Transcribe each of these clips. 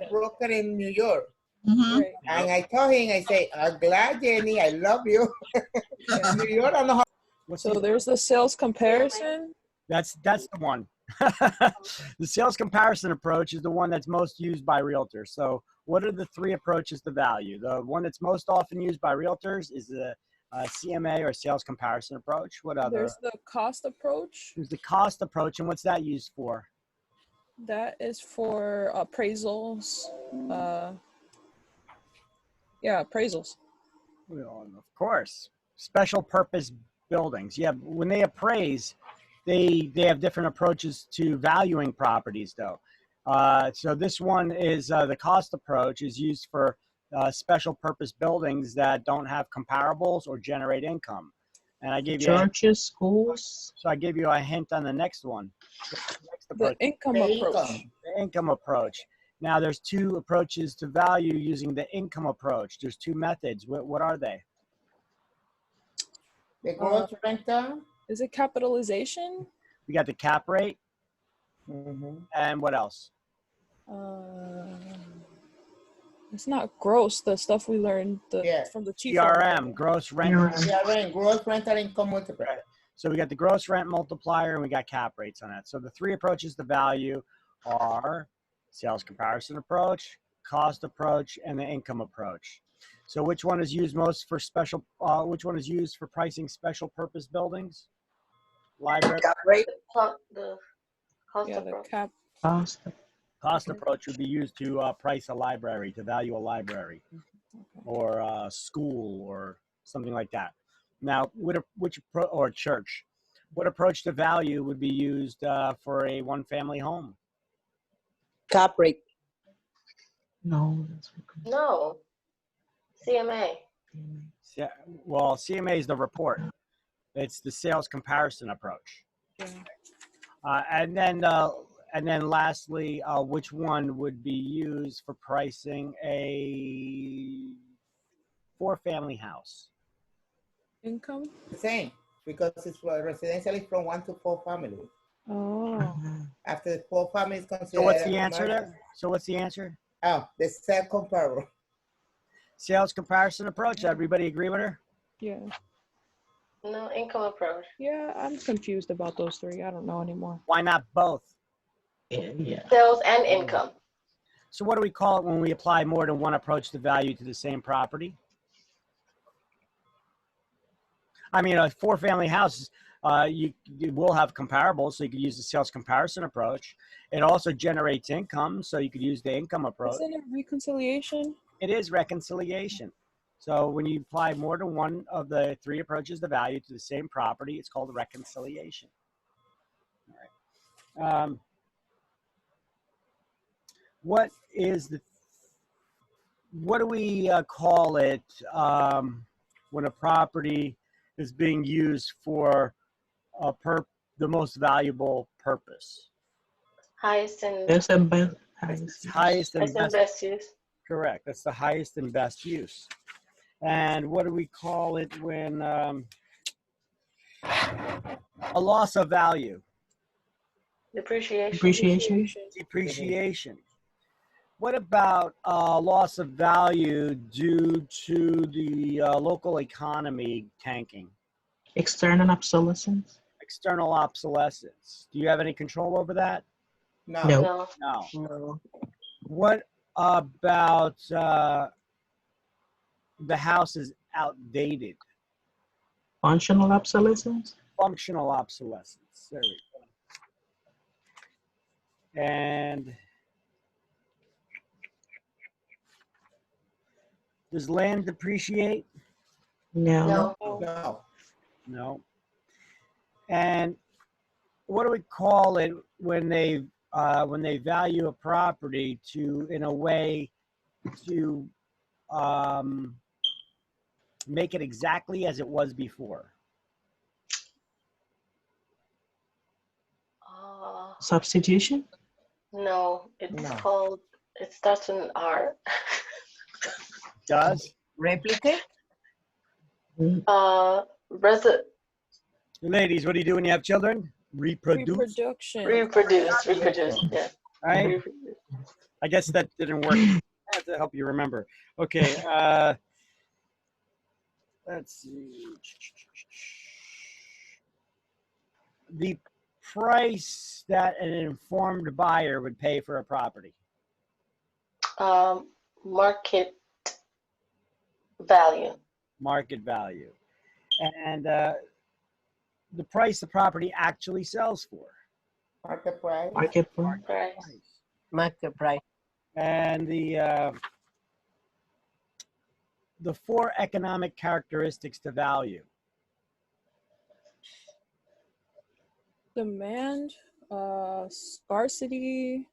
broker in New York. Right. And I told him, I say, I'm glad, Jenny, I love you. Yeah. New York, I know how. So there's the sales comparison. That's the one. The sales comparison approach is the one that's most used by realtors. So what are the three approaches to value? The one that's most often used by realtors is the CMA or sales comparison approach. What other? There's the cost approach. There's the cost approach, and what's that used for? That is for appraisals. Yeah, appraisals. Well, of course. Special purpose buildings. Yeah, when they appraise, they have different approaches to valuing properties, though. So this one is the cost approach is used for special purpose buildings that don't have comparables or generate income. And I gave you churches, schools. So I gave you a hint on the next one. The income approach. The income approach. Now there's two approaches to value using the income approach. There's two methods. What are they? The gross rental. Is it capitalization? We got the cap rate. And what else? It's not gross. The stuff we learned from the chief. CRM, gross rent. CRM, gross rental income multiplier. So we got the gross rent multiplier and we got cap rates on that. So the three approaches to value are sales comparison approach, cost approach, and the income approach. So which one is used most for special, which one is used for pricing special purpose buildings? Library. Cap rate. The cost approach. The cap. Cost approach would be used to price a library, to value a library or a school or something like that. Now, or church, what approach to value would be used for a one-family home? Cap rate. No. No. CMA. Yeah, well, CMA is the report. It's the sales comparison approach. Yeah. And then lastly, which one would be used for pricing a four-family house? Income? The same, because it's residential is from 1 to 4 family. Oh. After the 4 families considered. So what's the answer there? So what's the answer? Oh, the sales comparable. Sales comparison approach. Everybody agree with her? Yeah. No, income approach. Yeah, I'm confused about those three. I don't know anymore. Why not both? Yeah. Sales and income. So what do we call it when we apply more than one approach to value to the same property? I mean, a four-family house, you will have comparables, so you could use the sales comparison approach. It also generates income, so you could use the income approach. Isn't it reconciliation? It is reconciliation. So when you apply more than one of the three approaches to value to the same property, it's called reconciliation. All right. What do we call it when a property is being used for the most valuable purpose? Highest and best use. Correct. That's the highest and best use. And what do we call it when a loss of value? Depreciation. What about loss of value due to the local economy tanking? External obsolescence. External obsolescence. Do you have any control over that? No. No. What about the house is outdated? Functional obsolescence. Functional obsolescence. There we go. And does land depreciate? No. No. And what do we call it when they value a property in a way to make it exactly as it was before? Substitution? No, it's called, it starts with an R. Does? Replicate? Ladies, what do you do when you have children? Reproduce. Reproduction. Reproduce, yeah. Right? I guess that didn't work. I have to help you remember. Okay. Let's see. The price that an informed buyer would pay for a property. Market value. Market value. And the price the property actually sells for. Market price. Market price. Market price. And the 4 economic characteristics to value. Demand, scarcity,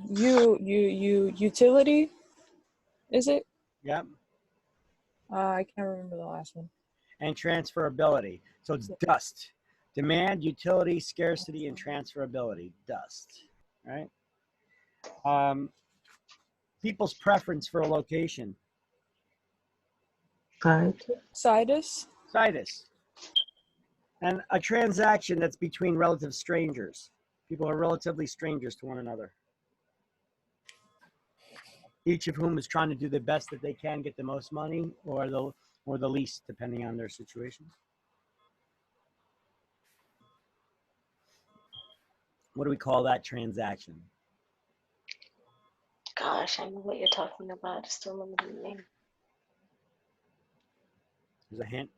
utility. Is it? Yep. I can't remember the last one. And transferability. So it's dust. Demand, utility, scarcity, and transferability. Dust. Right? People's preference for a location. Situs. Situs. And a transaction that's between relative strangers. People are relatively strangers to one another. Each of whom is trying to do the best that they can, get the most money or the least, depending on their situation. What do we call that transaction? Gosh, I know what you're talking about. I just don't remember the name. There's a hint.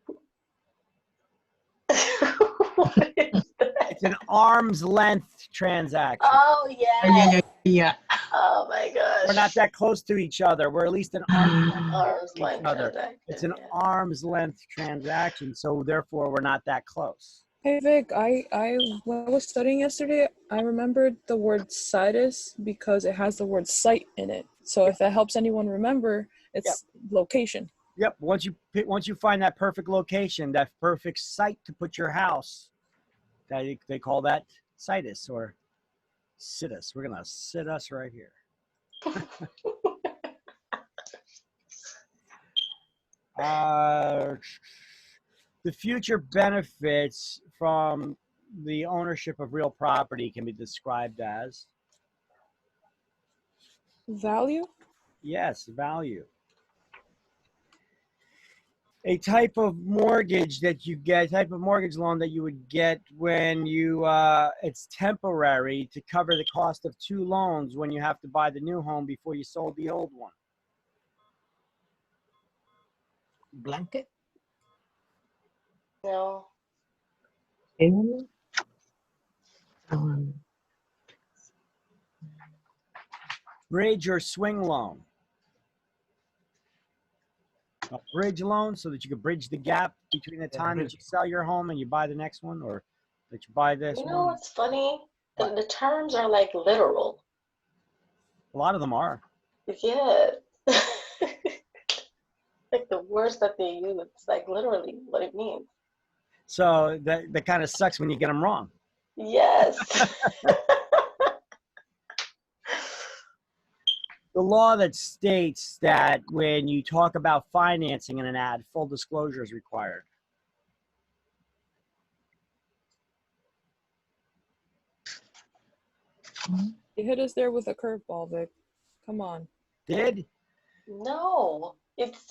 What is that? It's an arm's length transaction. Oh, yeah. Yeah. Oh, my gosh. We're not that close to each other. We're at least an Arm's length transaction. It's an yeah. arm's length transaction, so therefore we're not that close. Hey Vic, when I was studying yesterday, I remembered the word situs because it has the word site in it. So if that helps anyone remember, it's location. Yep. Once you find that perfect location, that perfect site to put your house, they call that situs or situs. We're gonna sit us right here. The future benefits from the ownership of real property can be described as? Value? Yes, value. A type of mortgage that you get, type of mortgage loan that you would get when you, it's temporary to cover the cost of 2 loans when you have to buy the new home before you sold the old one. Blanket. No. Bridge or swing loan. A bridge loan so that you can bridge the gap between the time that you sell your home and you buy the next one, or that you buy this one. You know what's funny? The terms are like literal. A lot of them are. Yeah. Like the words that they use, it's like literally what it means. So that kind of sucks when you get them wrong. Yes. The law that states that when you talk about financing in an ad, full disclosure is required. You hit us there with a curveball, Vic. Come on. Did? No. It's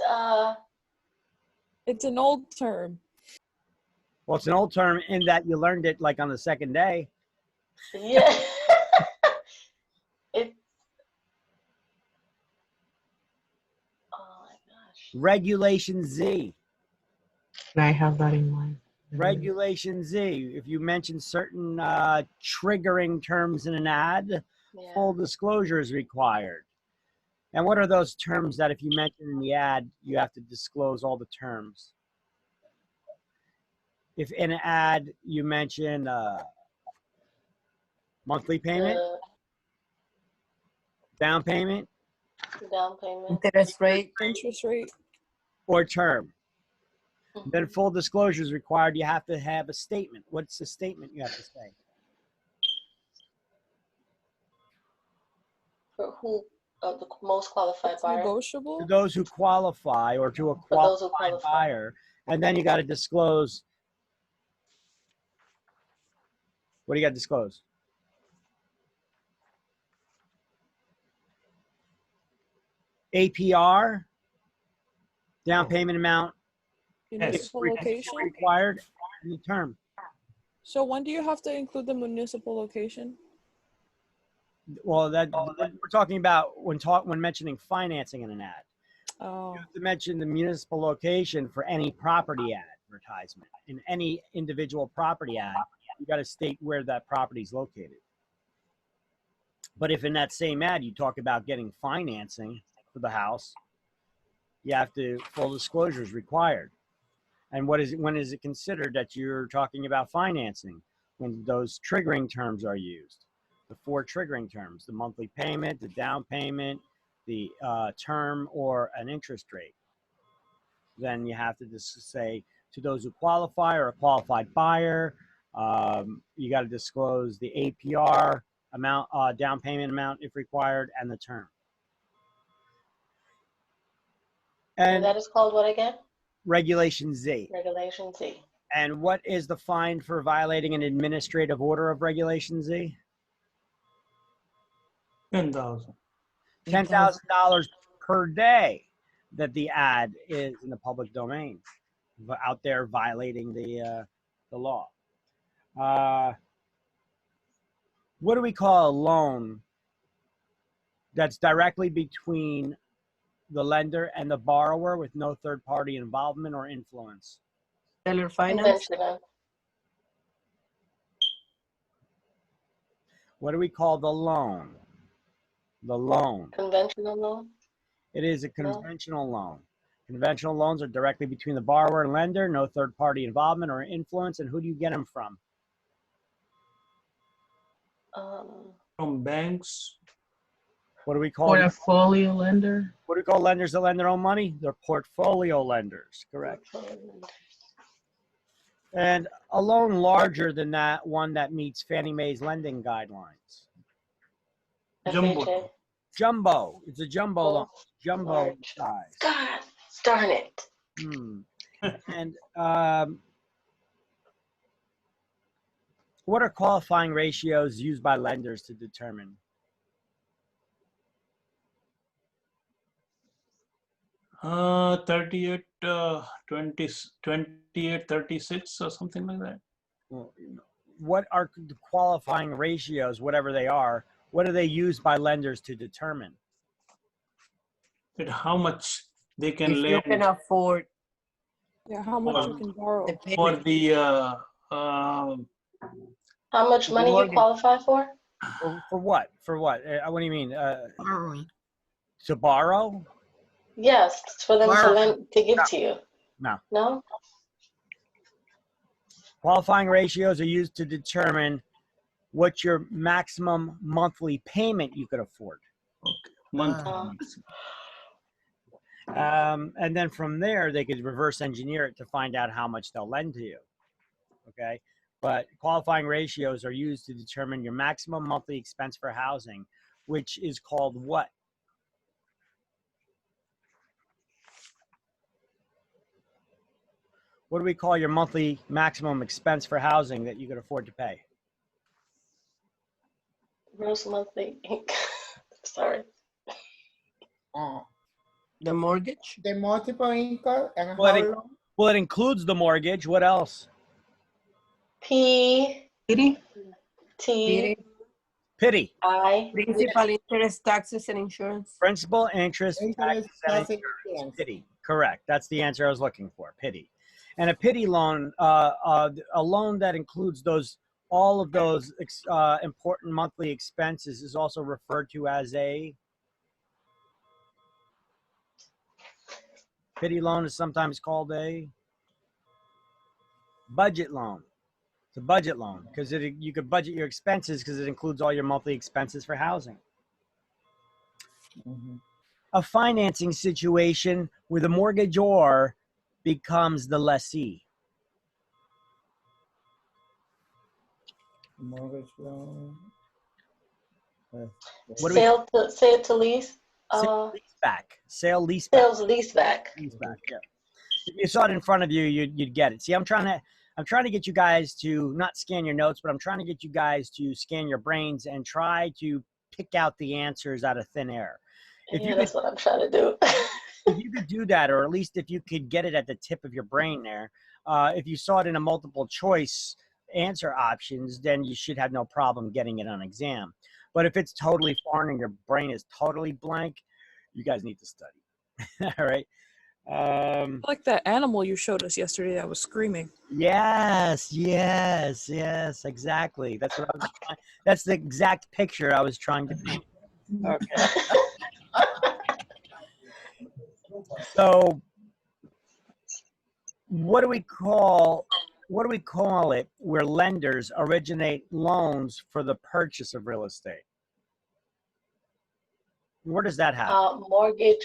an old term. Well, it's an old term in that you learned it like on the second day. yeah. It's oh my gosh. Regulation Z. I have that in mind. Regulation Z. If you mention certain triggering terms in an ad, full disclosure is required. And what are those terms that if you mention in the ad, you have to disclose all the terms? If in an ad you mention monthly payment, down payment, interest rate, or term, then full disclosure is required. You have to have a statement. What's the statement you have to say? For who? The most qualified buyer. Negotiable. To those who qualify or to a qualified buyer, and then you got to disclose. What do you got to disclose? APR, down payment amount Municipal location. required, and the term. So when do you have to include the municipal location? Well, we're talking about when mentioning financing in an ad. Oh, You have to mention the municipal location for any property advertisement. In any individual property ad, you got to state where that property is located. But if in that same ad you talk about getting financing for the house, you have to, full disclosure is required. And when is it considered that you're talking about financing? When those triggering terms are used. The 4 triggering terms: the monthly payment, the down payment, the term, or an interest rate. Then you have to just say, to those who qualify or a qualified buyer, you got to disclose the APR amount, down payment amount if required, and the term. And that is called what again? Regulation Z. Regulation Z. And what is the fine for violating an administrative order of Regulation Z? $10,000. $10,000 per day that the ad is in the public domain, out there violating the law. What do we call a loan that's directly between the lender and the borrower with no third party involvement or influence? Seller finance. Conventional. What do we call the loan? The loan. Conventional loan. It is a conventional loan. Conventional loans are directly between the borrower and lender, no third party involvement or influence. And who do you get them from? From banks. What do we call Portfolio lender. What do we call lenders that lend their own money? They're portfolio lenders, correct? And a loan larger than that one that meets Fannie Mae's lending guidelines. Jumbo. Jumbo. It's a jumbo loan. Jumbo size. God darn it. And what are qualifying ratios used by lenders to determine? Uh, 38, 20, 28, 36 or something like that. Well, what are the qualifying ratios, whatever they are? What are they used by lenders to determine? That how much they can If you lend can afford yeah, how much you can borrow. the for payment. the How much money you mortgage. qualify for? For what? For what? What do you mean? Borrowing. To borrow? Yes, it's for them to lend to give to you. No. No? Qualifying ratios are used to determine what your maximum monthly payment you could afford. month. And then from there, they could reverse engineer it to find out how much they'll lend to you. Okay. But qualifying ratios are used to determine your maximum monthly expense for housing, which is called what? What do we call your monthly maximum expense for housing that you could afford to pay? Gross monthly. Sorry. The mortgage. The multiple income and Well, how it- long? Well, it includes the mortgage. What else? P Pity? T Pity. I. Principal, interest, taxes, and insurance. Principal, interest, Interest, taxes, and taxes, insurance. insurance. Pity. Correct. That's the answer I was looking for. Pity. And a pity loan, a loan that includes all of those important monthly expenses is also referred to as a pity loan. Is sometimes called a budget loan. It's a budget loan because you could budget your expenses because it includes all your monthly expenses for housing. A financing situation where the mortgagor becomes the lessee. Mortgage loan. Sale to lease. Sale leaseback. Sale leaseback. Sales leaseback. Leaseback. Yeah. If you saw it in front of you, you'd get it. See, I'm trying to get you guys to not scan your notes, but I'm trying to get you guys to scan your brains and try to pick out the answers out of thin air. If Yeah, you that's could, what I'm trying to do. if you could do that, or at least if you could get it at the tip of your brain there, if you saw it in a multiple choice answer options, then you should have no problem getting it on exam. But if it's totally foreign and your brain is totally blank, you guys need to study. All right. Like that animal you showed us yesterday that was screaming. Yes, exactly. That's what I was trying. That's the exact picture I was trying to paint. Okay. So what do we call it where lenders originate loans for the purchase of real estate? Where does that happen? Mortgage,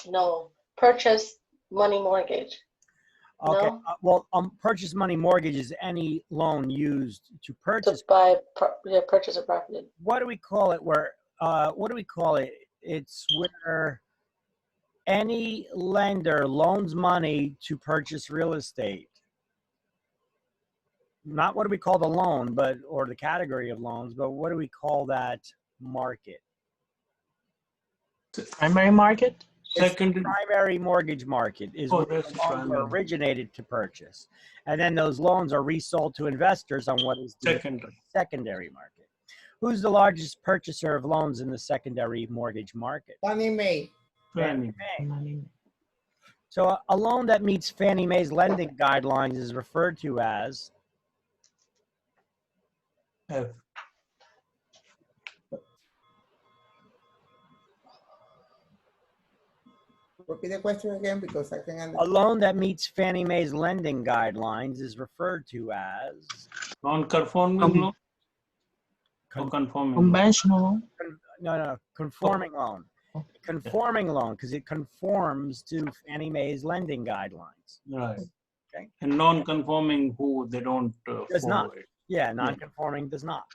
no. Purchase money mortgage. Okay. No? Well, purchase money mortgage is any loan used to To purchase. buy, purchase a property. What do we call it? What do we call it? It's where any lender loans money to purchase real estate. Not what do we call the loan, or the category of loans, but what do we call that market? Primary market? Secondary. Primary mortgage market is Oh, where that's the loans are primary. originated to purchase. And then those loans are resold to investors on what is the secondary market. Who's the largest purchaser of loans in the secondary mortgage market? Fannie Mae. Fannie Mae. So a loan that meets Fannie Mae's lending guidelines is referred to as F. Repeat the question again because I can a understand. loan that meets Fannie Mae's lending guidelines is referred to as Non-conforming loan or conforming loan? Conventional. no, conforming loan. Conforming loan because it conforms to Fannie Mae's lending guidelines. Right. Okay. And non-conforming who they don't Does not. follow it. Yeah, non-conforming does not.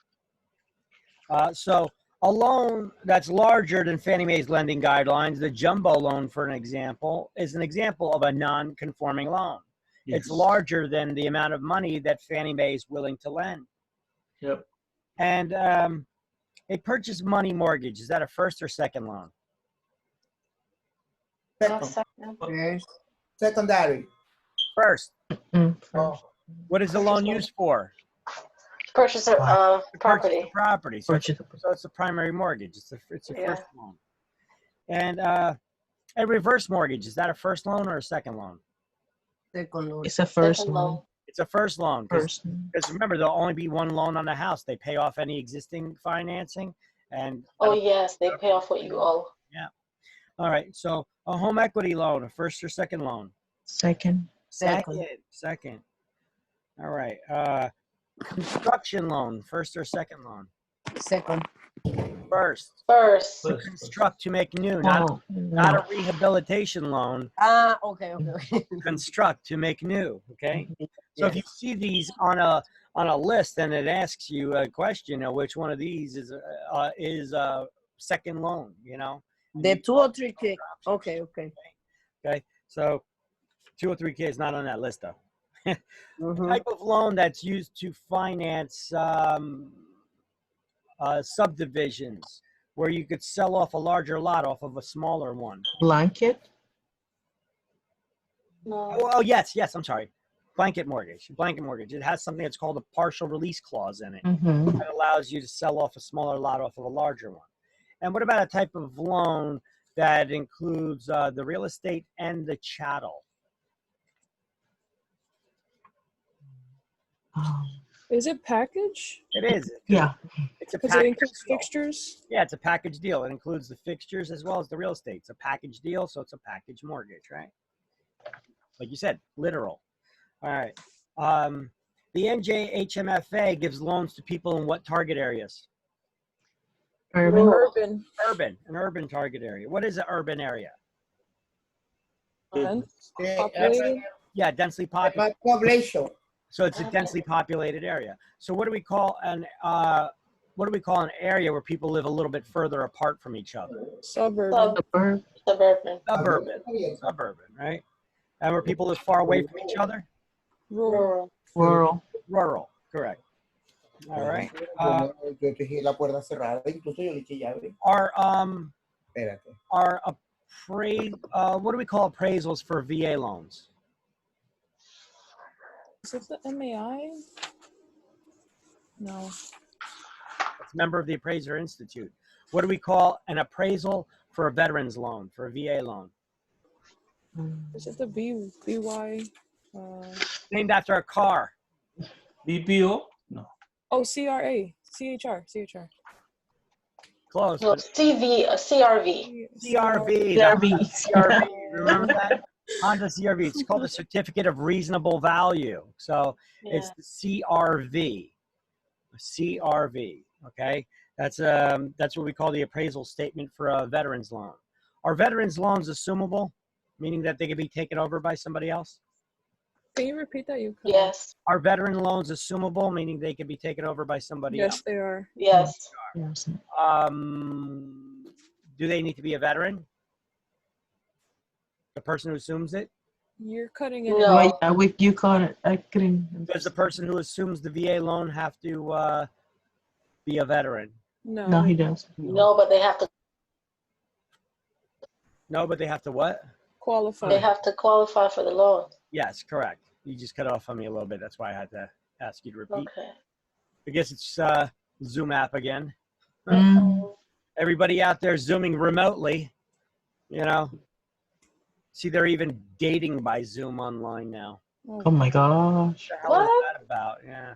So a loan that's larger than Fannie Mae's lending guidelines, the jumbo loan, for an example, is an example of a non-conforming loan. Yes. It's larger than the amount of money that Fannie Mae is willing to lend. Yep. And a purchase money mortgage, is that a first or second loan? Secondary. First. Oh, What is the loan used for? Purchase of To purchase property. the property. So Purchase. it's a primary mortgage. It's a Yeah. first loan. And a reverse mortgage, is that a first loan or a second loan? Second loan. It's a first Second loan. loan. It's a first loan. First. Because remember, there'll only be one loan on the house. They pay off any existing financing. And Oh, yes, they pay off what you owe. yeah. All right. So a home equity loan, a first or second loan? Second. Second. All right. Construction loan, first or second loan? Second. First. First. To construct, to make new, Well, not a rehabilitation loan. Okay. Construct, to make new. Okay. So if you see these on a list and it asks you a question, which one of these is a second loan, The 2 or 3K. Okay. Okay. So 2 or 3K is not on that list though. Mhm. Type of loan that's used to finance subdivisions where you could sell off a larger lot off of a smaller one. blanket. No. Oh, yes, I'm sorry. Blanket mortgage. It has something that's called a partial release clause in it Mm-hmm. that allows you to sell off a smaller lot off of a larger one. And what about a type of loan that includes the real estate and the chattel? Is it package? It is. Yeah. It's a Because it package includes deal. fixtures? Yeah, it's a package deal. It includes the fixtures as well as the real estate. It's a package deal, so it's a package mortgage, right? Like you said, literal. All right. The NJHMFA gives loans to people in what target areas? Urban. Urban. An urban target area. What is an urban area? Dense, populated. Yeah, densely populated. population. So it's a densely populated area. So what do we call an area where people live a little bit further apart from each other? Suburban. Suburban. Suburban, right? And where people live far away from each other? Rural. Rural. Correct. All right. Yo dejé la puerta cerrada, incluso yo le eché llave. Espérate. are what do we call appraisals for VA loans? Is it the MAI? No. It's a member of the Appraiser Institute. What do we call an appraisal for a veteran's loan, for a VA loan? Is it the BY? Named after a car. BPO? No. Oh, CHR. Close. No, But CRV. CRV. CRV. CRV. Remember that? Honda CRV. It's called the Certificate of Reasonable Value. So Yeah. it's the CRV. CRV. Okay. That's what we call the appraisal statement for a veteran's loan. Are veterans loans assumable, meaning that they can be taken over by somebody else? Can you repeat that? You Yes. Are veteran loans assumable, meaning they can be taken over by somebody Yes, else? they are. Yes. Yes. Do they need to be a veteran? The person who assumes it? You're cutting in. No. Well, yeah, you caught it. I couldn't. Does the person who assumes the VA loan have to be a veteran? No. No, he does. No, but they have to. No, but they have to what? Qualify. They have to qualify for the loan. Yes, correct. You just cut off on me a little bit. That's why I had to ask you to repeat. Okay. I guess it's Zoom app again. Mm. Everybody out there zooming remotely, you know. See, they're even dating by Zoom online now. Oh my gosh. What the hell is What? that about? Yeah,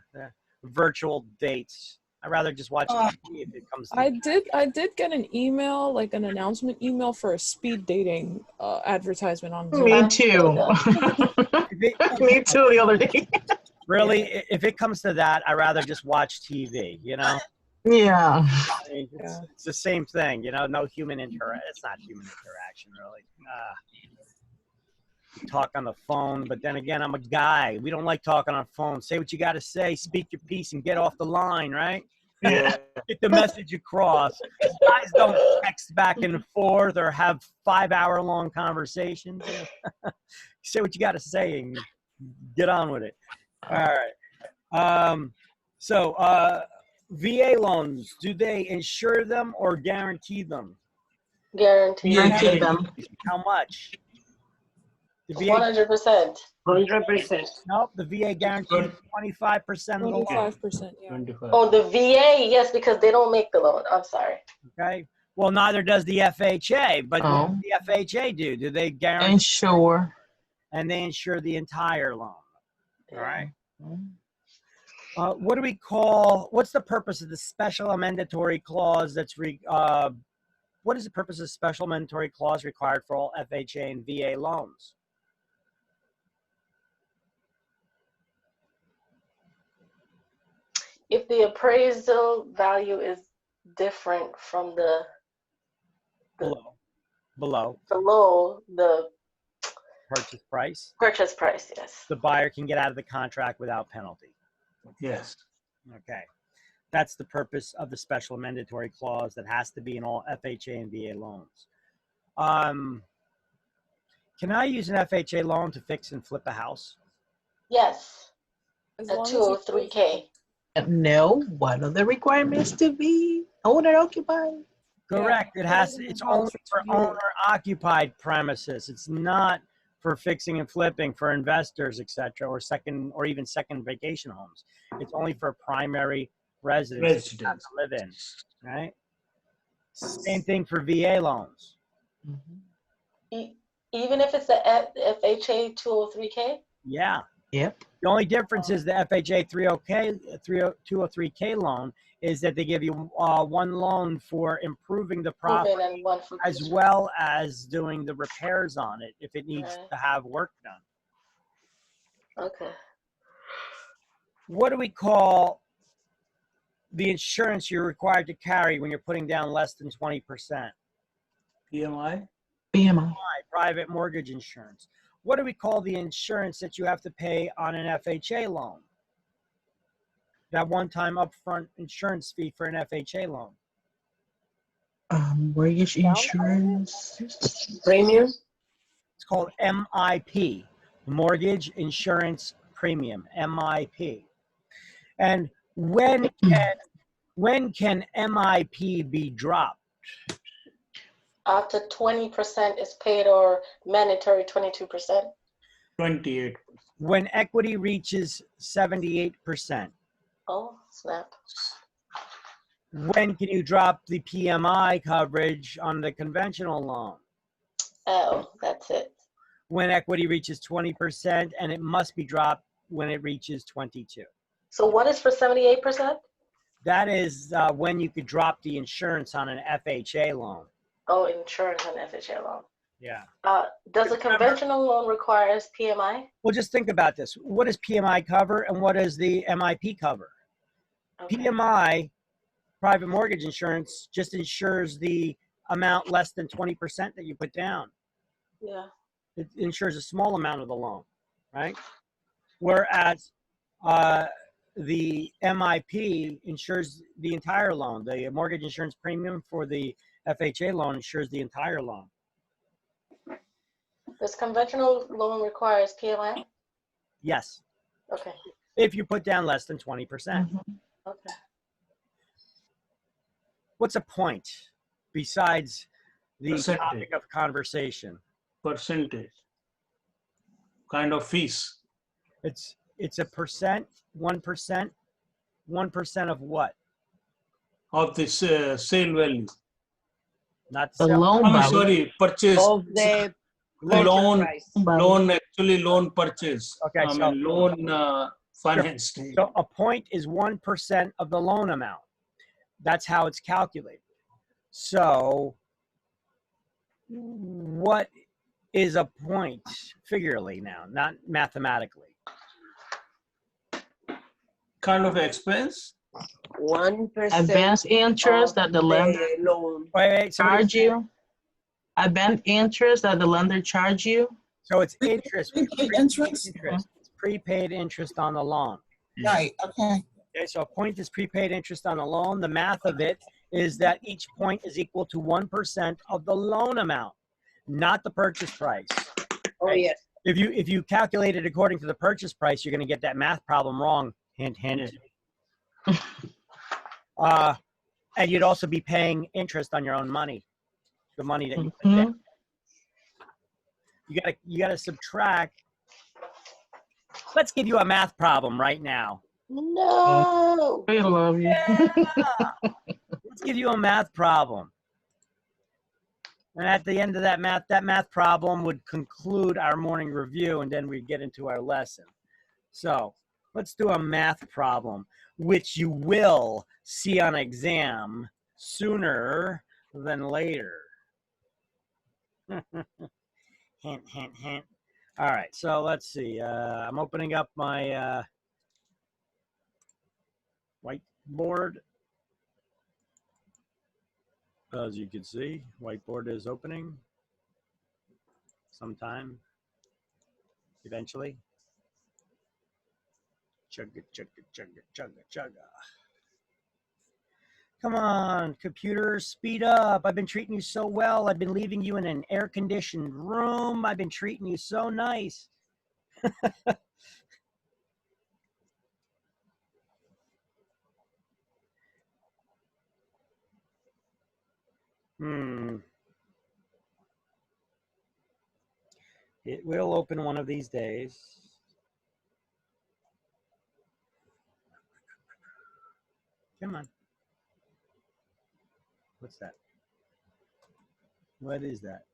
virtual dates. I'd rather just watch TV if it comes to I did get an email, like an announcement email for a speed dating advertisement on Zoom. Me too. Me too the other day. Really, if it comes to that, I'd rather just watch TV, you know? Yeah. I mean, it's the same thing, you know? No human interaction. It's not human interaction, really. Talk on the phone, but then again, I'm a guy. We don't like talking on the phone. Say what you got to say, speak your piece, and get off the line, right? Yeah. Get the message across. Guys don't text back and forth or have 5-hour-long conversations. Say what you got to say and get on with it. All right. VA loans, do they insure them or guarantee them? Guaranteed. Guarantee them. How much? The VA, 100%. 100%. nope, the VA guarantees 25% of the loan. 25%. Yeah. 25. Oh, the VA, yes, because they don't make the loan. I'm sorry. Okay. Well, neither does the FHA, but what does the FHA do? Do they guarantee? Insure. And they insure the entire loan. All right. What do we call? What's the purpose of the special amendatory clause? What is the purpose of the special amendatory clause required for all FHA and VA loans? If the appraisal value is different from the Below below the purchase price, yes. the buyer can get out of the contract without penalty. Yes. Okay. That's the purpose of the special amendatory clause that has to be in all FHA and VA loans. Can I use an FHA loan to fix and flip a house? Yes. As A long as you 203K. No, one of the requirements to be owner occupied. Correct. Yeah. It's only for owner occupied premises. It's not for fixing and flipping for investors, etc., or even second vacation homes. It's only for primary residents that you have to live in, right? Same thing for VA loans. Even if it's the FHA 203K? Yeah. Yep. The only difference is the FHA 203K loan is that they give you one loan for improving the property And one for as well as doing the repairs on it if it needs Right. to have work done. Okay. What do we call the insurance you're required to carry when you're putting down less than 20%? PMI? BMI. Private mortgage insurance. What do we call the insurance that you have to pay on an FHA loan? That one-time upfront insurance fee for an FHA loan. Mortgage insurance. Premium? It's called MIP, Mortgage Insurance Premium, MIP. And when can MIP be dropped? Up to 20% is paid or mandatory 22%. 28. When equity reaches 78%. Oh, snap. When can you drop the PMI coverage on the conventional loan? Oh, that's it. When equity reaches 20%, and it must be dropped when it reaches 22. So what is for 78%? That is when you could drop the insurance on an FHA loan. Oh, insurance and FHA loan. Yeah. Does a conventional loan require PMI? Well, just think about this. What does PMI cover and what does the MIP cover? Okay. PMI, private mortgage insurance, just insures the amount less than 20% that you put down. Yeah. It insures a small amount of the loan, right? Whereas the MIP insures the entire loan. The mortgage insurance premium for the FHA loan insures the entire loan. Does conventional loan requires PMI? Yes, Okay. if you put down less than 20%. Okay. What's a point besides the Percentage. topic of conversation? Percentage. Kind of fees. It's a percent, 1%. 1% of what? Of this sale value. Not The sell. loan I'm value. sorry, purchase. Of the Loan, price. loan purchase. Okay, I so- mean, loan finance. So a point is 1% of the loan amount. That's how it's calculated. So what is a point figuratively now, not mathematically? Kind of expense. 1% Advance interest that the lender loan. Wait, somebody- charge you. Advance interest that the lender charge you. So it's interest. Prepaid interest? It's prepaid interest on the loan. Right, okay. Okay, so a point is prepaid interest on a loan. The math of it is that each point is equal to 1% of the loan amount, not the purchase price. Oh, yes. If you calculate it according to the purchase price, you're going to get that math problem wrong. Hint, hint. And you'd also be paying interest on your own money, the money that you put down. You gotta subtract. Let's give you a math problem right now. No. We love you. Let's give you a math problem. And at the end of that math problem would conclude our morning review, and then we get into our lesson. So let's do a math problem, which you will see on exam sooner than later. Hint, hint, hint. All right, so let's see. I'm opening up my whiteboard. As you can see, whiteboard is opening sometime eventually. Chugga, chugga, chugga, chugga, chugga. Come on, computer, speed up. I've been treating you so well. I've been leaving you in an air-conditioned room. I've been treating you so nice. It will open one of these days. Come on. What's that? What is that?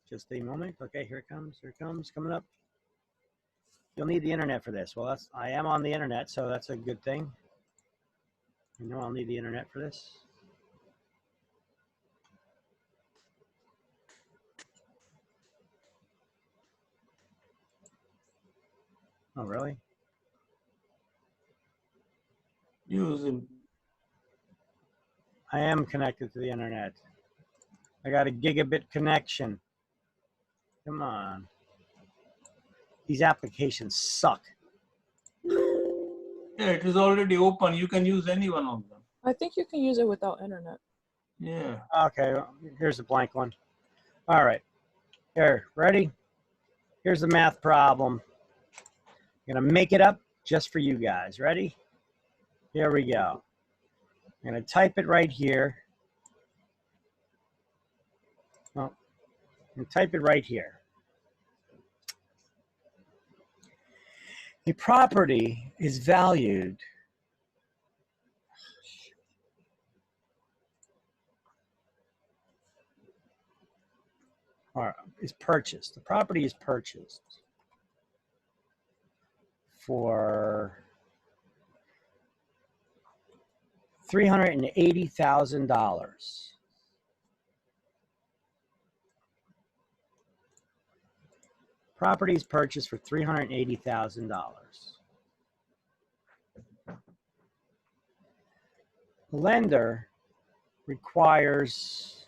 Just a moment. Okay, here it comes. Here it comes. Coming up. You'll need the internet for this. Well, I am on the internet, so that's a good thing. You know I'll need the internet for this. Oh, really? Using. I am connected to the internet. I got a gigabit connection. Come on. These applications suck. Yeah, it is already open. You can use any one of them. I think you can use it without internet. Yeah. Okay, well, here's a blank one. All right. Here, ready? Here's the math problem. I'm going to make it up just for you guys. Ready? Here we go. I'm going to type it right here. And type it right here. A property is valued or is purchased. The property is purchased for $380,000. Property is purchased for $380,000. The lender requires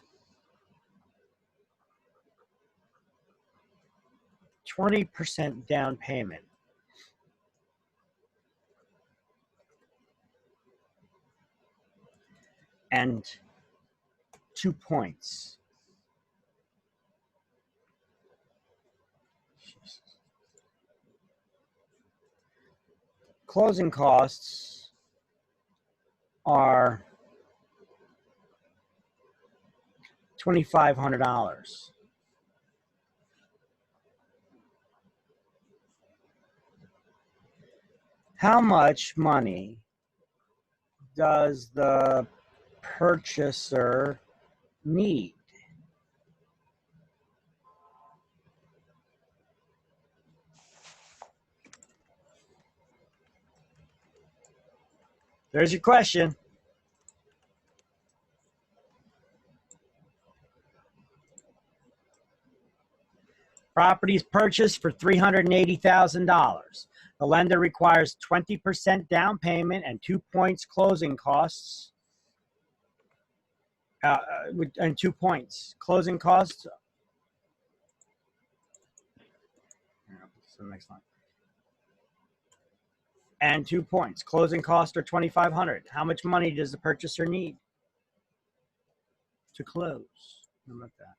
20% down payment. And 2 points. Closing costs are $2,500. How much money does the purchaser need? There's your question. Properties purchased for $380,000. The lender requires 20% down payment and 2 points closing costs. And 2 points. Closing costs. So next line. And 2 points. Closing costs are $2,500. How much money does the purchaser need to close? How about that?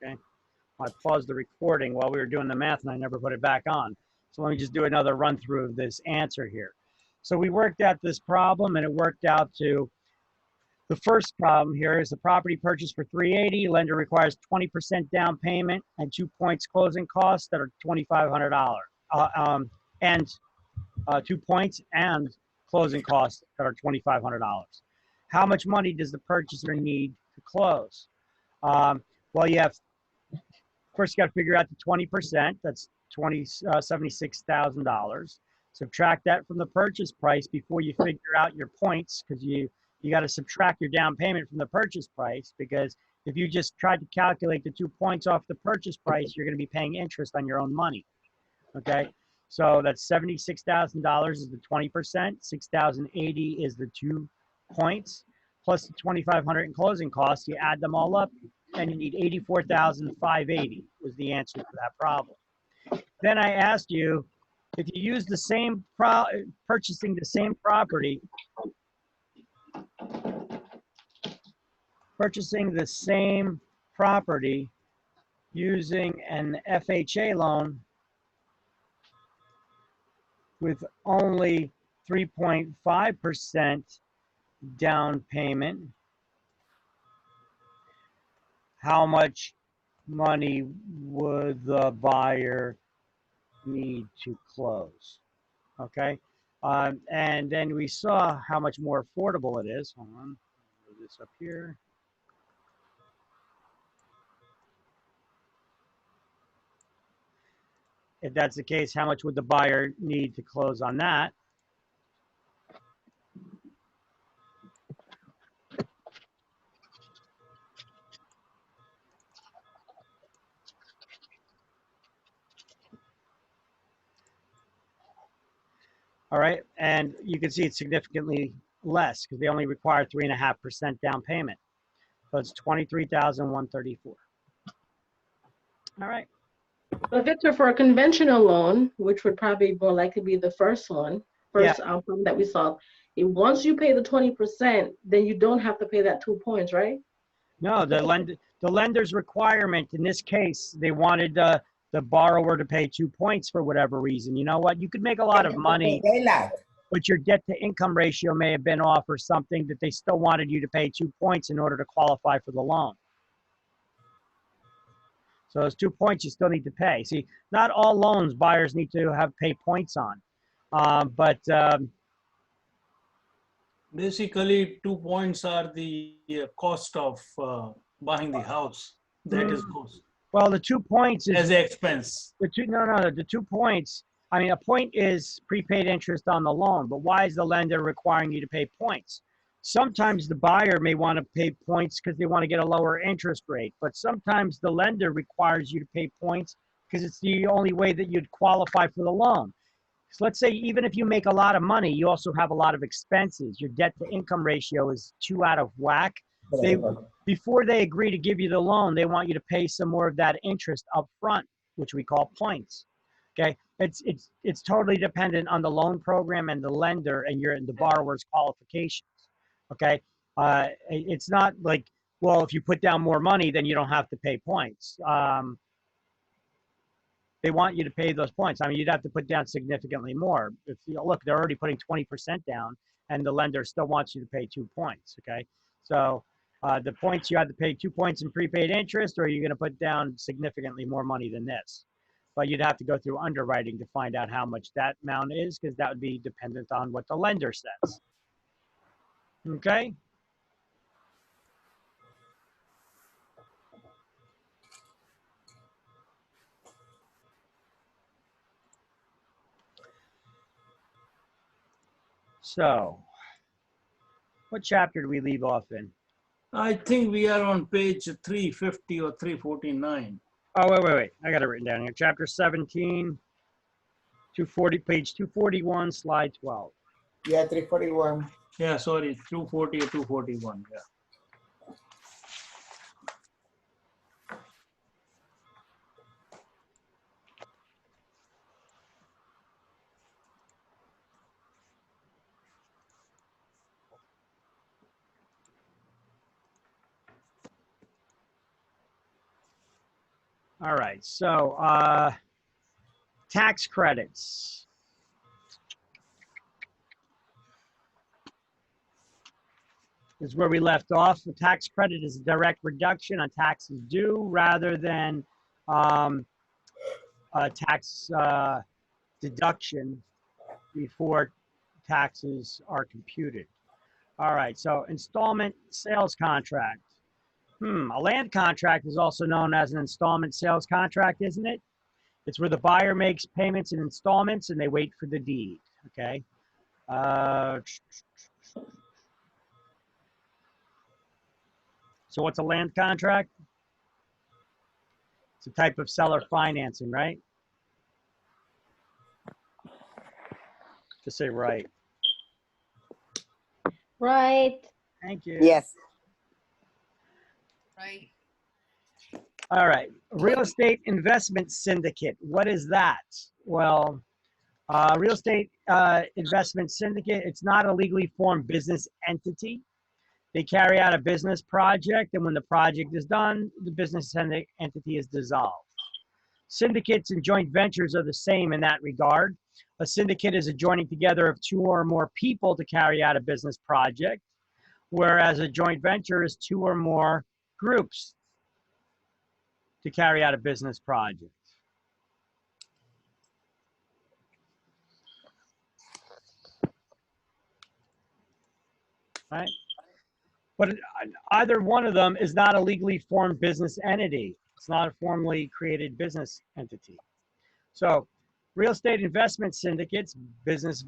Okay. I paused the recording while we were doing the math and I never put it back on. So let me just do another run through of this answer here. So we worked out this problem and it worked out to the first problem here is the property purchased for $380. Lender requires 20% down payment and 2 points closing costs that are $2,500. And 2 points and closing costs that are $2,500. How much money does the purchaser need to close? Well, you have first you got to figure out the 20%. That's $76,000. Subtract that from the purchase price before you figure out your points, because you got to subtract your down payment from the purchase price, because if you just tried to calculate the 2 points off the purchase price, you're going to be paying interest on your own money. Okay, so that's $76,000 is the 20%. 6,080 is the 2 points plus the 2,500 in closing costs. You add them all up, and you need 84,580 was the answer for that problem. Then I asked you, if you use the same purchasing the same property, using an FHA loan with only 3.5% down payment how much money would the buyer need to close? Okay. And then we saw how much more affordable it is. Hold on, move this up here. If that's the case, how much would the buyer need to close on that? All right, and you can see it's significantly less because they only require 3.5% down payment. So it's $23,134. All right. But Victor, for a conventional loan, which would probably more likely be the first one, first outcome that we saw, once you pay the 20%, then you don't have to pay that 2 points, right? No, the lender's requirement in this case, they wanted the borrower to pay 2 points for whatever reason. You know what? You could make a lot of money, but your debt to income ratio may have been off or something that they still wanted you to pay 2 points in order to qualify for the loan. So those 2 points you still need to pay. See, not all loans buyers need to have pay points on, but Basically, 2 points are the cost of buying the house. That is cost. well, the 2 points is As an expense. the 2 points. I mean, a point is prepaid interest on the loan, but why is the lender requiring you to pay points? Sometimes the buyer may want to pay points because they want to get a lower interest rate, but sometimes the lender requires you to pay points because it's the only way that you'd qualify for the loan. So let's say even if you make a lot of money, you also have a lot of expenses. Your debt to income ratio is 2 out of whack. Before they agree to give you the loan, they want you to pay some more of that interest up front, which we call points. Okay, it's totally dependent on the loan program and the lender and the borrower's qualifications. Okay, it's not like, well, if you put down more money, then you don't have to pay points. They want you to pay those points. I mean, you'd have to put down significantly more. If you look, they're already putting 20% down, and the lender still wants you to pay 2 points. Okay, so the points, you have to pay 2 points in prepaid interest, or you're going to put down significantly more money than this. But you'd have to go through underwriting to find out how much that amount is, because that would be dependent on what the lender says. Okay. So, what chapter do we leave off in? I think we are on page 350 or 349. Oh, wait. I got it written down here. Chapter 17, 240, page 241, slide 12. Yeah, 341. Yeah, sorry, 240 or 241. Yeah. All right, so tax credits. Is where we left off. The tax credit is a direct reduction on taxes due rather than a tax deduction before taxes are computed. All right, so installment sales contract. A land contract is also known as an installment sales contract, isn't it? It's where the buyer makes payments in installments and they wait for the deed, okay? So what's a land contract? It's a type of seller financing, right? Just say right. Right. Thank you. Yes. Right. All right. Real estate investment syndicate. What is that? Well, real estate investment syndicate, it's not a legally formed business entity. They carry out a business project, and when the project is done, the business entity is dissolved. Syndicates and joint ventures are the same in that regard. A syndicate is a joining together of 2 or more people to carry out a business project, whereas a joint venture is 2 or more groups to carry out a business project. Right? But either one of them is not a legally formed business entity. It's not a formally created business entity. So real estate investment syndicates, business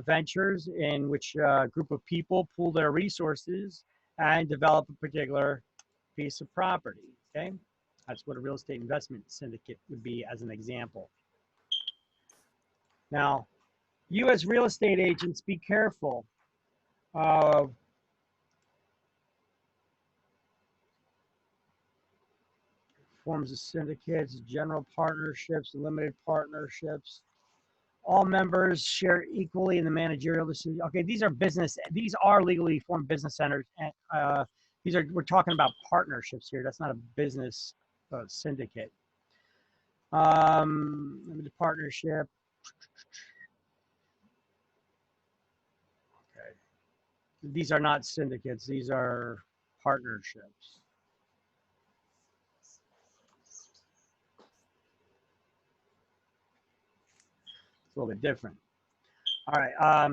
ventures in which a group of people pool their resources and develop a particular piece of property, okay? That's what a real estate investment syndicate would be as an example. Now, you as real estate agents, be careful of forms of syndicates, general partnerships, limited partnerships. All members share equally in the managerial decision. Okay, these are legally formed business centers. We're talking about partnerships here. That's not a business syndicate. Limited partnership. Okay. These are not syndicates. These are partnerships. It's a little bit different. All right.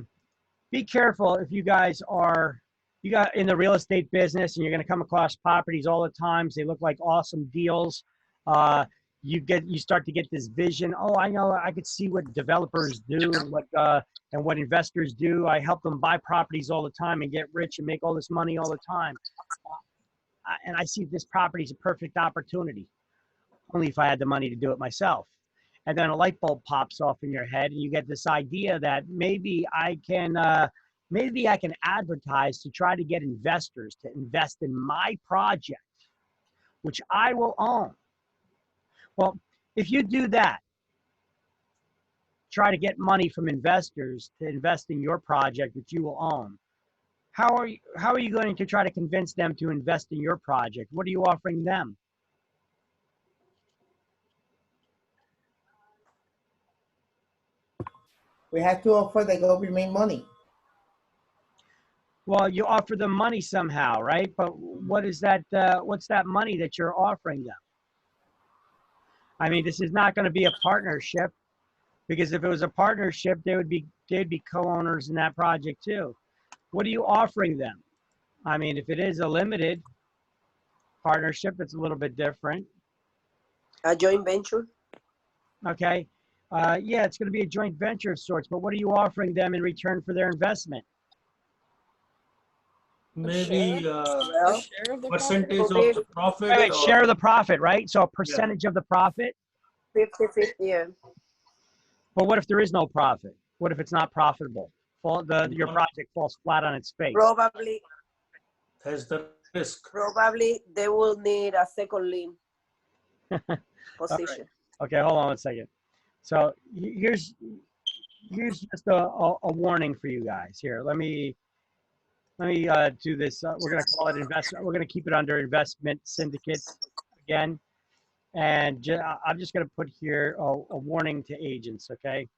Be careful if you guys are in the real estate business and you're going to come across properties all the time. They look like awesome deals. You start to get this vision. Oh, I know. I could see what developers do and what investors do. I help them buy properties all the time and get rich and make all this money all the time. And I see this property is a perfect opportunity. Only if I had the money to do it myself. And then a light bulb pops off in your head, and you get this idea that maybe I can advertise to try to get investors to invest in my project, which I will own. Well, if you do that, try to get money from investors to invest in your project, which you will own. How are you going to try to convince them to invest in your project? What are you offering them? We have to offer the government money. Well, you offer them money somehow, right? But what is that? What's that money that you're offering them? I mean, this is not going to be a partnership, because if it was a partnership, they'd be co-owners in that project too. What are you offering them? I mean, if it is a limited partnership, it's a little bit different. A joint venture? Okay. Yeah, it's going to be a joint venture of sorts, but what are you offering them in return for their investment? Maybe Well, Share of the percentage profit. of the profit. Wait, or- share of the profit, right? So a percentage of the profit. 50-50, yeah. But what if there is no profit? What if it's not profitable? Your project falls flat on its face. Probably Has the risk. they will need a second lien position. Okay, hold on one second. So here's just a warning for you guys. Here, let me do this. We're going to call it investment. We're going to keep it under investment syndicates again. And I'm just going to put here a warning to agents, okay?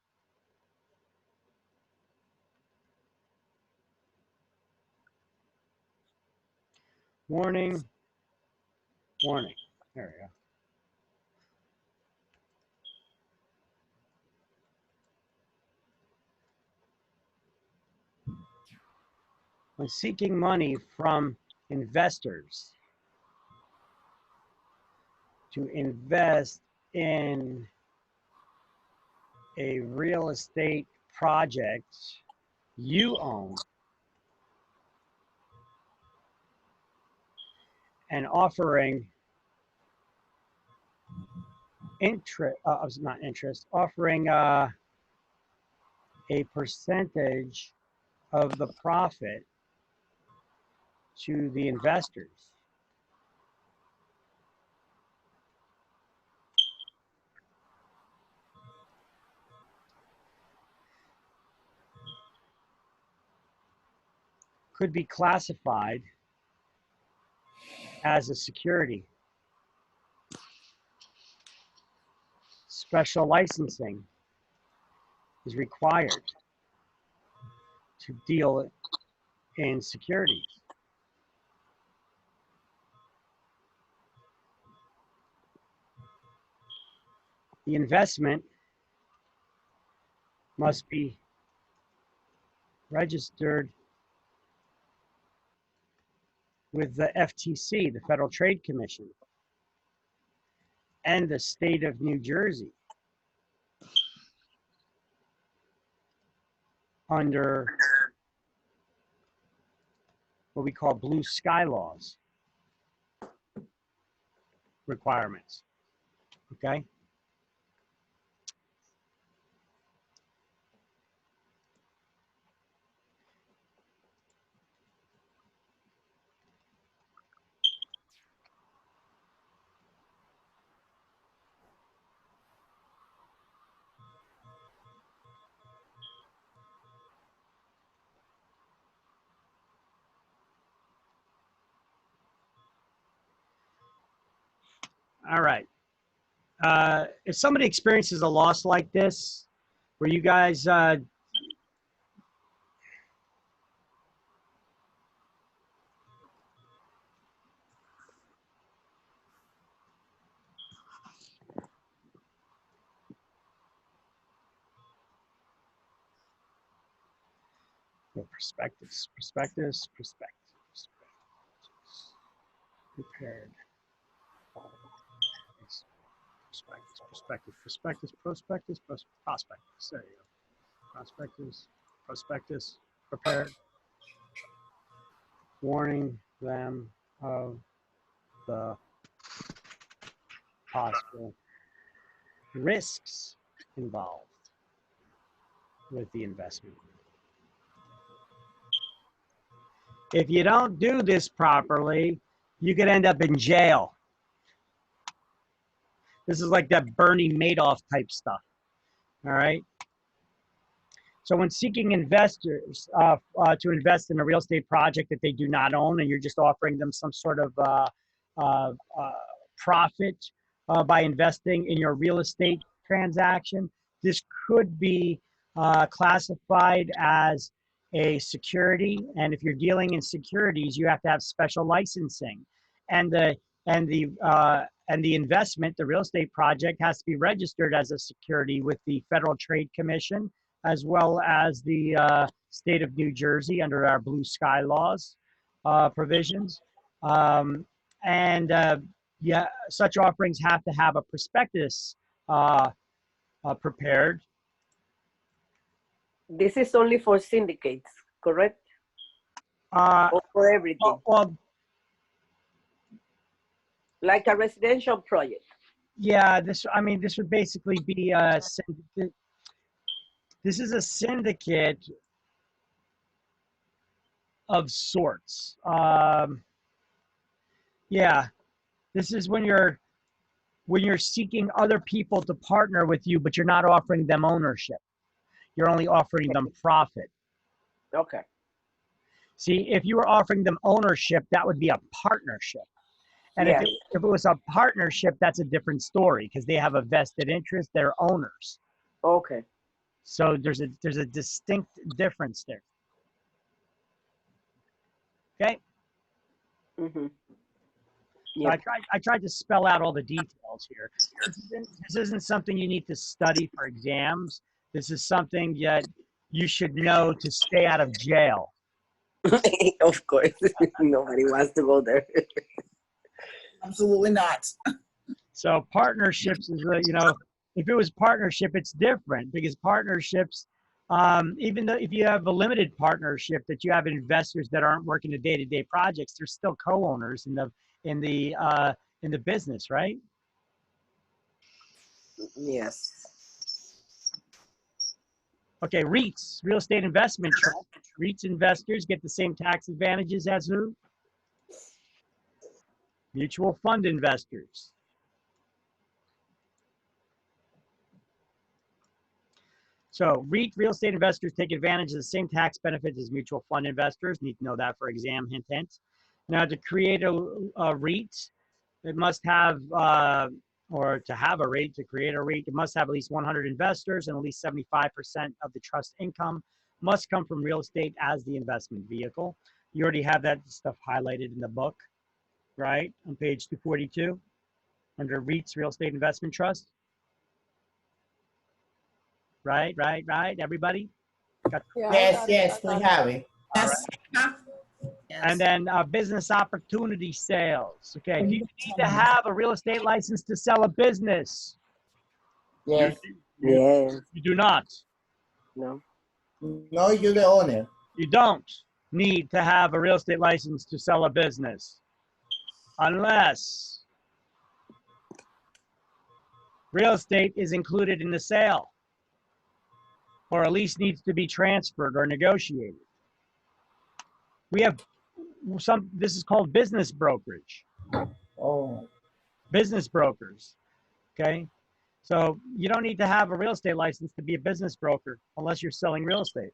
Warning. There we go. When seeking money from investors to invest in a real estate project you own and offering offering a percentage of the profit to the investors. Could be classified as a security. Special licensing is required to deal in securities. The investment must be registered with the FTC, the Federal Trade Commission, and the state of New Jersey under what we call blue sky laws requirements. Okay? All right. If somebody experiences a loss like this, where you guys prospectus, prepared. Prospectus. There you go. Prospectus, prepared. Warning them of the possible risks involved with the investment. If you don't do this properly, you could end up in jail. This is like that Bernie Madoff type stuff. All right. So when seeking investors to invest in a real estate project that they do not own, and you're just offering them some sort of profit by investing in your real estate transaction, this could be classified as a security. And if you're dealing in securities, you have to have special licensing, and the investment, the real estate project, has to be registered as a security with the Federal Trade Commission, as well as the state of New Jersey under our blue sky laws provisions. Yeah, such offerings have to have a prospectus prepared. This is only for syndicates, correct? Or for everything? Well, like a residential project. Yeah, this would basically be this is a syndicate of sorts. Yeah, this is when you're seeking other people to partner with you, but you're not offering them ownership. You're only offering them profit. Okay. See, if you were offering them ownership, that would be a partnership. And yeah. if it was a partnership, that's a different story because they have a vested interest. They're owners. Okay. So there's a distinct difference there. Okay. Mm-hmm. Yep. So I tried to spell out all the details here. This isn't something you need to study for exams. This is something that you should know to stay out of jail. Of course. Nobody wants to go there. Absolutely not. So partnerships is, if it was partnership, it's different because partnerships, even though if you have a limited partnership that you have investors that aren't working the day-to-day projects, they're still co-owners in the business, right? Yes. Okay, REITs, real estate investment trust. REITs investors get the same tax advantages as who? Mutual fund investors. So REIT, real estate investors, take advantage of the same tax benefits as mutual fund investors. Need to know that for exam, hint, hint. Now, to create a REIT, it must have, or to have a REIT, to create a REIT, it must have at least 100 investors and at least 75% of the trust income must come from real estate as the investment vehicle. You already have that stuff highlighted in the book, right? On page 242, under REITs, real estate investment trust. right? Everybody? Got, Yeah, I Yes, got it. yes, I we got have it. all right. Yes. Huh? And Yes. then business opportunity sales. Okay, do you need to have a real estate license to sell a business? Yes. Yes. You do not. No. No, you're the owner. You don't need to have a real estate license to sell a business unless real estate is included in the sale or at least needs to be transferred or negotiated. We have this is called business brokerage. Oh, Business brokers. Okay. So you don't need to have a real estate license to be a business broker unless you're selling real estate.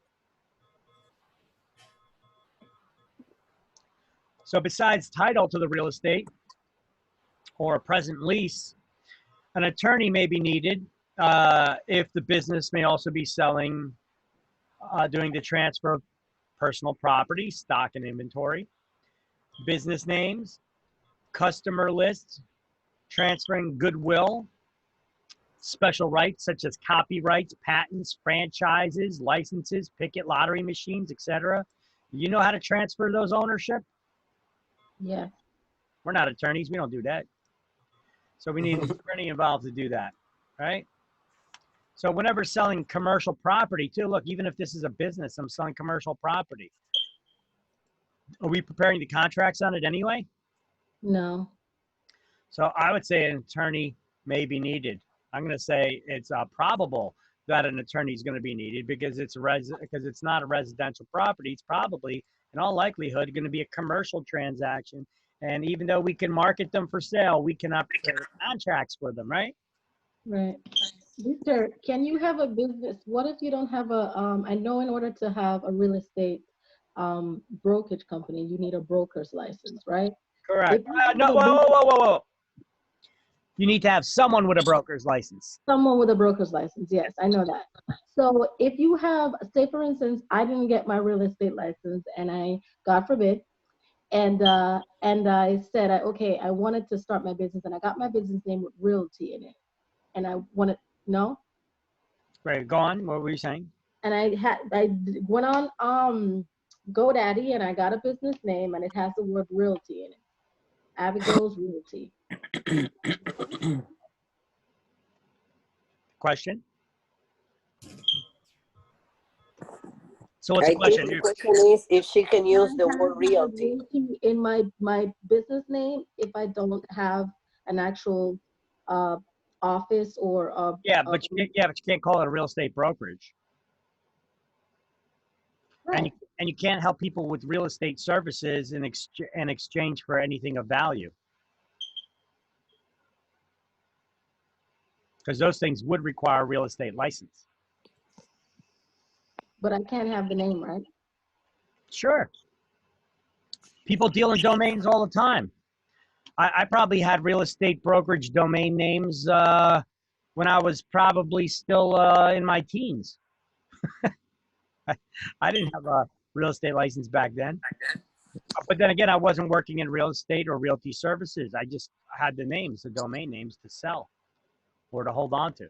So besides title to the real estate or a present lease, an attorney may be needed if the business may also be selling, doing the transfer of personal property, stock and inventory, business names, customer lists, transferring goodwill, special rights such as copyrights, patents, franchises, licenses, ticket lottery machines, etc. You know how to transfer those ownership? Yeah. We're not attorneys. We don't do that. So we need an attorney involved to do that, right? So whenever selling commercial property too, look, even if this is a business, I'm selling commercial property. Are we preparing the contracts on it anyway? No. So I would say an attorney may be needed. I'm going to say it's probable that an attorney is going to be needed because it's not a residential property. It's probably, in all likelihood, going to be a commercial transaction. And even though we can market them for sale, we cannot prepare contracts for them, right? Right. Victor, can you have a business? What if you don't have a, I know in order to have a real estate brokerage company, you need a broker's license, right? Correct. If you have No, a business- whoa. You need to have someone with a broker's license. Someone with a broker's license, yes, I know that. So if you have, say for instance, I didn't get my real estate license and I, God forbid, and I said, okay, I wanted to start my business and I got my business name with realty in it. And I wanted, no? Right, go on. What were you saying? And I went on GoDaddy and I got a business name and it has the word realty in it. Abigail's Realty. Question? So what's I the question? think the question is if she can use the word realty. In my business name, if I don't have an actual office or but you can't call it a real estate brokerage. right. And you can't help people with real estate services in exchange for anything of value. Because those things would require a real estate license. But I can't have the name, right? Sure. People deal in domains all the time. I probably had real estate brokerage domain names when I was probably still in my teens. I didn't have a real estate license back then. But then again, I wasn't working in real estate or realty services. I just had the names, the domain names to sell or to hold on to.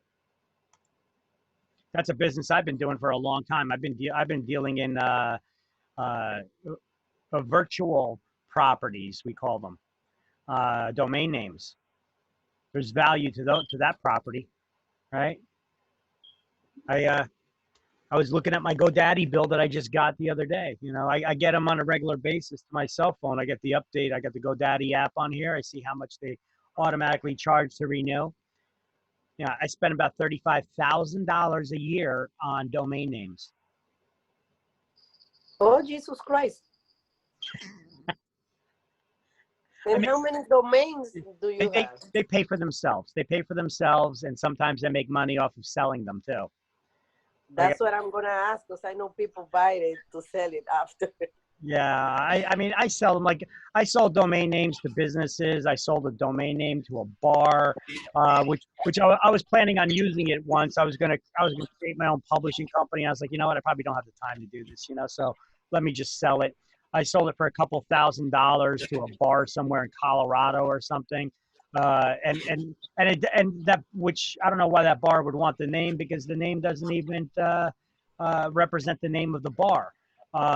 That's a business I've been doing for a long time. I've been dealing in virtual properties, we call them, domain names. There's value to that property, right? I was looking at my GoDaddy bill that I just got the other day. You know, I get them on a regular basis to my cell phone. I get the update. I got the GoDaddy app on here. I see how much they automatically charge to renew. Yeah, I spend about $35,000 a year on domain names. Oh, Jesus Christ. And how many domains do you have? They pay for themselves. They pay for themselves, and sometimes they make money off of selling them too. That's what I'm going to ask, because I know people buy it to sell it after. Yeah, I mean, I sell them. Like, I sold domain names to businesses. I sold a domain name to a bar, which I was planning on using it once. I was gonna create my own publishing company. I was like, you know what, I probably don't have the time to do this, you know, so let me just sell it. I sold it for a couple $1,000s to a bar somewhere in Colorado or something. And that, which I don't know why that bar would want the name, because the name doesn't even represent the name of the bar.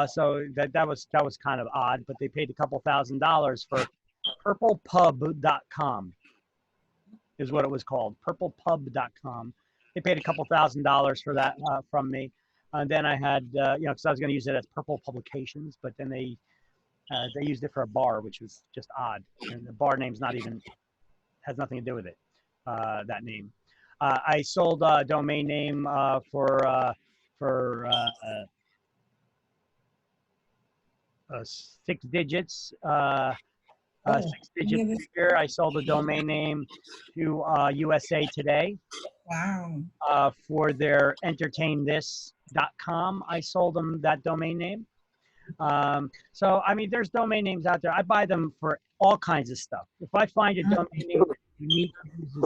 So that was kind of odd, but they paid a couple $1,000 for purplepub.com is what it was called, purplepub.com. They paid a couple $1,000 for that from me. And then I had, because I was going to use it as Purple Publications, but then they used it for a bar, which was just odd. And the bar name's has nothing to do with it, that name. I sold a domain name for 6 digits. 6-digit figure. I sold a domain name to USA Today. Wow. For their entertainthis.com. I sold them that domain name. So, I mean, there's domain names out there. I buy them for all kinds of stuff. If I find a domain name that's unique, uses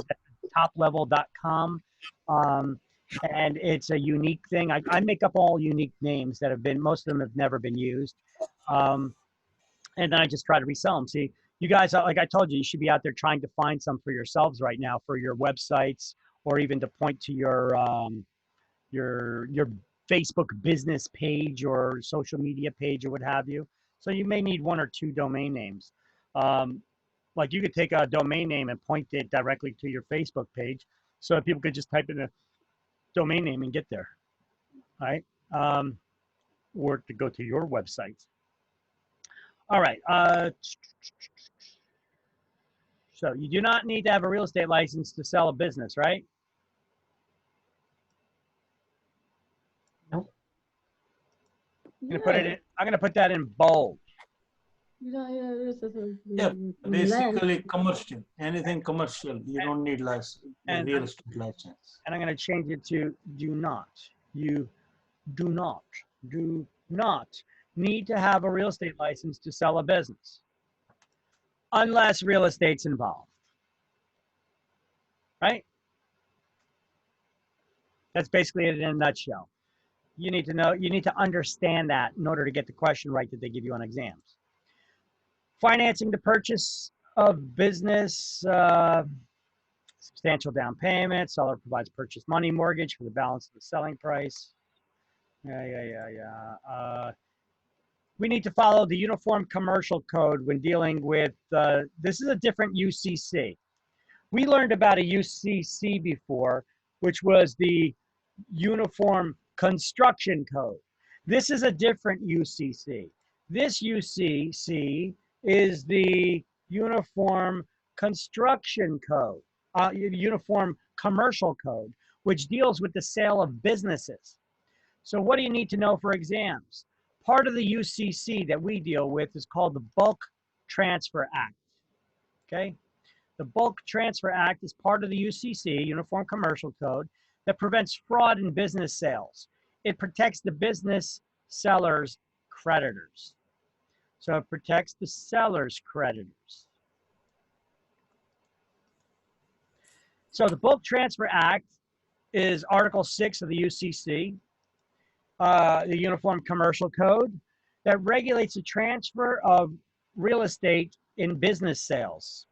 toplevel.com, and it's a unique thing. I make up all unique names that most of them have never been used. And then I just try to resell them. See, you guys, like I told you, you should be out there trying to find some for yourselves right now for your websites, or even to point to your Facebook business page or social media page or what have you. So you may need 1 or 2 domain names. Like you could take a domain name and point it directly to your Facebook page, so that people could just type in a domain name and get there, right? Or to go to your website. All right. So you do not need to have a real estate license to sell a business, right? Nope. I'm gonna put that in bold. Yeah, basically commercial. Anything commercial, you don't need license, real estate license. And I'm gonna change it to do not. You do not need to have a real estate license to sell a business, unless real estate's involved, right? That's basically it in a nutshell. You need to understand that in order to get the question right that they give you on exams. Financing the purchase of business, substantial down payment, seller provides purchase money mortgage for the balance of the selling price. We need to follow the Uniform Commercial Code when dealing with, this is a different UCC. We learned about a UCC before, which was the Uniform Construction Code. This is a different UCC. This UCC is the Uniform Construction Code, Uniform Commercial Code, which deals with the sale of businesses. So what do you need to know for exams? Part of the UCC that we deal with is called the Bulk Transfer Act, okay? The Bulk Transfer Act is part of the UCC, Uniform Commercial Code, that prevents fraud in business sales. It protects the business seller's creditors. So it protects the seller's creditors. So the Bulk Transfer Act is Article 6 of the UCC, the Uniform Commercial Code, that regulates the transfer of real estate in business sales.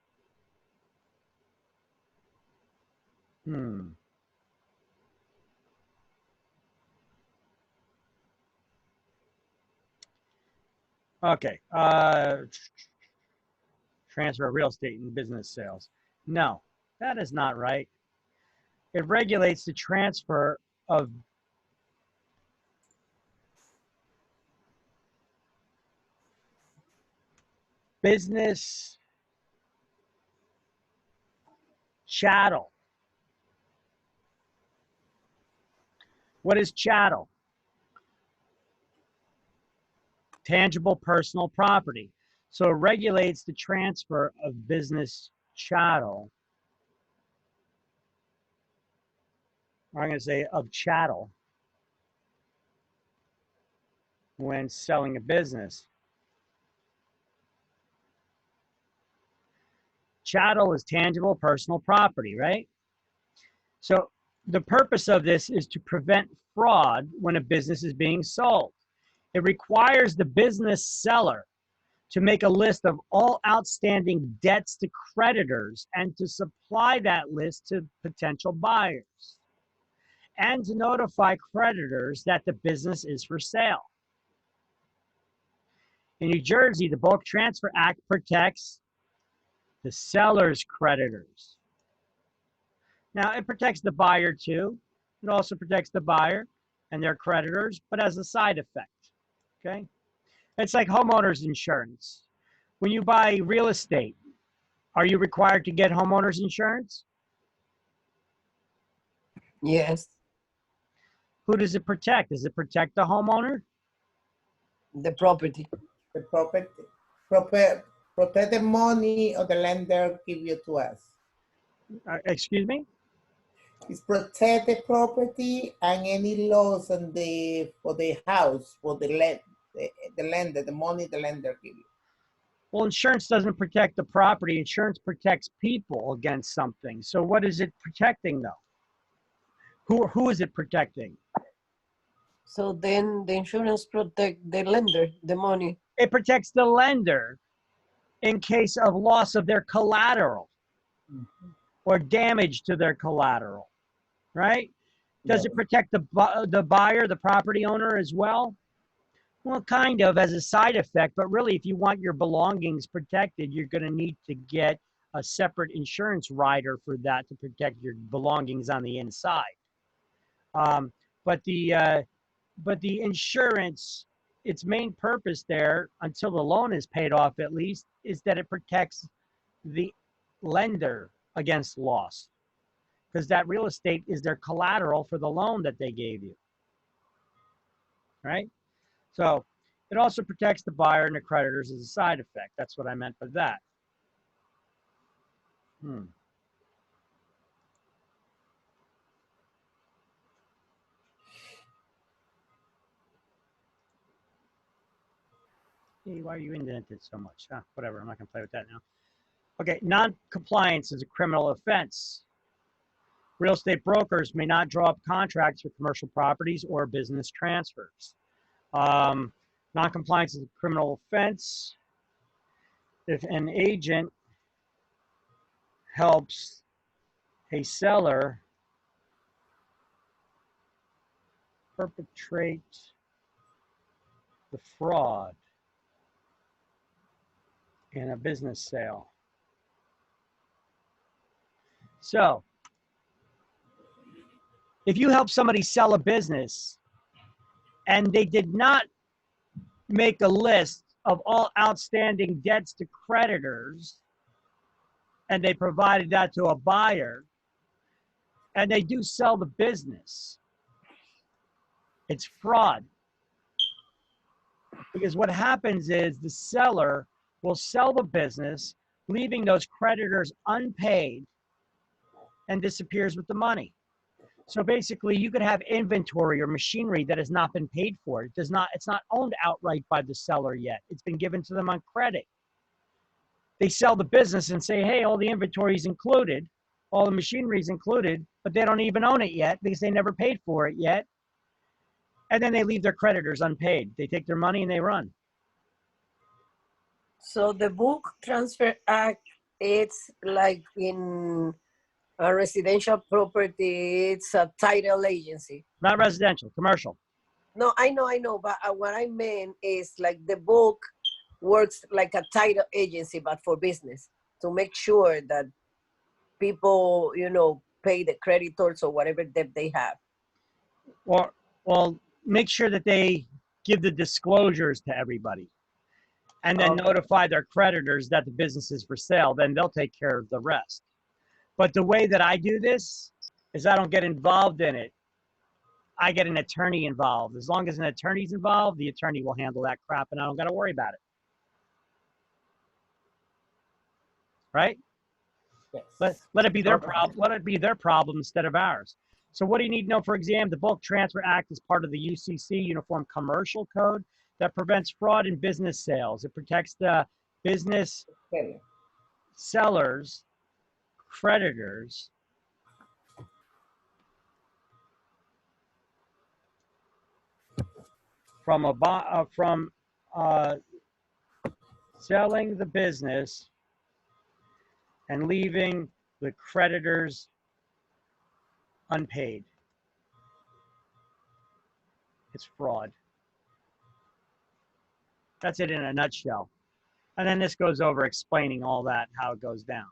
Okay. Transfer of real estate in business sales. No, that is not right. It regulates the transfer of business chattel. What is chattel? Tangible personal property. So it regulates the transfer of business chattel. I'm going to say of chattel when selling a business. Chattel is tangible personal property, right? So the purpose of this is to prevent fraud when a business is being sold. It requires the business seller to make a list of all outstanding debts to creditors and to supply that list to potential buyers, and to notify creditors that the business is for sale. In New Jersey, the Bulk Transfer Act protects the seller's creditors. Now, it protects the buyer too. It also protects the buyer and their creditors, but as a side effect, okay? It's like homeowners insurance. When you buy real estate, are you required to get homeowners insurance? Yes, Who does it protect? Does it protect the homeowner? the property. The property, protect the money or the lender give you to us. Excuse me? It's protect the property and any loss on for the house, for the lender, the money the lender give you. Well, insurance doesn't protect the property. Insurance protects people against something. So what is it protecting though? Who is it protecting? So then the insurance protect the lender, the money. It protects the lender in case of loss of their collateral or damage to their collateral, right? Does it protect the buyer, the property owner as well? Well, kind of as a side effect, but really if you want your belongings protected, you're going to need to get a separate insurance rider for that to protect your belongings on the inside. But the insurance, its main purpose there, until the loan is paid off at least, is that it protects the lender against loss, because that real estate is their collateral for the loan that they gave you, right? So it also protects the buyer and the creditors as a side effect. That's what I meant by that. Hey, why are you indented so much? Whatever, I'm not going to play with that now. Okay, non-compliance is a criminal offense. Real estate brokers may not draw up contracts for commercial properties or business transfers. Non-compliance is a criminal offense if an agent helps a seller perpetrate the fraud in a business sale. So, if you help somebody sell a business and they did not make a list of all outstanding debts to creditors, and they provided that to a buyer, and they do sell the business, it's fraud. Because what happens is the seller will sell the business, leaving those creditors unpaid, and disappears with the money. So basically, you could have inventory or machinery that has not been paid for. It's not owned outright by the seller yet. It's been given to them on credit. They sell the business and say, hey, all the inventory is included, all the machinery is included, but they don't even own it yet because they never paid for it yet. And then they leave their creditors unpaid. They take their money and they run. So the Bulk Transfer Act, it's like in a residential property, it's a title agency. Not residential, commercial. No, I know, but what I meant is like the bulk works like a title agency, but for business, to make sure that people, pay the creditors or whatever debt they have. Well, make sure that they give the disclosures to everybody and then notify their creditors that the business is for sale. Then they'll take care of the rest. But the way that I do this is I don't get involved in it. I get an attorney involved. As long as an attorney's involved, the attorney will handle that crap and I don't got to worry about it. Right? Yes. Let it be their problem. Let it be their problem instead of ours. So what do you need to know for exam? The Bulk Transfer Act is part of the UCC, Uniform Commercial Code, that prevents fraud in business sales. It protects the business sellers, creditors, from selling the business and leaving the creditors unpaid. It's fraud. That's it in a nutshell. And then this goes over explaining all that, how it goes down.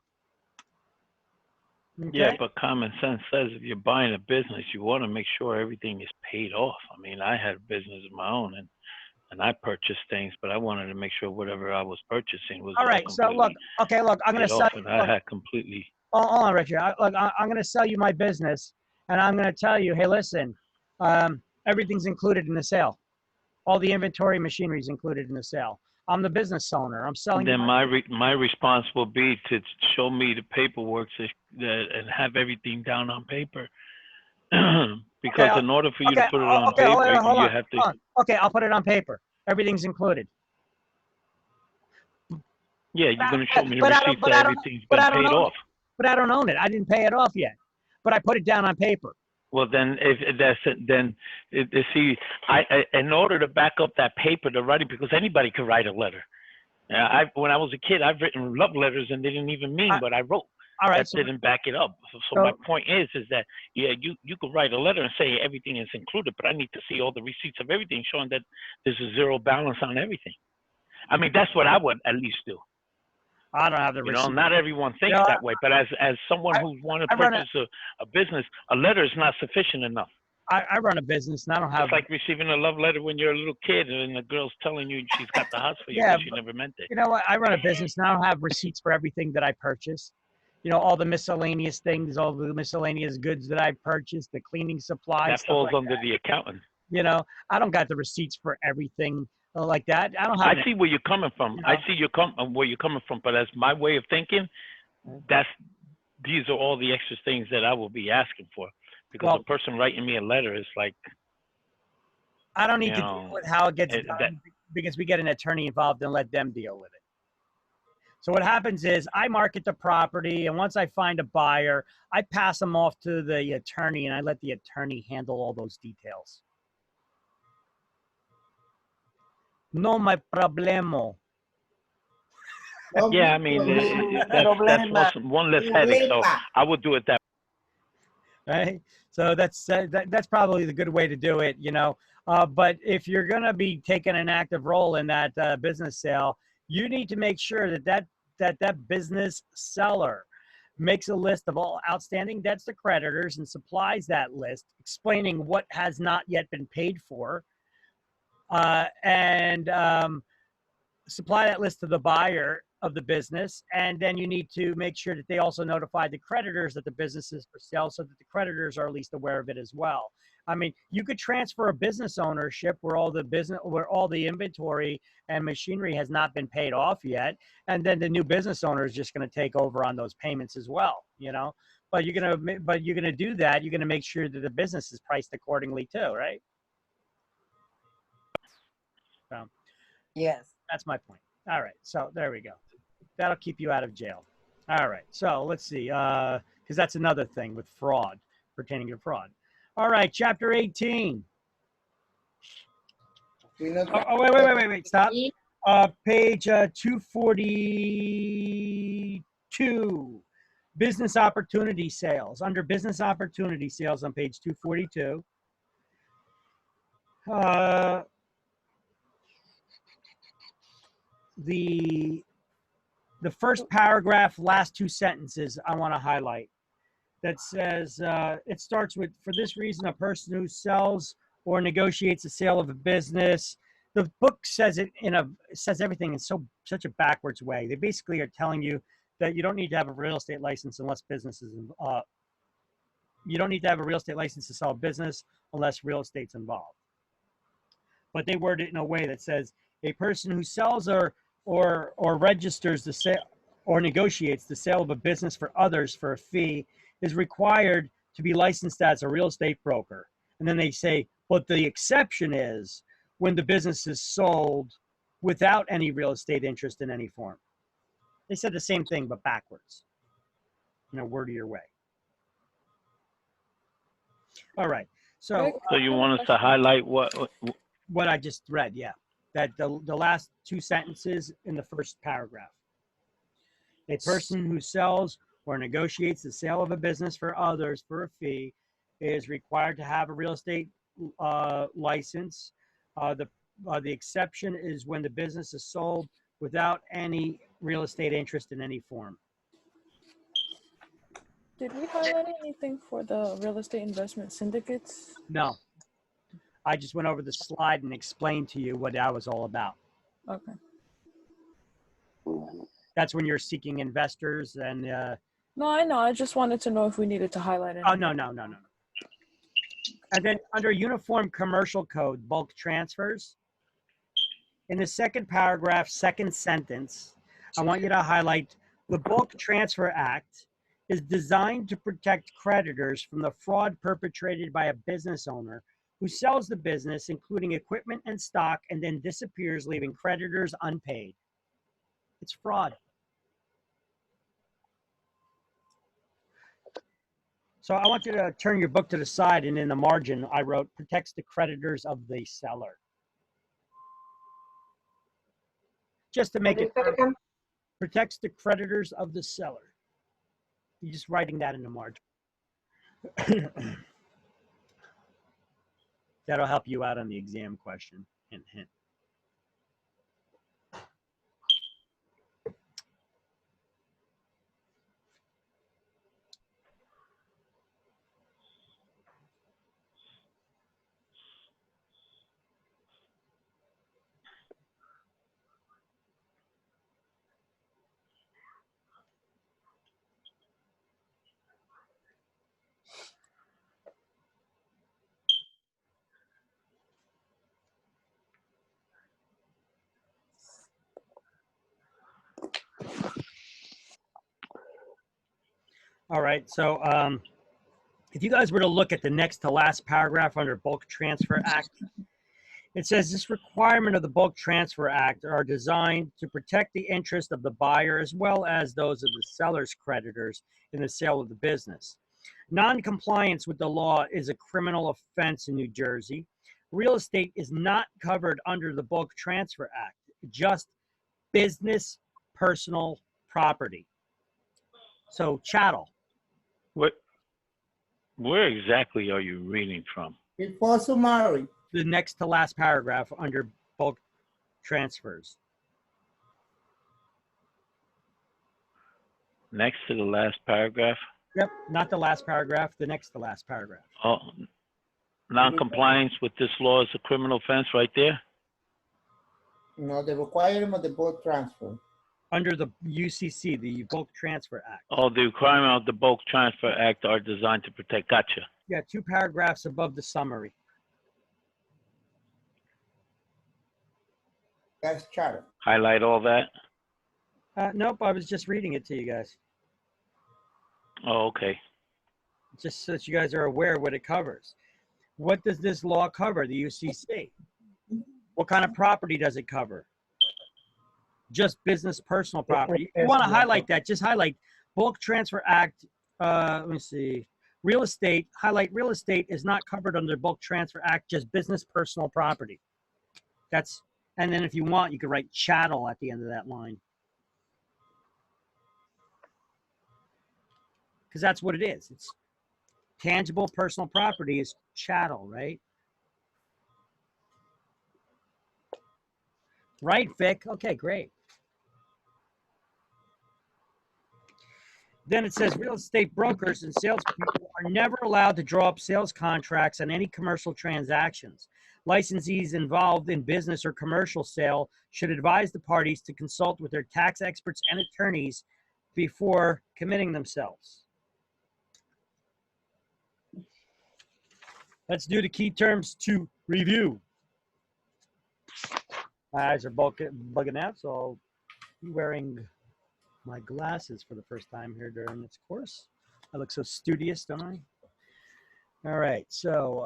Okay? Yeah, but common sense says if you're buying a business, you want to make sure everything is paid off. I mean, I had a business of my own, and I purchased things, but I wanted to make sure whatever I was purchasing was all right. So look, okay, look, I'm going to sell. And I had completely. Hold on, Richard. I'm going to sell you my business, and I'm going to tell you, hey, listen, everything's included in the sale. All the inventory, machinery is included in the sale. I'm the business owner. I'm selling. Then my response will be to show me the paperwork and have everything down on paper. Because in order for you to put it on paper, you have to. Okay, I'll put it on paper. Everything's included. Yeah, you're going to show me the receipt that everything's been paid off. But I don't own it. I didn't pay it off yet. But I put it down on paper. Well, then, see, in order to back up that paper, to write it, because anybody could write a letter. When I was a kid, I've written love letters and they didn't even mean what I wrote. All right, that didn't back it up. So my point is that, yeah, you could write a letter and say everything is included, but I need to see all the receipts of everything showing that there's a zero balance on everything. I mean, that's what I would at least do. I don't have the receipt. Not everyone thinks that way, but as someone who wants to purchase a business, a letter is not sufficient enough. I run a business and I don't have. It's like receiving a love letter when you're a little kid and the girl's telling you she's got the house for you, but she never meant it. You know what? I run a business and I don't have receipts for everything that I purchase. You know, all the miscellaneous things, all the miscellaneous goods that I purchased, the cleaning supplies. That falls under the accountant. You know, I don't got the receipts for everything like that. I don't have. I see where you're coming from. I see where you're coming from, but as my way of thinking, these are all the extra things that I will be asking for, because the person writing me a letter is like. I don't need to deal with how it gets done because we get an attorney involved and let them deal with it. So what happens is I market the property, and once I find a buyer, I pass them off to the attorney, and I let the attorney handle all those details. No my problemo. Yeah, I mean, that's one less headache, so I would do it that way. Right? So that's probably the good way to do it, you know. But if you're going to be taking an active role in that business sale, you need to make sure that business seller makes a list of all outstanding debts to creditors and supplies that list, explaining what has not yet been paid for, and supply that list to the buyer of the business. And then you need to make sure that they also notify the creditors that the business is for sale, so that the creditors are at least aware of it as well. I mean, you could transfer a business ownership where all the inventory and machinery has not been paid off yet, and then the new business owner is just going to take over on those payments as well, you know. But you're gonna do that. You're gonna make sure that the business is priced accordingly too, right? So, yes, that's my point. All right, so there we go. That'll keep you out of jail. All right, so let's see, because that's another thing with fraud, pertaining to fraud. All right, chapter 18. Wait, stop. Page 242, business opportunity sales. Under business opportunity sales on page 242. The first paragraph, last two sentences I want to highlight. That says, it starts with, for this reason, a person who sells or negotiates the sale of a business. The book says it says everything in such a backwards way. They basically are telling you that you don't need to have a real estate license unless businesses. You don't need to have a real estate license to sell a business unless real estate's involved. But they word it in a way that says a person who sells or registers the sale or negotiates the sale of a business for others for a fee is required to be licensed as a real estate broker. And then they say, but the exception is when the business is sold without any real estate interest in any form. They said the same thing, but backwards, in a wordier way. All right. So you want us to highlight what I just read, yeah. that the last two sentences in the first paragraph. A person who sells or negotiates the sale of a business for others for a fee is required to have a real estate license. The exception is when the business is sold without any real estate interest in any form. Did we highlight anything for the real estate investment syndicates? No. I just went over the slide and explained to you what that was all about. Okay. That's when you're seeking investors and No, I know. I just wanted to know if we needed to highlight it. oh, no. And then under Uniform Commercial Code, bulk transfers, in the second paragraph, second sentence, I want you to highlight the Bulk Transfer Act is designed to protect creditors from the fraud perpetrated by a business owner who sells the business, including equipment and stock, and then disappears, leaving creditors unpaid. It's fraud. So I want you to turn your book to the side, and in the margin, I wrote, protects the creditors of the seller. Just to make it clear, protects the creditors of the seller. You're just writing that in the margin. That'll help you out on the exam question. Hint, hint. All right, so if you guys were to look at the next to last paragraph under Bulk Transfer Act, it says this requirement of the Bulk Transfer Act are designed to protect the interest of the buyer as well as those of the seller's creditors in the sale of the business. Non-compliance with the law is a criminal offense in New Jersey. Real estate is not covered under the Bulk Transfer Act, just business personal property. So chattel. Where exactly are you reading from? Before summary. The next to last paragraph under bulk transfers. Next to the last paragraph? Yep, not the last paragraph, the next to last paragraph. Oh, non-compliance with this law is a criminal offense right there? No, the requirement of the bulk transfer. Under the UCC, the Bulk Transfer Act. Oh, the requirement of the Bulk Transfer Act are designed to protect. Gotcha. Yeah, 2 paragraphs above the summary. That's chattel. Highlight all that? Nope, I was just reading it to you guys. Oh, okay. Just so that you guys are aware of what it covers. What does this law cover, the UCC? What kind of property does it cover? Just business personal property. If you want to highlight that, just highlight Bulk Transfer Act. Let me see. Real estate, highlight real estate is not covered under Bulk Transfer Act, just business personal property. That's, and then if you want, you could write chattel at the end of that line. Because that's what it is. It's tangible personal property is chattel, right? Right, Vic? Okay, great. Then it says real estate brokers and salespeople are never allowed to draw up sales contracts on any commercial transactions. Licensees involved in business or commercial sale should advise the parties to consult with their tax experts and attorneys before committing themselves. Let's do the key terms to review. My eyes are bugging out, so I'll be wearing my glasses for the first time here during this course. I look so studious, don't I? All right, so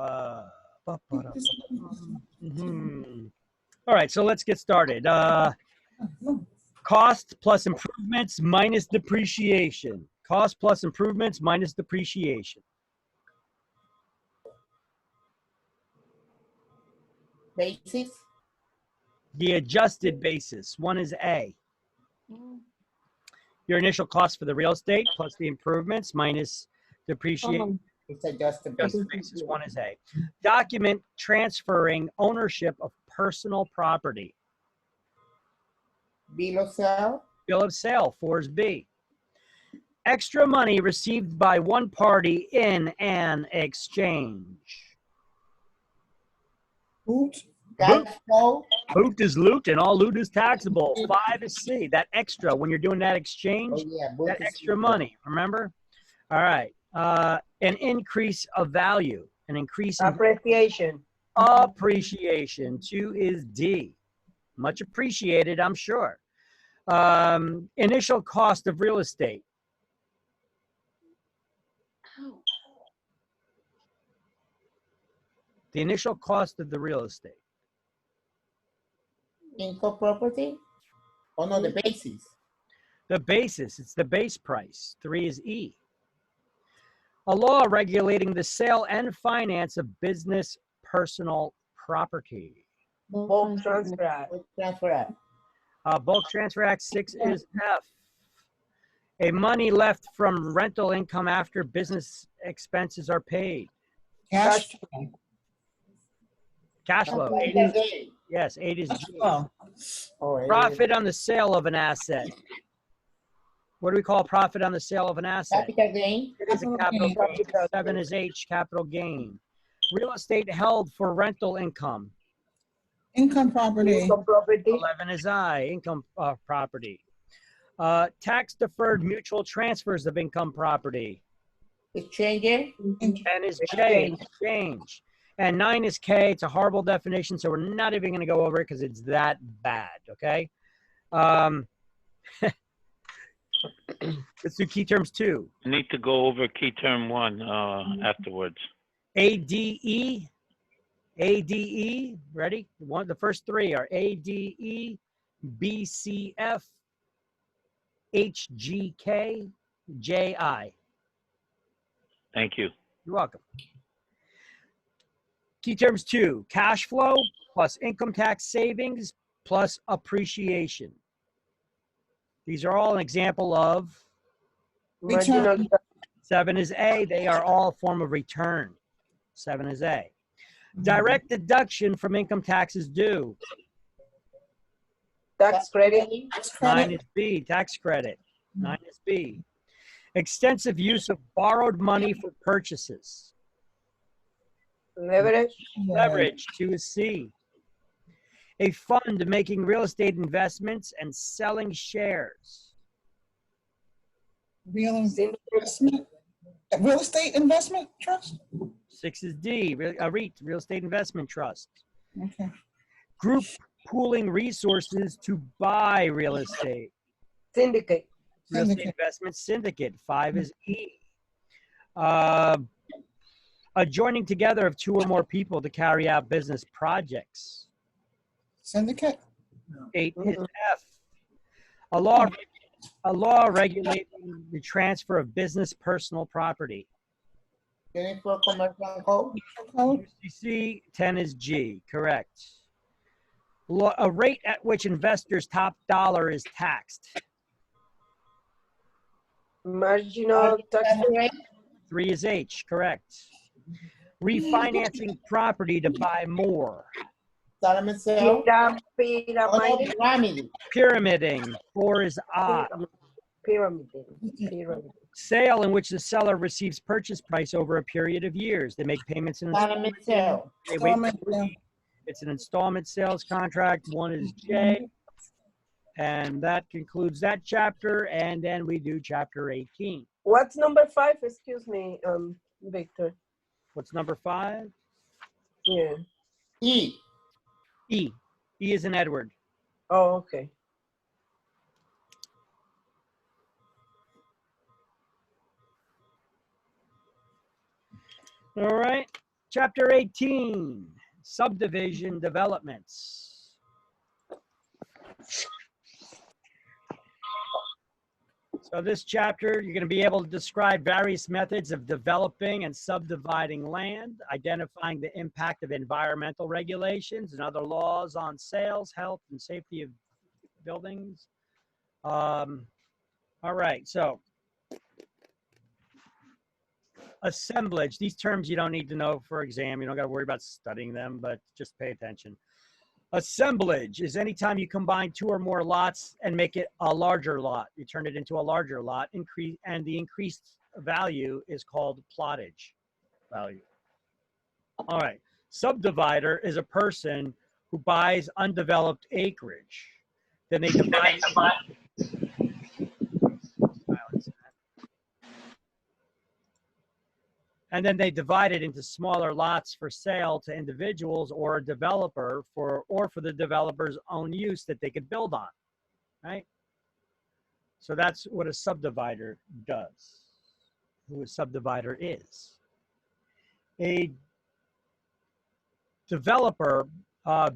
all right, so let's get started. Cost plus improvements minus depreciation. Cost plus improvements minus depreciation. Basics. The adjusted basis, one is A. Your initial cost for the real estate plus the improvements minus depreciation. It's adjusted Adjusted basis, one is A. Document transferring ownership of personal property. Bill of sale. Bill of sale, 4 is B. Extra money received by one party in an exchange. Boot. Cash flow. Boot is loot and all loot is taxable. 5 is C. That extra, when you're doing that exchange, Oh, yeah, boot that is extra loot. money, remember? All right. An increase of value. An increase in Appreciation. appreciation. 2 is D. Much appreciated, I'm sure. Initial cost of real estate. The initial cost of the real estate. Income property. Oh no, the basis. The basis, it's the base price. 3 is E. A law regulating the sale and finance of business personal property. Bulk Transfer Act. Bulk Transfer Act. Bulk Transfer Act 6 is F. A money left from rental income after business expenses are paid. Cash. Cash flow. Cash 8 flow. is, yes, 8 is G. Oh, Oh, it Profit on the sale of an asset. What do we call profit on the sale of an is asset? capital gain. It is a capital gain. 7 is H, capital gain. Real estate held for rental income. income property. Income property. 11 is I, income property. Tax deferred mutual transfers of income property. Exchange. 10 is J, exchange. And 9 is K. It's a horrible definition, so we're not even going to go over it because it's that bad, okay? Let's do key terms 2. I need to go over key term 1 afterwards. ADE. ADE, ready? The first 3 are ADE, BCF, HGK, JI. Thank you. You're welcome. Key terms 2, cash flow plus income tax savings plus appreciation. These are all an example of, Marginal. 7 is A, they are all a form of return. 7 is A. Direct deduction from income taxes due. Tax credit. 9 is B, tax credit. 9 is B. Extensive use of borrowed money for purchases. Leverage. Leverage, 2 is C. A fund making real estate investments and selling shares. Real investment. Real estate investment trust. 6 is D, a REIT, real estate investment trust. Okay. Group pooling resources to buy real estate. Syndicate. Real estate Syndicate. investment syndicate. 5 is E. A joining together of 2 or more people to carry out business projects. Syndicate. 8 is F. A law regulating the transfer of business personal property. Unit for commercial code. Code. UCC, 10 is G, correct. A rate at which investors' top dollar is taxed. Marginal tax rate. 3 is H, correct. Refinancing property to buy more. Solomon sale. Pyramid. Pyramid. Pyramiding, 4 is I. Pyramid. Sale in which the seller receives purchase price over a period of years. They make payments in Solomon sale. they wait. Installment, yeah. It's an installment sales contract. 1 is J. And that concludes that chapter. And then we do chapter 18. What's number 5? Excuse me, Victor. What's number 5? Yeah. E. E. E is in Edward. Oh, okay. All right. Chapter 18, subdivision developments. So this chapter, you're going to be able to describe various methods of developing and subdividing land, identifying the impact of environmental regulations and other laws on sales, health, and safety of buildings. All right, so assemblage, these terms you don't need to know for exam. You don't got to worry about studying them, but just pay attention. Assemblage is anytime you combine two or more lots and make it a larger lot. You turn it into a larger lot, and the increased value is called plottage value. All right. Subdivider is a person who buys undeveloped acreage. Then they divide. And then they divide it into smaller lots for sale to individuals or a developer for the developer's own use that they could build on, right? So that's what a subdivider does, who a subdivider is. A developer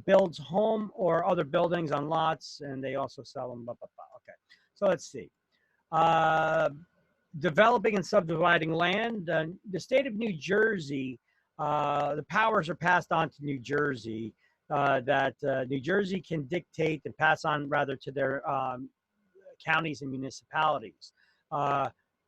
builds home or other buildings on lots, and they also sell them. Okay, so let's see. Developing and subdividing land. The state of New Jersey, the powers are passed on to New Jersey, that New Jersey can dictate and pass on rather to their counties and municipalities.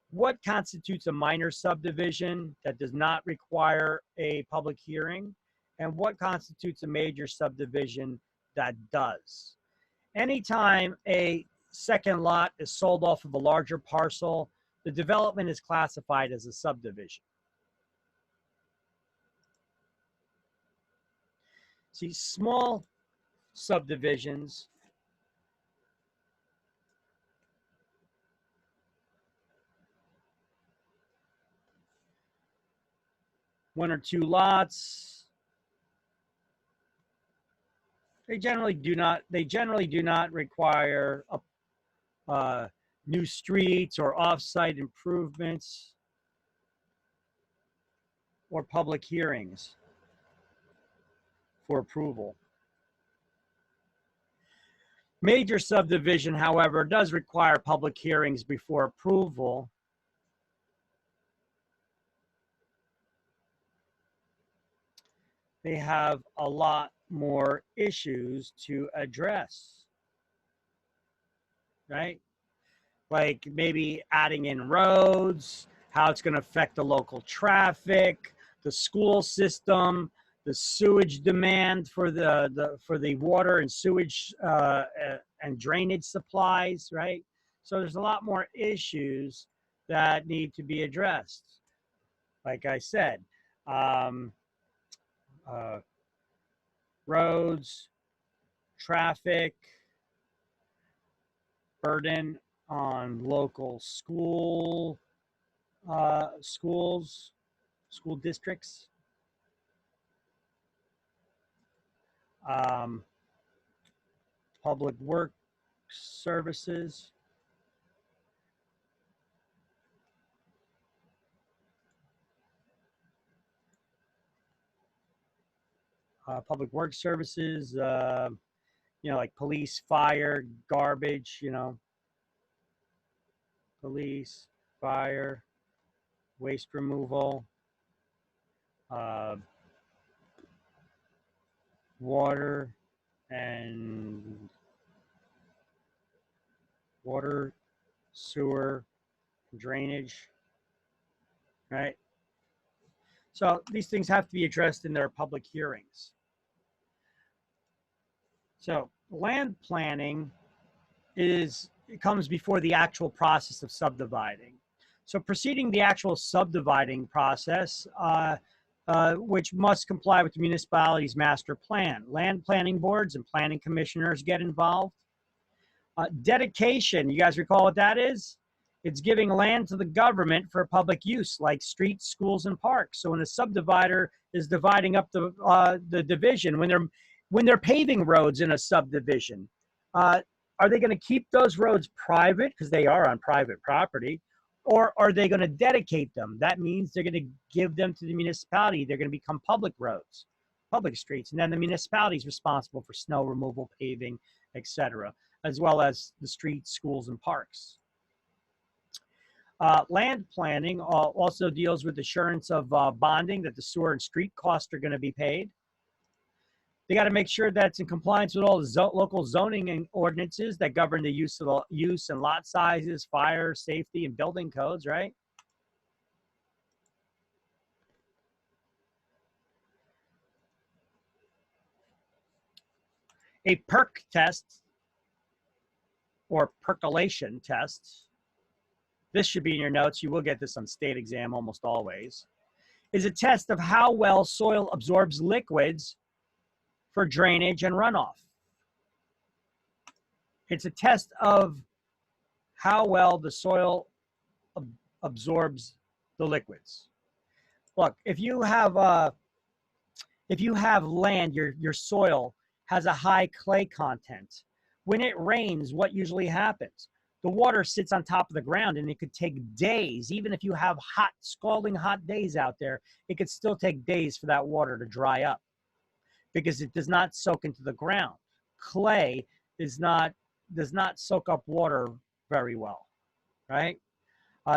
What constitutes a minor subdivision that does not require a public hearing, and what constitutes a major subdivision that does? Anytime a second lot is sold off of a larger parcel, the development is classified as a subdivision. See, small subdivisions one or two lots, they generally do not require new streets or off-site improvements or public hearings for approval. Major subdivision, however, does require public hearings before approval. They have a lot more issues to address, right? Like maybe adding in roads, how it's going to affect the local traffic, the school system, the sewage demand for the water and sewage and drainage supplies, right? So there's a lot more issues that need to be addressed. Like I said, roads, traffic, burden on local school districts, public works services, like police, fire, garbage, police, fire, waste removal, water, sewer, drainage, right? So these things have to be addressed in their public hearings. So land planning comes before the actual process of subdividing. So preceding the actual subdividing process, which must comply with the municipality's master plan. Land planning boards and planning commissioners get involved. Dedication, you guys recall what that is? It's giving land to the government for public use, like streets, schools, and parks. So when a subdivider is dividing up the division, when they're paving roads in a subdivision, are they going to keep those roads private because they are on private property, or are they going to dedicate them? That means they're going to give them to the municipality. They're going to become public roads, public streets, and then the municipality is responsible for snow removal, paving, etc., as well as the streets, schools, and parks. Land planning also deals with assurance of bonding that the sewer and street costs are going to be paid. They got to make sure that it's in compliance with all the local zoning and ordinances that govern the use and lot sizes, fire, safety, and building codes, right? A perk test or percolation test, this should be in your notes, you will get this on state exam almost always, is a test of how well soil absorbs liquids for drainage and runoff. It's a test of how well the soil absorbs the liquids. Look, if you have land, your soil has a high clay content. When it rains, what usually happens? The water sits on top of the ground, and it could take days. Even if you have hot, scalding hot days out there, it could still take days for that water to dry up because it does not soak into the ground. Clay does not soak up water very well, right?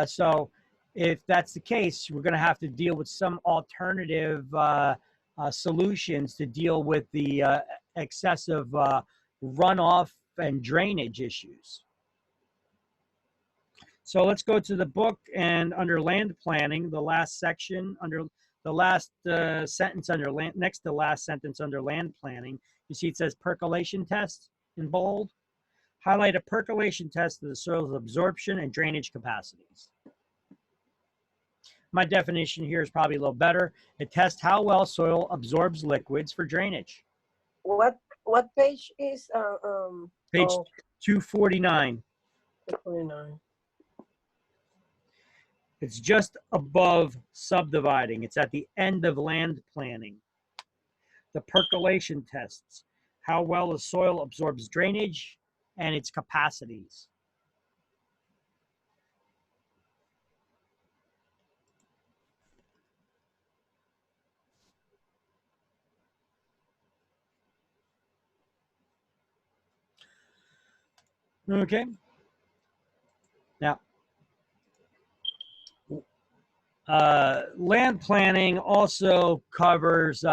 So if that's the case, we're going to have to deal with some alternative solutions to deal with the excessive runoff and drainage issues. So let's go to the book, and under land planning, the last section, under the last sentence under land, next to last sentence under land planning, you see it says percolation test in bold. Highlight a percolation test of the soil's absorption and drainage capacities. My definition here is probably a little better. It tests how well soil absorbs liquids for drainage. What page is Page 249. 249. It's just above subdividing. It's at the end of land planning. The percolation tests how well the soil absorbs drainage and its capacities. Okay. Now, land planning also covers,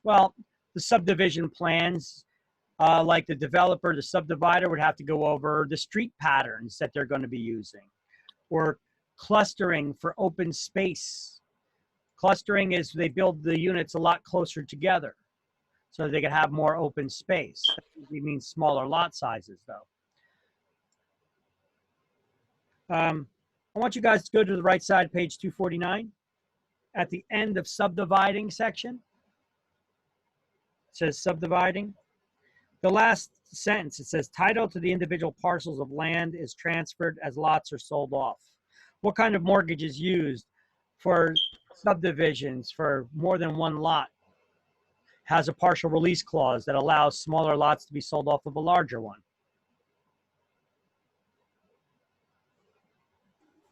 well, the subdivision plans. Like the developer, the subdivider would have to go over the street patterns that they're going to be using, or clustering for open space. Clustering is they build the units a lot closer together so they can have more open space. That usually means smaller lot sizes, though. I want you guys to go to the right side, page 249. At the end of subdividing section, it says subdividing. The last sentence, it says title to the individual parcels of land is transferred as lots are sold off. What kind of mortgage is used for subdivisions for more than one lot? Has a partial release clause that allows smaller lots to be sold off of a larger one.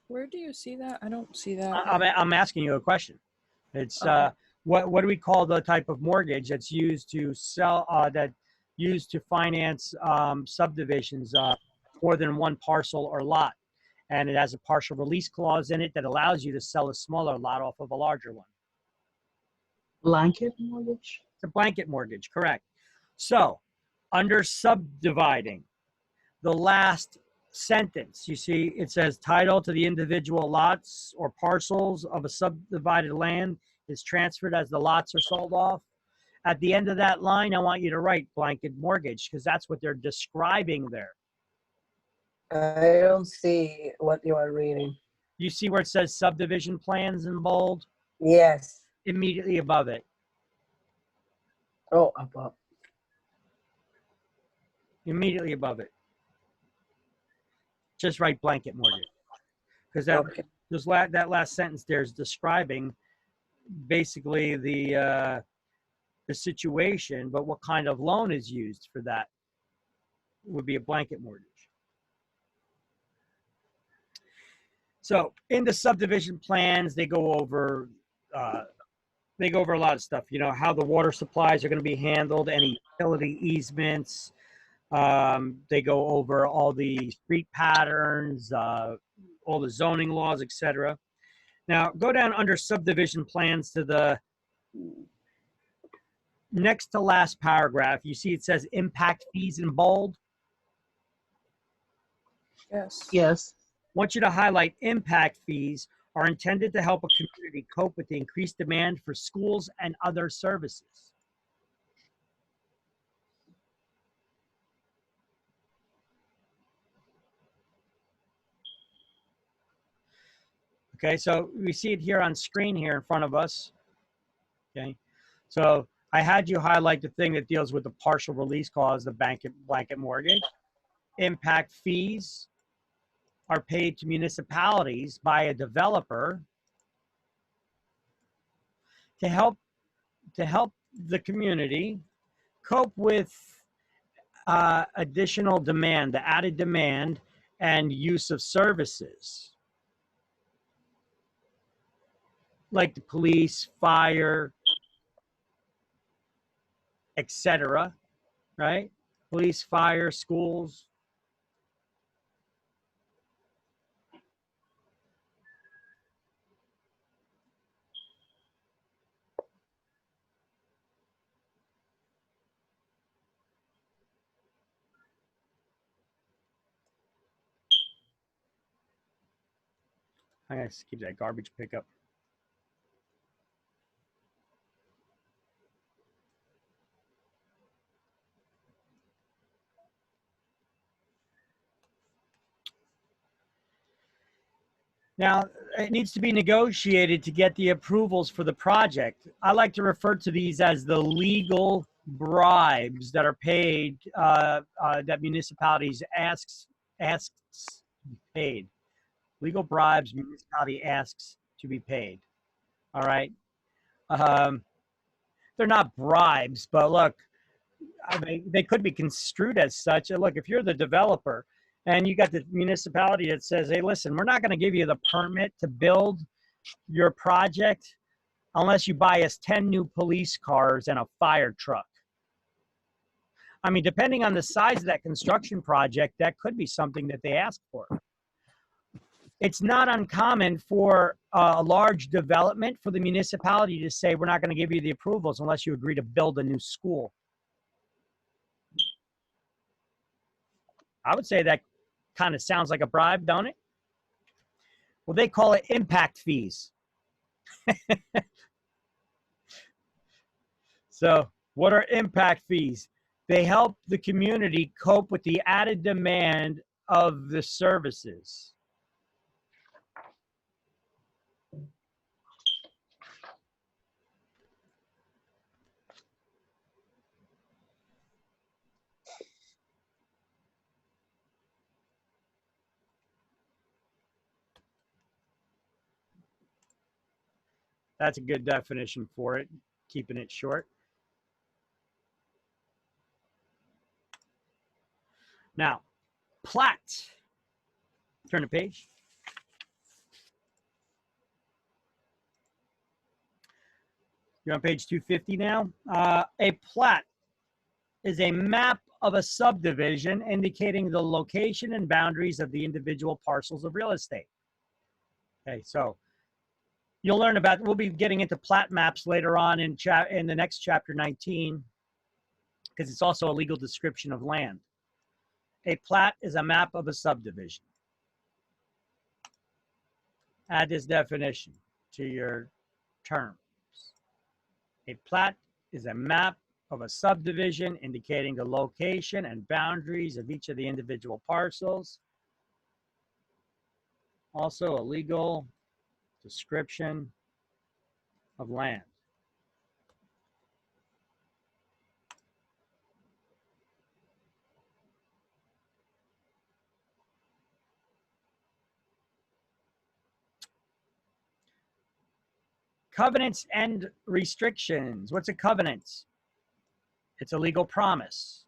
Where do you see that? I don't see that. I'm asking you a question. It's what do we call the type of mortgage that's used to sell used to finance subdivisions more than one parcel or lot, and it has a partial release clause in it that allows you to sell a smaller lot off of a larger one. Blanket mortgage? It's a blanket mortgage, correct. So under subdividing, the last sentence, you see it says title to the individual lots or parcels of a subdivided land is transferred as the lots are sold off. At the end of that line, I want you to write blanket mortgage because that's what they're describing there. I don't see what you are reading. You see where it says subdivision plans in bold? Yes. Immediately above it. Oh, above. Immediately above it. Just write blanket mortgage. Because that, Okay. that last sentence there is describing basically the situation, but what kind of loan is used for that would be a blanket mortgage. So in the subdivision plans, they go over a lot of stuff. You know, how the water supplies are going to be handled, any utility easements. They go over all the street patterns, all the zoning laws, etc. Now, go down under subdivision plans to the next to last paragraph. You see it says impact fees in bold. Yes. Yes. I want you to highlight impact fees are intended to help a community cope with the increased demand for schools and other services. Okay, so we see it here on screen here in front of us. Okay, so I had you highlight the thing that deals with the partial release clause, the blanket mortgage. Impact fees are paid to municipalities by a developer to help the community cope with additional demand, the added demand and use of services like the police, fire, etc. Right? Police, fire, schools. I'm gonna keep that garbage pickup. Now, it needs to be negotiated to get the approvals for the project. I like to refer to these as the legal bribes that are paid, that municipalities asks paid. Legal bribes municipality asks to be paid. All right. They're not bribes, but look, they could be construed as such. And look, if you're the developer and you got the municipality that says, hey, listen, we're not going to give you the permit to build your project unless you buy us 10 new police cars and a fire truck. I mean, depending on the size of that construction project, that could be something that they ask for. It's not uncommon for a large development for the municipality to say, we're not going to give you the approvals unless you agree to build a new school. I would say that kind of sounds like a bribe, don't it? Well, they call it impact fees. So what are impact fees? They help the community cope with the added demand of the services. That's a good definition for it, keeping it short. Now, plat. Turn the page. You're on page 250 now. A plat is a map of a subdivision indicating the location and boundaries of the individual parcels of real estate. Okay, so you'll learn about, we'll be getting into plat maps later on in the next chapter 19, because it's also a legal description of land. A plat is a map of a subdivision. Add this definition to your terms. A plat is a map of a subdivision indicating the location and boundaries of each of the individual parcels. Also a legal description of land. Covenants and restrictions. What's a covenant? It's a legal promise.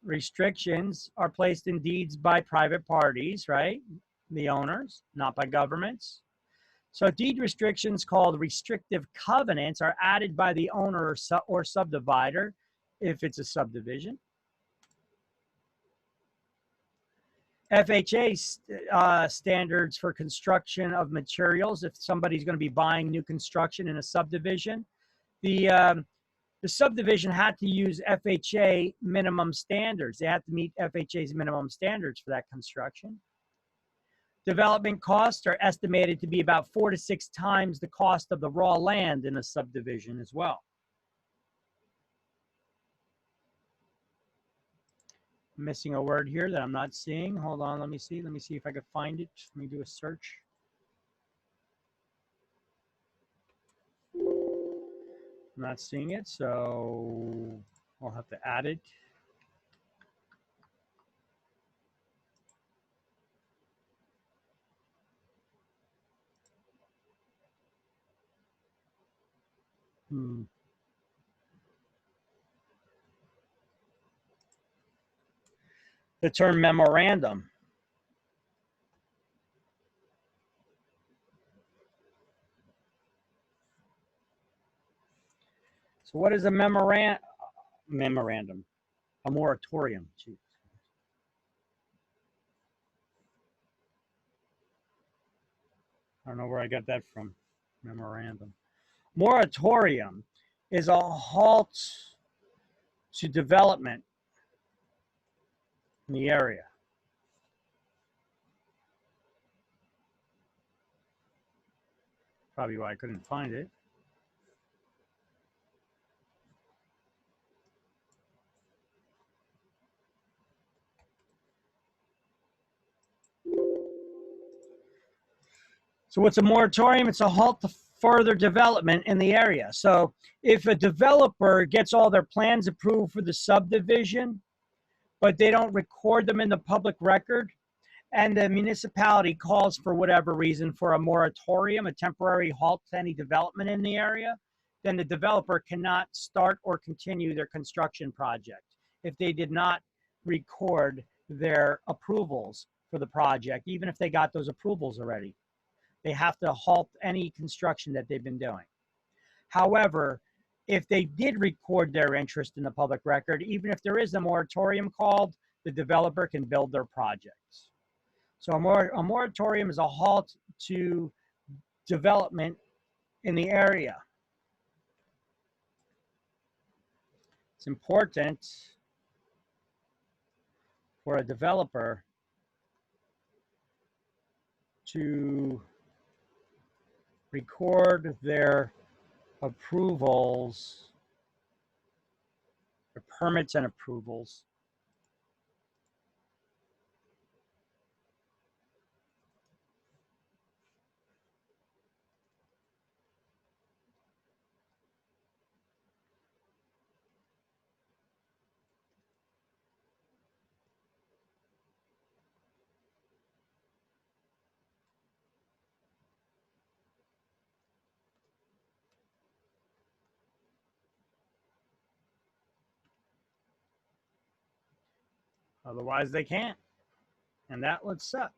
Restrictions are placed in deeds by private parties, right? The owners, not by governments. So deed restrictions called restrictive covenants are added by the owner or subdivider if it's a subdivision. FHA standards for construction of materials. If somebody's going to be buying new construction in a subdivision, the subdivision had to use FHA minimum standards. They had to meet FHA's minimum standards for that construction. Development costs are estimated to be about 4 to 6 times the cost of the raw land in a subdivision as well. I'm missing a word here that I'm not seeing. Hold on, let me see. Let me see if I can find it. Let me do a search. I'm not seeing it, so I'll have to add it. The term memorandum. So what is a memorandum? A moratorium. Jeez. I don't know where I got that from. Memorandum. Moratorium is a halt to development in the area. Probably why I couldn't find it. So what's a moratorium? It's a halt to further development in the area. So if a developer gets all their plans approved for the subdivision, but they don't record them in the public record, and the municipality calls for whatever reason for a moratorium, a temporary halt to any development in the area, then the developer cannot start or continue their construction project if they did not record their approvals for the project, even if they got those approvals already. They have to halt any construction that they've been doing. However, if they did record their interest in the public record, even if there is a moratorium called, the developer can build their projects. So a moratorium is a halt to development in the area. It's important for a developer to record their approvals, their permits and approvals. Otherwise, they can't. And that would suck.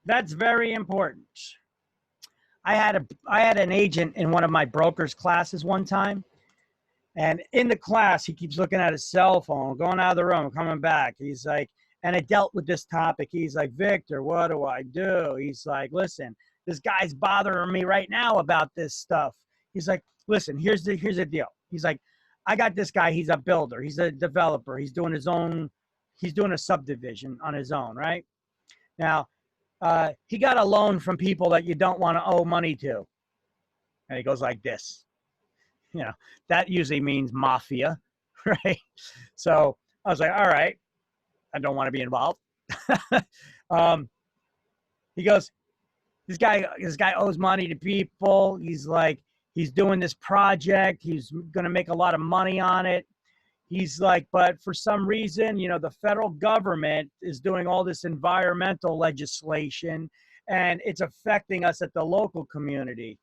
That's very important. I had an agent in one of my broker's classes one time. And in the class, he keeps looking at his cell phone, going out of the room, coming back. He's like, and it dealt with this topic. He's like, Victor, what do I do? He's like, listen, this guy's bothering me right now about this stuff. He's like, listen, here's the deal. He's like, I got this guy. He's a builder. He's a developer. He's doing a subdivision on his own, right? Now, he got a loan from people that you don't want to owe money to. And he goes like this. You know, that usually means mafia, right? So I was like, all right, I don't want to be involved. He goes, this guy owes money to people. He's like, he's doing this project. He's going to make a lot of money on it. He's like, but for some reason, you know, the federal government is doing all this environmental legislation and it's affecting us at the local community.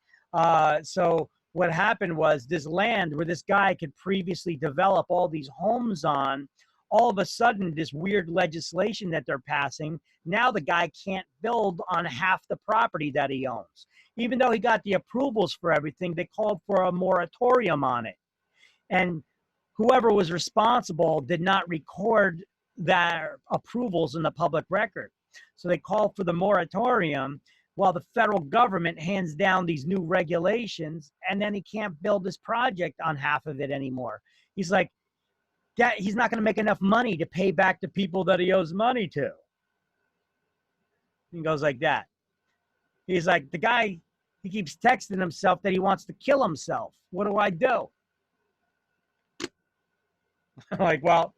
So what happened was this land where this guy could previously develop all these homes on, all of a sudden, this weird legislation that they're passing, now the guy can't build on half the property that he owns. Even though he got the approvals for everything, they called for a moratorium on it. And whoever was responsible did not record their approvals in the public record. So they called for the moratorium while the federal government hands down these new regulations, and then he can't build this project on half of it anymore. He's like, that he's not going to make enough money to pay back the people that he owes money to. He goes like that. He's like, the guy, he keeps texting himself that he wants to kill himself. What do I do? I'm like, well,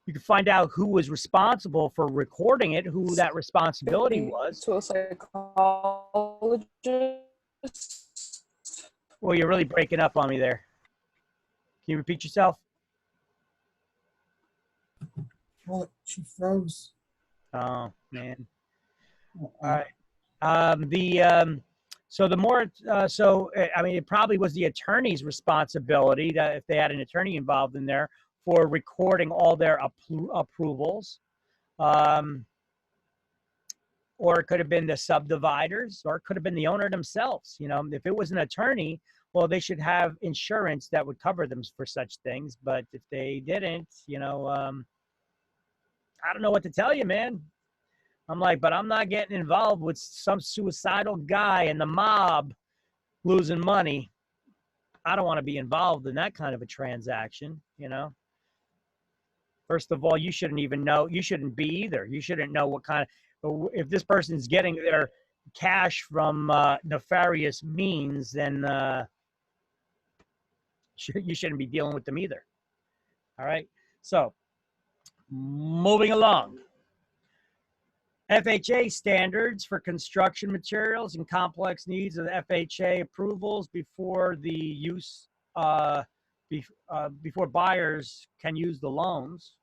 you can find out who was responsible for recording it, who that responsibility was. To a psychologist. Well, you're really breaking up on me there. Can you repeat yourself? Well, she froze. Oh, man. Uh-oh. All right. So the more, I mean, it probably was the attorney's responsibility that if they had an attorney involved in there for recording all their approvals, or it could have been the subdividers, or it could have been the owner themselves. You know, if it was an attorney, well, they should have insurance that would cover them for such things. But if they didn't, you know, I don't know what to tell you, man. I'm like, but I'm not getting involved with some suicidal guy and the mob losing money. I don't want to be involved in that kind of a transaction, you know. First of all, you shouldn't even know. You shouldn't be either. You shouldn't know what kind of, if this person's getting their cash from nefarious means, then you shouldn't be dealing with them either. All right. So moving along. FHA standards for construction materials and complex needs of the FHA approvals before the use, before buyers can use the loans.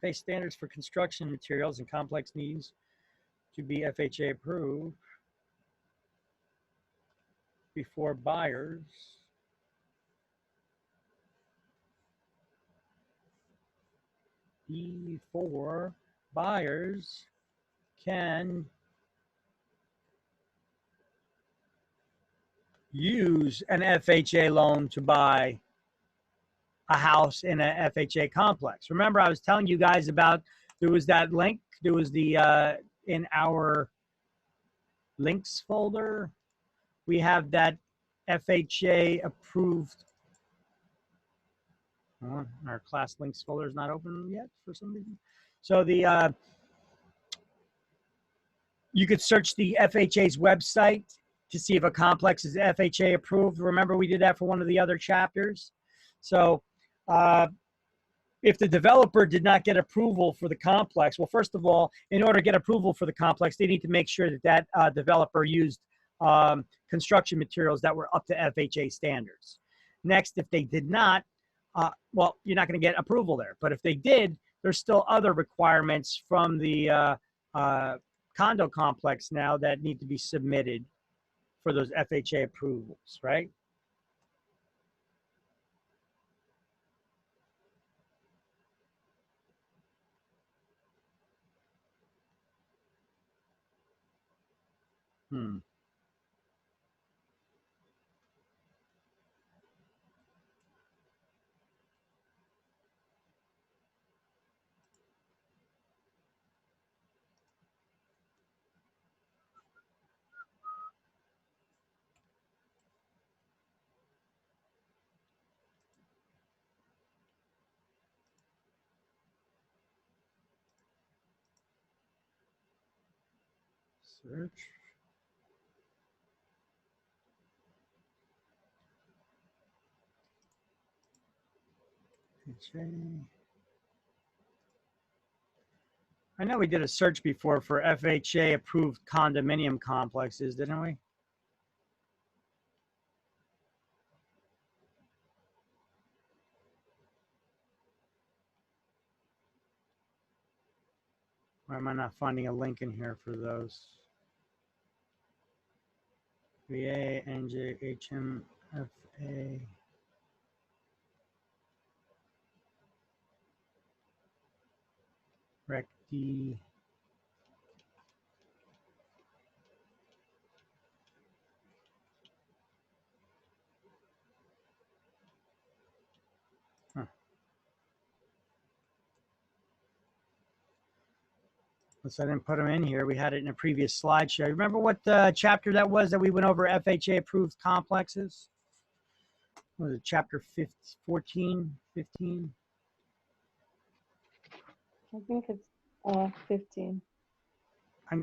FHA standards for construction materials and complex needs to be FHA approved before buyers can use an FHA loan to buy a house in an FHA complex. Remember, I was telling you guys about, there was that link, there was the, in our links folder, we have that FHA approved. Our class links folder is not open yet for some reason. So the you could search the FHA's website to see if a complex is FHA approved. Remember, we did that for one of the other chapters. So if the developer did not get approval for the complex, well, first of all, in order to get approval for the complex, they need to make sure that that developer used construction materials that were up to FHA standards. Next, if they did not, well, you're not going to get approval there. But if they did, there's still other requirements from the condo complex now that need to be submitted for those FHA approvals, right? Search. I know we did a search before for FHA approved condominium complexes, didn't we? Why am I not finding a link in here for those? VA, NJ, HMFA. Recti. Huh. Unless I didn't put them in here. We had it in a previous slideshow. Remember what chapter that was that we went over FHA approved complexes? What was it, chapter 15, 14, 15? I think it's 15.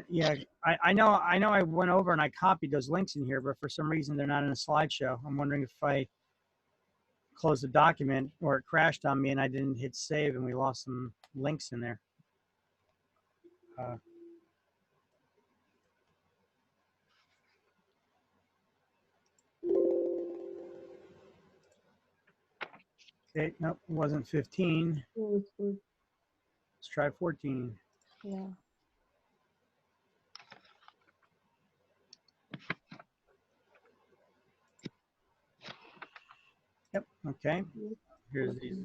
Yeah, I know I went over and I copied those links in here, but for some reason they're not in a slideshow. I'm wondering if I closed the document or it crashed on me and I didn't hit save and we lost some links in there. Okay, nope, it wasn't 15. Let's try 14. Yeah. Yep, okay. Here's these.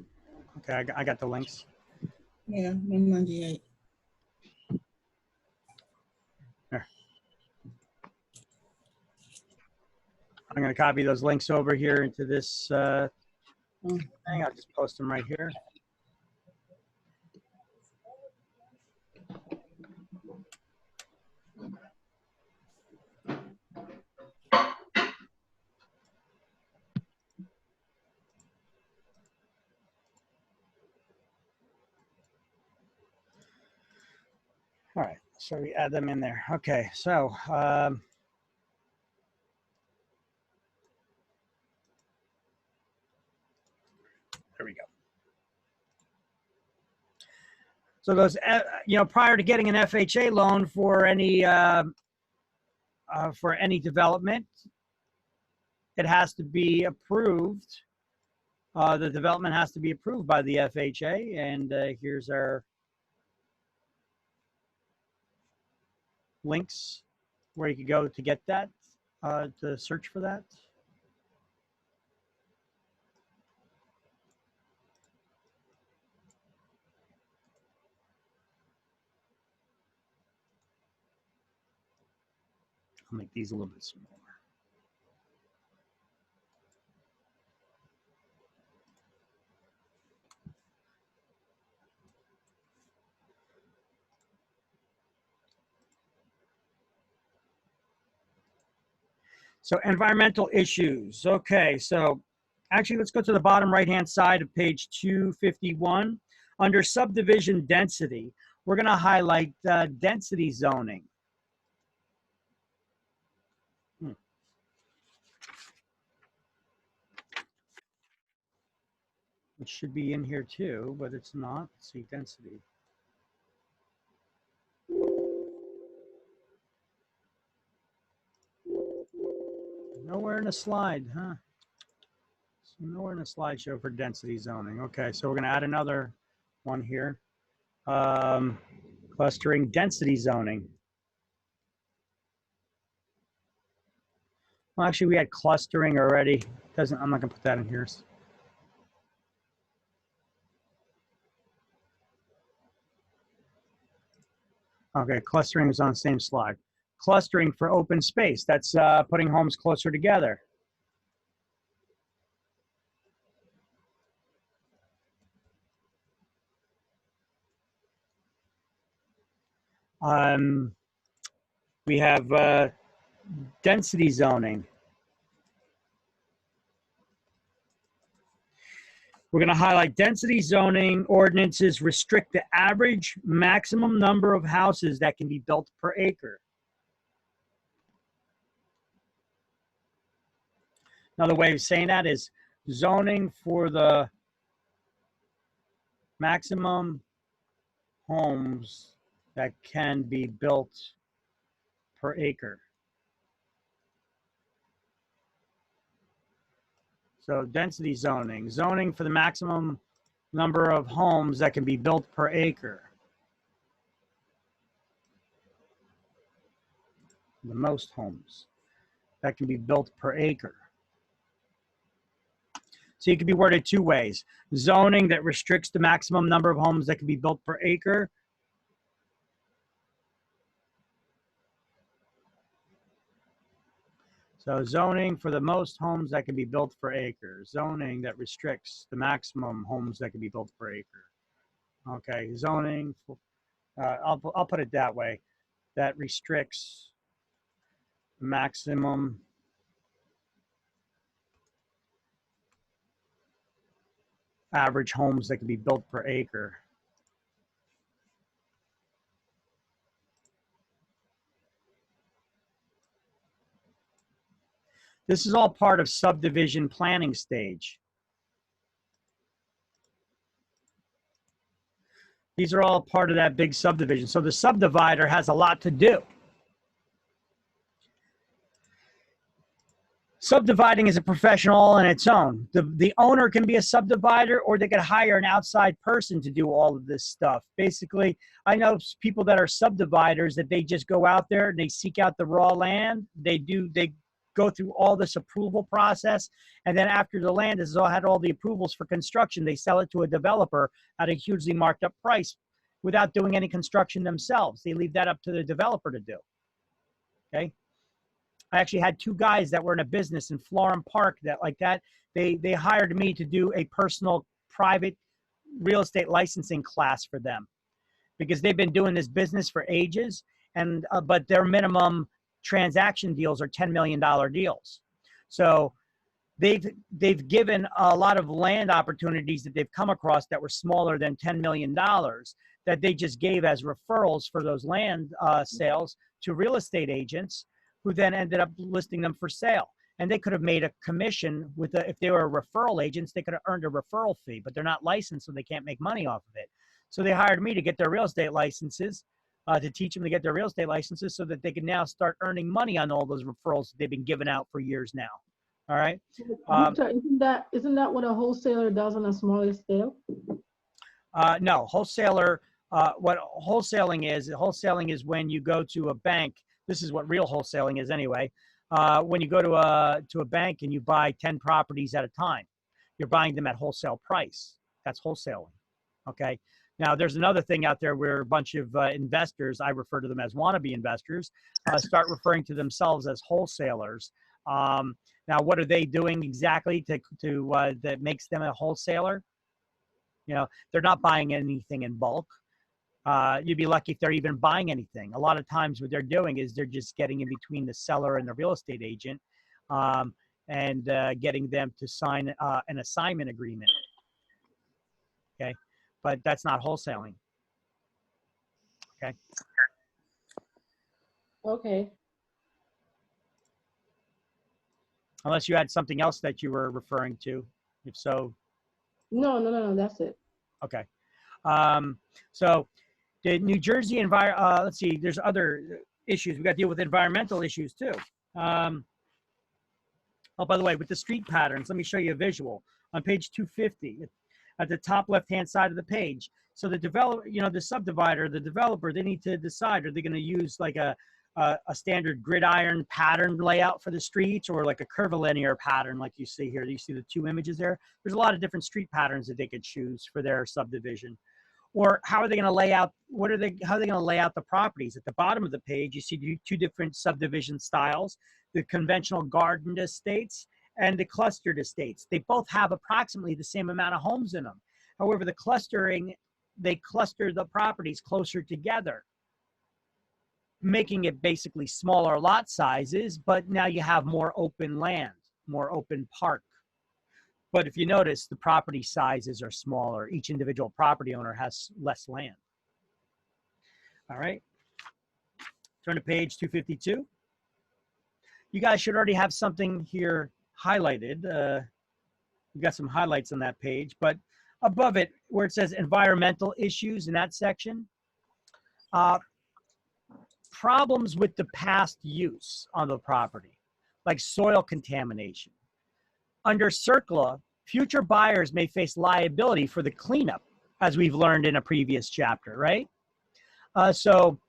Okay, I got the links. Yeah, 198. There. I'm going to copy those links over here into this thing. I'll just post them right here. All right, so we add them in there. Okay, so there we go. So those, prior to getting an FHA loan for any development, it has to be approved. The development has to be approved by the FHA, and here's our links where you can go to get that, to search for that. I'll make these a little bit smaller. So environmental issues. Okay, so actually let's go to the bottom right-hand side of page 251. Under subdivision density, we're going to highlight density zoning. It should be in here too, but it's not. Let's see, density. Nowhere in the slide, huh? So nowhere in the slideshow for density zoning. Okay, so we're going to add another one here. Clustering density zoning. Well, actually, we had clustering already. I'm not going to put that in here. Okay, clustering is on the same slide. Clustering for open space. That's putting homes closer together. We have density zoning. We're going to highlight density zoning ordinances restrict the average maximum number of houses that can be built per acre. Another way of saying that is zoning for the maximum homes that can be built per acre. So density zoning, zoning for the maximum number of homes that can be built per acre. The most homes that can be built per acre. So it can be worded two ways. Zoning that restricts the maximum number of homes that can be built per acre, So zoning for the most homes that can be built per acre. Zoning that restricts the maximum homes that can be built per acre. Okay, zoning, I'll put it that way. That restricts maximum average homes that can be built per acre. This is all part of subdivision planning stage. These are all part of that big subdivision. So the subdivider has a lot to do. Subdividing is a professional all on its own. The owner can be a subdivider, or they could hire an outside person to do all of this stuff. Basically, I know people that are subdividers that they just go out there and they seek out the raw land. They go through all this approval process, and then after the land has had all the approvals for construction, they sell it to a developer at a hugely marked up price without doing any construction themselves. They leave that up to the developer to do. Okay. I actually had two guys that were in a business in Florham Park they hired me to do a personal private real estate licensing class for them, because they've been doing this business for ages, and but their minimum transaction deals are $10 million deals. So they've given a lot of land opportunities that they've come across that were smaller than $10 million that they just gave as referrals for those land sales to real estate agents, who then ended up listing them for sale. And they could have made a commission if they were referral agents, they could have earned a referral fee, but they're not licensed, so they can't make money off of it. So they hired me to get their real estate licenses, to teach them to get their real estate licenses so that they can now start earning money on all those referrals that they've been giving out for years now. All right. Isn't that what a wholesaler does on a smaller scale? No, wholesaler, what wholesaling is when you go to a bank. This is what real wholesaling is anyway. When you go to a bank and you buy 10 properties at a time, you're buying them at wholesale price. That's wholesaling. Okay. Now there's another thing out there where a bunch of investors, I refer to them as wannabe investors, start referring to themselves as wholesalers. Now, what are they doing exactly that makes them a wholesaler? You know, they're not buying anything in bulk. You'd be lucky if they're even buying anything. A lot of times what they're doing is they're just getting in between the seller and the real estate agent, and getting them to sign an assignment agreement. Okay, but that's not wholesaling. Okay. Okay. Unless you had something else that you were referring to. If so. No, that's it. Okay. So the New Jersey let's see, there's other issues. We got to deal with environmental issues too. Oh, by the way, with the street patterns, let me show you a visual on page 250 at the top left-hand side of the page. So the developer, the subdivider, the developer, they need to decide, are they going to use like a standard gridiron pattern layout for the streets, or like a curvilinear pattern like you see here? You see the two images there? There's a lot of different street patterns that they could choose for their subdivision. Or how are they going to lay out, how are they going to lay out the properties? At the bottom of the page, you see two different subdivision styles, the conventional garden estates and the clustered estates. They both have approximately the same amount of homes in them. However, the clustering, they cluster the properties closer together, making it basically smaller lot sizes, but now you have more open land, more open park. But if you notice, the property sizes are smaller. Each individual property owner has less land. All right. Turn to page 252. You guys should already have something here highlighted. We've got some highlights on that page, but above it, where it says environmental issues in that section, problems with the past use on the property, like soil contamination. Under CERCLA, future buyers may face liability for the cleanup, as we've learned in a previous chapter, right? So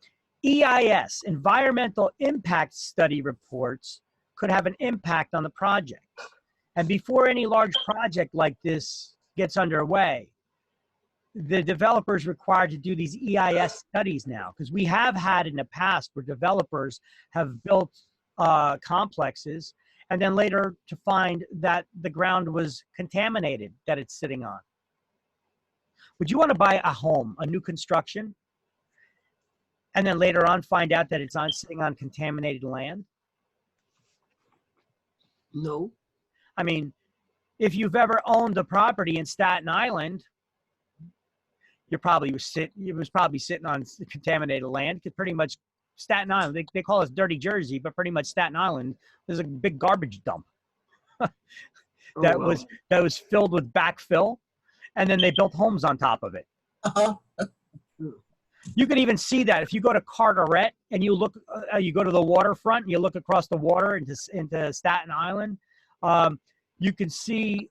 EIS, environmental impact study reports, could have an impact on the project. And before any large project like this gets underway, the developer is required to do these EIS studies now, because we have had in the past where developers have built complexes and then later to find that the ground was contaminated that it's sitting on. Would you want to buy a home, a new construction, and then later on find out that it's sitting on contaminated land? No. I mean, if you've ever owned a property in Staten Island, it was probably sitting on contaminated land, because pretty much Staten Island, they call us Dirty Jersey, but pretty much Staten Island is a big garbage dump that was filled with backfill, and then they built homes on top of it. You can even see that if you go to Carteret and you look, you go to the waterfront and you look across the water into Staten Island. You can see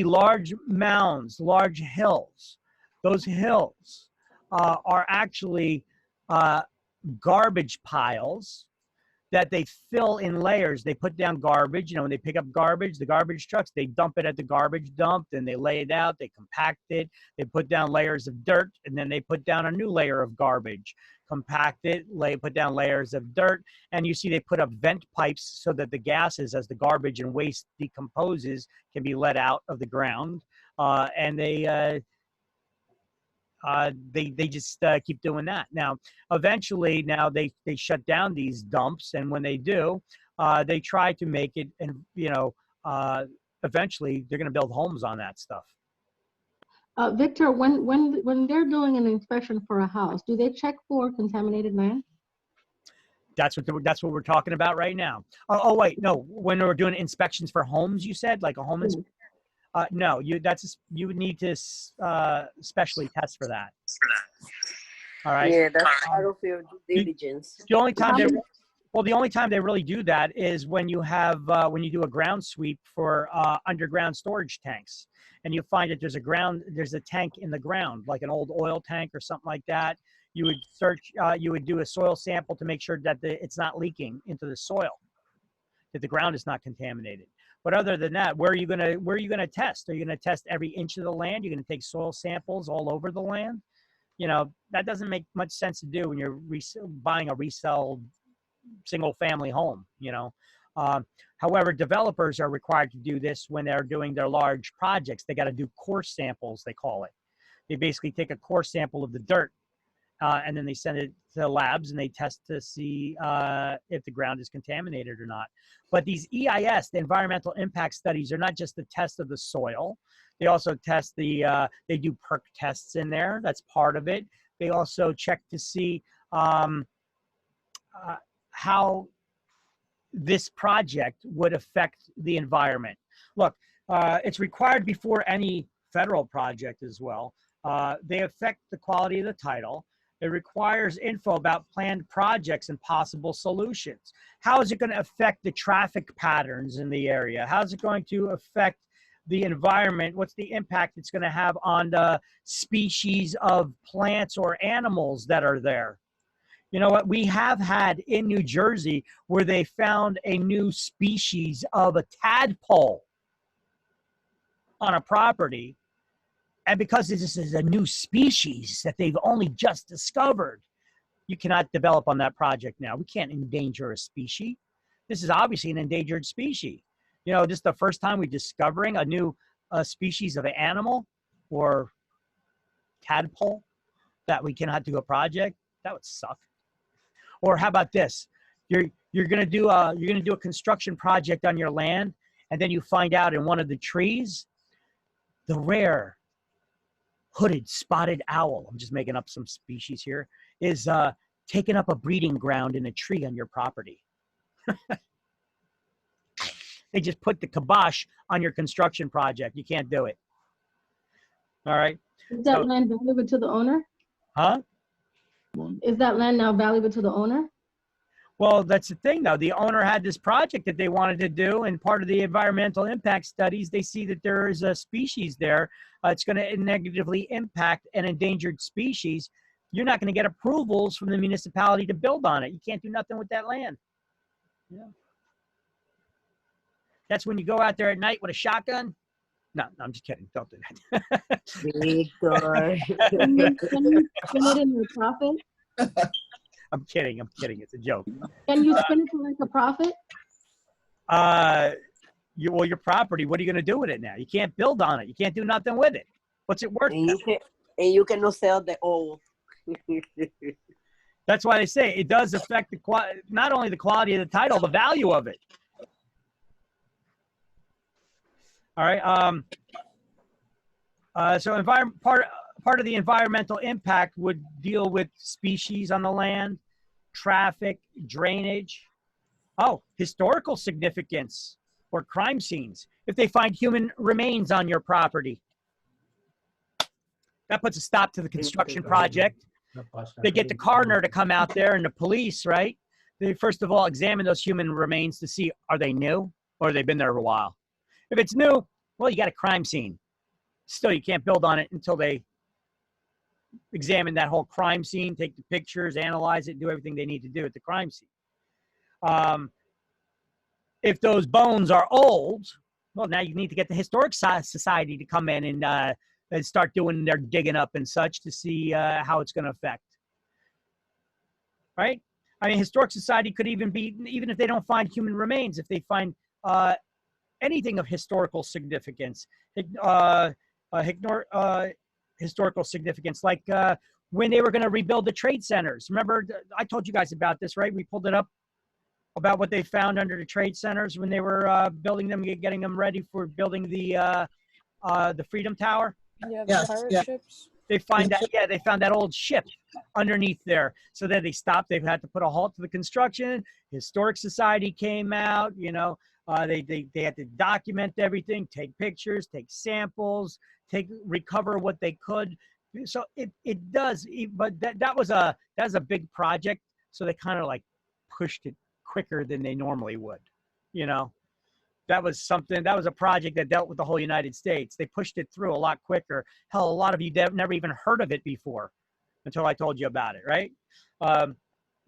large mounds, large hills. Those hills are actually garbage piles that they fill in layers. They put down garbage. You know, when they pick up garbage, the garbage trucks, they dump it at the garbage dump, then they lay it out, they compact it, they put down layers of dirt, and then they put down a new layer of garbage, compact it, put down layers of dirt, and you see they put up vent pipes so that the gases, as the garbage and waste decomposes, can be let out of the ground, and they just keep doing that. Now, eventually, they shut down these dumps, and when they do, they try to make it, and eventually they're going to build homes on that stuff. Victor, when they're doing an inspection for a house, do they check for contaminated land? That's what we're talking about right now. Oh wait, no. When we're doing inspections for homes, you said, like a home inspection. No, you would need to specially test for that. All right. Yeah, that's part of your due diligence. The only time they really do that is when you have when you do a ground sweep for underground storage tanks, and you find that there's a tank in the ground, like an old oil tank or something like that. You would you would do a soil sample to make sure that it's not leaking into the soil, that the ground is not contaminated. But other than that, where are you gonna test? Are you gonna test every inch of the land? You're gonna take soil samples all over the land? You know, that doesn't make much sense to do when you're buying a resale single-family home. You know, however, developers are required to do this when they're doing their large projects. They got to do core samples, they call it. They basically take a core sample of the dirt, and then they send it to the labs and they test to see if the ground is contaminated or not. But these EIS, the environmental impact studies, are not just the test of the soil. They also test they do perk tests in there. That's part of it. They also check to see how this project would affect the environment. Look, it's required before any federal project as well. They affect the quality of the title. It requires info about planned projects and possible solutions. How is it going to affect the traffic patterns in the area? How is it going to affect the environment? What's the impact it's going to have on the species of plants or animals that are there? You know what? We have had in New Jersey where they found a new species of a tadpole on a property. And because this is a new species that they've only just discovered, you cannot develop on that project now. We can't endanger a species. This is obviously an endangered species. You know, this is the first time we're discovering a new species of an animal or tadpole that we cannot do a project. That would suck. Or how about this? You're gonna do a construction project on your land, and then you find out in one of the trees, the rare hooded spotted owl, I'm just making up some species here, is taking up a breeding ground in a tree on your property. They just put the kibosh on your construction project. You can't do it. All right. Is that land valuable to the owner? Huh? Is that land now valuable to the owner? Well, that's the thing, though. The owner had this project that they wanted to do, and part of the environmental impact studies, they see that there is a species there. It's going to negatively impact an endangered species. You're not going to get approvals from the municipality to build on it. You can't do nothing with that land. Yeah. That's when you go out there at night with a shotgun. No, I'm just kidding. Don't do that. Victor. Can you spin it in your profit? I'm kidding. It's a joke. Can you spin it for like a profit? your property, what are you going to do with it now? You can't build on it. You can't do nothing with it. What's it worth? And you cannot sell the old. That's why they say it does affect not only the quality of the title, the value of it. All right. So part of the environmental impact would deal with species on the land, traffic, drainage. Oh, historical significance or crime scenes. If they find human remains on your property, that puts a stop to the construction project. They get the coroner to come out there and the police, right? They first of all examine those human remains to see, are they new or have they been there a while? If it's new, well, you got a crime scene. Still, you can't build on it until they examine that whole crime scene, take the pictures, analyze it, do everything they need to do at the crime scene. If those bones are old, well, now you need to get the Historic Society to come in and start doing their digging up and such to see how it's going to affect. Right? I mean, Historic Society could even be, even if they don't find human remains, if they find anything of historical significance, historical significance, like when they were going to rebuild the trade centers. Remember, I told you guys about this, right? We pulled it up about what they found under the trade centers when they were building them, getting them ready for building the Freedom Tower. Yeah, the pirate ships. They find that, they found that old ship underneath there. So then they stopped. They've had to put a halt to the construction. Historic Society came out, they had to document everything, take pictures, take samples, recover what they could. So it does, but that was a big project. So they kind of like pushed it quicker than they normally would, That was a project that dealt with the whole United States. They pushed it through a lot quicker. Hell, a lot of you never even heard of it before until I told you about it, right?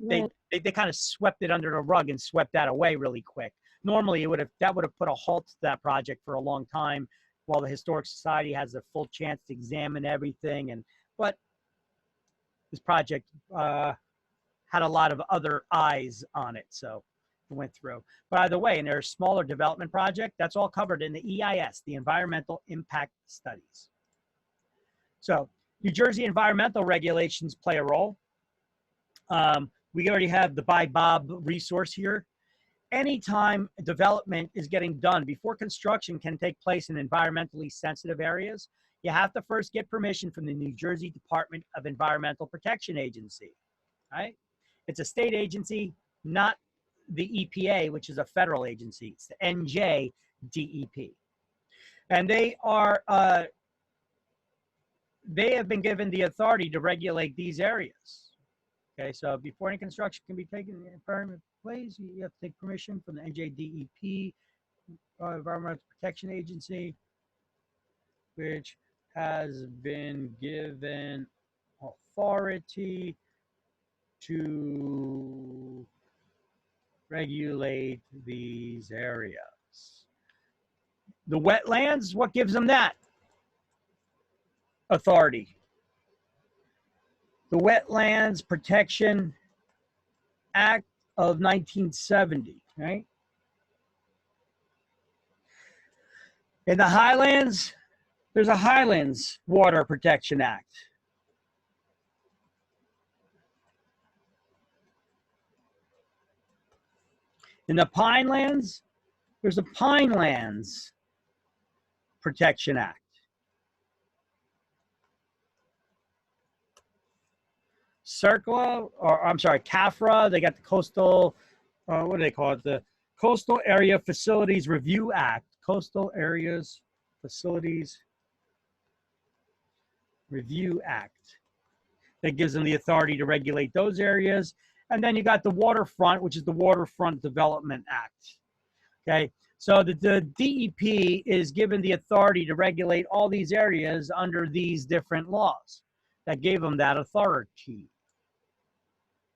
They kind of swept it under the rug and swept that away really quick. Normally, that would have put a halt to that project for a long time while the Historic Society has a full chance to examine everything. But this project had a lot of other eyes on it, so it went through. By the way, in their smaller development project, that's all covered in the EIS, the Environmental Impact Studies. So New Jersey environmental regulations play a role. We already have the By Bob resource here. Anytime development is getting done, before construction can take place in environmentally sensitive areas, you have to first get permission from the New Jersey Department of Environmental Protection Agency, right? It's a state agency, not the EPA, which is a federal agency. It's the NJDEP. And they have been given the authority to regulate these areas. Okay, so before any construction can be taken in permanent place, you have to take permission from the NJDEP, Environmental Protection Agency, which has been given authority to regulate these areas. The wetlands, what gives them that authority? The Wetlands Protection Act of 1970, right? In the Highlands, there's a Highlands Water Protection Act. In the Pinelands, there's a Pinelands Protection Act. CAFRA, they got the Coastal, what do they call it? The Coastal Area Facilities Review Act. Coastal Areas Facilities Review Act. That gives them the authority to regulate those areas. And then you got the waterfront, which is the Waterfront Development Act. Okay, so the DEP is given the authority to regulate all these areas under these different laws that gave them that authority.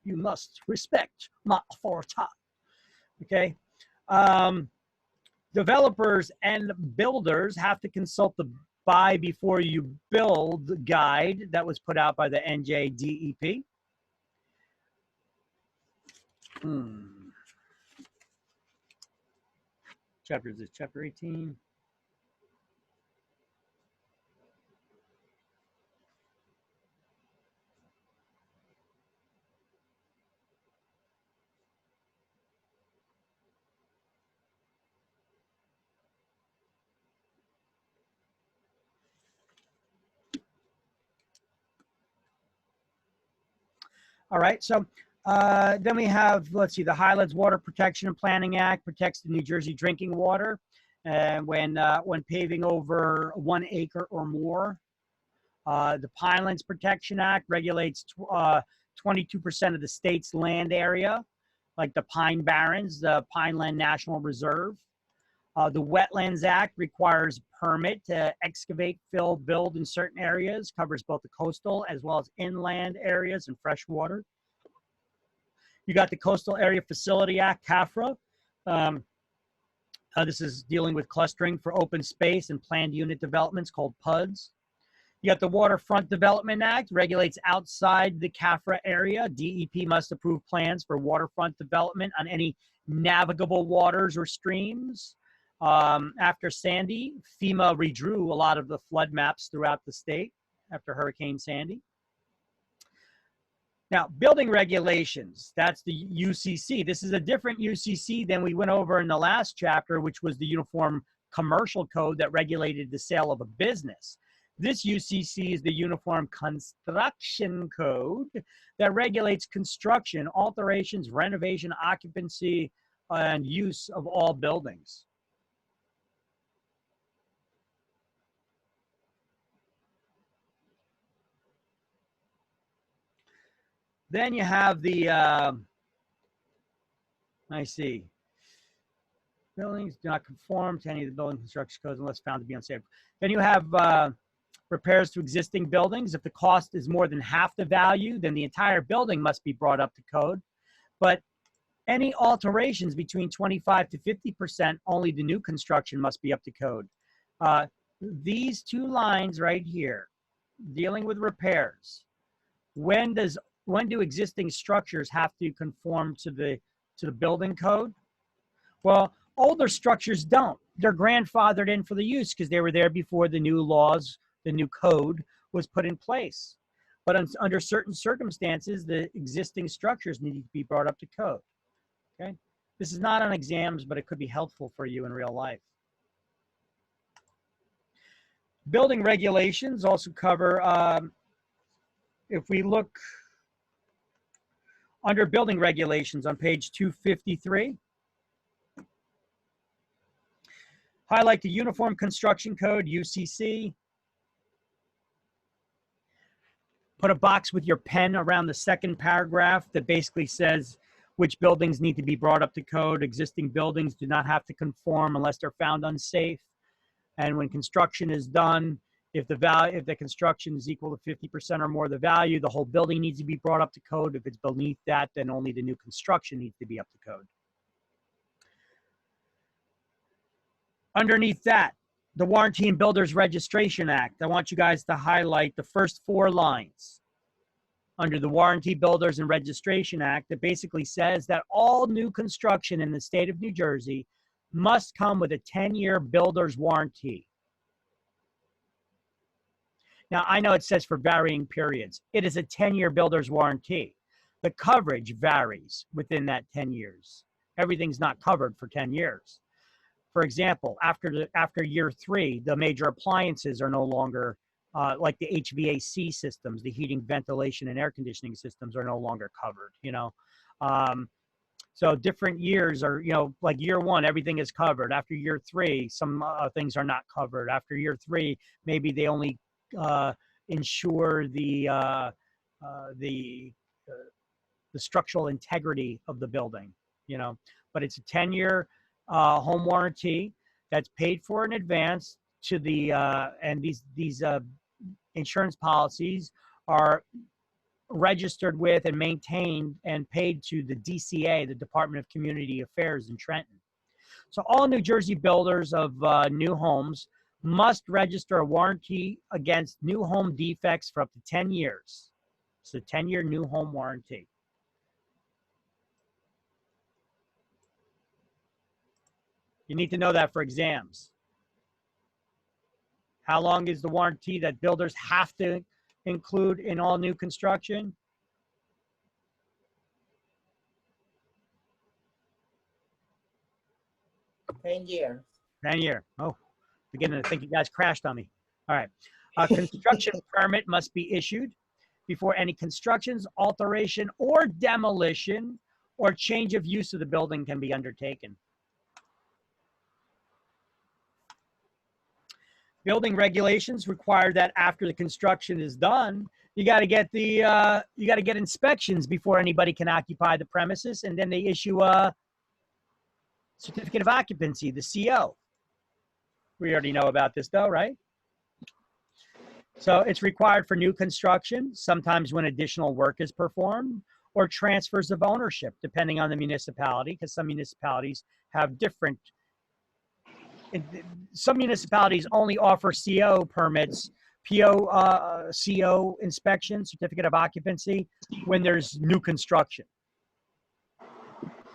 You must respect my authority. Okay, developers and builders have to consult the Buy Before You Build guide that was put out by the NJDEP. chapter is this? Chapter 18. All right, so then we have, let's see, the Highlands Water Protection and Planning Act protects the New Jersey drinking water when paving over 1 acre or more. The Pinelands Protection Act regulates 22% of the state's land area, like the Pine Barrens, the Pineland National Reserve. The Wetlands Act requires a permit to excavate, fill, build in certain areas, covers both the coastal as well as inland areas and freshwater. You got the Coastal Area Facility Act, CAFRA. This is dealing with clustering for open space and planned unit developments called PUDs. You got the Waterfront Development Act, regulates outside the CAFRA area. DEP must approve plans for waterfront development on any navigable waters or streams. After Sandy, FEMA redrew a lot of the flood maps throughout the state after Hurricane Sandy. Now, building regulations, that's the UCC. This is a different UCC than we went over in the last chapter, which was the Uniform Commercial Code that regulated the sale of a business. This UCC is the Uniform Construction Code that regulates construction, alterations, renovation, occupancy, and use of all buildings. Then you have the, I see, buildings do not conform to any of the building construction codes unless found to be unsafe. Then you have repairs to existing buildings. If the cost is more than half the value, then the entire building must be brought up to code. But any alterations between 25 to 50%, only the new construction must be up to code. These two lines right here, dealing with repairs, when do existing structures have to conform to the building code? Well, older structures don't. They're grandfathered in for the use because they were there before the new laws, the new code was put in place. But under certain circumstances, the existing structures need to be brought up to code. Okay, this is not on exams, but it could be helpful for you in real life. Building regulations also cover, if we look under building regulations on page 253, highlight the Uniform Construction Code, UCC. Put a box with your pen around the second paragraph that basically says which buildings need to be brought up to code. Existing buildings do not have to conform unless they're found unsafe. And when construction is done, if the construction is equal to 50% or more of the value, the whole building needs to be brought up to code. If it's beneath that, then only the new construction needs to be up to code. Underneath that, the Warranty and Builders Registration Act. I want you guys to highlight the first 4 lines under the Warranty, Builders, and Registration Act that basically says that all new construction in the state of New Jersey must come with a 10-year builder's warranty. Now, I know it says for varying periods. It is a 10-year builder's warranty. The coverage varies within that 10 years. Everything's not covered for 10 years. For example, after year 3, the major appliances are no longer, like the HVAC systems, the heating, ventilation, and air conditioning systems are no longer covered, you know. So different years are, you know, like year 1, everything is covered. After year 3, some things are not covered. After year 3, maybe they only ensure the structural integrity of the building, you know. But it's a 10-year home warranty that's paid for in advance to the and these insurance policies are registered with and maintained and paid to the DCA, the Department of Community Affairs in Trenton. So all New Jersey builders of new homes must register a warranty against new home defects for up to 10 years. It's a 10-year new home warranty. You need to know that for exams. How long is the warranty that builders have to include in all new construction? Ten years. 10 year. Oh, beginning to think you guys crashed on me. All right. A construction permit must be issued before any constructions, alteration, or demolition or change of use of the building can be undertaken. Building regulations require that after the construction is done, you got to get inspections before anybody can occupy the premises, and then they issue a certificate of occupancy, the CO. We already know about this though, right? So it's required for new construction, sometimes when additional work is performed, or transfers of ownership, depending on the municipality, because some municipalities have different. Some municipalities only offer CO permits, CO inspection, certificate of occupancy, when there's new construction.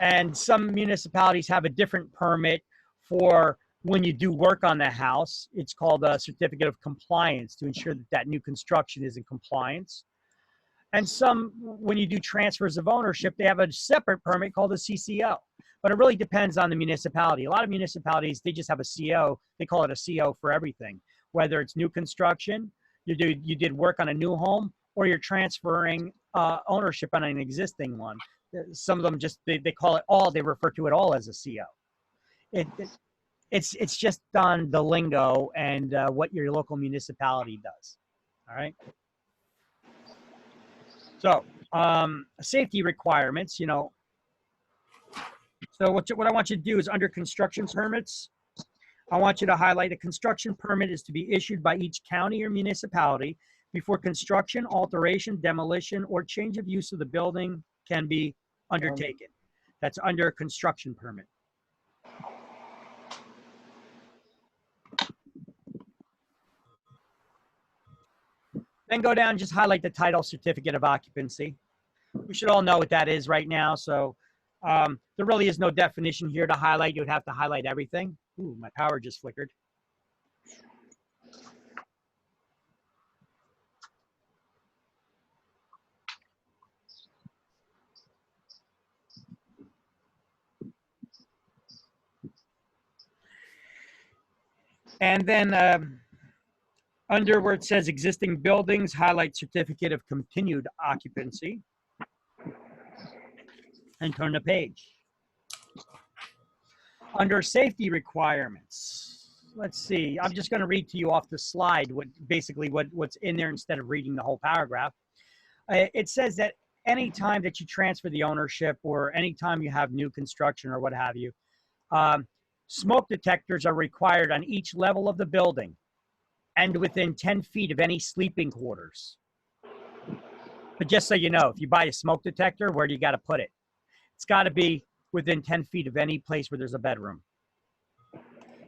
And some municipalities have a different permit for when you do work on the house. It's called a certificate of compliance to ensure that that new construction is in compliance. And some, when you do transfers of ownership, they have a separate permit called a CCO. But it really depends on the municipality. A lot of municipalities, they just have a CO. They call it a CO for everything. Whether it's new construction, you did work on a new home, or you're transferring ownership on an existing one. Some of them just, they call it all, they refer to it all as a CO. It's just on the lingo and what your local municipality does. All right. So safety requirements, you know. So what I want you to do is under construction permits, I want you to highlight a construction permit is to be issued by each county or municipality before construction, alteration, demolition, or change of use of the building can be undertaken. That's under a construction permit. Then go down and just highlight the title, certificate of occupancy. We should all know what that is right now. So there really is no definition here to highlight. You would have to highlight everything. Ooh, my power just flickered. And then under where it says existing buildings, highlight certificate of continued occupancy and turn the page. Under safety requirements, let's see, I'm just going to read to you off the slide what's in there instead of reading the whole paragraph. It says that anytime that you transfer the ownership or anytime you have new construction or what have you, smoke detectors are required on each level of the building and within 10 feet of any sleeping quarters. But just so you know, if you buy a smoke detector, where do you got to put it? It's got to be within 10 feet of any place where there's a bedroom.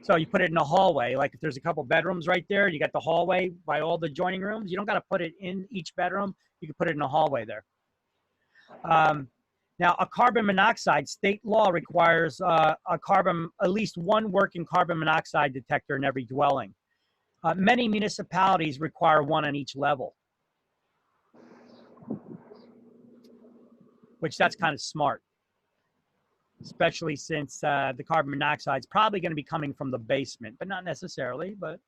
So you put it in a hallway, like if there's a couple bedrooms right there, you got the hallway by all the joining rooms. You don't got to put it in each bedroom. You can put it in a hallway there. Now, a carbon monoxide, state law requires at least one working carbon monoxide detector in every dwelling. Many municipalities require one on each level, which that's kind of smart, especially since the carbon monoxide is probably going to be coming from the basement, but not necessarily. But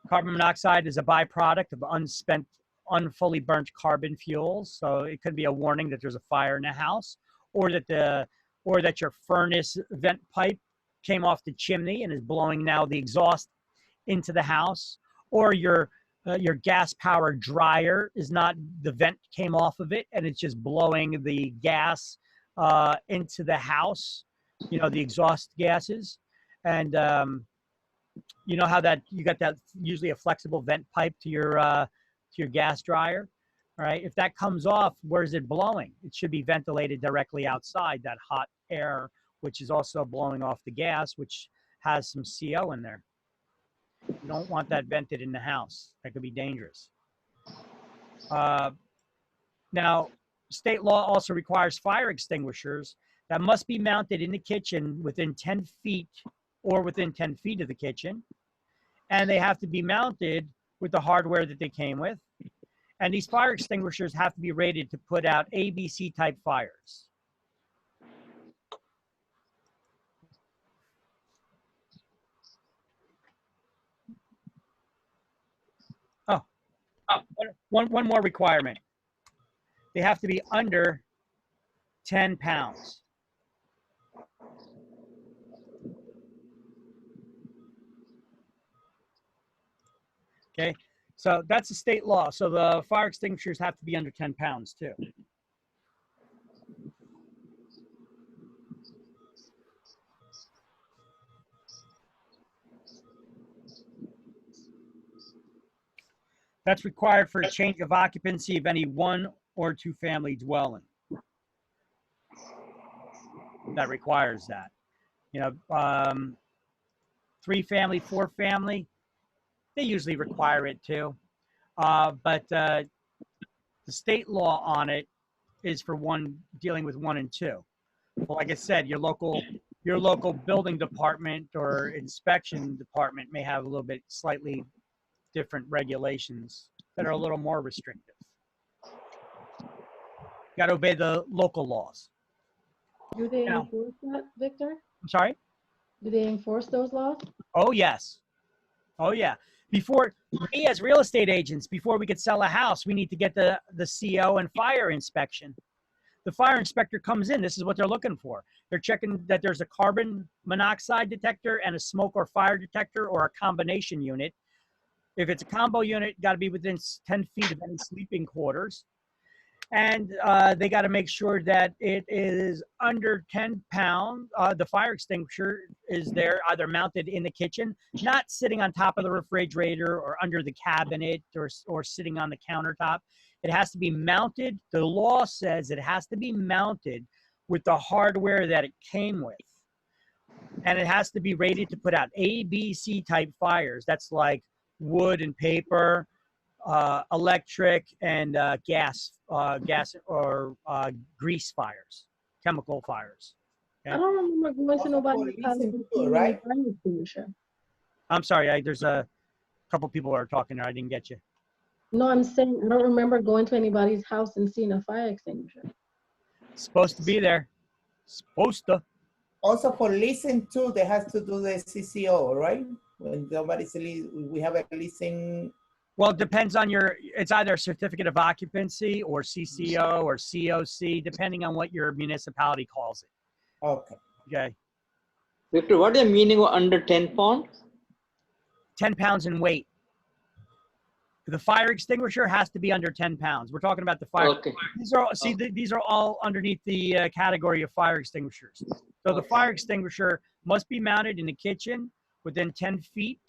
carbon monoxide is a byproduct of unspent, unfully burnt carbon fuels. So it could be a warning that there's a fire in the house, or that your furnace vent pipe came off the chimney and is blowing now the exhaust into the house, or your gas-powered dryer is not, the vent came off of it and it's just blowing the gas into the house, you know, the exhaust gases. And you know how that you got that usually a flexible vent pipe to your gas dryer, right? If that comes off, where's it blowing? It should be ventilated directly outside, that hot air, which is also blowing off the gas, which has some CO in there. You don't want that vented in the house. That could be dangerous. Now, state law also requires fire extinguishers that must be mounted in the kitchen within 10 feet or within 10 feet of the kitchen. And they have to be mounted with the hardware that they came with. And these fire extinguishers have to be rated to put out ABC type fires. Oh, one more requirement. They have to be under 10 pounds. Okay, so that's a state law. So the fire extinguishers have to be under 10 pounds too. That's required for a change of occupancy of any 1 or 2 family dwelling. That requires that. You know, 3 family, 4 family, they usually require it too. But the state law on it is for dealing with 1 and 2. Well, like I said, your local building department or inspection department may have a little bit slightly different regulations that are a little more restrictive. Got to obey the local laws. Do they enforce that, Victor? I'm sorry? Do they enforce those laws? Oh, yes. Oh, yeah. Before, we as real estate agents, before we could sell a house, we need to get the CO and fire inspection. The fire inspector comes in. This is what they're looking for. They're checking that there's a carbon monoxide detector and a smoke or fire detector or a combination unit. If it's a combo unit, got to be within 10 feet of any sleeping quarters. And they got to make sure that it is under 10 pounds. The fire extinguisher is there, either mounted in the kitchen, not sitting on top of the refrigerator or under the cabinet or sitting on the countertop. It has to be mounted. The law says it has to be mounted with the hardware that it came with. And it has to be rated to put out ABC type fires. That's like wood and paper, electric and gas or grease fires, chemical fires. Okay? I don't remember going to nobody's house and seeing right? a fire extinguisher. I'm sorry, there's a couple people who are talking there. I didn't get you. No, I'm saying I don't remember going to anybody's house and seeing a fire extinguisher. Supposed to be there. Supposed to. Also for leasing too, they have to do the CCO, right? When somebody's we have a leasing. Well, it depends on it's either a certificate of occupancy or CCO or COC, depending on what your municipality calls it. Okay. Okay. Victor, what is the meaning of under 10 pounds? 10 pounds in weight. The fire extinguisher has to be under 10 pounds. We're talking about the fire. Okay. These are all underneath the category of fire extinguishers. So the fire extinguisher must be mounted in the kitchen within 10 feet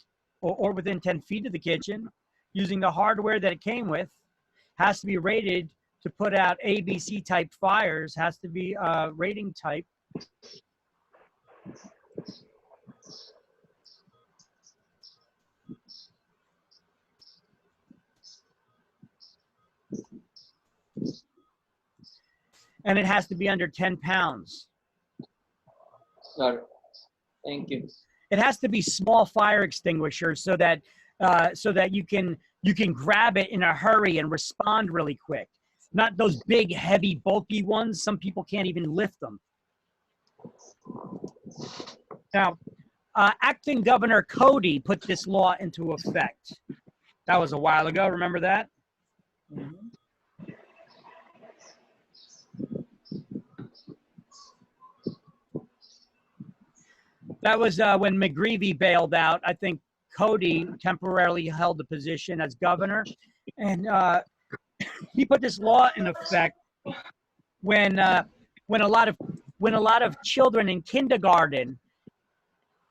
or within 10 feet of the kitchen using the hardware that it came with, has to be rated to put out ABC type fires, has to be rating type. And it has to be under 10 pounds. Got it. Thank you. It has to be small fire extinguishers so that you can grab it in a hurry and respond really quick. Not those big, heavy, bulky ones. Some people can't even lift them. Now, acting Governor Cody put this law into effect. That was a while ago. Remember that? Mm-hmm. That was when McGreevey bailed out. I think Cody temporarily held the position as governor, and he put this law in effect when a lot of children in kindergarten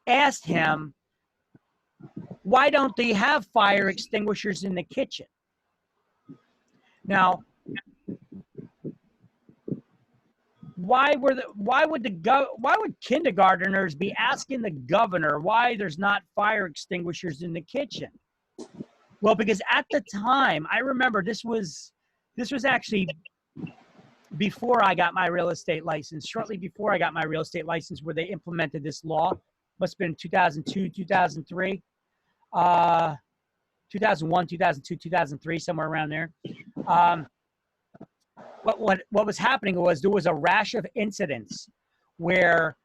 asked him, "Why don't they have fire extinguishers in the kitchen?" Now, why would kindergartners be asking the governor why there's not fire extinguishers in the kitchen? Well, because at the time, I remember this was actually before I got my real estate license, shortly before I got my real estate license, where they implemented this law. must have been 2002, 2003, 2001, 2002, 2003, somewhere around there. What was happening was there was a rash of incidents where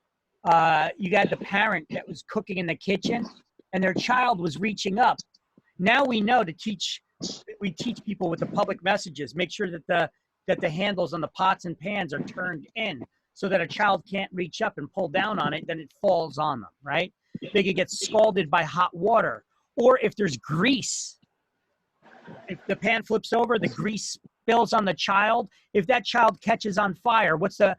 you got the parent that was cooking in the kitchen and their child was reaching up. Now we know we teach people with the public messages, make sure that the handles on the pots and pans are turned in so that a child can't reach up and pull down on it, then it falls on them, right? They could get scalded by hot water. Or if there's grease, if the pan flips over, the grease spills on the child. If that child catches on fire, what's the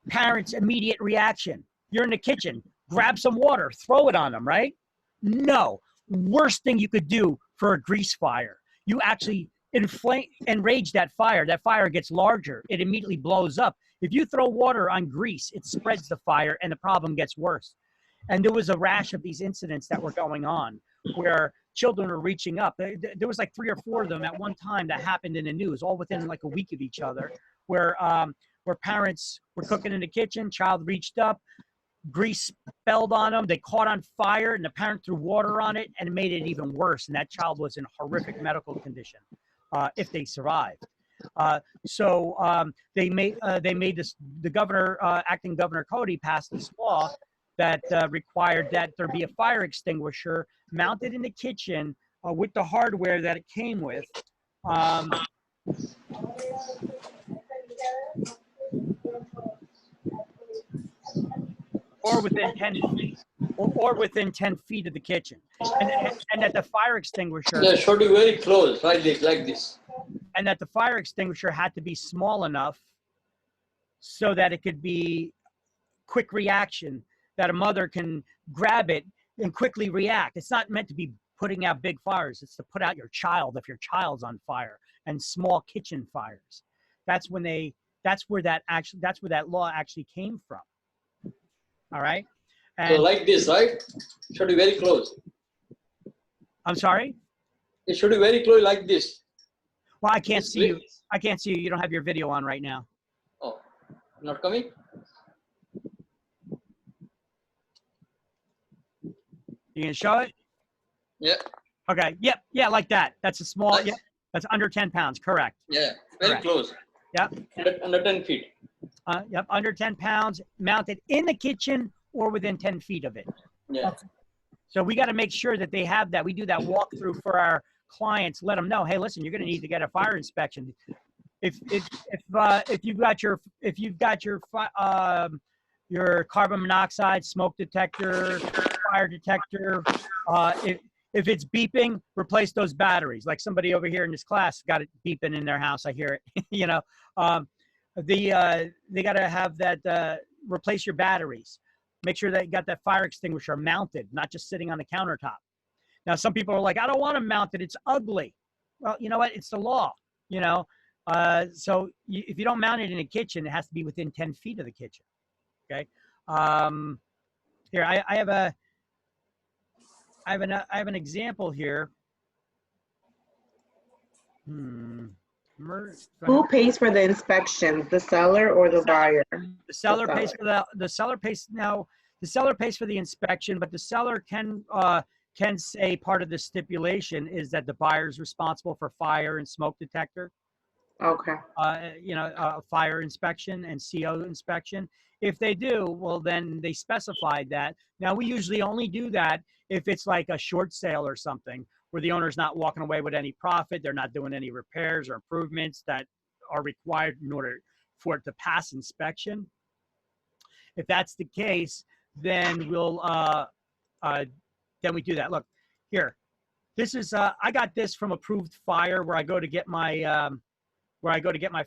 parent's immediate reaction? You're in the kitchen, grab some water, throw it on them, right? No. Worst thing you could do for a grease fire. You actually enrage that fire. That fire gets larger. It immediately blows up. If you throw water on grease, it spreads the fire and the problem gets worse. And there was a rash of these incidents that were going on where children were reaching up. There was like 3 or 4 of them at one time that happened in the news, all within like a week of each other, where parents were cooking in the kitchen, child reached up, grease spilled on them, they caught on fire, and the parent threw water on it, and it made it even worse. And that child was in horrific medical condition if they survived. So they made this. The governor, acting Governor Cody, passed this law that required that there be a fire extinguisher mounted in the kitchen with the hardware that it came with. Or within 10 feet, or within 10 feet of the kitchen, and that the fire extinguisher. Yeah, should be very close, like this. And that the fire extinguisher had to be small enough so that it could be quick reaction, that a mother can grab it and quickly react. It's not meant to be putting out big fires. It's to put out your child if your child's on fire, and small kitchen fires. That's where that law actually came from. All right. And so like this, right? Should be very close. I'm sorry? It should be very close like this. Well, I can't see you. I can't see you. You don't have your video on right now. Oh, not coming? You gonna show it? Yeah. Okay. Yep. Yeah, like that. That's a small. Nice. Yep. That's under 10 pounds. Correct. Yeah, very Correct. close. Yep. Under 10 feet. Yep. Under 10 pounds, mounted in the kitchen or within 10 feet of it. Yeah. So we got to make sure that they have that. We do that walkthrough for our clients. Let them know, hey, listen, you're going to need to get a fire inspection. If you've got your carbon monoxide smoke detector, fire detector, if it's beeping, replace those batteries. Like somebody over here in this class got it beeping in their house. I hear it. You know, they got to have that. Replace your batteries. Make sure that you got that fire extinguisher mounted, not just sitting on the countertop. Now, some people are like, I don't want to mount it. It's ugly. Well, you know what? It's the law. You know, so if you don't mount it in a kitchen, it has to be within 10 feet of the kitchen. Okay. Here, I have an example here. Who pays for the inspection, the seller or the buyer? The seller pays for the seller pays now. The seller pays for the inspection, but the seller can say part of the stipulation is that the buyer is responsible for fire and smoke detector. Okay. You know, fire inspection and CO inspection. If they do, well, then they specified that. Now, we usually only do that if it's like a short sale or something where the owner's not walking away with any profit. They're not doing any repairs or improvements that are required in order for it to pass inspection. If that's the case, then we'll then we do that. Look here. This is I got this from Approved Fire, where I go to get my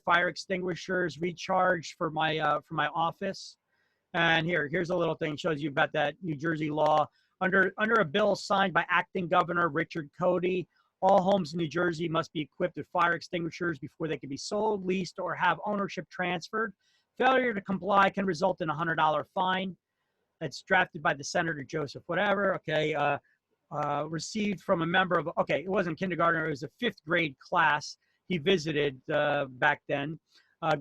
fire extinguishers recharged for my office. And here's a little thing, shows you about that New Jersey law. Under a bill signed by Acting Governor Richard Cody, all homes in New Jersey must be equipped with fire extinguishers before they can be sold, leased, or have ownership transferred. Failure to comply can result in a $100 fine. That's drafted by the Senator Joseph whatever. Okay, received from a member of, okay, it wasn't kindergarten, it was a 5th grade class he visited back then.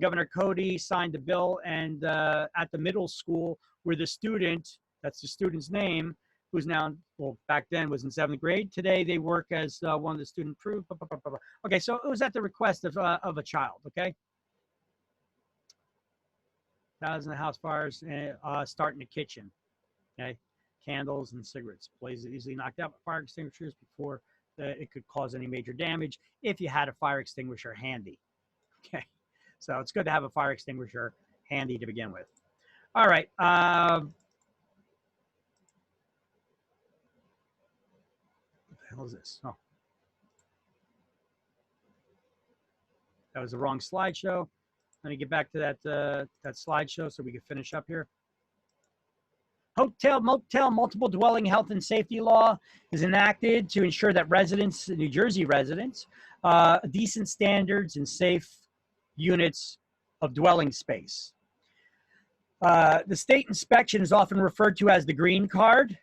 Governor Cody signed the bill, and at the middle school where the student That's the student's name, who's now, well, back then was in 7th grade. Today they work as one of the student approved. Okay, so it was at the request of a child, okay? Thousand house fires start in the kitchen, okay? Candles and cigarettes. Blazes easily knocked out by fire extinguishers before it could cause any major damage if you had a fire extinguisher handy, okay? So it's good to have a fire extinguisher handy to begin with. All right. What the hell is this? Oh, that was the wrong slideshow. Let me get back to that slideshow so we can finish up here. Hotel, motel, multiple dwelling health and safety law is enacted to ensure that residents, New Jersey residents, decent standards and safe units of dwelling space. The state inspection is often referred to as the green card.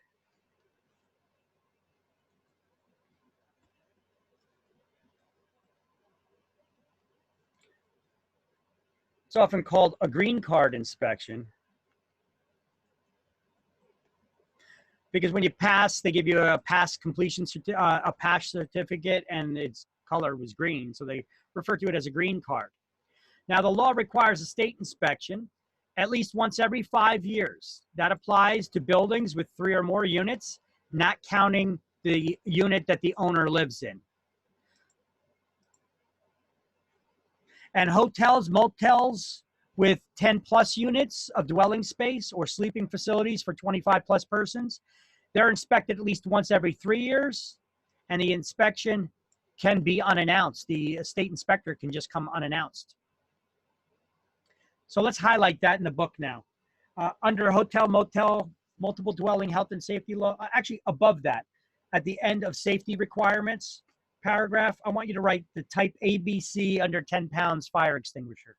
It's often called a green card inspection because when you pass, they give you a pass completion, a pass certificate, and its color was green, so they refer to it as a green card. Now, the law requires a state inspection at least once every 5 years. That applies to buildings with 3 or more units, not counting the unit that the owner lives in. And hotels, motels with 10 plus units of dwelling space or sleeping facilities for 25 plus persons, they're inspected at least once every 3 years, and the inspection can be unannounced. The state inspector can just come unannounced. So let's highlight that in the book now. Under hotel, motel, multiple dwelling health and safety law, actually above that, at the end of safety requirements paragraph, I want you to write the type ABC under 10 pounds fire extinguisher.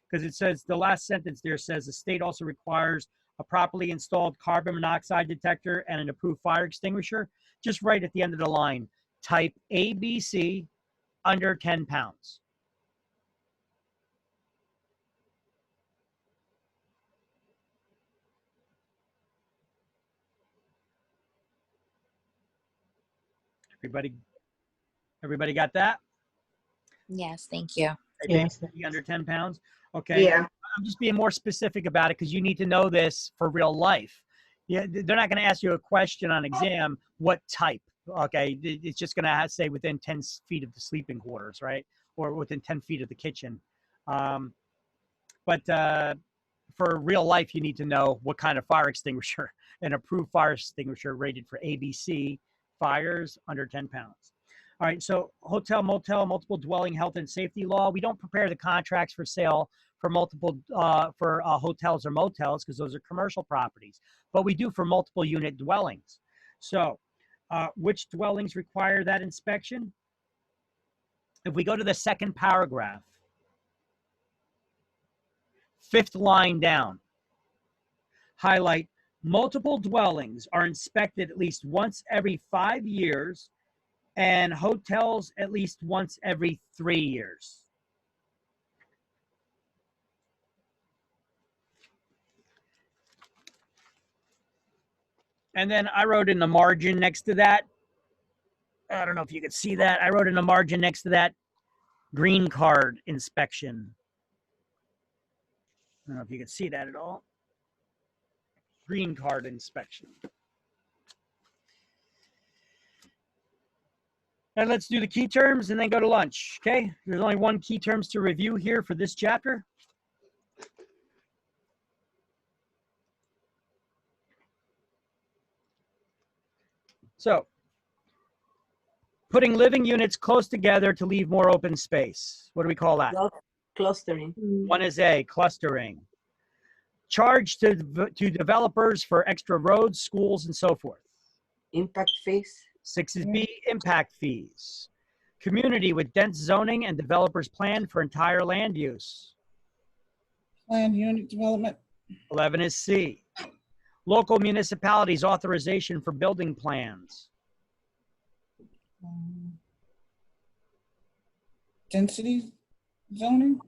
Because it says, the last sentence there says, the state also requires a properly installed carbon monoxide detector and an approved fire extinguisher. Just write at the end of the line, type ABC under 10 pounds. Everybody got that? Yes, thank you. Yes. Under 10 pounds? Okay. Yeah. I'm just being more specific about it because you need to know this for real life. Yeah, they're not going to ask you a question on exam, what type? Okay, it's just going to say within 10 feet of the sleeping quarters, right? Or within 10 feet of the kitchen. But for real life, you need to know what kind of fire extinguisher, an approved fire extinguisher rated for ABC, fires under 10 pounds. All right, so hotel, motel, multiple dwelling health and safety law. We don't prepare the contracts for sale for multiple hotels or motels because those are commercial properties, but we do for multiple unit dwellings. So which dwellings require that inspection? If we go to the second paragraph, 5th line down, highlight multiple dwellings are inspected at least once every 5 years and hotels at least once every 3 years. And then I wrote in the margin next to that, I don't know if you could see that, I wrote in the margin next to that, green card inspection. I don't know if you can see that at all. Green card inspection. And let's do the key terms and then go to lunch, okay? There's only one key terms to review here for this chapter. So, putting living units close together to leave more open space. What do we call that? Clustering. One is A, clustering. Charge to developers for extra roads, schools, and so forth. Impact fees. 6 is B, impact fees. Community with dense zoning and developers plan for entire land use. Planned unit development. 11 is C. Local municipalities authorization for building plans. Density zoning.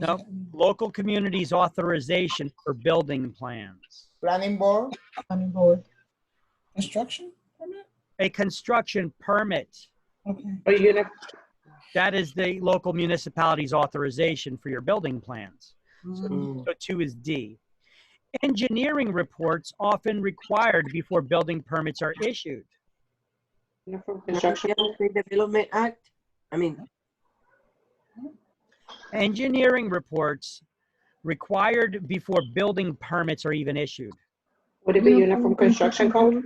No, local communities authorization for building plans. Planning board. Planning board. Construction permit? A construction permit. Okay. Or That is the local municipality's authorization for your building plans. So 2 is D. Engineering reports often required before building permits are issued. Uniform Construction Development Act. I mean, Engineering reports required before building permits are even issued. Would it be Uniform Construction Code?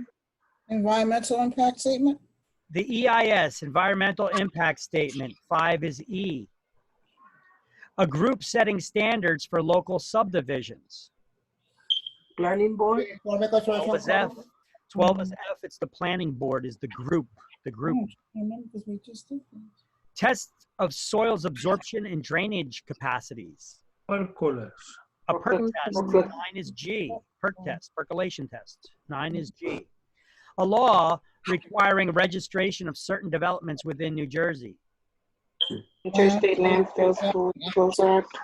Environmental impact statement? The EIS, Environmental Impact Statement, 5 is E. A group setting standards for local subdivisions. Planning board. 12 is F. 12 is F. It's the planning board is the group. The group. Oh, I remember because we just did that. Test of soils absorption and drainage capacities. Percolars. A perk test. 9 is G. Perk test. Percolation test. 9 is G. A law requiring registration of certain developments within New Jersey. New Jersey State Landfills Act.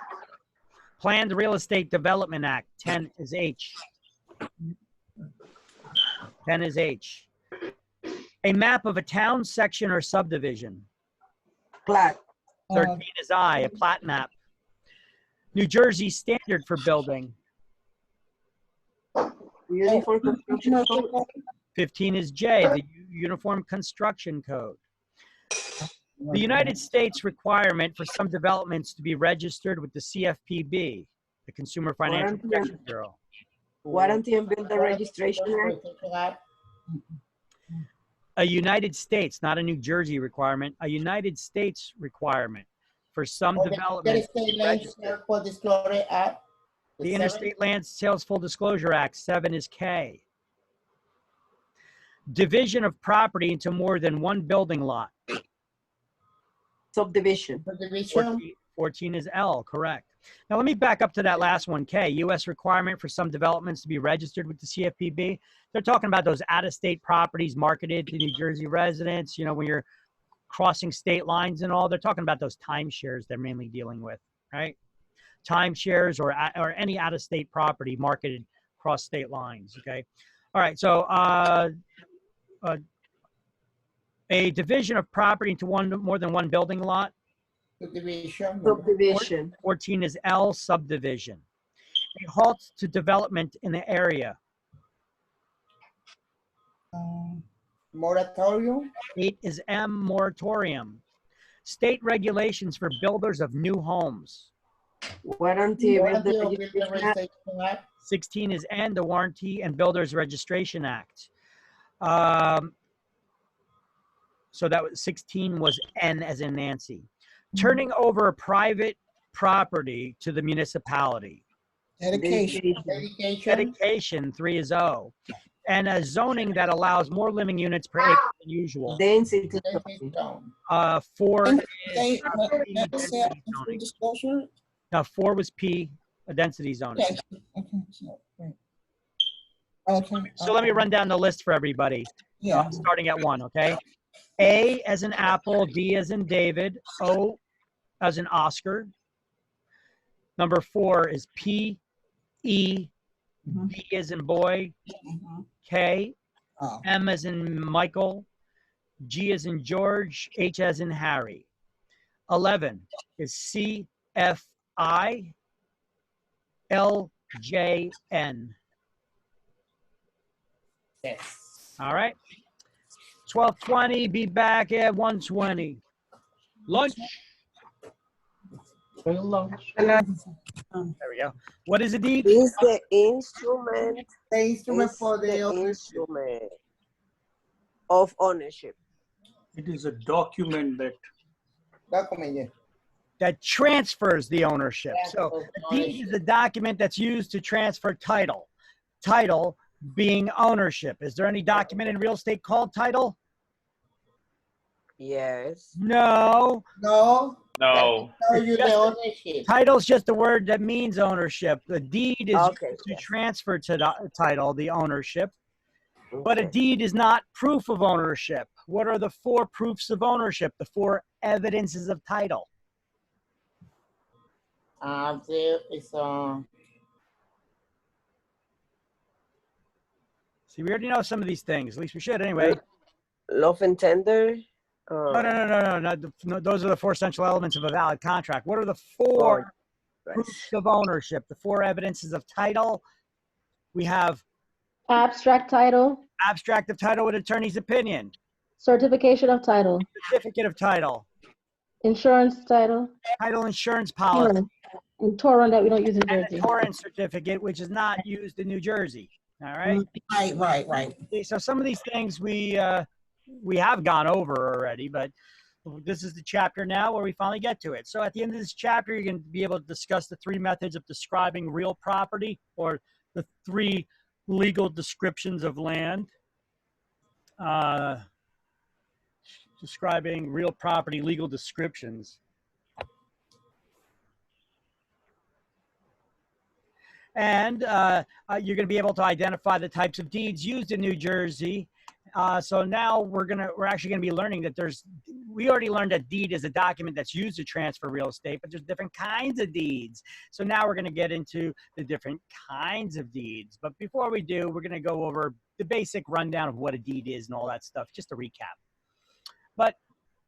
Planned Real Estate Development Act. 10 is H. 10 is H. A map of a town, section, or subdivision. Plat. 13 is I, a plat map. New Jersey standard for building. Uniform Construction Code. 15 is J, the Uniform Construction Code. The United States requirement for some developments to be registered with the CFPB, the Consumer Financial Protection Bureau. Warranty and Builder Registration Act. A United States, not a New Jersey requirement, a United States requirement for some development. For Disclosure Act. The Interstate Land Sales Full Disclosure Act, 7 is K. Division of property into more than one building lot. Subdivision. 14 is L, correct. Now let me back up to that last one, K. U.S. requirement for some developments to be registered with the CFPB. They're talking about those out-of-state properties marketed to New Jersey residents, you know, when you're crossing state lines and all. They're talking about those timeshares they're mainly dealing with, right? Timeshares or any out-of-state property marketed across state lines, okay? All right, so a division of property into more than one building lot. Subdivision. 14 is L, subdivision. A halt to development in the area. Moratorium. 8 is M, moratorium. State regulations for builders of new homes. Warranty and Builder Registration Act. 16 is N, the Warranty and Builders Registration Act. So that was 16 was N as in Nancy. Turning over a private property to the municipality. Dedication. Dedication, 3 is O. And a zoning that allows more living units per acre than usual. Density. 4 is Disclosure. now 4 was P, a density zoning. Okay. So let me run down the list for everybody. Yeah. Starting at 1, okay? A as in apple, D as in David, O as in Oscar. Number 4 is P, E, B as in boy, K, M as in Michael, G as in George, H as in Harry. 11 is C, F, I, L, J, N. Yes. All right. 12:20, be back at 1:20. Lunch. There we go. What is a deed? Is the instrument. The instrument for the instrument of ownership. It is a document that That transfers the ownership. So a deed is a document that's used to transfer title. Title being ownership. Is there any document in real estate called title? Yes. No. No. No. Title's just a word that means ownership. The deed is used to transfer to the title, the ownership. But a deed is not proof of ownership. What are the 4 proofs of ownership? The 4 evidences of title. There is See, we already know some of these things. At least we should anyway. Love and tender. No. Those are the 4 essential elements of a valid contract. What are the 4 proofs of ownership? The 4 evidences of title. We have abstract title, abstract of title with attorney's opinion, certification of title, certificate of title, insurance title, title insurance policy, and Torrent that we don't use in and Jersey. a torrent certificate, which is not used in New Jersey. All right. Right. So some of these things we have gone over already, but this is the chapter now where we finally get to it. So at the end of this chapter, you're going to be able to discuss the 3 methods of describing real property, or the 3 legal descriptions of land. Describing real property legal descriptions. And you're going to be able to identify the types of deeds used in New Jersey. So now we're actually going to be learning that we already learned that deed is a document that's used to transfer real estate, but there's different kinds of deeds. So now we're going to get into the different kinds of deeds. But before we do, we're going to go over the basic rundown of what a deed is and all that stuff, just to recap. But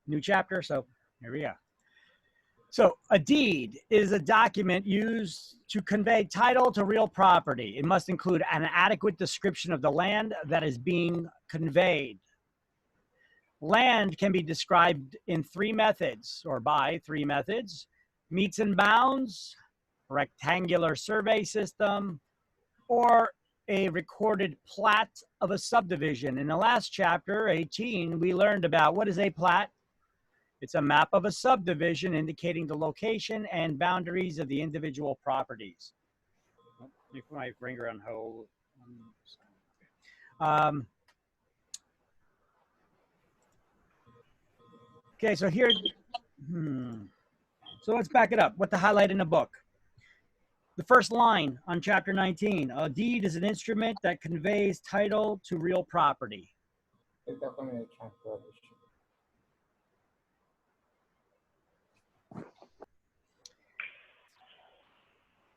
new chapter, so here we go. So a deed is a document used to convey title to real property. It must include an adequate description of the land that is being conveyed. Land can be described in 3 methods, or by 3 methods: meets and bounds, rectangular survey system, or a recorded plat of a subdivision. In the last chapter, 18, we learned about what is a plat. It's a map of a subdivision indicating the location and boundaries of the individual properties. Let me put my finger on hold. Okay, so here, so let's back it up. What to highlight in the book? The first line on chapter 19, a deed is an instrument that conveys title to real property.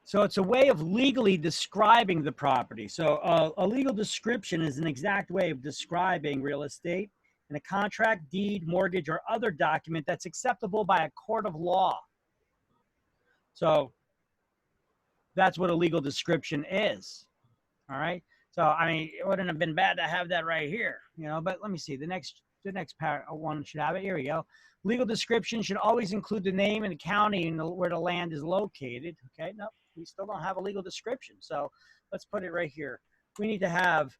So it's a way of legally describing the property. So a legal description is an exact way of describing real estate in a contract, deed, mortgage, or other document that's acceptable by a court of law. So that's what a legal description is. All right. So, I mean, it wouldn't have been bad to have that right here, but let me see. The next one should have it. Here we go. Legal description should always include the name and the county and where the land is located. Okay. Nope. We still don't have a legal description. So let's put it right here. We need to have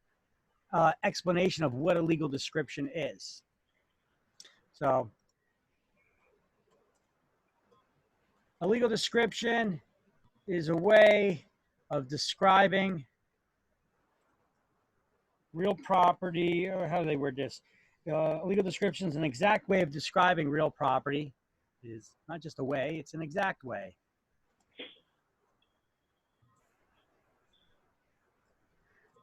explanation of what a legal description is. So a legal description is a way of describing real property, or how do they word this? A legal description is an exact way of describing real property. It is not just a way, it's an exact way.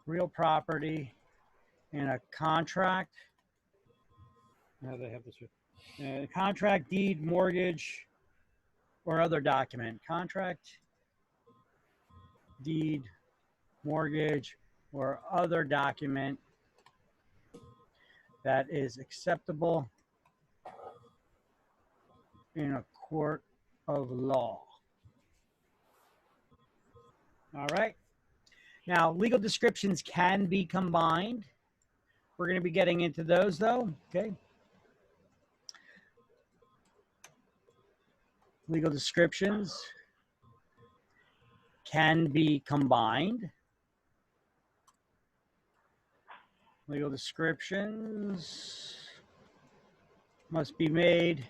Real property in a contract. How do they have this? Contract, deed, mortgage, or other document. Contract, deed, mortgage, or other document that is acceptable in a court of law. All right. Now, legal descriptions can be combined. We're going to be getting into those, though. Okay. Legal descriptions can be combined. Legal descriptions must be made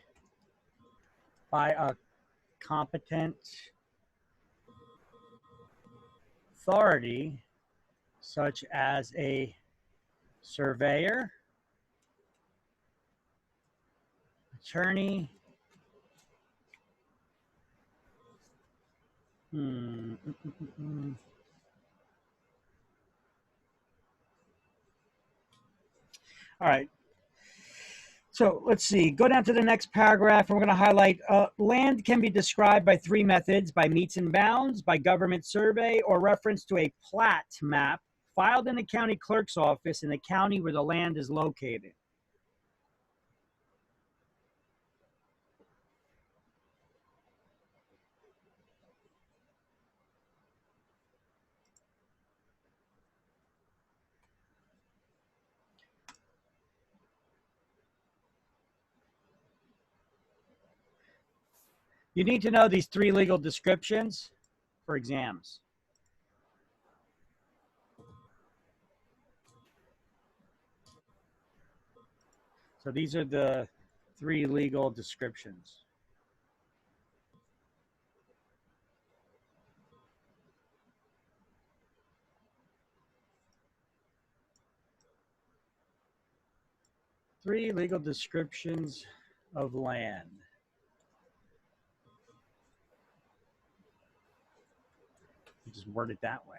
by a competent authority, such as a surveyor, attorney, All right. So let's see, go down to the next paragraph, and we're going to highlight land can be described by three methods: by meets and bounds, by government survey, or reference to a plat map filed in the county clerk's office in the county where the land is located. You need to know these three legal descriptions for exams. So these are the three legal descriptions. Three legal descriptions of land. Just word it that way.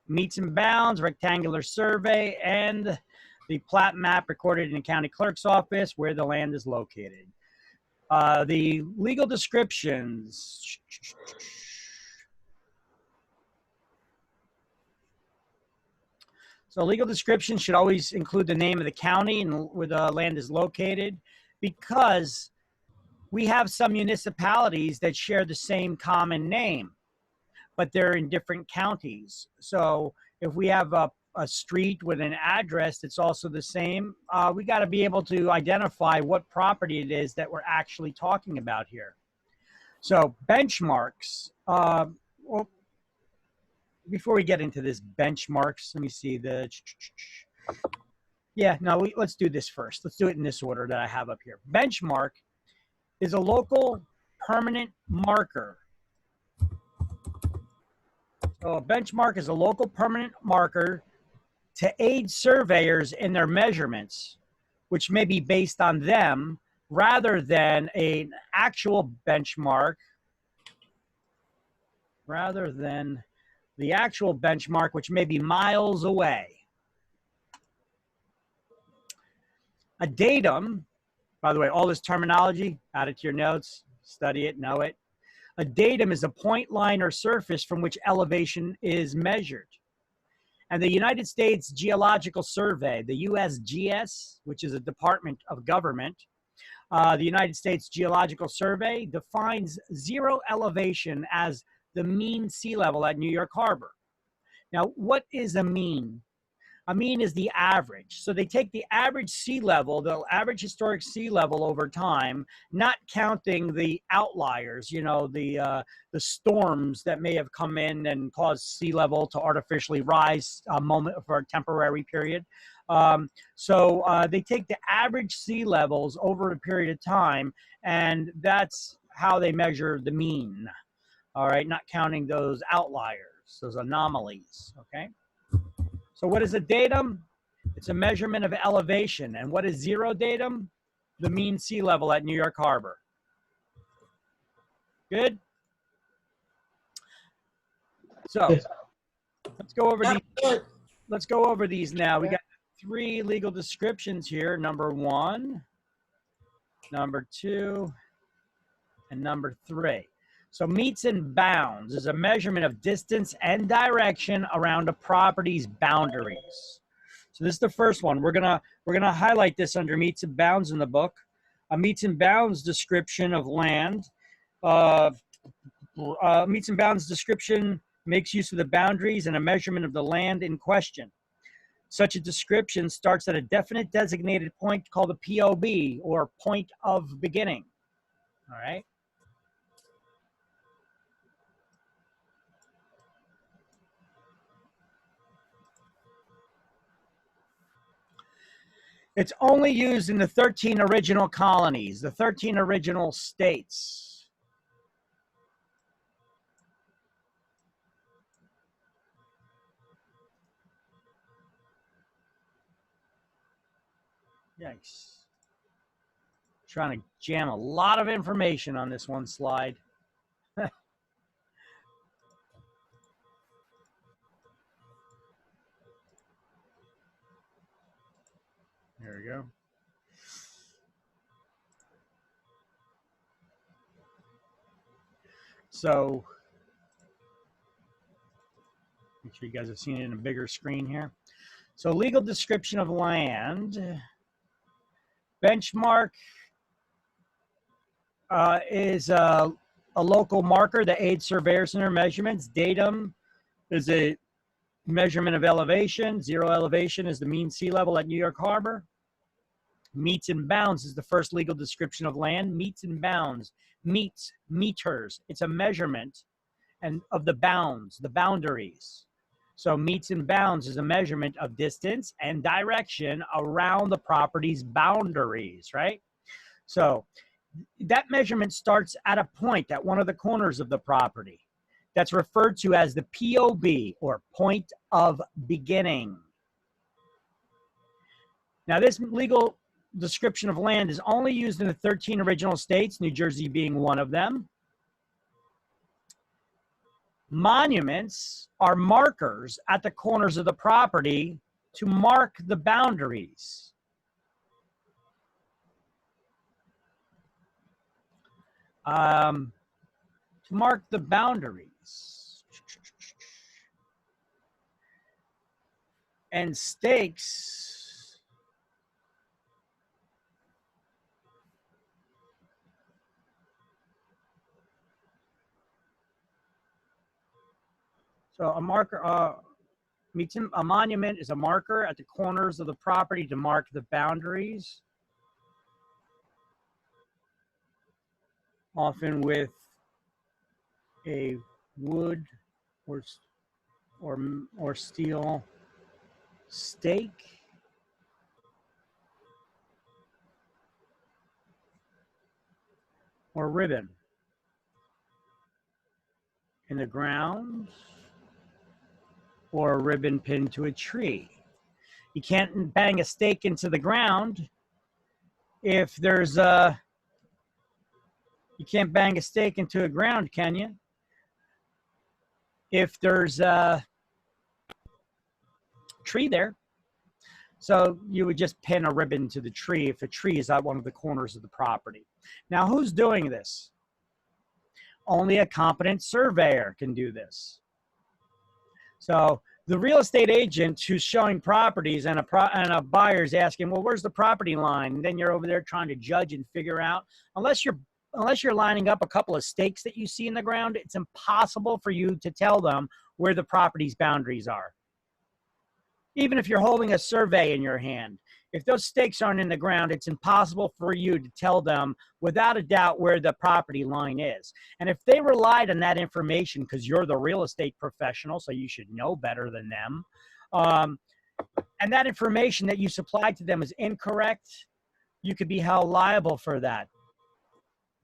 Meets and bounds, rectangular survey, and the plat map recorded in the county clerk's office where the land is located. The legal descriptions. So legal descriptions should always include the name of the county and where the land is located, because we have some municipalities that share the same common name, but they're in different counties. So if we have a street with an address that's also the same, we got to be able to identify what property it is that we're actually talking about here. So benchmarks. Well, before we get into this benchmarks, let me see the. Yeah, no, let's do this first. Let's do it in this order that I have up here. Benchmark is a local permanent marker. So a benchmark is a local permanent marker to aid surveyors in their measurements, which may be based on them rather than an actual benchmark, rather than the actual benchmark, which may be miles away. A datum, by the way, all this terminology, add it to your notes, study it, know it. A datum is a point, line, or surface from which elevation is measured. And the United States Geological Survey, the USGS, which is a department of government, the United States Geological Survey defines zero elevation as the mean sea level at New York Harbor. Now, what is a mean? A mean is the average. So they take the average sea level, the average historic sea level over time, not counting the outliers, you know, the storms that may have come in and caused sea level to artificially rise a moment for a temporary period. So they take the average sea levels over a period of time, and that's how they measure the mean. All right, not counting those outliers, those anomalies, okay? So what is a datum? It's a measurement of elevation. And what is zero datum? The mean sea level at New York Harbor. Good? So let's go over these. Let's go over these now. We got three legal descriptions here. Number 1, number 2, and number 3. So meets and bounds is a measurement of distance and direction around a property's boundaries. So this is the first one. We're gonna highlight this under meets and bounds in the book. A meets and bounds description of land. Meets and bounds description makes use of the boundaries and a measurement of the land in question. Such a description starts at a definite designated point called a POB, or point of beginning. All right. It's only used in the 13 original colonies, the 13 original states. Yikes. Trying to jam a lot of information on this one slide. There we go. So make sure you guys have seen it in a bigger screen here. So legal description of land. Benchmark is a local marker that aids surveyors in their measurements. Datum is a measurement of elevation. Zero elevation is the mean sea level at New York Harbor. Meets and bounds is the first legal description of land. Meets and bounds, meets, meters. It's a measurement and of the bounds, the boundaries. So meets and bounds is a measurement of distance and direction around the property's boundaries, right? So that measurement starts at a point at one of the corners of the property. That's referred to as the POB, or point of beginning. Now, this legal description of land is only used in the 13 original states, New Jersey being one of them. Monuments are markers at the corners of the property to mark the boundaries. To mark the boundaries. And stakes so a marker, a monument is a marker at the corners of the property to mark the boundaries, often with a wood or steel stake. Or ribbon in the ground, or a ribbon pinned to a tree. You can't bang a stake into the ground if there's a, you can't bang a stake into the ground, can you? If there's a tree there. So you would just pin a ribbon to the tree if a tree is at one of the corners of the property. Now, who's doing this? Only a competent surveyor can do this. So the real estate agent who's showing properties and a buyer's asking, well, where's the property line? And then you're over there trying to judge and figure out, unless you're lining up a couple of stakes that you see in the ground, it's impossible for you to tell them where the property's boundaries are. Even if you're holding a survey in your hand, if those stakes aren't in the ground, it's impossible for you to tell them without a doubt where the property line is. And if they relied on that information, because you're the real estate professional, so you should know better than them, and that information that you supplied to them is incorrect, you could be held liable for that.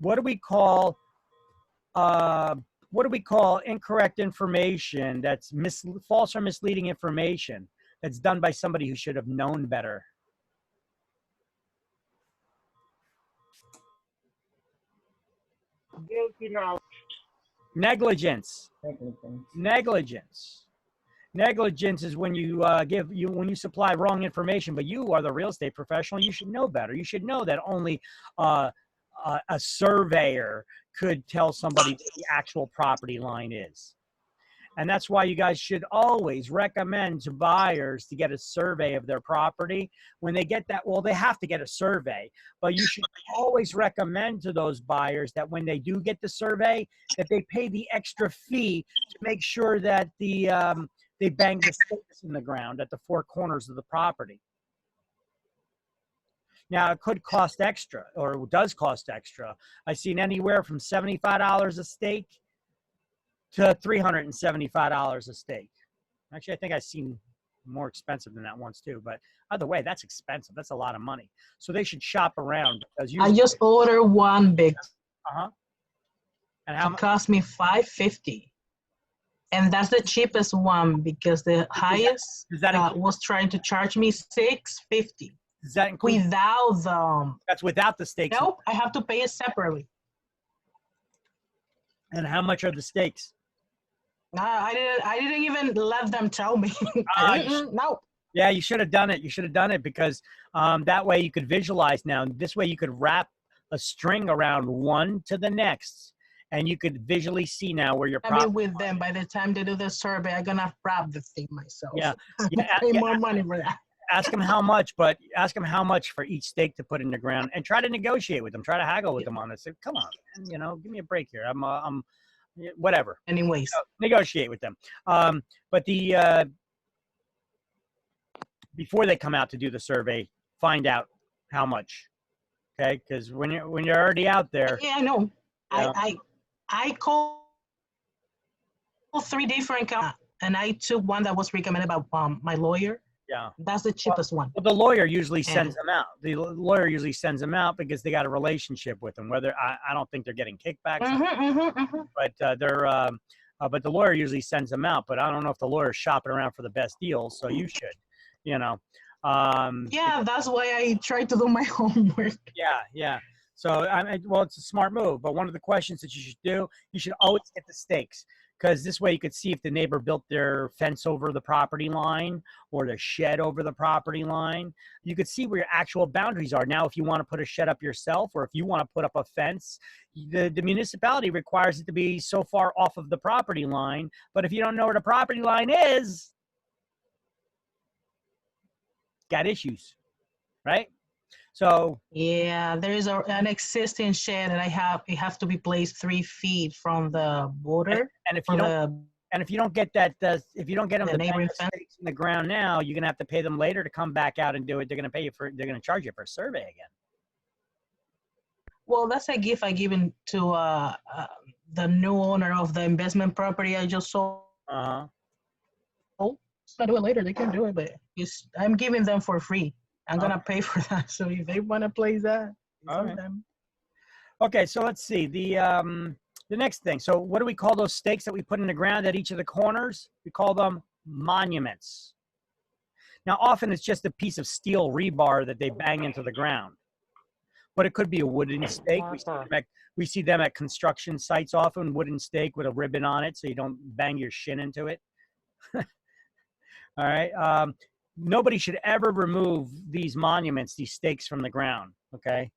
What do we call incorrect information? That's false or misleading information that's done by somebody who should have known better. Guilty knowledge. Negligence. Negligence. Negligence. Negligence is when you when you supply wrong information, but you are the real estate professional. You should know better. You should know that only a surveyor could tell somebody what the actual property line is. And that's why you guys should always recommend to buyers to get a survey of their property. When they get that, well, they have to get a survey, but you should always recommend to those buyers that when they do get the survey, that they pay the extra fee to make sure that they bang the stakes in the ground at the four corners of the property. Now, it could cost extra, or does cost extra. I've seen anywhere from $75 a stake to $375 a stake. Actually, I think I've seen more expensive than that once too, but either way, that's expensive. That's a lot of money. So they should shop around. Because I just ordered one big. And how it cost me $550. And that's the cheapest one because the highest was trying to charge me $650. Does that include without the? That's without the stakes. Nope, I have to pay it separately. And how much are the stakes? I didn't even let them tell me. No. Yeah, you should have done it. You should have done it because that way you could visualize now. This way you could wrap a string around one to the next and you could visually see now where your I property. mean, with them, by the time they do the survey, I'm gonna prop the thing myself. Yeah, Pay more money for that. Ask them how much, but ask them how much for each stake to put in the ground, and try to negotiate with them. Try to haggle with them on this. Say, come on, man, you know, give me a break here. I'm whatever. Anyways, negotiate with them. But before they come out to do the survey, find out how much. Okay, because when you're already out there. Yeah, I know. Yeah. I called 3 different companies, and I took one that was recommended by my lawyer. Yeah. That's the cheapest one. Well, the lawyer usually sends them out. The lawyer usually sends them out because they got a relationship with them. Whether I don't think they're getting kickbacks, but but the lawyer usually sends them out. But I don't know if the lawyer's shopping around for the best deals. So you should, you know. Yeah, that's why I tried to do my homework. Yeah. So well, it's a smart move. But one of the questions that you should do, you should always get the stakes. Because this way you could see if the neighbor built their fence over the property line or the shed over the property line. You could see where your actual boundaries are. Now, if you want to put a shed up yourself or if you want to put up a fence, the municipality requires it to be so far off of the property line. But if you don't know where the property line is, got issues, right? So yeah, there is an existing shed, and it has to be placed 3 feet from the border. And if you don't get that, if you don't get them to bang the stakes in the ground now, you're gonna have to pay them later to come back out and do it. They're gonna charge you for a survey again. Well, that's a gift I given to the new owner of the investment property I just sold. Oh, so I do it later. They can do it, but I'm giving them for free. I'm gonna pay for that. So if they want to place that, okay. So let's see the next thing. So what do we call those stakes that we put in the ground at each of the corners? We call them monuments. Now, often it's just a piece of steel rebar that they bang into the ground, but it could be a wooden stake. We see them at construction sites often, wooden stake with a ribbon on it, so you don't bang your shin into it. All right. Nobody should ever remove these monuments, these stakes from the ground, okay?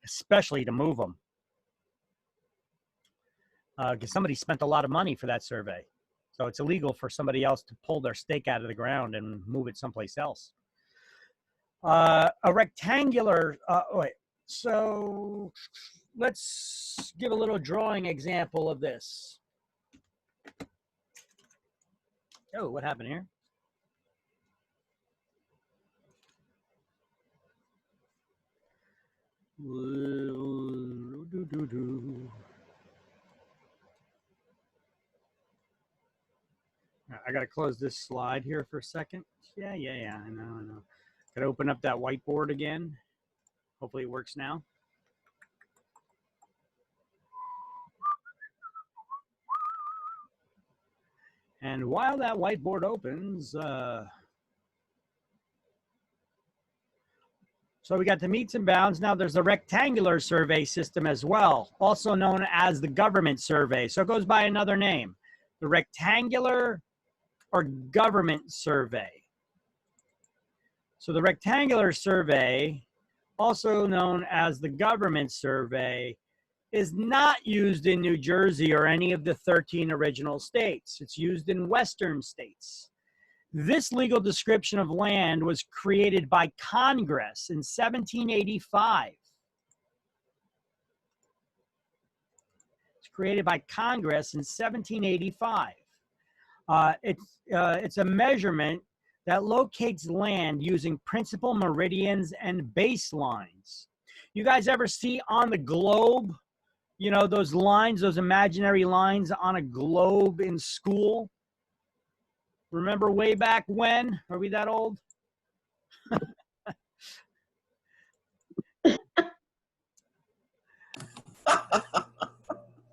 Especially to move them. Because somebody spent a lot of money for that survey. So it's illegal for somebody else to pull their stake out of the ground and move it someplace else. A rectangular, so let's give a little drawing example of this. Oh, what happened here? I got to close this slide here for a second. Yeah, I know. Got to open up that whiteboard again. Hopefully it works now. And while that whiteboard opens, so we got the meets and bounds. Now there's a rectangular survey system as well, also known as the government survey. So it goes by another name, the rectangular or government survey. So the rectangular survey, also known as the government survey, is not used in New Jersey or any of the 13 original states. It's used in Western states. This legal description of land was created by Congress in 1785. It's created by Congress in 1785. It's a measurement that locates land using principal meridians and baselines. You guys ever see on the globe, you know, those lines, those imaginary lines on a globe in school? Remember way back when? Are we that old?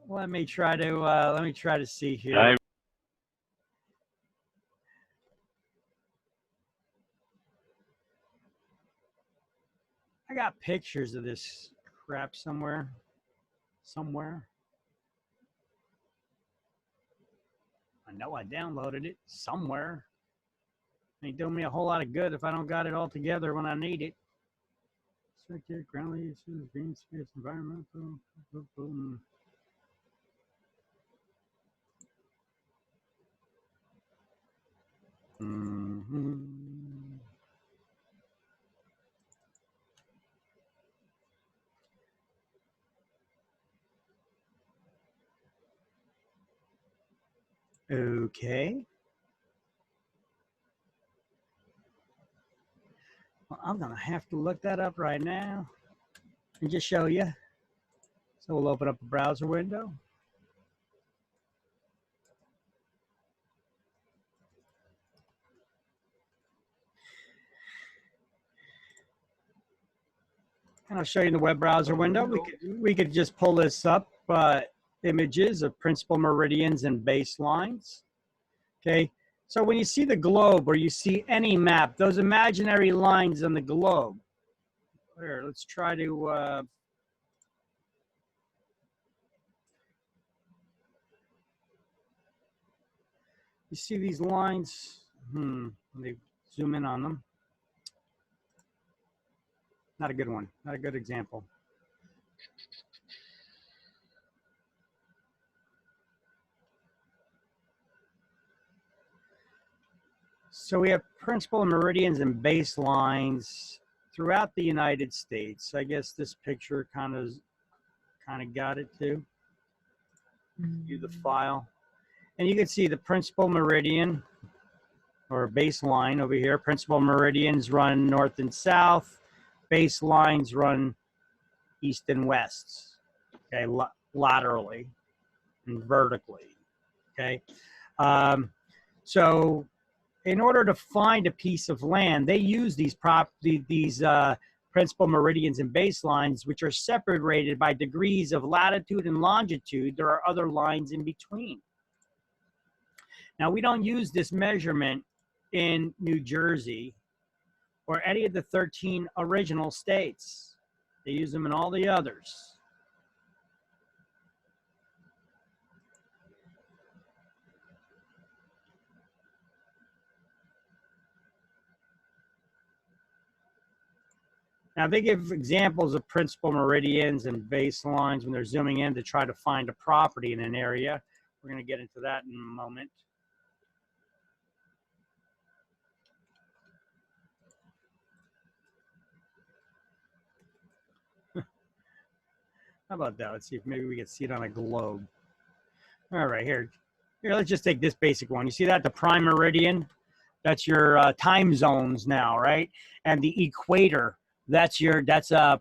Let me try to see here. I got pictures of this crap somewhere. I know I downloaded it somewhere. Ain't doing me a whole lot of good if I don't got it all together when I need it. Circuit, ground leases, green space, environmental. Mhm. Okay. Well, I'm going to have to look that up right now and just show you. So we'll open up a browser window. And I'll show you in the web browser window. We could just pull this up, images of principal meridians and baselines. Okay, so when you see the globe or you see any map, those imaginary lines on the globe. Here, let's try to. You see these lines? Let me zoom in on them. Not a good one. Not a good example. So we have principal meridians and baselines throughout the United States. I guess this picture kind of got it too. View the file. And you can see the principal meridian or baseline over here. Principal meridians run north and south. Baselines run east and west, okay, laterally and vertically, okay? So in order to find a piece of land, they use these principal meridians and baselines, which are separated by degrees of latitude and longitude. There are other lines in between. Now, we don't use this measurement in New Jersey or any of the 13 original states. They use them in all the others. Now, they give examples of principal meridians and baselines when they're zooming in to try to find a property in an area. We're going to get into that in a moment. How about that? Let's see if maybe we can see it on a globe. All right, here, let's just take this basic one. You see that, the prime meridian? That's your time zones now, right? And the equator, that's a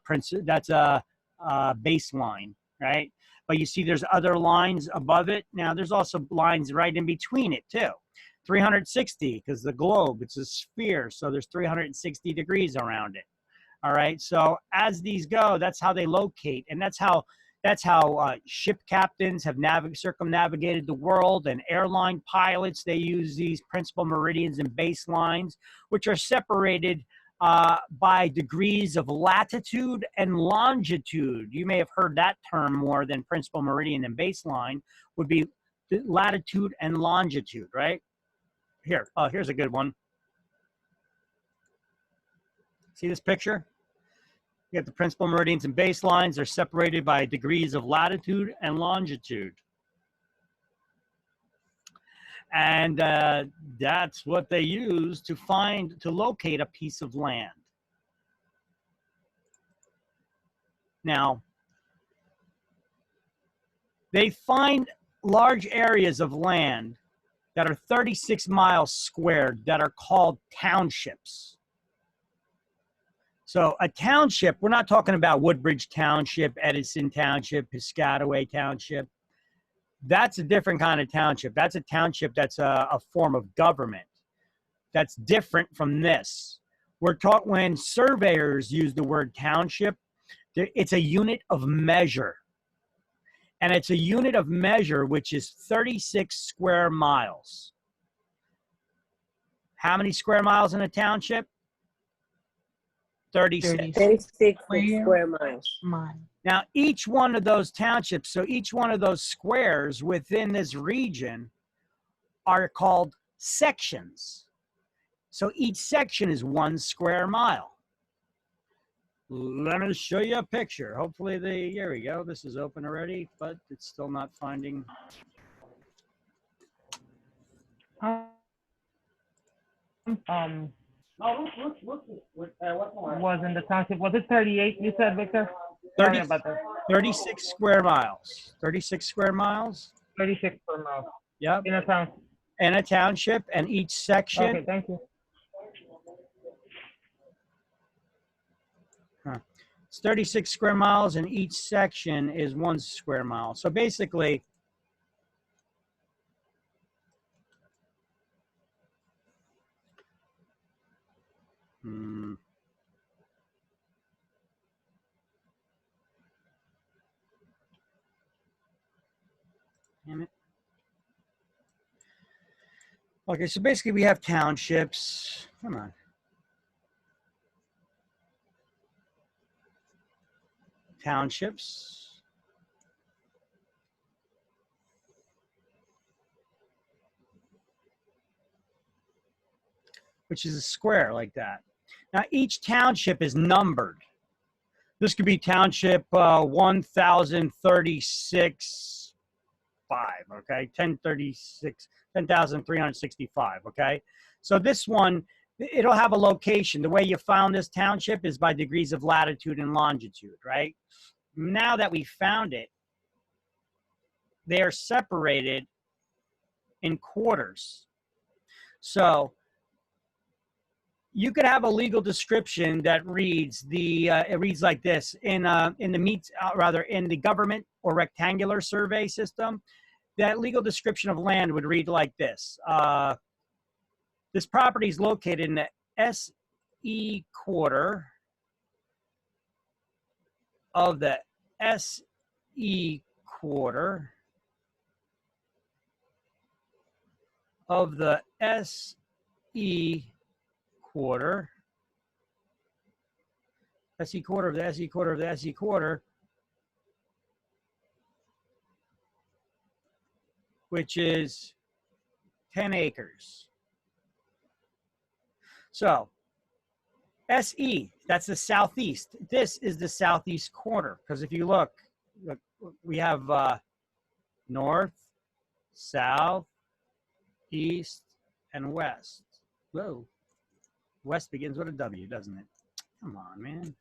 baseline, right? But you see there's other lines above it. Now there's also lines right in between it too. 360, because the globe, it's a sphere, so there's 360 degrees around it. All right, so as these go, that's how they locate, and that's how ship captains have circumnavigated the world, and airline pilots, they use these principal meridians and baselines, which are separated by degrees of latitude and longitude. You may have heard that term more than principal meridian and baseline would be latitude and longitude, right? Here, here's a good one. See this picture? You have the principal meridians and baselines. They're separated by degrees of latitude and longitude. And that's what they use to locate a piece of land. Now, they find large areas of land that are 36 miles squared that are called townships. So a township, we're not talking about Woodbridge Township, Edison Township, Piscataway Township. That's a different kind of township. That's a township that's a form of government. That's different from this. We're taught when surveyors use the word township, it's a unit of measure. And it's a unit of measure which is 36 square miles. How many square miles in a township? 36. 36 square miles. Now, each one of those townships, so each one of those squares within this region are called sections. So each section is 1 square mile. Let me show you a picture. Hopefully here we go. This is open already, but it's still not finding. was in the township. Was it 38? You said, Victor. 30, Sorry about that. 36 square miles. 36 square miles. 36 per mile. Yep. In a town. In a township, and each section. Okay, thank you. It's 36 square miles, and each section is 1 square mile. So basically, damn it. Okay, so basically we have townships. Come on. Townships. Which is a square like that. Now each township is numbered. This could be township 1036 5, okay? 10,365, okay? So this one, it'll have a location. The way you found this township is by degrees of latitude and longitude, right? Now that we found it, they are separated in quarters. So you could have a legal description that reads it reads like this in the government or rectangular survey system. That legal description of land would read like this: this property is located in the SE quarter of the SE quarter of the SE quarter, SE quarter of the SE quarter of the SE quarter, which is 10 acres. So SE, that's the southeast. This is the southeast corner, because if you look, we have north, south, east, and west. Whoa. West begins with a W, doesn't it? Come on, man.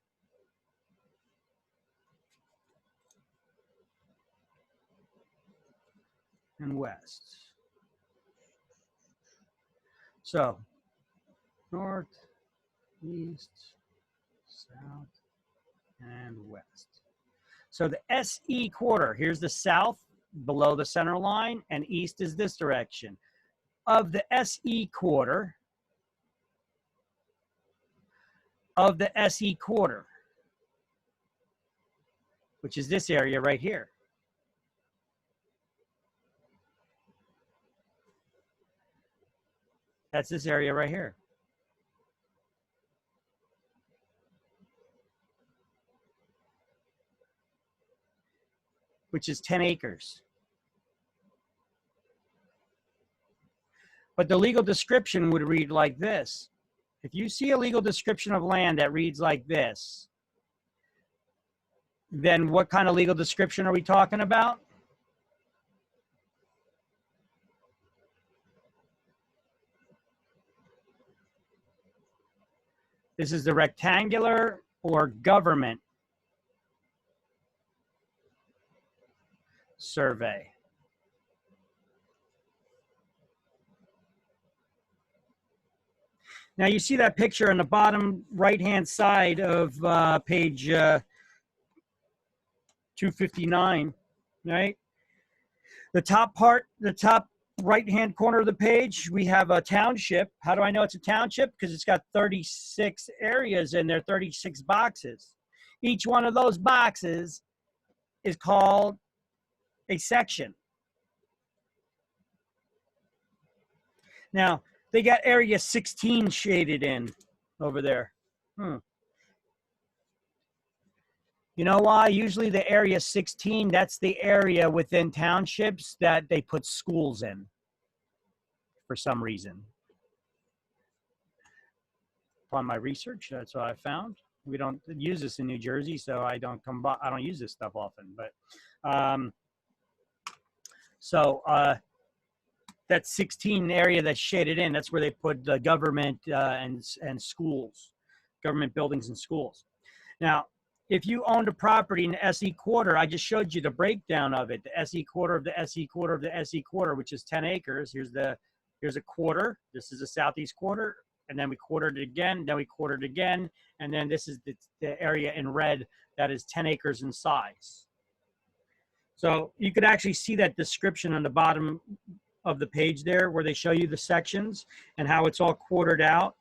And west. So, north, east, south, and west. So the SE quarter, here's the south below the center line, and east is this direction. Of the SE quarter, which is this area right here. That's this area right here. Which is 10 acres. But the legal description would read like this. If you see a legal description of land that reads like this, then what kind of legal description are we talking about? This is the rectangular or government survey. Now you see that picture on the bottom right-hand side of page 259, right? The top right-hand corner of the page, we have a township. How do I know it's a township? Because it's got 36 areas in there, 36 boxes. Each one of those boxes is called a section. Now, they got area 16 shaded in over there. You know why? Usually the area 16, that's the area within townships that they put schools in for some reason. Upon my research, that's what I found. We don't use this in New Jersey, so I don't use this stuff often. But that 16 area that's shaded in, that's where they put the government and schools, government buildings and schools. Now, if you owned a property in the SE quarter, I just showed you the breakdown of it, the SE quarter of the SE quarter of the SE quarter, which is 10 acres. Here's a quarter. This is the southeast quarter. And then we quartered it again, then we quartered again. And then this is the area in red that is 10 acres in size. So you could actually see that description on the bottom of the page there where they show you the sections and how it's all quartered out.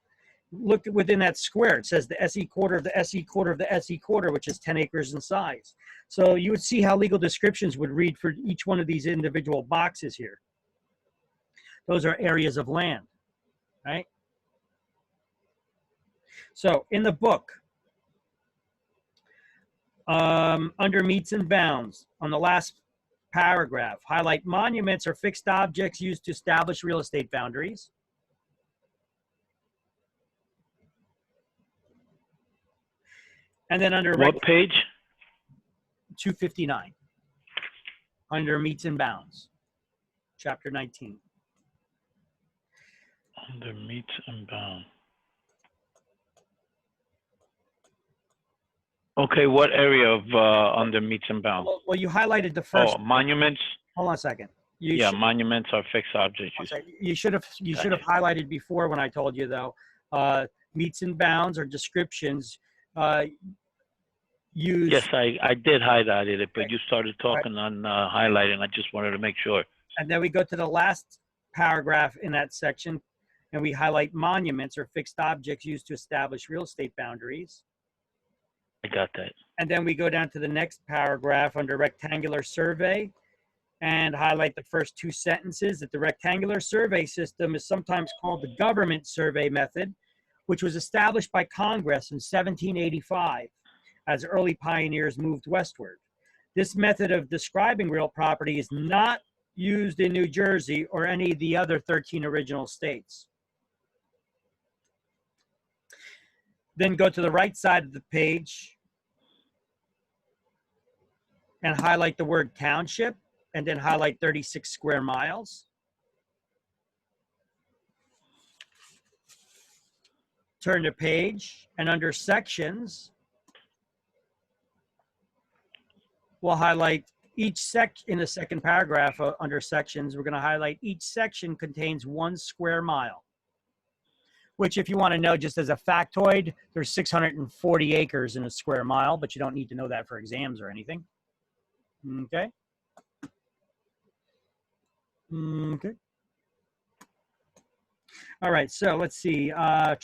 Look within that square. It says the SE quarter of the SE quarter of the SE quarter, which is 10 acres in size. So you would see how legal descriptions would read for each one of these individual boxes here. Those are areas of land, right? So in the book, under meets and bounds, on the last paragraph, highlight monuments or fixed objects used to establish real estate boundaries. And then under what page? 259, under meets and bounds, chapter 19. Under meets and bounds. Okay, what area of under meets and bounds? Well, you highlighted the first. Oh, monuments. Hold on a second. Monuments are fixed objects. You should have highlighted before when I told you though. Meets and bounds or descriptions. Yes, I did highlight it, but you started talking on highlighting. I just wanted to make sure. And then we go to the last paragraph in that section, and we highlight monuments or fixed objects used to establish real estate boundaries. I got that. And then we go down to the next paragraph under rectangular survey and highlight the first two sentences that the rectangular survey system is sometimes called the government survey method, which was established by Congress in 1785 as early pioneers moved westward. This method of describing real property is not used in New Jersey or any of the other 13 original states. Then go to the right side of the page and highlight the word township, and then highlight 36 square miles. Turn the page, and under sections, we'll highlight each in the second paragraph under sections, we're going to highlight each section contains 1 square mile, which if you want to know just as a factoid, there's 640 acres in a square mile, but you don't need to know that for exams or anything. Okay. Okay. All right, so let's see. On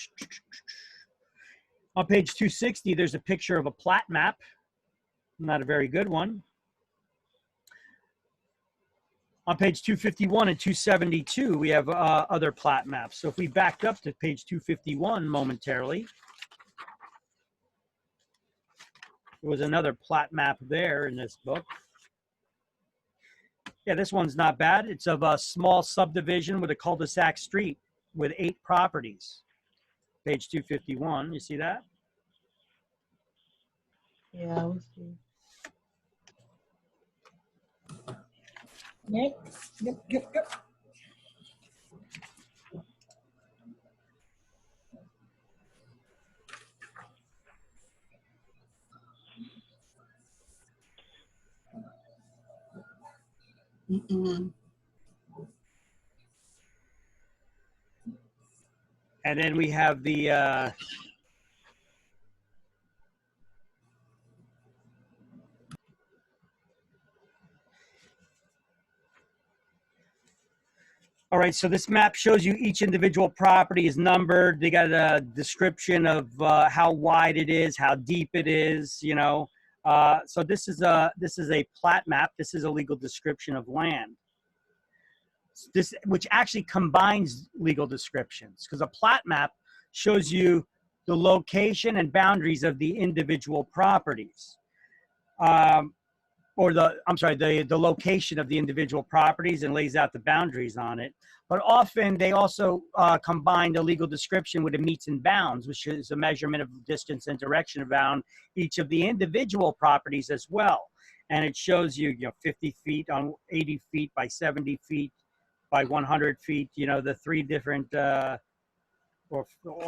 page 260, there's a picture of a plat map. Not a very good one. On page 251 and 272, we have other plat maps. So if we backed up to page 251 momentarily, there was another plat map there in this book. Yeah, this one's not bad. It's of a small subdivision with a cul-de-sac street with 8 properties. Page 251, you see that? Yeah, I was see. Yep. And then we have the all right, so this map shows you each individual property is numbered. They got a description of how wide it is, how deep it is, you know. So this is a plat map. This is a legal description of land. This, which actually combines legal descriptions, because a plat map shows you the location and boundaries of the individual properties. Or the location of the individual properties and lays out the boundaries on it. But often they also combine the legal description with a meets and bounds, which is a measurement of distance and direction around each of the individual properties as well. And it shows you, 50 feet on 80 feet by 70 feet by 100 feet, you know, the three different, or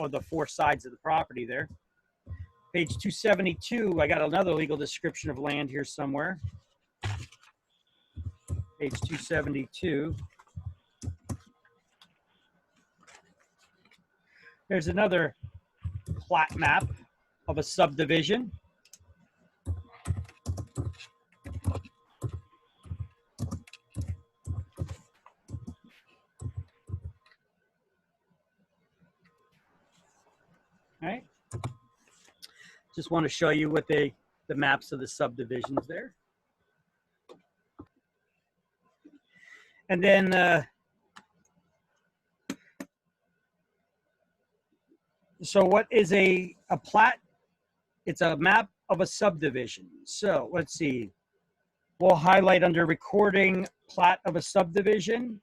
the four sides of the property there. Page 272, I got another legal description of land here somewhere. Page 272. There's another plat map of a subdivision. All right. Just want to show you what the maps of the subdivisions there. And then, so what is a plat? It's a map of a subdivision. So let's see. We'll highlight under recording plat of a subdivision.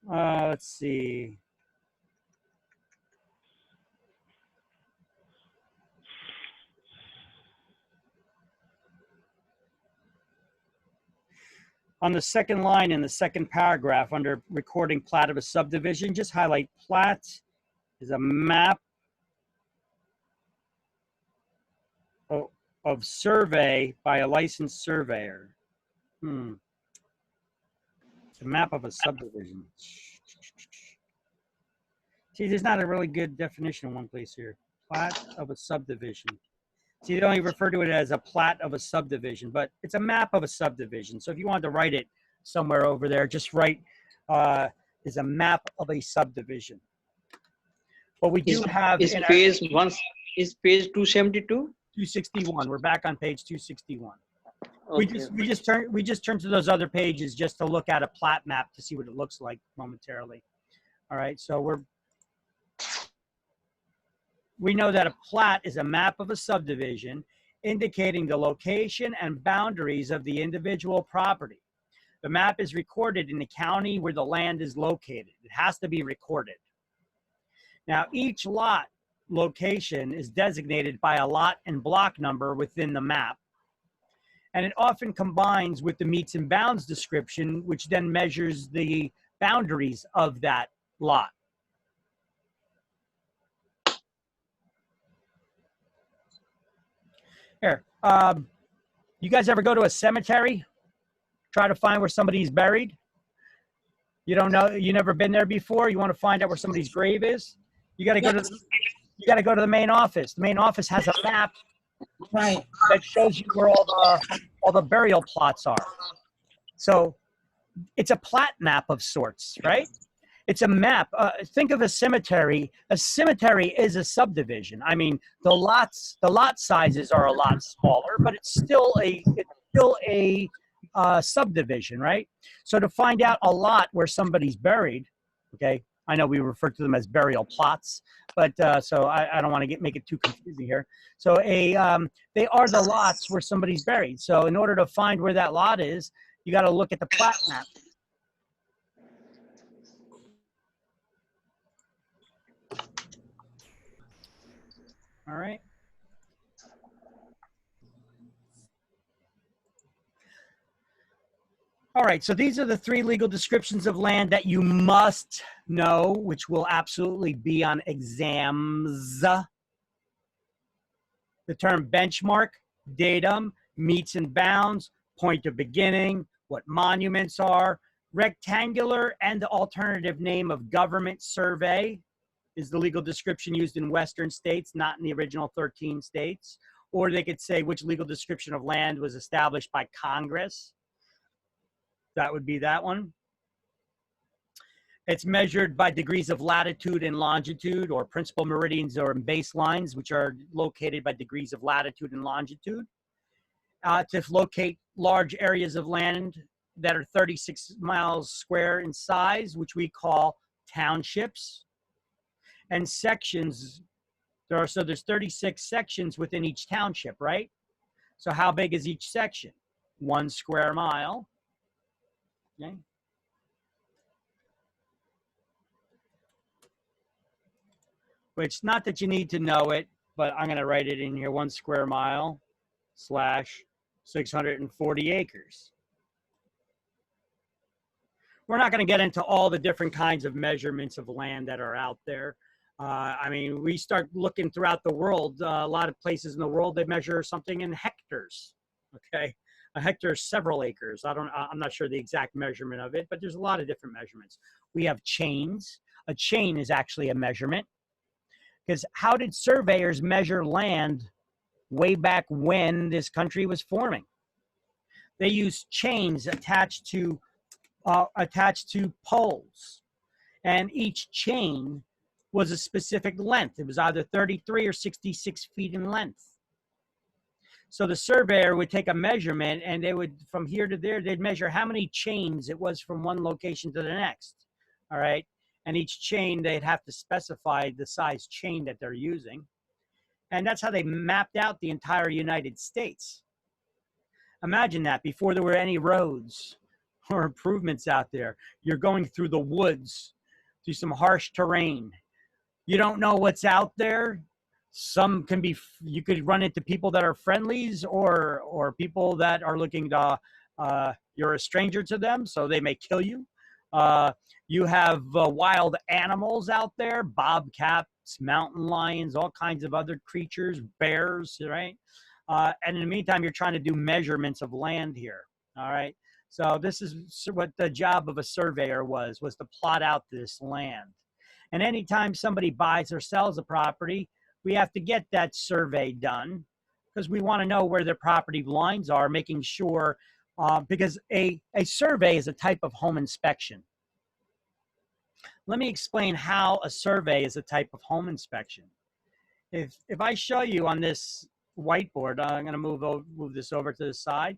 Let's see. On the second line in the second paragraph under recording plat of a subdivision, just highlight plat is a map of survey by a licensed surveyor. It's a map of a subdivision. See, there's not a really good definition in one place here. Plat of a subdivision. See, they only refer to it as a plat of a subdivision, but it's a map of a subdivision. So if you wanted to write it somewhere over there, just write is a map of a subdivision. But we do have is page 272? 261. We're back on page 261. Okay. We just turned to those other pages just to look at a plat map to see what it looks like momentarily. All right, so we know that a plat is a map of a subdivision indicating the location and boundaries of the individual property. The map is recorded in the county where the land is located. It has to be recorded. Now, each lot location is designated by a lot and block number within the map. And it often combines with the meets and bounds description, which then measures the boundaries of that lot. Here, you guys ever go to a cemetery? Try to find where somebody's buried? You don't know, you never been there before? You want to find out where somebody's grave is? You got to go to the main office. The main office has a map, right, that shows you where all the burial plots are. So it's a plat map of sorts, right? It's a map. Think of a cemetery. A cemetery is a subdivision. I mean, the lot sizes are a lot smaller, but it's still a subdivision, right? So to find out a lot where somebody's buried, okay, I know we refer to them as burial plots, but so I don't want to make it too confusing here. So they are the lots where somebody's buried. So in order to find where that lot is, you got to look at the plat map. All right. All right, so these are the three legal descriptions of land that you must know, which will absolutely be on exams. The term benchmark, datum, meets and bounds, point of beginning, what monuments are, rectangular, and the alternative name of government survey is the legal description used in Western states, not in the original 13 states. Or they could say which legal description of land was established by Congress. That would be that one. It's measured by degrees of latitude and longitude, or principal meridians or baselines, which are located by degrees of latitude and longitude. To locate large areas of land that are 36 miles square in size, which we call townships. And sections, there's 36 sections within each township, right? So how big is each section? 1 square mile. Okay. Which, not that you need to know it, but I'm going to write it in here, 1 square mile / 640 acres. we're not going to get into all the different kinds of measurements of land that are out there. I mean, we start looking throughout the world. A lot of places in the world, they measure something in hectares. Okay, a hectare is several acres. I'm not sure the exact measurement of it, but there's a lot of different measurements. We have chains. A chain is actually a measurement, because how did surveyors measure land way back when this country was forming? They used chains attached to poles, and each chain was a specific length. It was either 33 or 66 feet in length. So the surveyor would take a measurement, and they would, from here to there, they'd measure how many chains it was from one location to the next. All right. And each chain, they'd have to specify the size chain that they're using. And that's how they mapped out the entire United States. Imagine that, before there were any roads or improvements out there. You're going through the woods, through some harsh terrain. You don't know what's out there. Some can be, you could run into people that are friendlies, or people that are looking to, you're a stranger to them, so they may kill you. You have wild animals out there, bobcats, mountain lions, all kinds of other creatures, bears, right? And in the meantime, you're trying to do measurements of land here, all right? So this is what the job of a surveyor was to plot out this land. And anytime somebody buys or sells a property, we have to get that survey done, because we want to know where their property lines are, making sure, because a survey is a type of home inspection. Let me explain how a survey is a type of home inspection. If I show you on this whiteboard, I'm going to move this over to the side.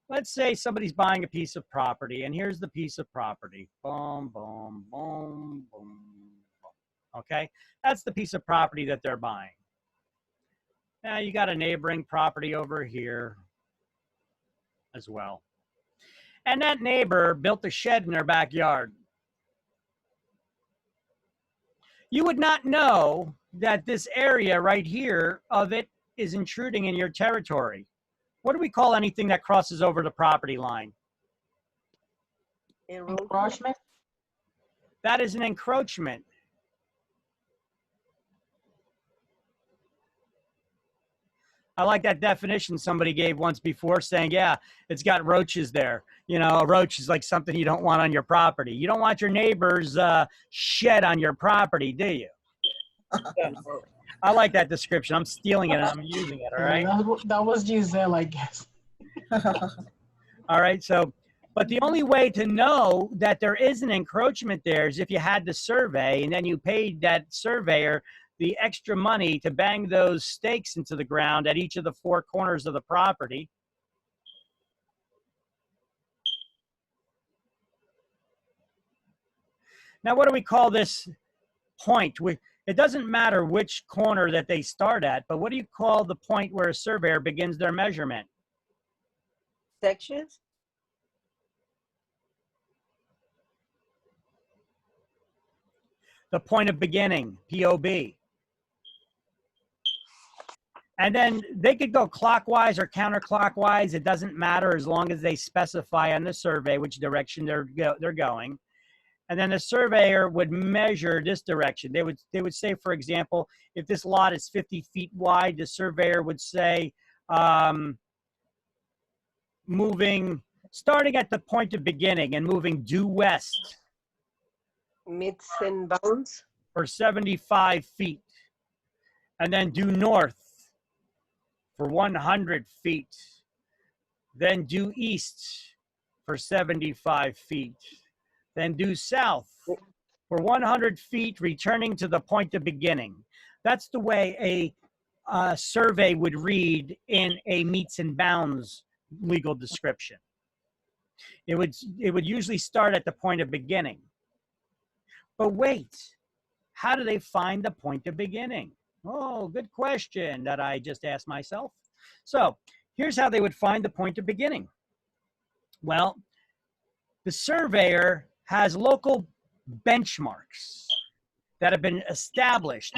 Let's say somebody's buying a piece of property, and here's the piece of property. Boom, boom, boom, boom, boom. Okay, that's the piece of property that they're buying. Now you got a neighboring property over here as well. And that neighbor built a shed in their backyard. You would not know that this area right here of it is intruding in your territory. What do we call anything that crosses over the property line? Encroachment. That is an encroachment. I like that definition somebody gave once before, saying, yeah, it's got roaches there. You know, a roach is like something you don't want on your property. You don't want your neighbor's shed on your property, do you? I like that description. I'm stealing it and I'm using it, all right? That was Giselle, I guess. All right, so, but the only way to know that there is an encroachment there is if you had the survey, and then you paid that surveyor the extra money to bang those stakes into the ground at each of the four corners of the property. Now, what do we call this point? It doesn't matter which corner that they start at, but what do you call the point where a surveyor begins their measurement? Sections? The point of beginning, POB. And then they could go clockwise or counterclockwise. It doesn't matter, as long as they specify on the survey which direction they're going. And then the surveyor would measure this direction. They would say, for example, if this lot is 50 feet wide, the surveyor would say, starting at the point of beginning and moving due west. Meets and bounds? For 75 feet. And then due north for 100 feet. Then due east for 75 feet. Then due south for 100 feet, returning to the point of beginning. That's the way a survey would read in a meets and bounds legal description. It would usually start at the point of beginning. But wait, how do they find the point of beginning? Oh, good question that I just asked myself. So here's how they would find the point of beginning. Well, the surveyor has local benchmarks that have been established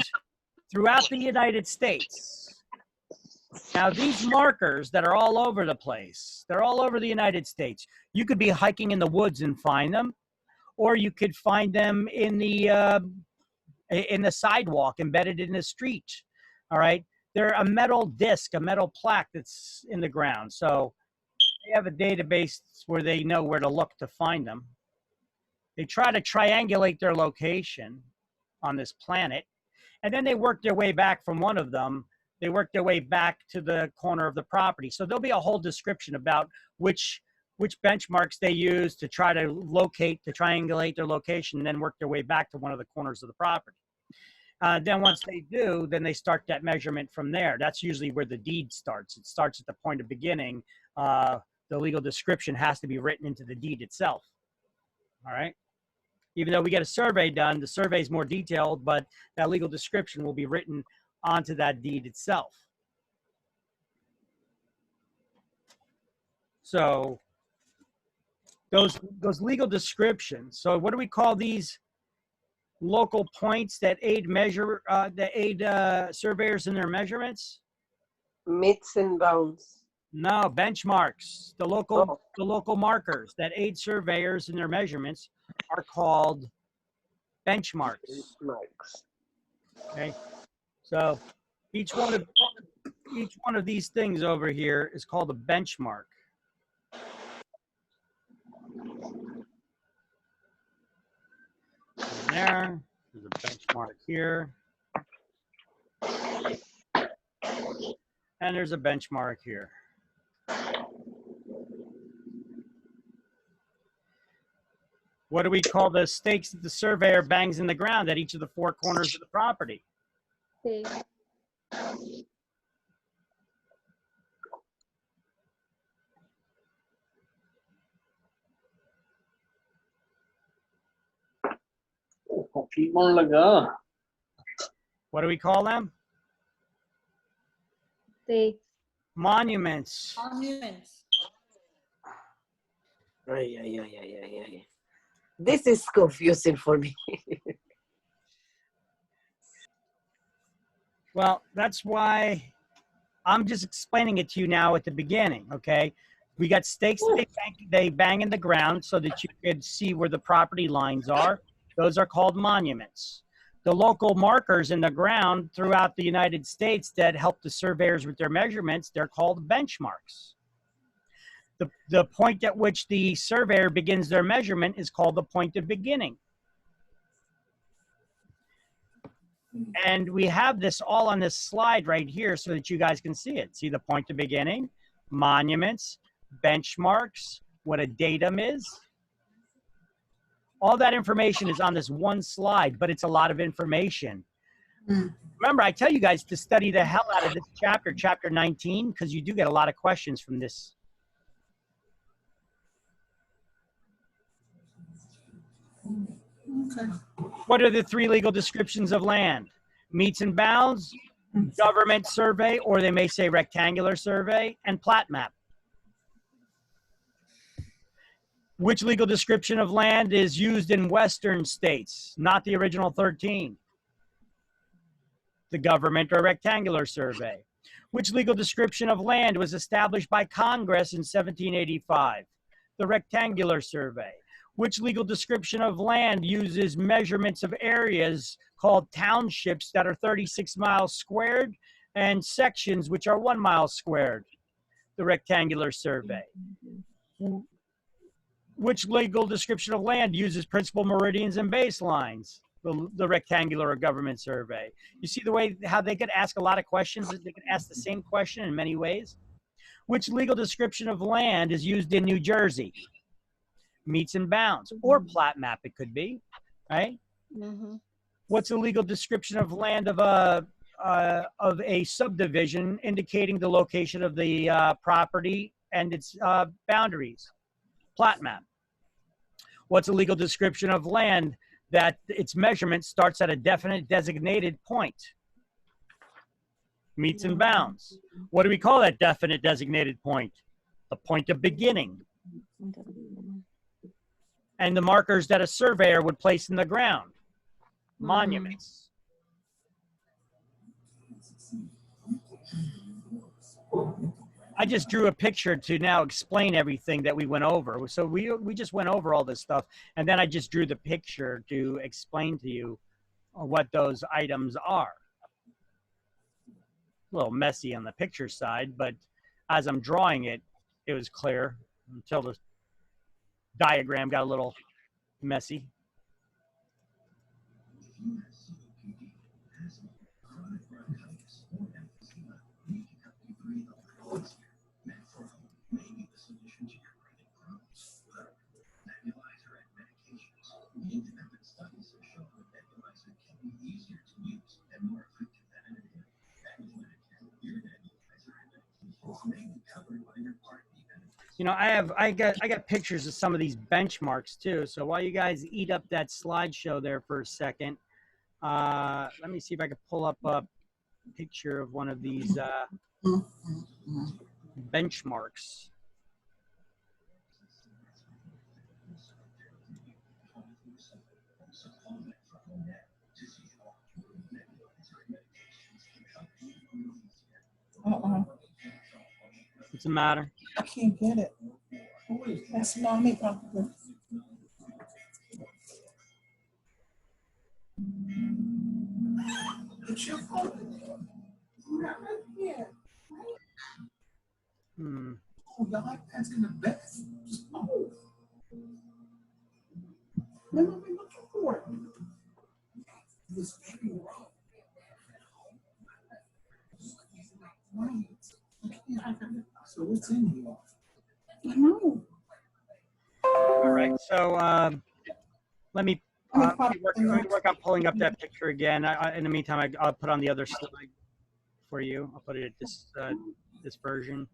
throughout the United States. Now, these markers that are all over the place, they're all over the United States. You could be hiking in the woods and find them. or you could find them in the sidewalk, embedded in the street. All right, they're a metal disc, a metal plaque that's in the ground. So they have a database where they know where to look to find them. They try to triangulate their location on this planet, and then they work their way back from one of them. They work their way back to the corner of the property. So there'll be a whole description about which benchmarks they use to try to locate, to triangulate their location, and then work their way back to one of the corners of the property. Then once they do, then they start that measurement from there. That's usually where the deed starts. It starts at the point of beginning. The legal description has to be written into the deed itself. All right. Even though we get a survey done, the survey is more detailed, but that legal description will be written onto that deed itself. So those legal descriptions. So what do we call these local points that aid surveyors in their measurements? Meets and bounds. No, benchmarks. The local markers that aid surveyors in their measurements are called benchmarks. Okay, so each one of these things over here is called a benchmark. There's a benchmark here, and there's a benchmark here. What do we call the stakes that the surveyor bangs in the ground at each of the four corners of the property? Stake. What do we call them? Stakes. Monuments. Monuments. This is confusing for me. Well, that's why I'm just explaining it to you now at the beginning, okay? We got stakes that they bang in the ground so that you could see where the property lines are. Those are called monuments. The local markers in the ground throughout the United States that help the surveyors with their measurements, they're called benchmarks. The point at which the surveyor begins their measurement is called the point of beginning. And we have this all on this slide right here so that you guys can see it. See the point of beginning, monuments, benchmarks, what a datum is. All that information is on this one slide, but it's a lot of information. Remember, I tell you guys to study the hell out of this chapter, chapter 19, because you do get a lot of questions from this. Okay. What are the three legal descriptions of land? Meets and bounds, government survey, or they may say rectangular survey, and plat map. Which legal description of land is used in Western states, not the original 13? The government or rectangular survey. Which legal description of land was established by Congress in 1785? The rectangular survey. Which legal description of land uses measurements of areas called townships that are 36 miles squared and sections which are 1 mile squared? The rectangular survey. Which legal description of land uses principal meridians and baselines? The rectangular or government survey. You see the way how they could ask a lot of questions? They could ask the same question in many ways. Which legal description of land is used in New Jersey? Meets and bounds, or plat map it could be, right? What's a legal description of land of a subdivision indicating the location of the property and its boundaries? Plat map. What's a legal description of land that its measurement starts at a definite designated point? Meets and bounds. What do we call that definite designated point? The point of beginning. And the markers that a surveyor would place in the ground. Monuments. I just drew a picture to now explain everything that we went over. So we just went over all this stuff, and then I just drew the picture to explain to you what those items are. A little messy on the picture side, but as I'm drawing it, it was clear until the diagram got a little messy. You know, I got pictures of some of these benchmarks too. So while you guys eat up that slideshow there for a second, let me see if I can pull up a picture of one of these benchmarks. What's the matter? I can't get it. That's mommy probably. It's your fault. Oh, God, that's in the best. Oh. Let me be looking for it. This baby wrong. So what's in here? I know. All right. So let me work on pulling up that picture again. In the meantime, I'll put on the other slide for you. I'll put it at this version.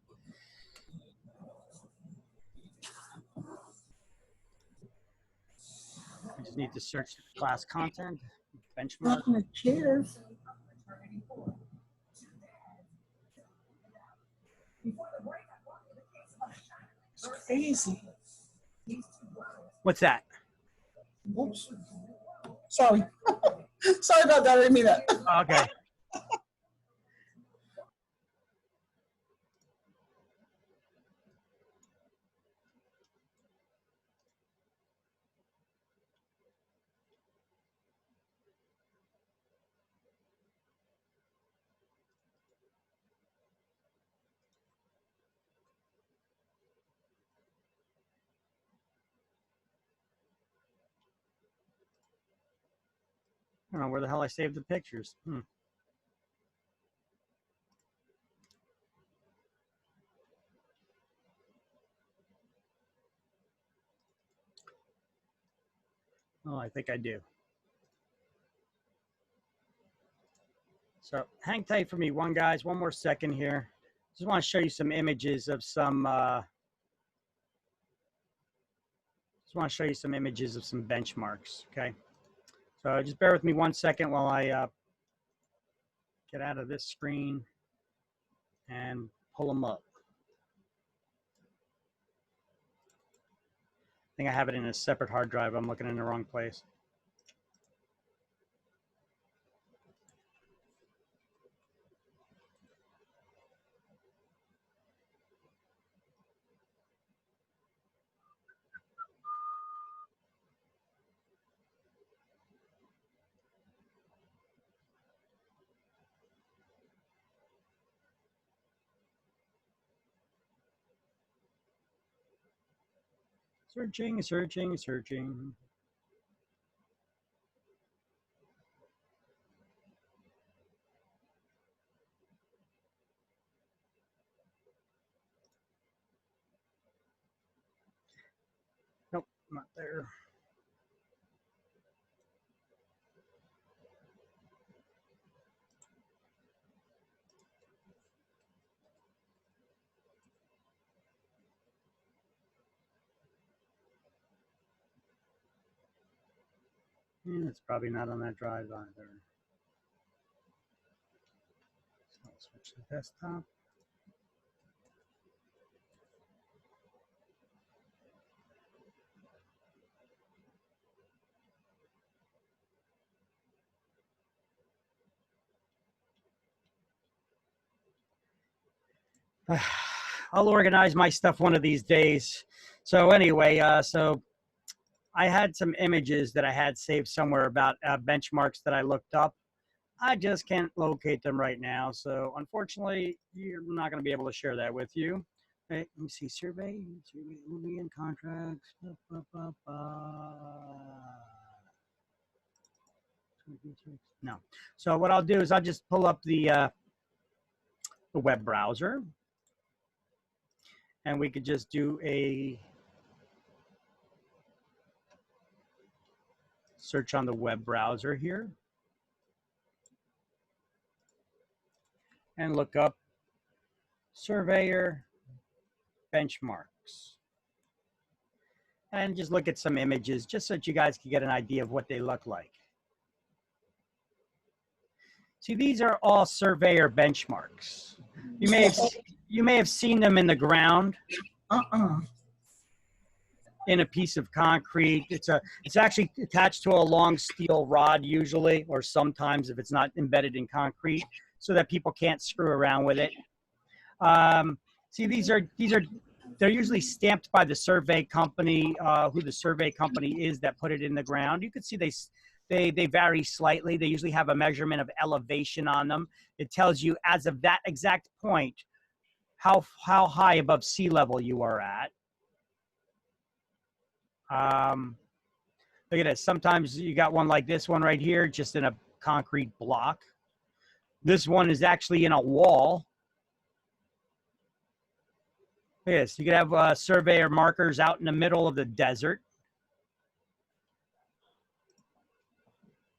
I just need to search the class content, benchmark. Cheers. It's crazy. What's that? Oops. Sorry. Sorry about that. I didn't mean that. Okay. I don't know where the hell I saved the pictures. Oh, I think I do. So hang tight for me, guys. One more second here. Just want to show you some images of some. Just want to show you some images of some benchmarks. Okay. So just bear with me 1 second while I get out of this screen and pull them up. I think I have it in a separate hard drive. I'm looking in the wrong place. Searching, searching, searching. Nope, not there. And it's probably not on that drive either. So I'll switch to desktop. I'll organize my stuff one of these days. So anyway, so I had some images that I had saved somewhere about benchmarks that I looked up. I just can't locate them right now. So unfortunately, you're not going to be able to share that with you. Okay, let me see, survey, movie and contracts. No. So what I'll do is I'll just pull up the web browser, and we could just do a search on the web browser here and look up surveyor benchmarks and just look at some images just so that you guys can get an idea of what they look like. See, these are all surveyor benchmarks. You may have seen them in the ground. In a piece of concrete. It's actually attached to a long steel rod usually, or sometimes if it's not embedded in concrete, so that people can't screw around with it. See, they're usually stamped by the survey company, who the survey company is that put it in the ground. You can see they vary slightly. They usually have a measurement of elevation on them. It tells you as of that exact point how high above sea level you are at. Look at this. Sometimes you got one like this one right here, just in a concrete block. This one is actually in a wall. Look at this. You could have surveyor markers out in the middle of the desert,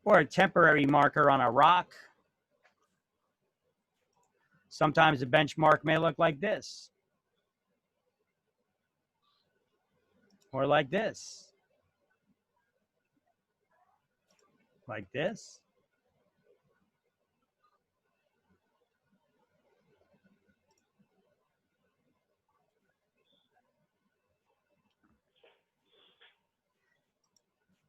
or a temporary marker on a rock. Sometimes a benchmark may look like this, or like this. Like this.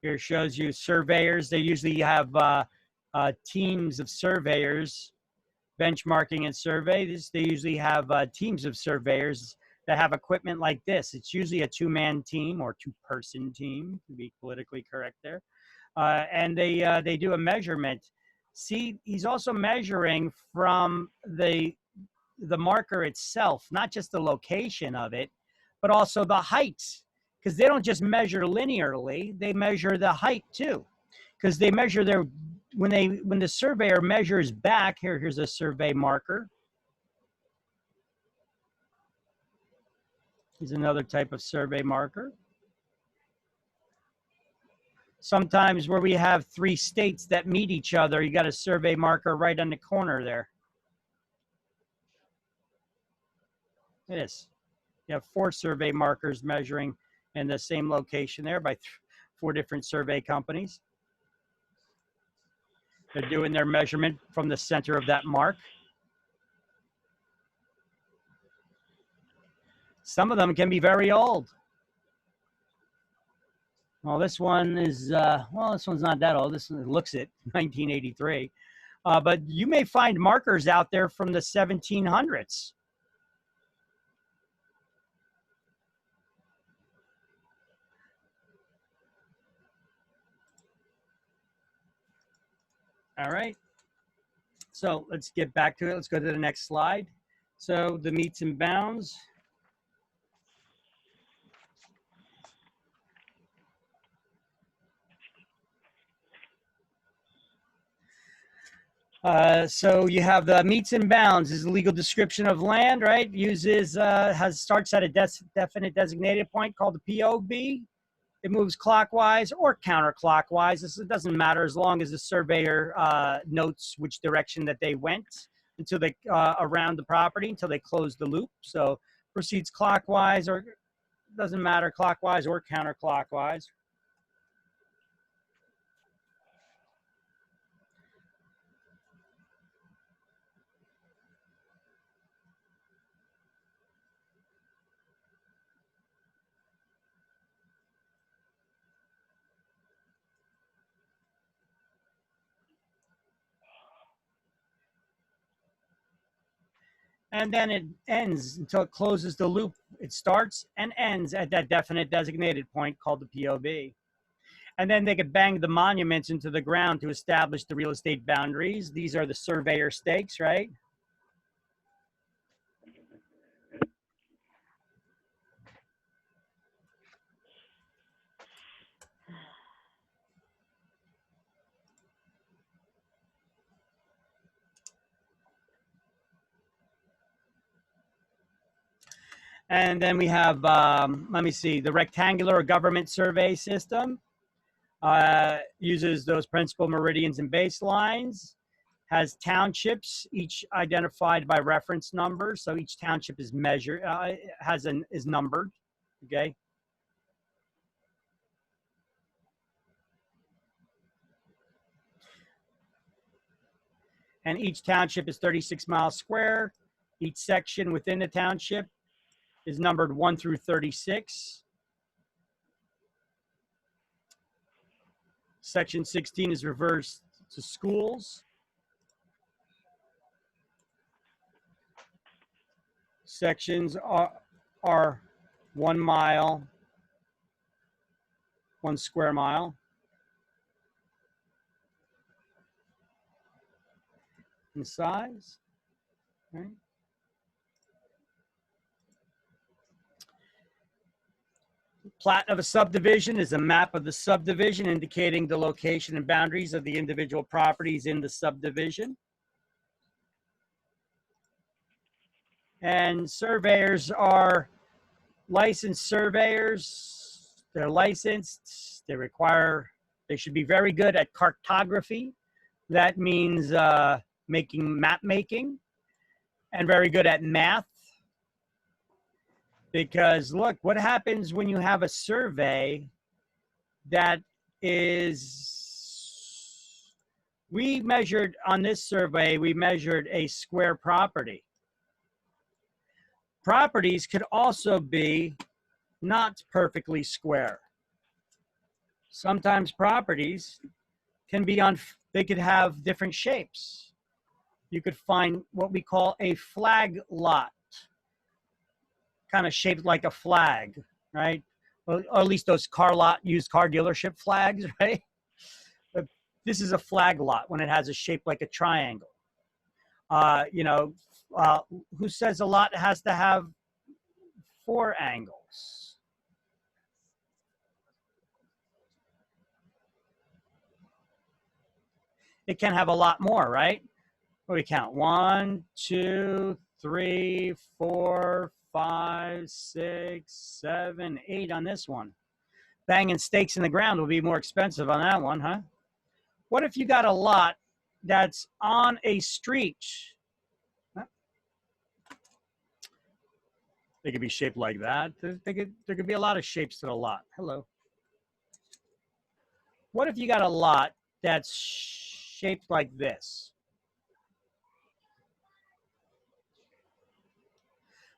Here shows you surveyors. They usually have teams of surveyors benchmarking and surveys. They usually have teams of surveyors that have equipment like this. It's usually a two-man team or two-person team, to be politically correct there. And they do a measurement. See, he's also measuring from the marker itself, not just the location of it, but also the height, because they don't just measure linearly, they measure the height too, because they measure their, when the surveyor measures back, here's a survey marker. Here's another type of survey marker. Sometimes where we have three states that meet each other, you got a survey marker right on the corner there. It is. You have 4 survey markers measuring in the same location there by 4 different survey companies. They're doing their measurement from the center of that mark. Some of them can be very old. Well, this one is, well, this one's not that old. This one looks at 1983. But you may find markers out there from the 1700s. All right. So let's get back to it. Let's go to the next slide. So the meets and bounds. So you have the meets and bounds is a legal description of land, right? Uses, starts at a definite designated point called the POB. It moves clockwise or counterclockwise. It doesn't matter as long as the surveyor notes which direction that they went until they, around the property until they close the loop. So proceeds clockwise, or doesn't matter, clockwise or counterclockwise. and then it ends until it closes the loop. It starts and ends at that definite designated point called the POB. And then they could bang the monuments into the ground to establish the real estate boundaries. These are the surveyor stakes, right? And then we have, let me see, the rectangular government survey system uses those principal meridians and baselines, has townships, each identified by reference number. So each township is measured, is numbered, okay? And each township is 36 miles square. Each section within the township is numbered 1 through 36. Section 16 is reversed to schools. Sections are 1 mile, 1 square mile. In size, right? Plat of a subdivision is a map of the subdivision indicating the location and boundaries of the individual properties in the subdivision. And surveyors are licensed surveyors. They're licensed. They should be very good at cartography. That means map making, and very good at math. Because look, what happens when you have a survey that is, we measured on this survey, we measured a square property. Properties could also be not perfectly square. Sometimes properties can be they could have different shapes. You could find what we call a flag lot, kind of shaped like a flag, right? Or at least those used car dealership flags, right? But this is a flag lot when it has a shape like a triangle. Who says a lot has to have 4 angles? It can have a lot more, right? What do we count? 1, 2, 3, 4, 5, 6, 7, 8 on this one. Banging stakes in the ground will be more expensive on that one, huh? What if you got a lot that's on a street? They could be shaped like that. There could be a lot of shapes to the lot. Hello. What if you got a lot that's shaped like this?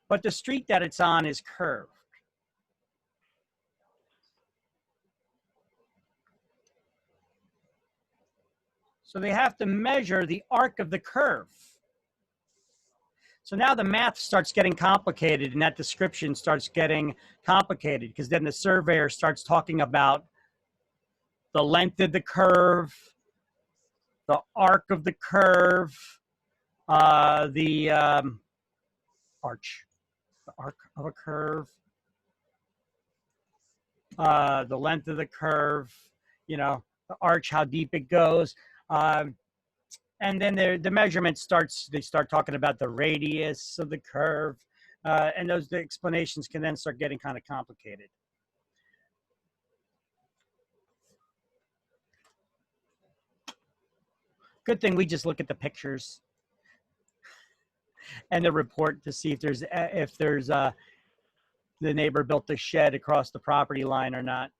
But the street that it's on is curved. So they have to measure the arc of the curve. So now the math starts getting complicated, and that description starts getting complicated, because then the surveyor starts talking about the length of the curve, the arc of the curve, the arc of a curve, the length of the curve, the arch, how deep it goes. And then the measurement they start talking about the radius of the curve. And the explanations can then start getting kind of complicated. Good thing we just look at the pictures and the report to see if there's the neighbor built a shed across the property line or not.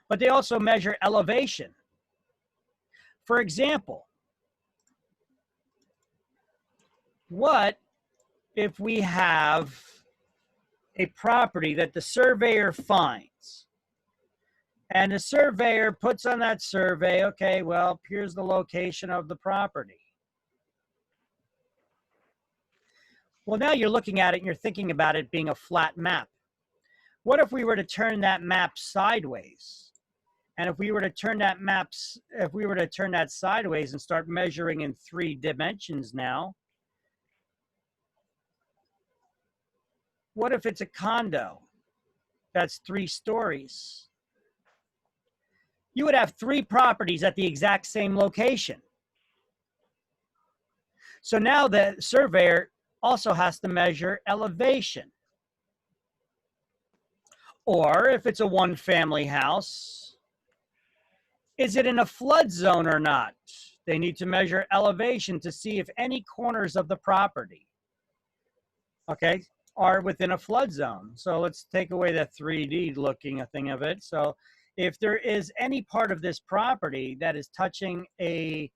But they also measure elevation. For example, what if we have a property that the surveyor finds And the surveyor puts on that survey, okay, well, here's the location of the property. Well, now you're looking at it and you're thinking about it being a flat map. What if we were to turn that map sideways? And if we were to turn that sideways and start measuring in 3 dimensions now, what if it's a condo that's 3 stories? You would have 3 properties at the exact same location. So now the surveyor also has to measure elevation. Or if it's a 1-family house, is it in a flood zone or not? They need to measure elevation to see if any corners of the property, okay, are within a flood zone. So let's take away the 3D looking thing of it. So if there is any part of this property that is touching a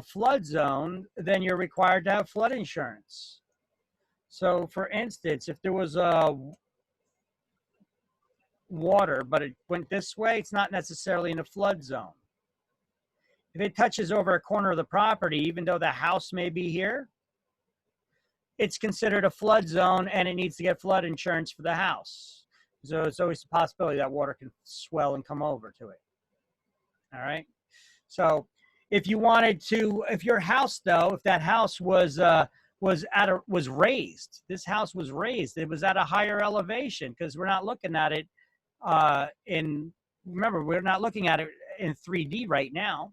flood zone, then you're required to have flood insurance. So for instance, if there was water, but it went this way, it's not necessarily in a flood zone. If it touches over a corner of the property, even though the house may be here, it's considered a flood zone and it needs to get flood insurance for the house. So it's always a possibility that water can swell and come over to it. All right. So if you wanted to, if your house though, if that house was raised, this house was raised, it was at a higher elevation, because we're not looking at it remember, we're not looking at it in 3D right now.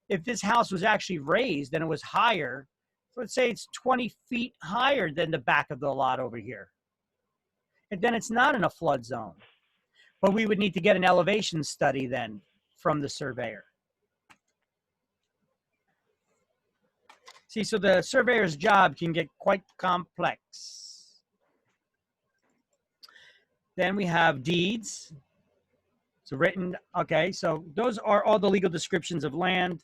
If this house was actually raised and it was higher, let's say it's 20 feet higher than the back of the lot over here, and then it's not in a flood zone. But we would need to get an elevation study then from the surveyor. See, so the surveyor's job can get quite complex. Then we have deeds. So written, okay, so those are all the legal descriptions of land.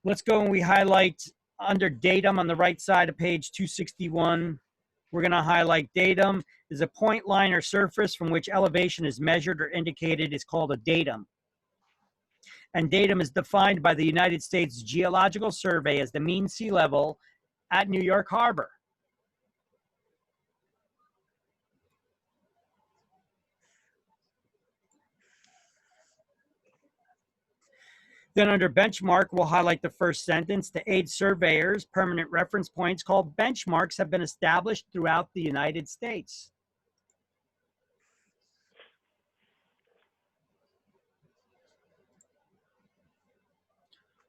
Let's go and we highlight under datum on the right side of page 261. We're going to highlight datum is a point, line, or surface from which elevation is measured or indicated is called a datum. And datum is defined by the United States Geological Survey as the mean sea level at New York Harbor. Then under benchmark, we'll highlight the first sentence. To aid surveyors, permanent reference points called benchmarks have been established throughout the United States.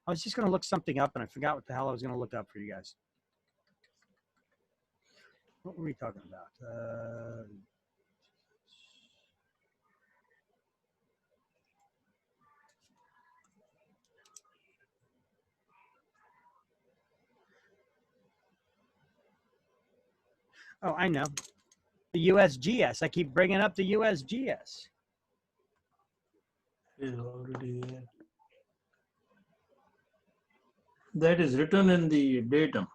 I was just going to look something up and I forgot what the hell I was going to look up for you guys. What were we talking about? Oh, I know. The USGS. I keep bringing up the USGS. Is already there. That is written in the datum.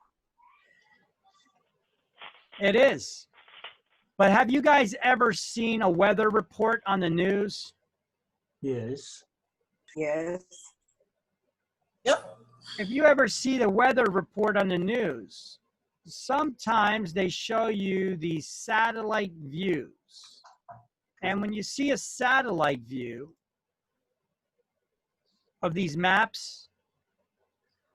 It is. But have you guys ever seen a weather report on the news? Yes. Yes. Yep. If you ever see the weather report on the news, sometimes they show you the satellite views. And when you see a satellite view of these maps,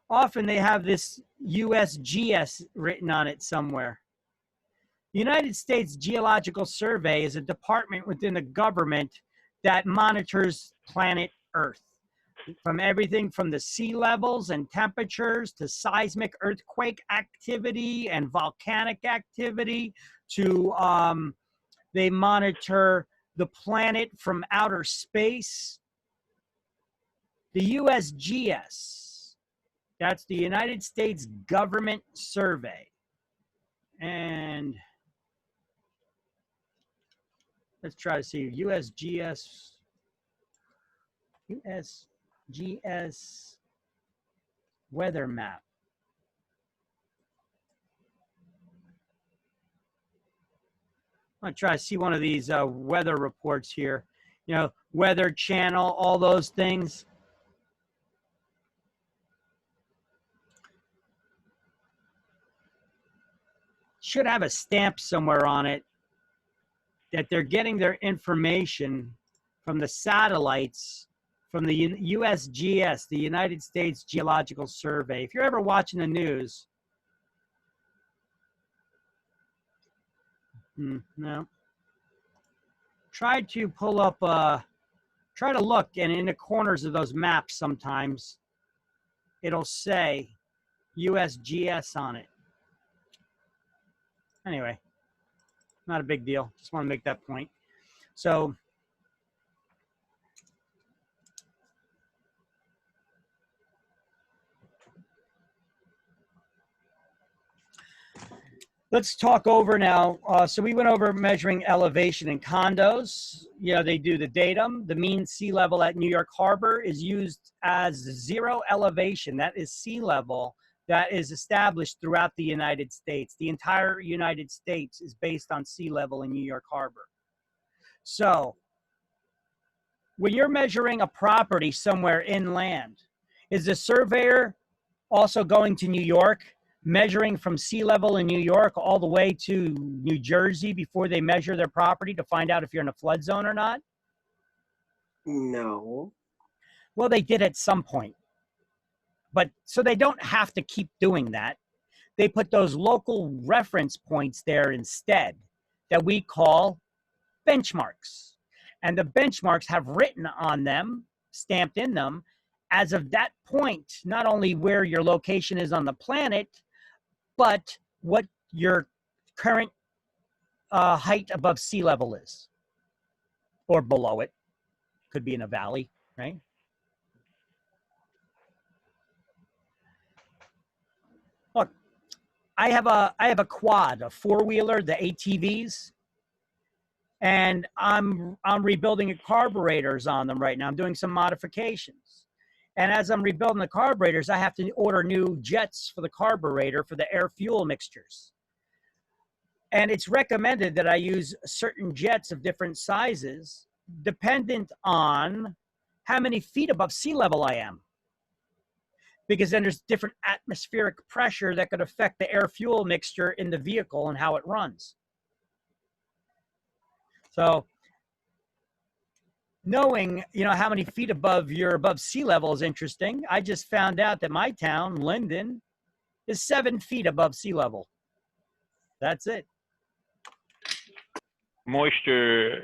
often they have this USGS written on it somewhere. The United States Geological Survey is a department within the government that monitors planet Earth. From everything from the sea levels and temperatures to seismic earthquake activity and volcanic activity to they monitor the planet from outer space. The USGS, that's the United States Government Survey. And let's try to see USGS weather map. I'm going to try to see one of these weather reports here. you know, Weather Channel, all those things. Should have a stamp somewhere on it that they're getting their information from the satellites from the USGS, the United States Geological Survey. If you're ever watching the news, no. Try to pull up, try to look, and in the corners of those maps sometimes, it'll say USGS on it. Anyway, not a big deal. Just want to make that point. So, let's talk over now. So we went over measuring elevation in condos. You know, they do the datum. The mean sea level at New York Harbor is used as zero elevation. That is sea level that is established throughout the United States. The entire United States is based on sea level in New York Harbor. So when you're measuring a property somewhere inland, is the surveyor also going to New York, measuring from sea level in New York all the way to New Jersey before they measure their property to find out if you're in a flood zone or not? No. Well, they did at some point. But so they don't have to keep doing that. They put those local reference points there instead that we call benchmarks. And the benchmarks have written on them, stamped in them, as of that point, not only where your location is on the planet, but what your current height above sea level is, or below it. Could be in a valley, right? Look, I have a quad, a four-wheeler, the ATVs, and I'm rebuilding carburetors on them right now. I'm doing some modifications. And as I'm rebuilding the carburetors, I have to order new jets for the carburetor for the air fuel mixtures. And it's recommended that I use certain jets of different sizes dependent on how many feet above sea level I am. Because then there's different atmospheric pressure that could affect the air fuel mixture in the vehicle and how it runs. So knowing, you know, how many feet above you're above sea level is interesting. I just found out that my town, Linden, is 7 feet above sea level. That's it. Moisture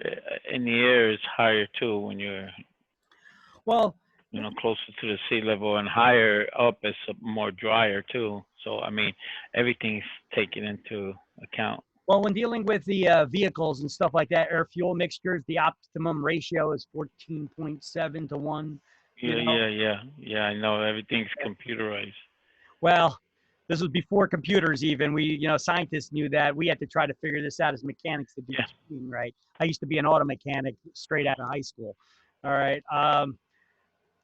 in the air is higher too when you're, well, you know, closer to the sea level, and higher up is more drier too. So I mean, everything's taken into account. Well, when dealing with the vehicles and stuff like that, air fuel mixtures, the optimum ratio is 14.7 to 1. Yeah. I know everything's computerized. Well, this was before computers even. We, you know, scientists knew that. We had to try to figure this out as mechanics to do machine, right? I used to be an auto mechanic straight out of high school. All right. I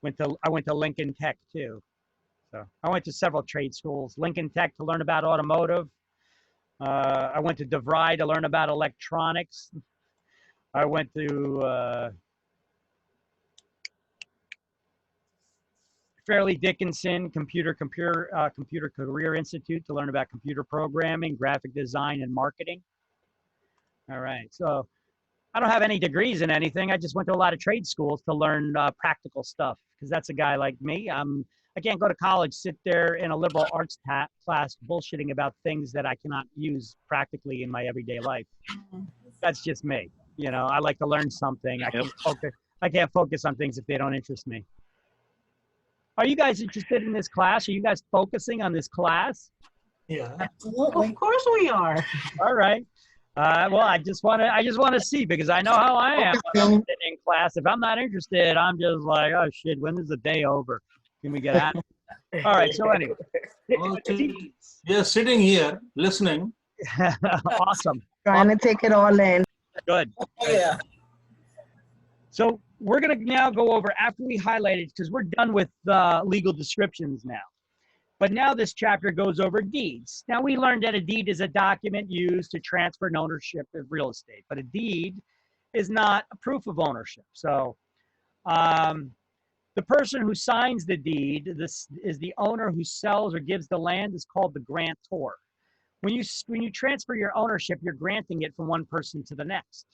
went to Lincoln Tech too. So I went to several trade schools. Lincoln Tech to learn about automotive. I went to DeVry to learn about electronics. I went to Fairleigh Dickinson Computer Career Institute to learn about computer programming, graphic design, and marketing. All right, so I don't have any degrees in anything. I just went to a lot of trade schools to learn practical stuff, because that's a guy like me. I can't go to college, sit there in a liberal arts class bullshitting about things that I cannot use practically in my everyday life. That's just me. You know, I like to learn something. I can't focus on things if they don't interest me. Are you guys interested in this class? Are you guys focusing on this class? Yeah, absolutely. Of course we are. All right. Well, I just want to see, because I know how I am when I'm sitting in class. If I'm not interested, I'm just like, oh shit, when is the day over? Can we get out? All right. So anyway, you're sitting here listening. Awesome. Trying to take it all in. Good. Yeah. So we're going to now go over, after we highlighted, because we're done with legal descriptions now. But now this chapter goes over deeds. Now we learned that a deed is a document used to transfer an ownership of real estate. But a deed is not a proof of ownership. So the person who signs the deed, this is the owner who sells or gives the land, is called the grantor. When you transfer your ownership, you're granting it from one person to the next.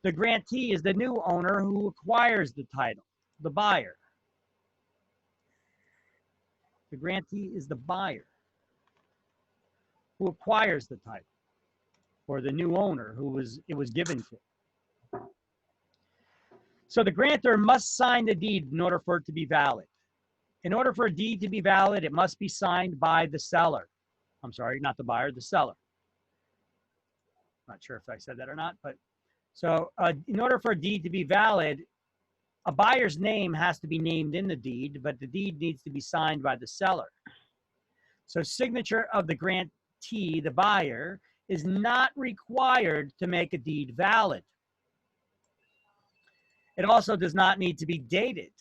The grantee is the new owner who acquires the title, the buyer. The grantee is the buyer who acquires the title, or the new owner who it was given to. So the grantor must sign the deed in order for it to be valid. In order for a deed to be valid, it must be signed by the seller. I'm sorry, not the buyer, the seller. Not sure if I said that or not, but so in order for a deed to be valid, a buyer's name has to be named in the deed, but the deed needs to be signed by the seller. So signature of the grantee, the buyer, is not required to make a deed valid. It also does not need to be dated.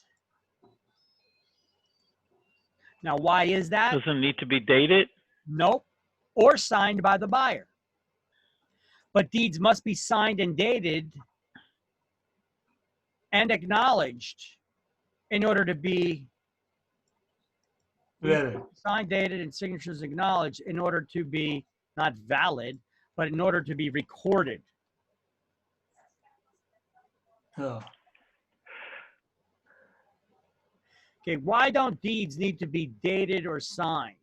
Now, why is that? Doesn't need to be dated? Nope. Or signed by the buyer. But deeds must be signed and dated and acknowledged in order to be signed, dated, and signatures acknowledged in order to be not valid, but in order to be recorded. Oh. Okay, why don't deeds need to be dated or signed?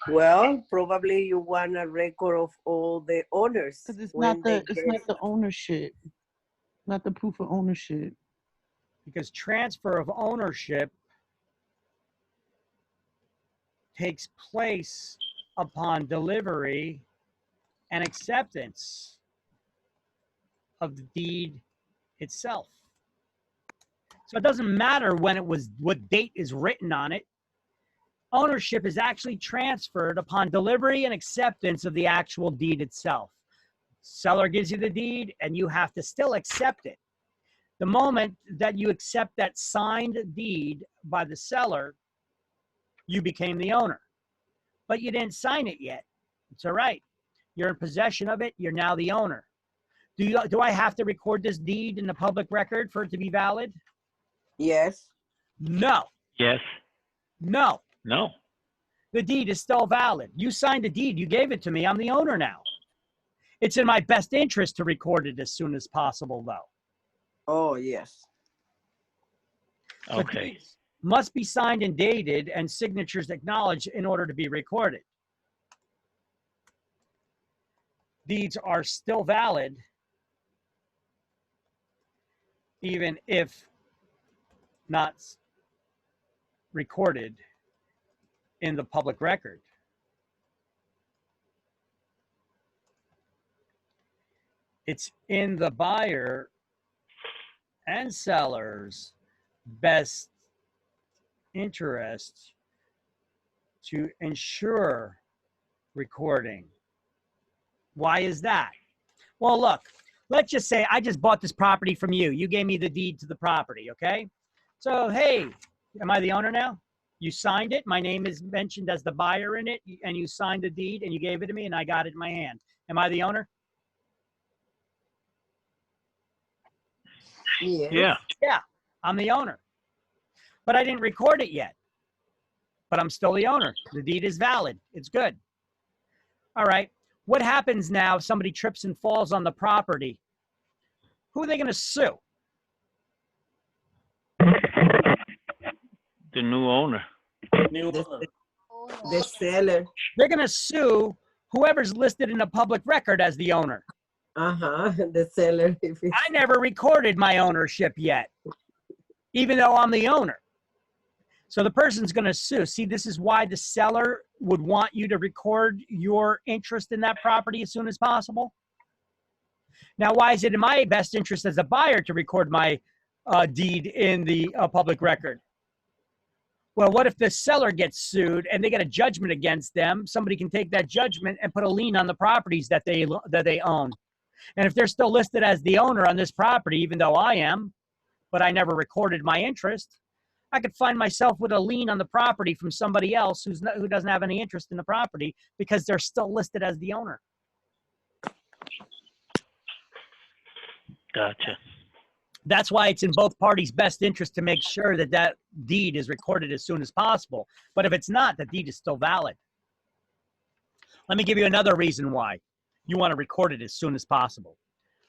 Well, probably you want a record of all the owners. Because it's when not the they it's get- not the ownership, not the proof of ownership. Because transfer of ownership takes place upon delivery and acceptance of the deed itself. So it doesn't matter when it was, what date is written on it. Ownership is actually transferred upon delivery and acceptance of the actual deed itself. Seller gives you the deed and you have to still accept it. The moment that you accept that signed deed by the seller, you became the owner. But you didn't sign it yet. It's all right. You're in possession of it. You're now the owner. Do I have to record this deed in the public record for it to be valid? Yes. No. Yes. No. No. The deed is still valid. You signed the deed. You gave it to me. I'm the owner now. It's in my best interest to record it as soon as possible, though. Oh, yes. But Okay. deeds must be signed and dated and signatures acknowledged in order to be recorded. Deeds are still valid even if not recorded in the public record. It's in the buyer and seller's best interest to ensure recording. Why is that? Well, look, let's just say I just bought this property from you. You gave me the deed to the property, okay? So, hey, am I the owner now? You signed it. My name is mentioned as the buyer in it, and you signed the deed, and you gave it to me, and I got it in my hand. Am I the owner? Yes. Yeah. Yeah, I'm the owner. But I didn't record it yet. But I'm still the owner. The deed is valid. It's good. All right. What happens now if somebody trips and falls on the property? Who are they going to sue? The new owner. The seller. They're going to sue whoever's listed in the public record as the owner. The seller. I never recorded my ownership yet, even though I'm the owner. So the person's going to sue. See, this is why the seller would want you to record your interest in that property as soon as possible. Now, why is it in my best interest as a buyer to record my deed in the public record? Well, what if the seller gets sued and they get a judgment against them? Somebody can take that judgment and put a lien on the properties that they own. And if they're still listed as the owner on this property, even though I am, but I never recorded my interest, I could find myself with a lien on the property from somebody else who doesn't have any interest in the property because they're still listed as the owner. Gotcha. That's why it's in both parties' best interest to make sure that that deed is recorded as soon as possible. But if it's not, the deed is still valid. Let me give you another reason why you want to record it as soon as possible.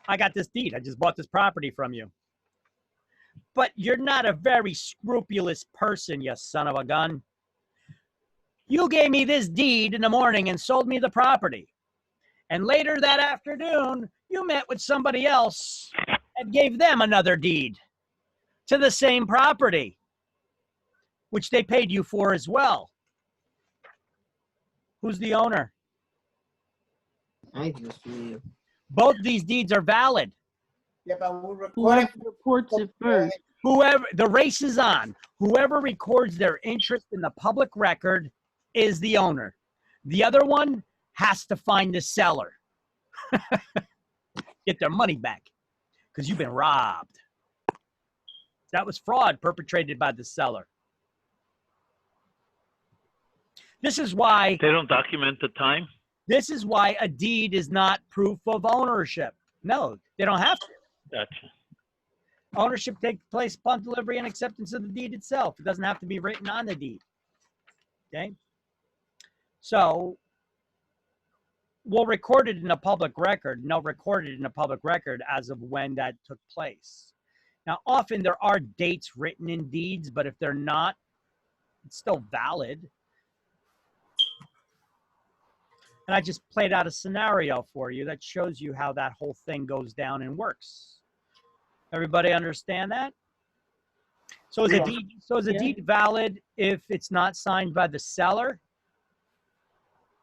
I got this deed. I just bought this property from you. But you're not a very scrupulous person, you son of a gun. You gave me this deed in the morning and sold me the property. And later that afternoon, you met with somebody else and gave them another deed to the same property, which they paid you for as well. Who's the owner? I just feel. Both these deeds are valid. Yeah, but we'll record Whoever it. reports it first. Whoever, the race is on. Whoever records their interest in the public record is the owner. The other one has to find the seller. Get their money back because you've been robbed. That was fraud perpetrated by the seller. This is why They don't document the time. this is why a deed is not proof of ownership. No, they don't have to. Gotcha. Ownership takes place upon delivery and acceptance of the deed itself. It doesn't have to be written on the deed. Okay? So we'll record it in a public record, and they'll record it in a public record as of when that took place. Now, often there are dates written in deeds, but if they're not, it's still valid. And I just played out a scenario for you that shows you how that whole thing goes down and works. Everybody understand that? So is a deed valid if it's not signed by the seller?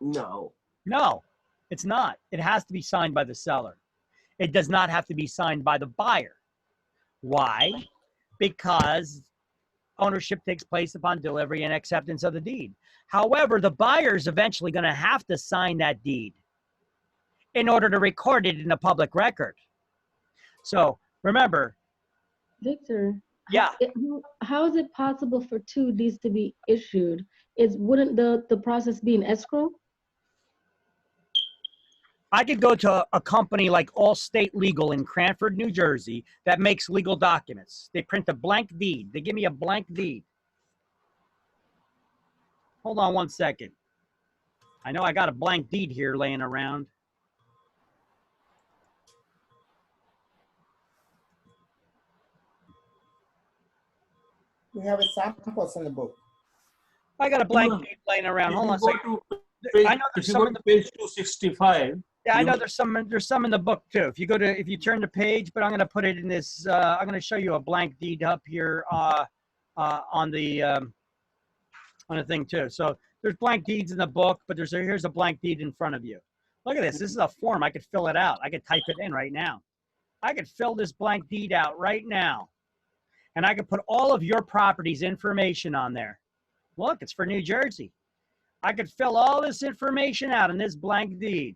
No. No, it's not. It has to be signed by the seller. It does not have to be signed by the buyer. Why? Because ownership takes place upon delivery and acceptance of the deed. However, the buyer is eventually going to have to sign that deed in order to record it in a public record. So remember, Victor. Yeah. How is it possible for two deeds to be issued? Wouldn't the process be in escrow? I could go to a company like Allstate Legal in Cranford, New Jersey that makes legal documents. They print a blank deed. They give me a blank deed. Hold on one second. I know I got a blank deed here laying around. We have samples in the book. I got a blank deed laying around. Hold on a second. I know there's some in the page 265. Yeah, I know there's some in the book too. If you turn the page, but I'm going to put it in this. I'm going to show you a blank deed up here on the thing too. So there's blank deeds in the book, but here's a blank deed in front of you. Look at this. This is a form. I could fill it out. I could type it in right now. I could fill this blank deed out right now, and I could put all of your property's information on there. Look, it's for New Jersey. I could fill all this information out in this blank deed.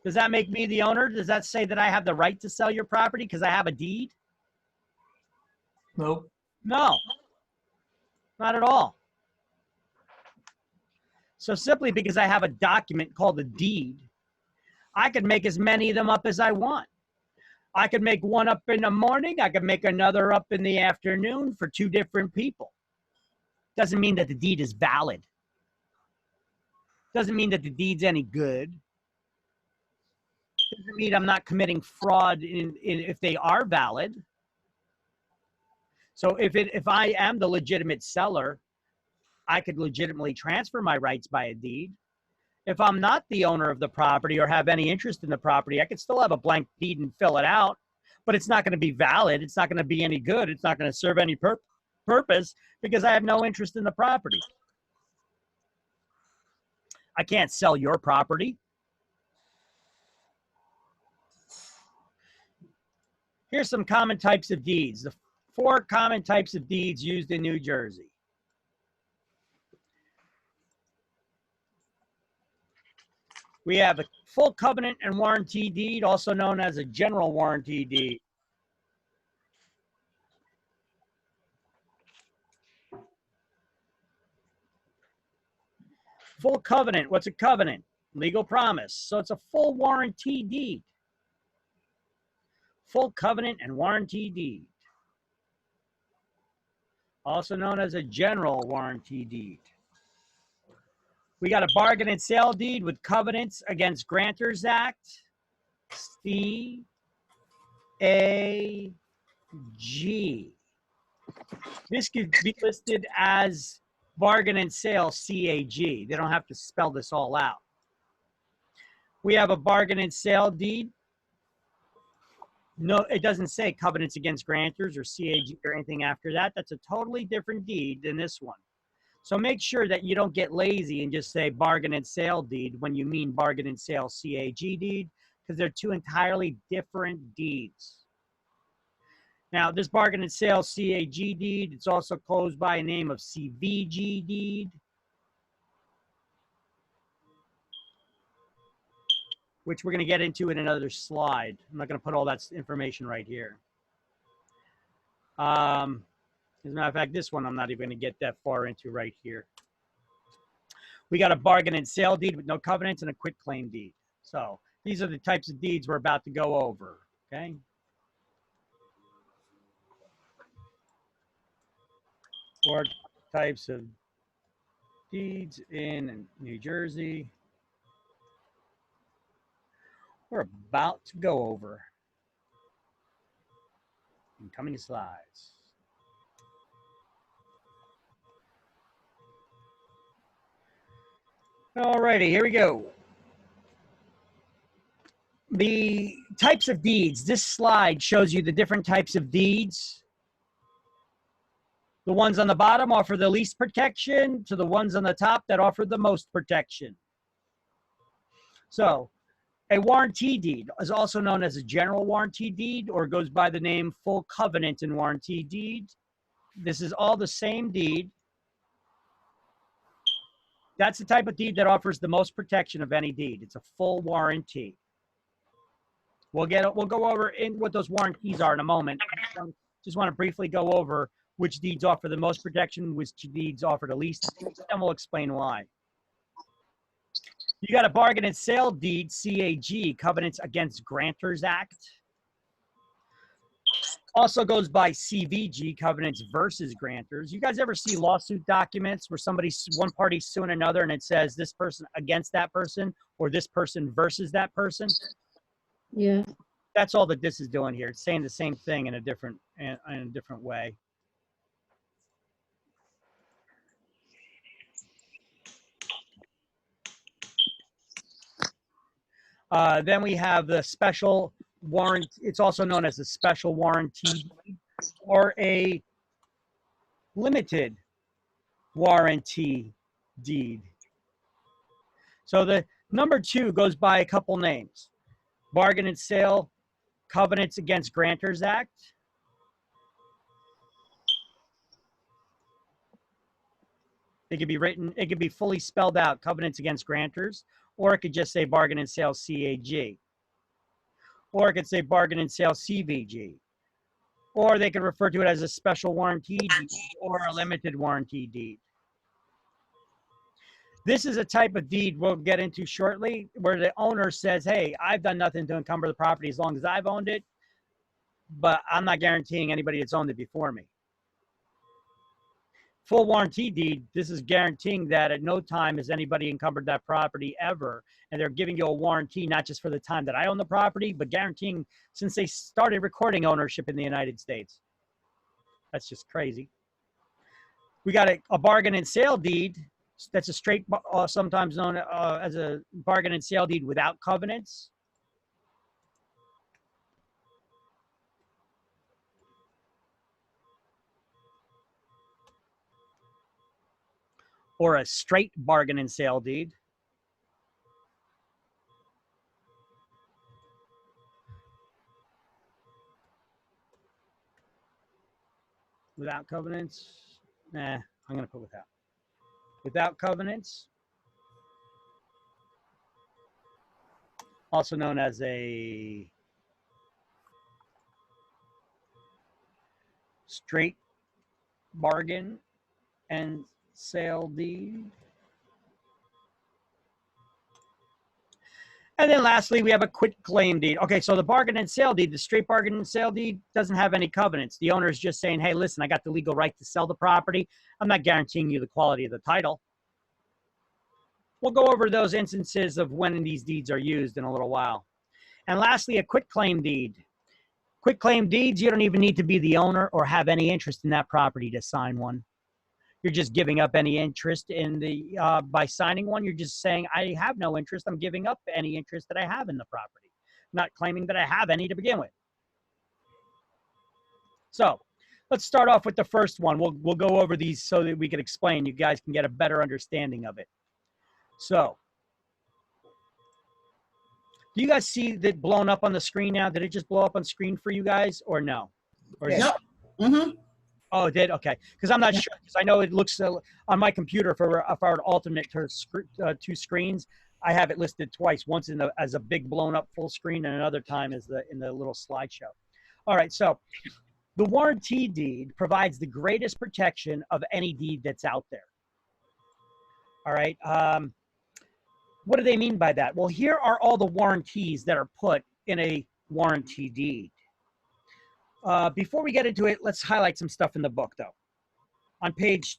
Does that make me the owner? Does that say that I have the right to sell your property because I have a deed? No. No, not at all. So simply because I have a document called a deed, I could make as many of them up as I want. I could make one up in the morning. I could make another up in the afternoon for two different people. Doesn't mean that the deed is valid. Doesn't mean that the deed's any good. Doesn't mean I'm not committing fraud if they are valid. So if I am the legitimate seller, I could legitimately transfer my rights by a deed. If I'm not the owner of the property or have any interest in the property, I could still have a blank deed and fill it out, but it's not going to be valid. It's not going to be any good. It's not going to serve any purpose because I have no interest in the property. I can't sell your property. Here's some common types of deeds. The 4 common types of deeds used in New Jersey. We have a full covenant and warranty deed, also known as a general warranty deed. Full covenant. What's a covenant? Legal promise. So it's a full warranty deed. Full covenant and warranty deed. Also known as a general warranty deed. We got a bargain and sale deed with covenants against Grantors Act. CAG. This could be listed as bargain and sale CAG. They don't have to spell this all out. We have a bargain and sale deed. No, it doesn't say covenants against grantors or CAG or anything after that. That's a totally different deed than this one. So make sure that you don't get lazy and just say bargain and sale deed when you mean bargain and sale CAG deed, because they're two entirely different deeds. Now, this bargain and sale CAG deed, it's also closed by a name of CVG deed, which we're going to get into in another slide. I'm not going to put all that information right here. As a matter of fact, this one I'm not even going to get that far into right here. We got a bargain and sale deed with no covenants and a quitclaim deed. So these are the types of deeds we're about to go over, okay? Four types of deeds in New Jersey. We're about to go over. Incoming slides. Alrighty, here we go. The types of deeds. This slide shows you the different types of deeds. The ones on the bottom offer the least protection to the ones on the top that offer the most protection. So, a warranty deed is also known as a general warranty deed, or goes by the name full covenant and warranty deed. This is all the same deed. That's the type of deed that offers the most protection of any deed. It's a full warranty. We'll go over in what those warranties are in a moment. Just want to briefly go over which deeds offer the most protection, which deeds offer the least, and we'll explain why. You got a bargain and sale deed, CAG, Covenants Against Grantors Act. Also goes by CVG, Covenants versus Grantors. You guys ever see lawsuit documents where one party's suing another and it says this person against that person or this person versus that person? Yeah. That's all that this is doing here. It's saying the same thing in a different way. Then we have the special warrant. It's also known as a special warranty or a limited warranty deed. So the number 2 goes by a couple names. Bargain and sale Covenants Against Grantors Act. It could be written, it could be fully spelled out, Covenants Against Grantors, or it could just say Bargain and Sale CAG. Or it could say Bargain and Sale CVG. Or they could refer to it as a special warranty deed or a limited warranty deed. This is a type of deed we'll get into shortly where the owner says, hey, I've done nothing to encumber the property as long as I've owned it, but I'm not guaranteeing anybody that's owned it before me. Full warranty deed, this is guaranteeing that at no time has anybody encumbered that property ever. And they're giving you a warranty, not just for the time that I own the property, but guaranteeing since they started recording ownership in the United States. That's just crazy. We got a bargain and sale deed. That's a straight, sometimes known as a bargain and sale deed without covenants. Or a straight bargain and sale deed. Without covenants. Nah, I'm going to put without. Without covenants. Also known as a straight bargain and sale deed. And then lastly, we have a quit claim deed. Okay, so the bargain and sale deed, the straight bargain and sale deed doesn't have any covenants. The owner is just saying, hey, listen, I got the legal right to sell the property. I'm not guaranteeing you the quality of the title. We'll go over those instances of when these deeds are used in a little while. And lastly, a quit claim deed. Quit claim deeds, you don't even need to be the owner or have any interest in that property to sign one. You're just giving up any interest in the, by signing one, you're just saying, I have no interest. I'm giving up any interest that I have in the property. I'm not claiming that I have any to begin with. So let's start off with the first one. We'll go over these so that we can explain. You guys can get a better understanding of it. So, do you guys see that blown up on the screen now? Did it just blow up on screen for you guys or no? Or Yep. Mm-hmm. Oh, it did? Okay. Because I'm not sure. Because I know it looks on my computer, if I were to alternate to two screens, I have it listed twice. Once as a big blown up full screen and another time as in the little slideshow. All right. So the warranty deed provides the greatest protection of any deed that's out there. All right. What do they mean by that? Well, here are all the warranties that are put in a warranty deed. Before we get into it, let's highlight some stuff in the book, though. On page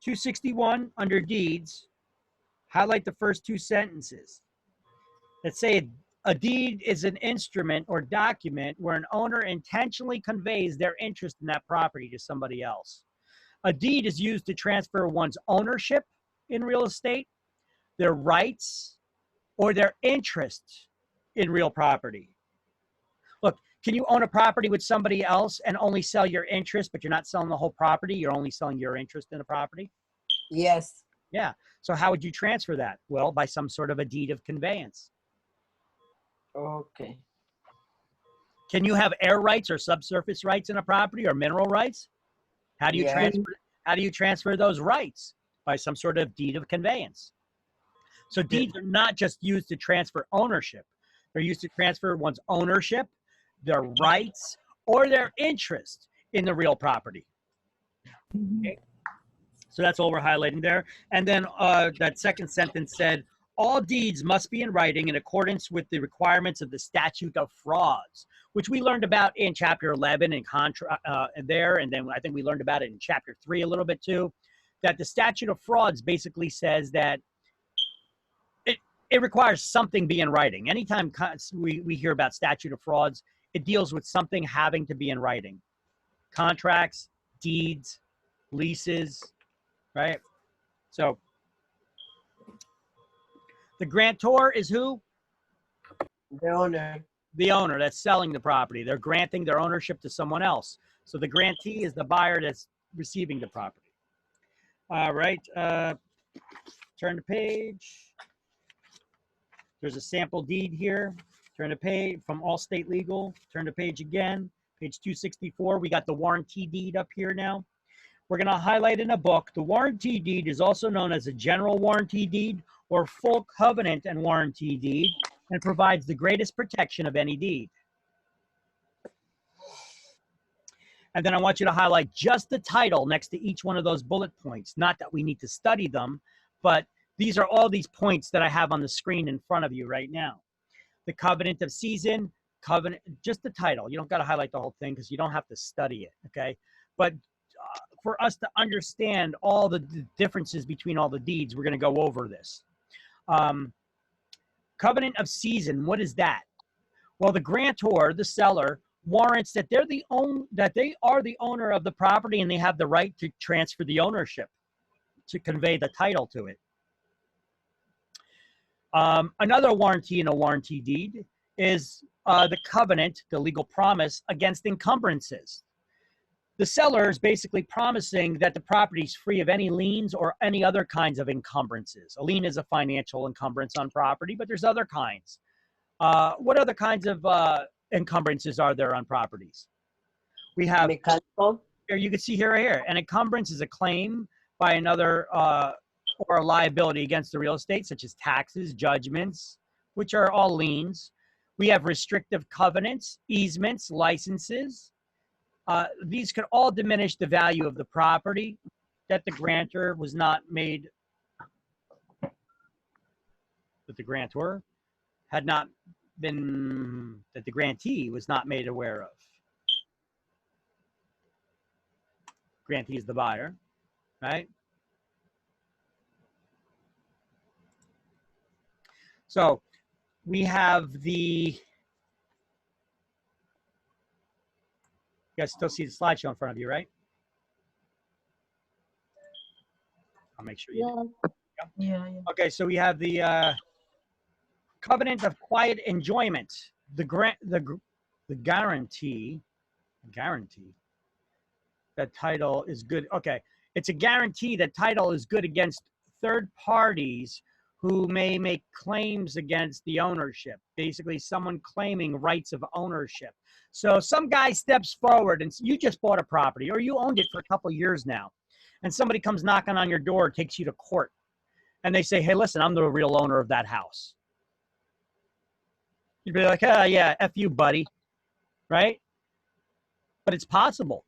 261, under deeds, highlight the first two sentences that say a deed is an instrument or document where an owner intentionally conveys their interest in that property to somebody else. A deed is used to transfer one's ownership in real estate, their rights, or their interest in real property. Look, can you own a property with somebody else and only sell your interest, but you're not selling the whole property? You're only selling your interest in the property? Yes. Yeah. So how would you transfer that? Well, by some sort of a deed of conveyance. Okay. Can you have air rights or subsurface rights in a property or mineral rights? How do you transfer those rights? By some sort of deed of conveyance. So deeds are not just used to transfer ownership. They're used to transfer one's ownership, their rights, or their interest in the real property. Okay. So that's all we're highlighting there. And then that second sentence said, all deeds must be in writing in accordance with the requirements of the statute of frauds, which we learned about in chapter 11 and there. And then I think we learned about it in chapter 3 a little bit too, that the statute of frauds basically says that it requires something be in writing. Anytime we hear about statute of frauds, it deals with something having to be in writing. Contracts, deeds, leases, right? So the grantor is who? The owner. The owner that's selling the property. They're granting their ownership to someone else. So the grantee is the buyer that's receiving the property. All right. Turn the page. There's a sample deed here. Turn the page from Allstate Legal. Turn the page again. Page 264. We got the warranty deed up here now. We're going to highlight in a book. The warranty deed is also known as a general warranty deed or full covenant and warranty deed, and provides the greatest protection of any deed. And then I want you to highlight just the title next to each one of those bullet points. Not that we need to study them, but these are all these points that I have on the screen in front of you right now. The covenant of season, covenant, just the title. You don't got to highlight the whole thing because you don't have to study it, okay? But for us to understand all the differences between all the deeds, we're going to go over this. Covenant of season, what is that? Well, the grantor, the seller, warrants that they are the owner of the property and they have the right to transfer the ownership, to convey the title to it. Another warranty in a warranty deed is the covenant, the legal promise against encumbrances. The seller is basically promising that the property is free of any liens or any other kinds of encumbrances. A lien is a financial encumbrance on property, but there's other kinds. What other kinds of encumbrances are there on properties? We have, mechanical. Here you can see here, right here, an encumbrance is a claim by another or a liability against the real estate, such as taxes, judgments, which are all liens. We have restrictive covenants, easements, licenses. These could all diminish the value of the property that the grantor was not made with the grantor. had not been, that the grantee was not made aware of. Grantee is the buyer, right? So we have the, you guys still see the slideshow in front of you, right? I'll make sure you do. Yeah. Okay, so we have the covenant of quiet enjoyment, the guarantee that title is good. Okay, it's a guarantee that title is good against third parties who may make claims against the ownership. Basically, someone claiming rights of ownership. So some guy steps forward, and you just bought a property, or you owned it for a couple of years now, and somebody comes knocking on your door, takes you to court, and they say, hey, listen, I'm the real owner of that house. You'd be like, oh, yeah, F you, buddy, right? But it's possible.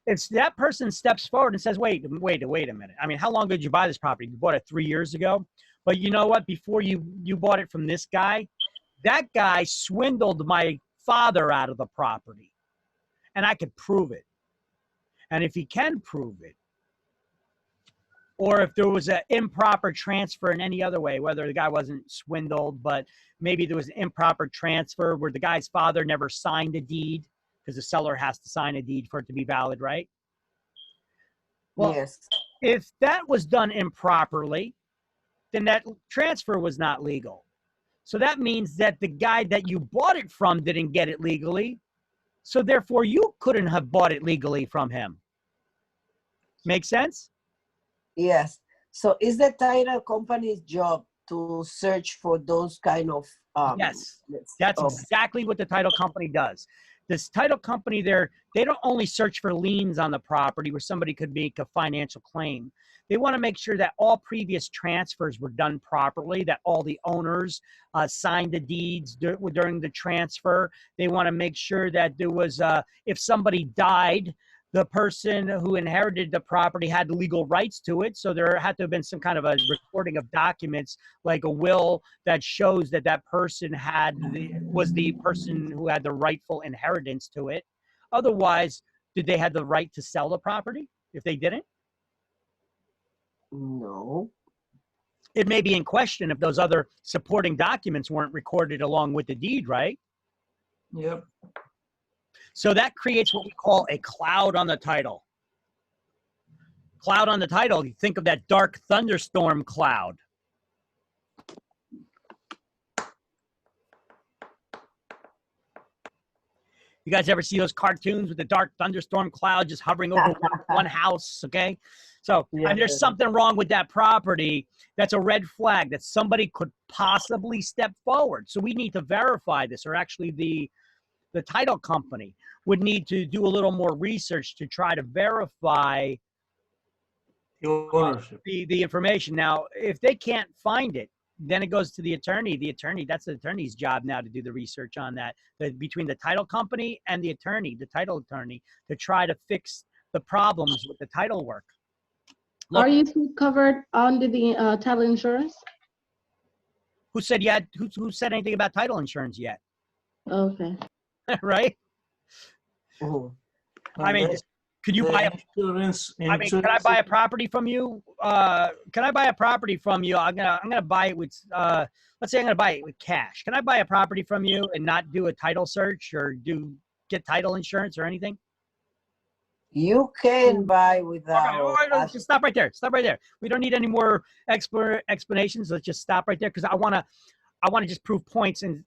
If that person steps forward and says, wait a minute. I mean, how long did you buy this property? You bought it 3 years ago. But you know what? Before you bought it from this guy, that guy swindled my father out of the property. And I could prove it. And if he can prove it, or if there was an improper transfer in any other way, whether the guy wasn't swindled, but maybe there was an improper transfer where the guy's father never signed a deed, because the seller has to sign a deed for it to be valid, right? Well, yes. If that was done improperly, then that transfer was not legal. So that means that the guy that you bought it from didn't get it legally. So therefore, you couldn't have bought it legally from him. Make sense? Yes. So is the title company's job to search for those kind of yes, that's exactly what the title company does. This title company, they don't only search for liens on the property where somebody could make a financial claim. They want to make sure that all previous transfers were done properly, that all the owners signed the deeds during the transfer. They want to make sure that there was, if somebody died, the person who inherited the property had legal rights to it. So there had to have been some kind of a recording of documents, like a will that shows that that person was the person who had the rightful inheritance to it. Otherwise, did they have the right to sell the property if they didn't? No. It may be in question if those other supporting documents weren't recorded along with the deed, right? Yep. So that creates what we call a cloud on the title. Cloud on the title, you think of that dark thunderstorm cloud. You guys ever see those cartoons with the dark thunderstorm cloud just hovering over one house, okay? So and there's something wrong with that property. That's a red flag that somebody could possibly step forward. So we need to verify this, or actually the title company would need to do a little more research to try to verify the information. Now, if they can't find it, then it goes to the attorney. That's the attorney's job now to do the research on that, between the title company and the title attorney, to try to fix the problems with the title work. Look, are you covered under the title insurance? Who said yet? Who said anything about title insurance yet? Okay. Right? Oh. I mean, could you buy insurance? I mean, can I buy a property from you? Can I buy a property from you? I'm gonna buy it with let's say I'm gonna buy it with cash. Can I buy a property from you and not do a title search or get title insurance or anything? You can buy without. All right, just stop right there. Stop right there. We don't need any more explanations. Let's just stop right there, because I wanna just prove points and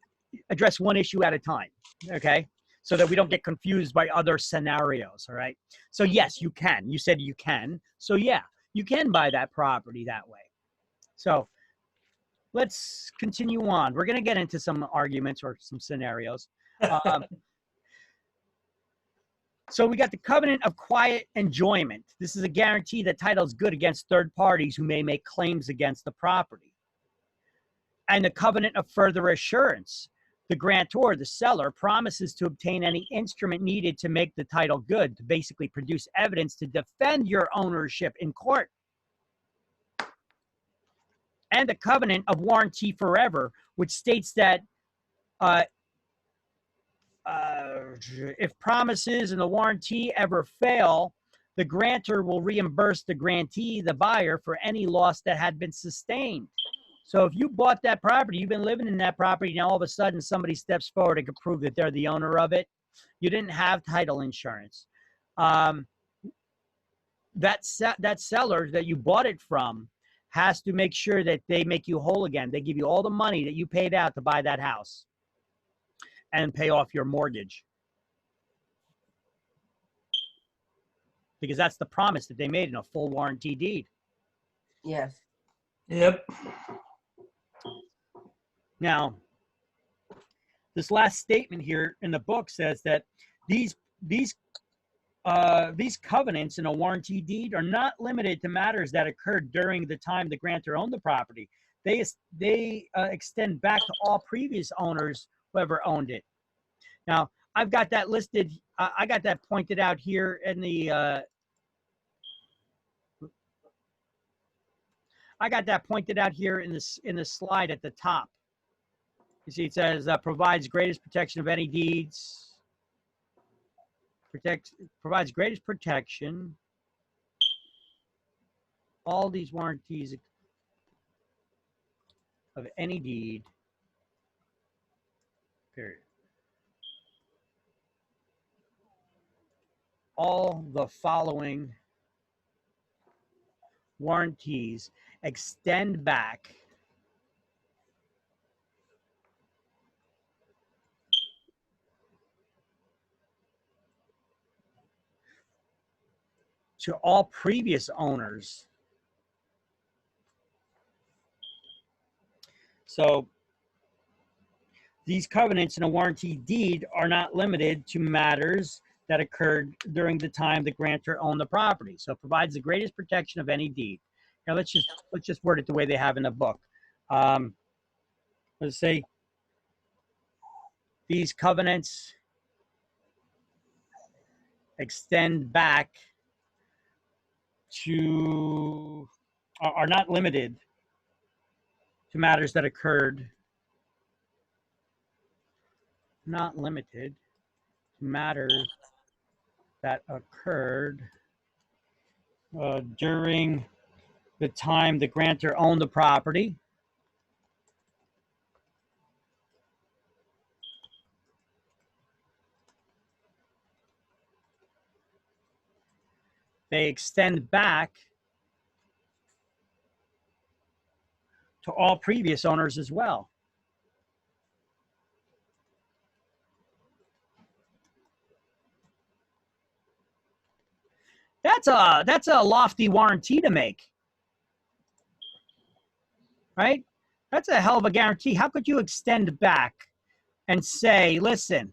address one issue at a time. Okay. So that we don't get confused by other scenarios, all right? So yes, you can. You said you can. So yeah, you can buy that property that way. So let's continue on. We're gonna get into some arguments or some scenarios. So we got the covenant of quiet enjoyment. This is a guarantee that title is good against third parties who may make claims against the property. And the covenant of further assurance. The grantor, the seller, promises to obtain any instrument needed to make the title good, to basically produce evidence to defend your ownership in court. and the covenant of warranty forever, which states that if promises and the warranty ever fail, the grantor will reimburse the grantee, the buyer, for any loss that had been sustained. So if you bought that property, you've been living in that property, now all of a sudden somebody steps forward and can prove that they're the owner of it. You didn't have title insurance. That seller that you bought it from has to make sure that they make you whole again. They give you all the money that you paid out to buy that house and pay off your mortgage. Because that's the promise that they made in a full warranty deed. Yes. Yep. Now, this last statement here in the book says that these covenants in a warranty deed are not limited to matters that occurred during the time the grantor owned the property. They extend back to all previous owners who ever owned it. Now, I've got that listed. I got that pointed out here in the. I got that pointed out here in the slide at the top. You see, it says provides greatest protection of any deeds. Provides greatest protection. All these warranties of any deed. Period. All the following warranties extend back to all previous owners. So these covenants in a warranty deed are not limited to matters that occurred during the time the grantor owned the property. So it provides the greatest protection of any deed. Now let's just word it the way they have in the book. Let's say these covenants extend back to, are not limited to matters that occurred, not limited to matters that occurred during the time the grantor owned the property. They extend back to all previous owners as well. That's a lofty warranty to make, right? That's a hell of a guarantee. How could you extend back and say, listen,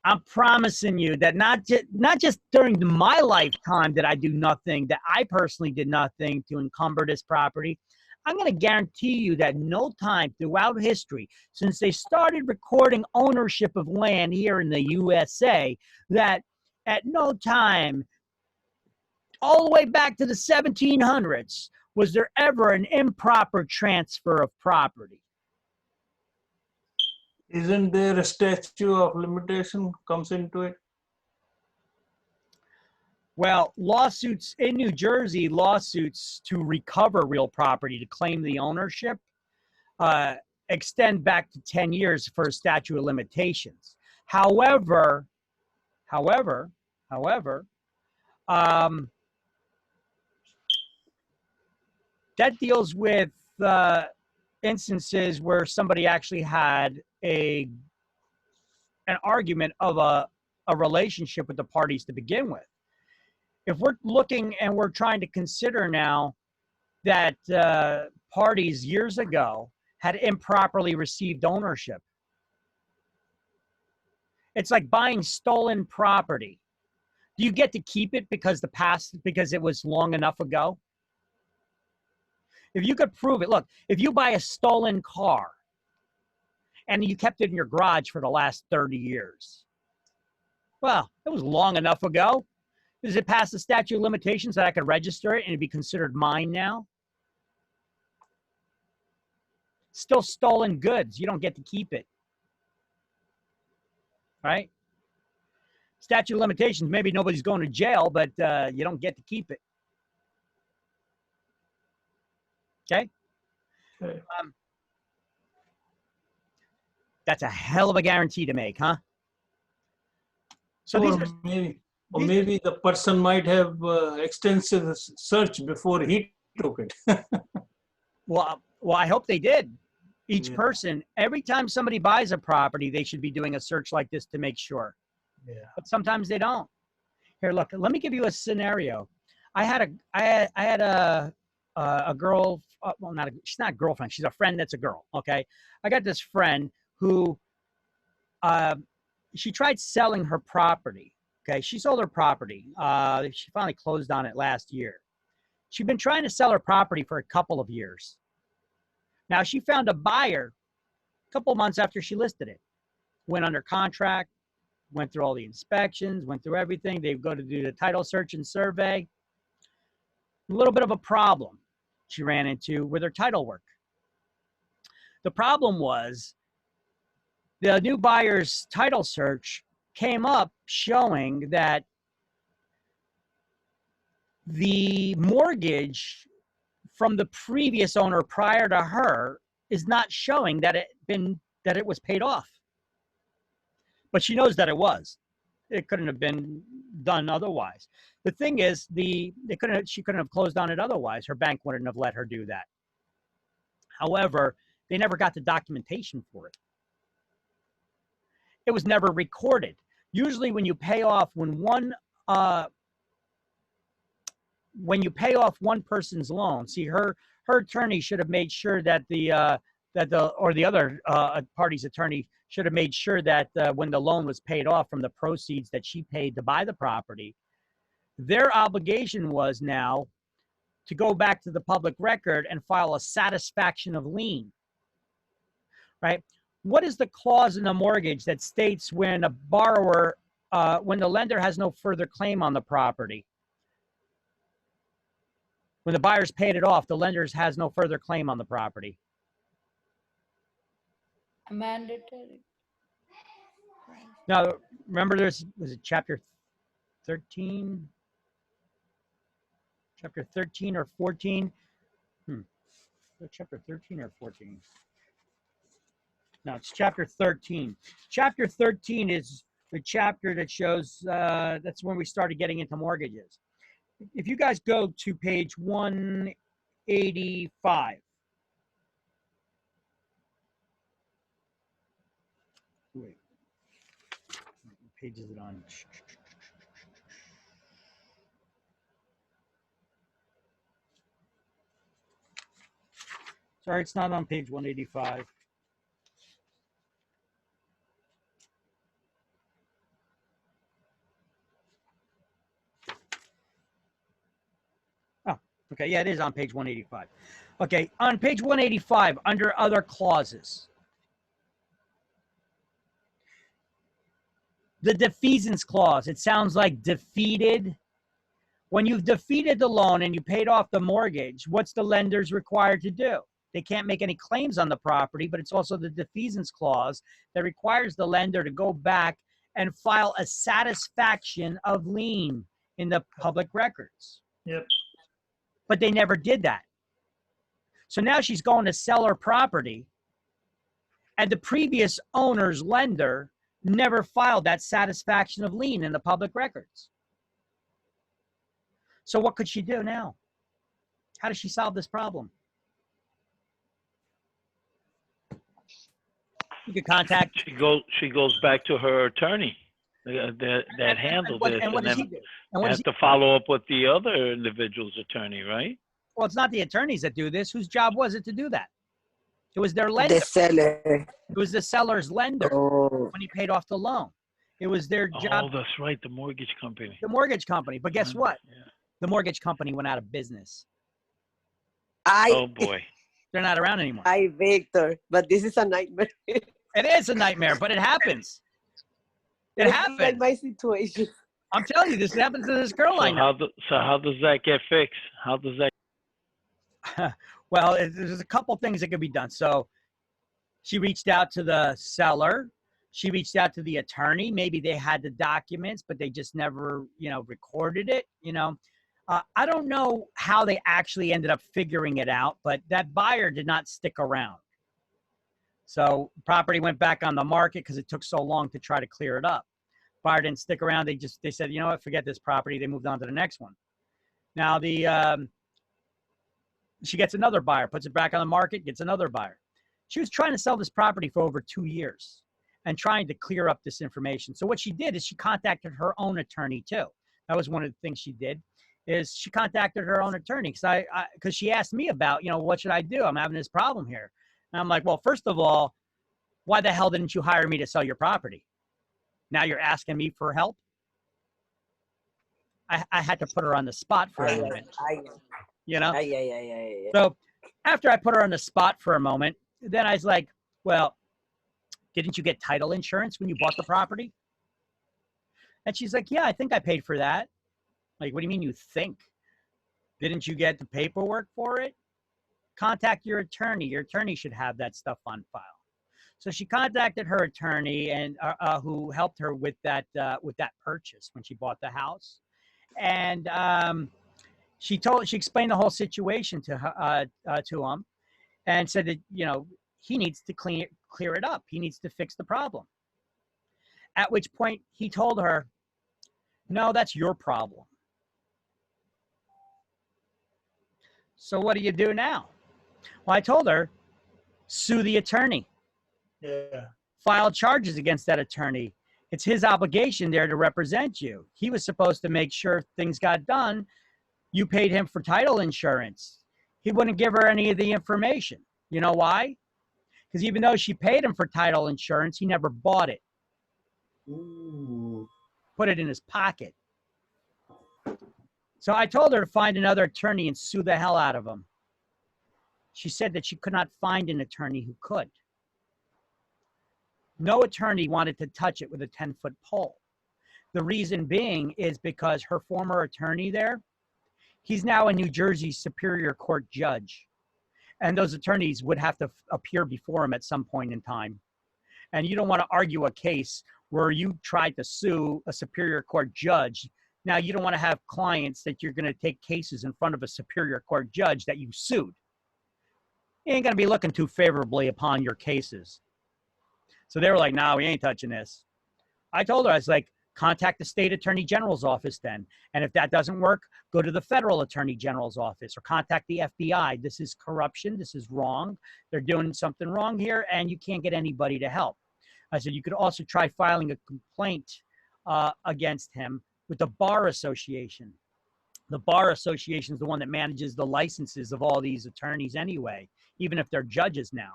I'm promising you that not just during my lifetime that I do nothing, that I personally did nothing to encumber this property. I'm going to guarantee you that no time throughout history, since they started recording ownership of land here in the USA, that at no time, all the way back to the 1700s, was there ever an improper transfer of property. Isn't there a statute of limitation comes into it? Well, lawsuits in New Jersey, lawsuits to recover real property, to claim the ownership, extend back to 10 years for a statute of limitations. However, that deals with instances where somebody actually had an argument of a relationship with the parties to begin with. If we're looking and we're trying to consider now that parties years ago had improperly received ownership, it's like buying stolen property. Do you get to keep it because it was long enough ago? If you could prove it, look, if you buy a stolen car and you kept it in your garage for the last 30 years, well, it was long enough ago. Does it pass the statute of limitations that I could register it and it'd be considered mine now? Still stolen goods. You don't get to keep it. Right? Statute of limitations, maybe nobody's going to jail, but you don't get to keep it. Okay? Okay. That's a hell of a guarantee to make, huh? So maybe the person might have extensive search before he took it. Well, I hope they did. Each person, every time somebody buys a property, they should be doing a search like this to make sure. Yeah. But sometimes they don't. Here, look. Let me give you a scenario. I had a girl. Well, she's not a girlfriend. She's a friend that's a girl. Okay. I got this friend who, she tried selling her property. Okay. She sold her property. She finally closed on it last year. She'd been trying to sell her property for a couple of years. Now she found a buyer a couple of months after she listed it. Went under contract, went through all the inspections, went through everything. They go to do the title search and survey. A little bit of a problem she ran into with her title work. The problem was the new buyer's title search came up showing that the mortgage from the previous owner prior to her is not showing that it was paid off. But she knows that it was. It couldn't have been done otherwise. The thing is, she couldn't have closed on it otherwise. Her bank wouldn't have let her do that. However, they never got the documentation for it. It was never recorded. Usually when you pay off one person's loan, see, her attorney should have made sure that the other party's attorney should have made sure that when the loan was paid off from the proceeds that she paid to buy the property, their obligation was now to go back to the public record and file a satisfaction of lien. Right? What is the clause in the mortgage that states when a borrower, when the lender has no further claim on the property? When the buyer's paid it off, the lender has no further claim on the property. Mandatory. Now, remember was it chapter 13? Chapter 13 or 14? Chapter 13 or 14? No, it's chapter 13. Chapter 13 is the chapter that shows, that's when we started getting into mortgages. If you guys go to page 185. Wait. What page is it on? Sorry, it's not on page 185. Oh, okay. Yeah, it is on page 185. Okay, on page 185, under other clauses, the defeasance clause, it sounds like defeated. When you've defeated the loan and you paid off the mortgage, what's the lenders required to do? They can't make any claims on the property, but it's also the defeasance clause that requires the lender to go back and file a satisfaction of lien in the public records. Yep. But they never did that. So now she's going to sell her property, and the previous owner's lender never filed that satisfaction of lien in the public records. So what could she do now? How does she solve this problem? You could contact. She goes back to her attorney that handled this, and then has to follow up with the other individual's attorney, right? Well, it's not the attorneys that do this. Whose job was it to do that? It was their lender. The seller. It was the seller's lender when he paid off the loan. It was their job. Oh, that's right, the mortgage company. The mortgage company. But guess what? Yeah. The mortgage company went out of business. Oh, boy. They're not around anymore. Hi, Victor. But this is a nightmare. It is a nightmare, but it happens. It happens. Like my situation. I'm telling you, this happens to this girl I know. So how does that get fixed? How does that? Well, there's a couple things that could be done. So She reached out to the seller. She reached out to the attorney. Maybe they had the documents, but they just never, recorded it. I don't know how they actually ended up figuring it out, but that buyer did not stick around. So property went back on the market because it took so long to try to clear it up. Buyer didn't stick around. They said, you know what, forget this property. They moved on to the next one. Now she gets another buyer, puts it back on the market, gets another buyer. She was trying to sell this property for over 2 years and trying to clear up this information. So what she did is she contacted her own attorney too. That was one of the things she did, is she contacted her own attorney because she asked me about, what should I do? I'm having this problem here. And I'm like, well, first of all, why the hell didn't you hire me to sell your property? Now you're asking me for help? I had to put her on the spot for a moment. So after I put her on the spot for a moment, then I was like, well, didn't you get title insurance when you bought the property? And she's like, yeah, I think I paid for that. Like, what do you mean you think? Didn't you get the paperwork for it? Contact your attorney. Your attorney should have that stuff on file. So she contacted her attorney and who helped her with that purchase when she bought the house. And she explained the whole situation to him and said that, he needs to clear it up. He needs to fix the problem. At which point he told her, no, that's your problem. So what do you do now? Well, I told her, sue the attorney. Yeah. File charges against that attorney. It's his obligation there to represent you. He was supposed to make sure things got done. You paid him for title insurance. He wouldn't give her any of the information. You know why? Because even though she paid him for title insurance, he never bought it. Ooh. Put it in his pocket. So I told her to find another attorney and sue the hell out of him. She said that she could not find an attorney who could. No attorney wanted to touch it with a 10-foot pole. The reason being is because her former attorney there, he's now a New Jersey Superior Court judge. And those attorneys would have to appear before him at some point in time. And you don't want to argue a case where you tried to sue a Superior Court judge. Now, you don't want to have clients that you're going to take cases in front of a Superior Court judge that you sued. He ain't going to be looking too favorably upon your cases. So they were like, no, we ain't touching this. I told her, I was like, contact the state attorney general's office then. And if that doesn't work, go to the federal attorney general's office or contact the FBI. This is corruption. This is wrong. They're doing something wrong here and you can't get anybody to help. I said, you could also try filing a complaint against him with the Bar Association. The Bar Association is the one that manages the licenses of all these attorneys anyway, even if they're judges now.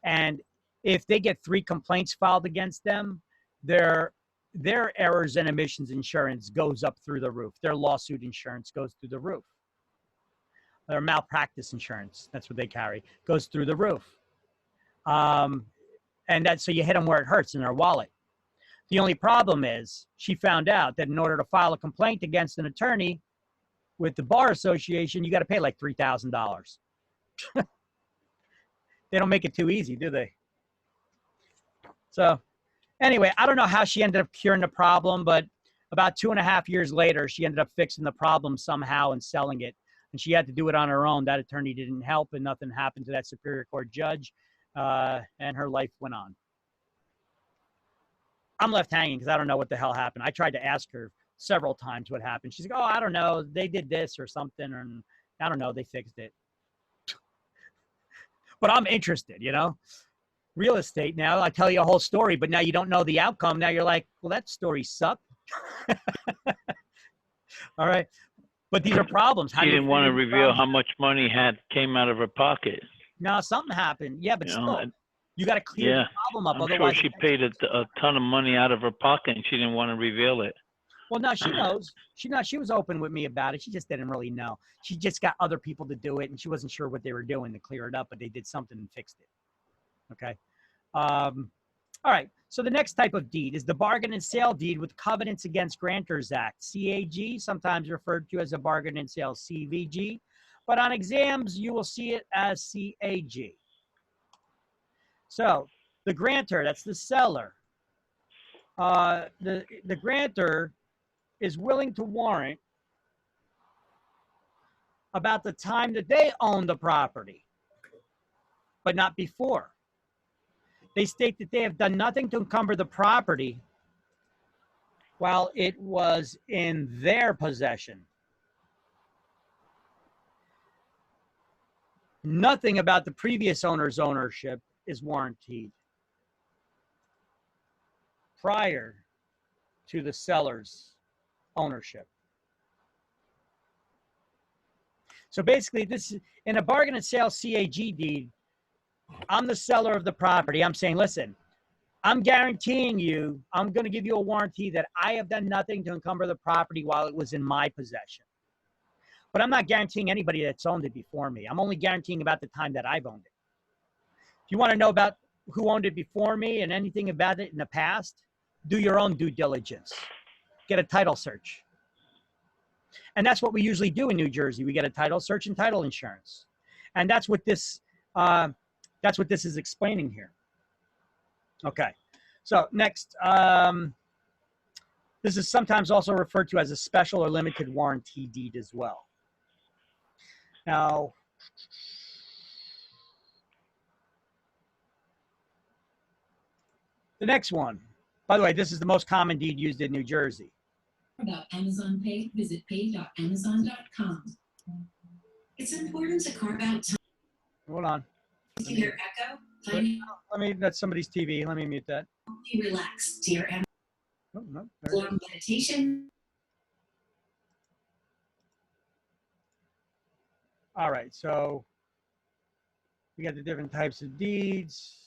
And if they get 3 complaints filed against them, their errors and omissions insurance goes up through the roof. Their lawsuit insurance goes through the roof. Their malpractice insurance, that's what they carry, goes through the roof. And that's so you hit them where it hurts in their wallet. The only problem is she found out that in order to file a complaint against an attorney with the Bar Association, you got to pay like $3,000. They don't make it too easy, do they? So anyway, I don't know how she ended up curing the problem, but about 2.5 years later, she ended up fixing the problem somehow and selling it. And she had to do it on her own. That attorney didn't help and nothing happened to that Superior Court judge. And her life went on. I'm left hanging because I don't know what the hell happened. I tried to ask her several times what happened. She's like, oh, I don't know. They did this or something. And I don't know. They fixed it. But I'm interested, Real estate now, I tell you a whole story, but now you don't know the outcome. Now you're like, well, that story sucked. All right. But these are problems. She didn't want to reveal how much money came out of her pocket. No, something happened. Yeah, but still, you got to clear the problem up. I'm otherwise, sure she paid a ton of money out of her pocket and she didn't want to reveal it. Well, no, she knows. She was open with me about it. She just didn't really know. She just got other people to do it, and she wasn't sure what they were doing to clear it up, but they did something and fixed it. Okay. All right. So the next type of deed is the bargain and sale deed with covenants against grantors act, CAG, sometimes referred to as a bargain and sale, CVG, but on exams you will see it as CAG. So the grantor, that's the seller. The grantor is willing to warrant about the time that they own the property, but not before. They state that they have done nothing to encumber the property while it was in their possession. Nothing about the previous owner's ownership is warranted prior to the seller's ownership. So basically, this in a bargain and sale CAG deed, I'm the seller of the property. I'm saying, listen, I'm guaranteeing you, I'm going to give you a warranty that I have done nothing to encumber the property while it was in my possession. But I'm not guaranteeing anybody that's owned it before me. I'm only guaranteeing about the time that I've owned it. If you want to know about who owned it before me and anything about it in the past, do your own due diligence. Get a title search. And that's what we usually do in New Jersey. We get a title search and title insurance. And that's what this is explaining here. Okay. So next, this is sometimes also referred to as a special or limited warranty deed as well. Now, the next one, by the way, this is the most common deed used in New Jersey. About Amazon Pay, visit pay.amazon.com. It's important to carve out time. Hold on. To your echo, That's somebody's TV. Let me mute that. you relax to your Amazon Oh, no, there it is. meditation. All right, so we got the different types of deeds.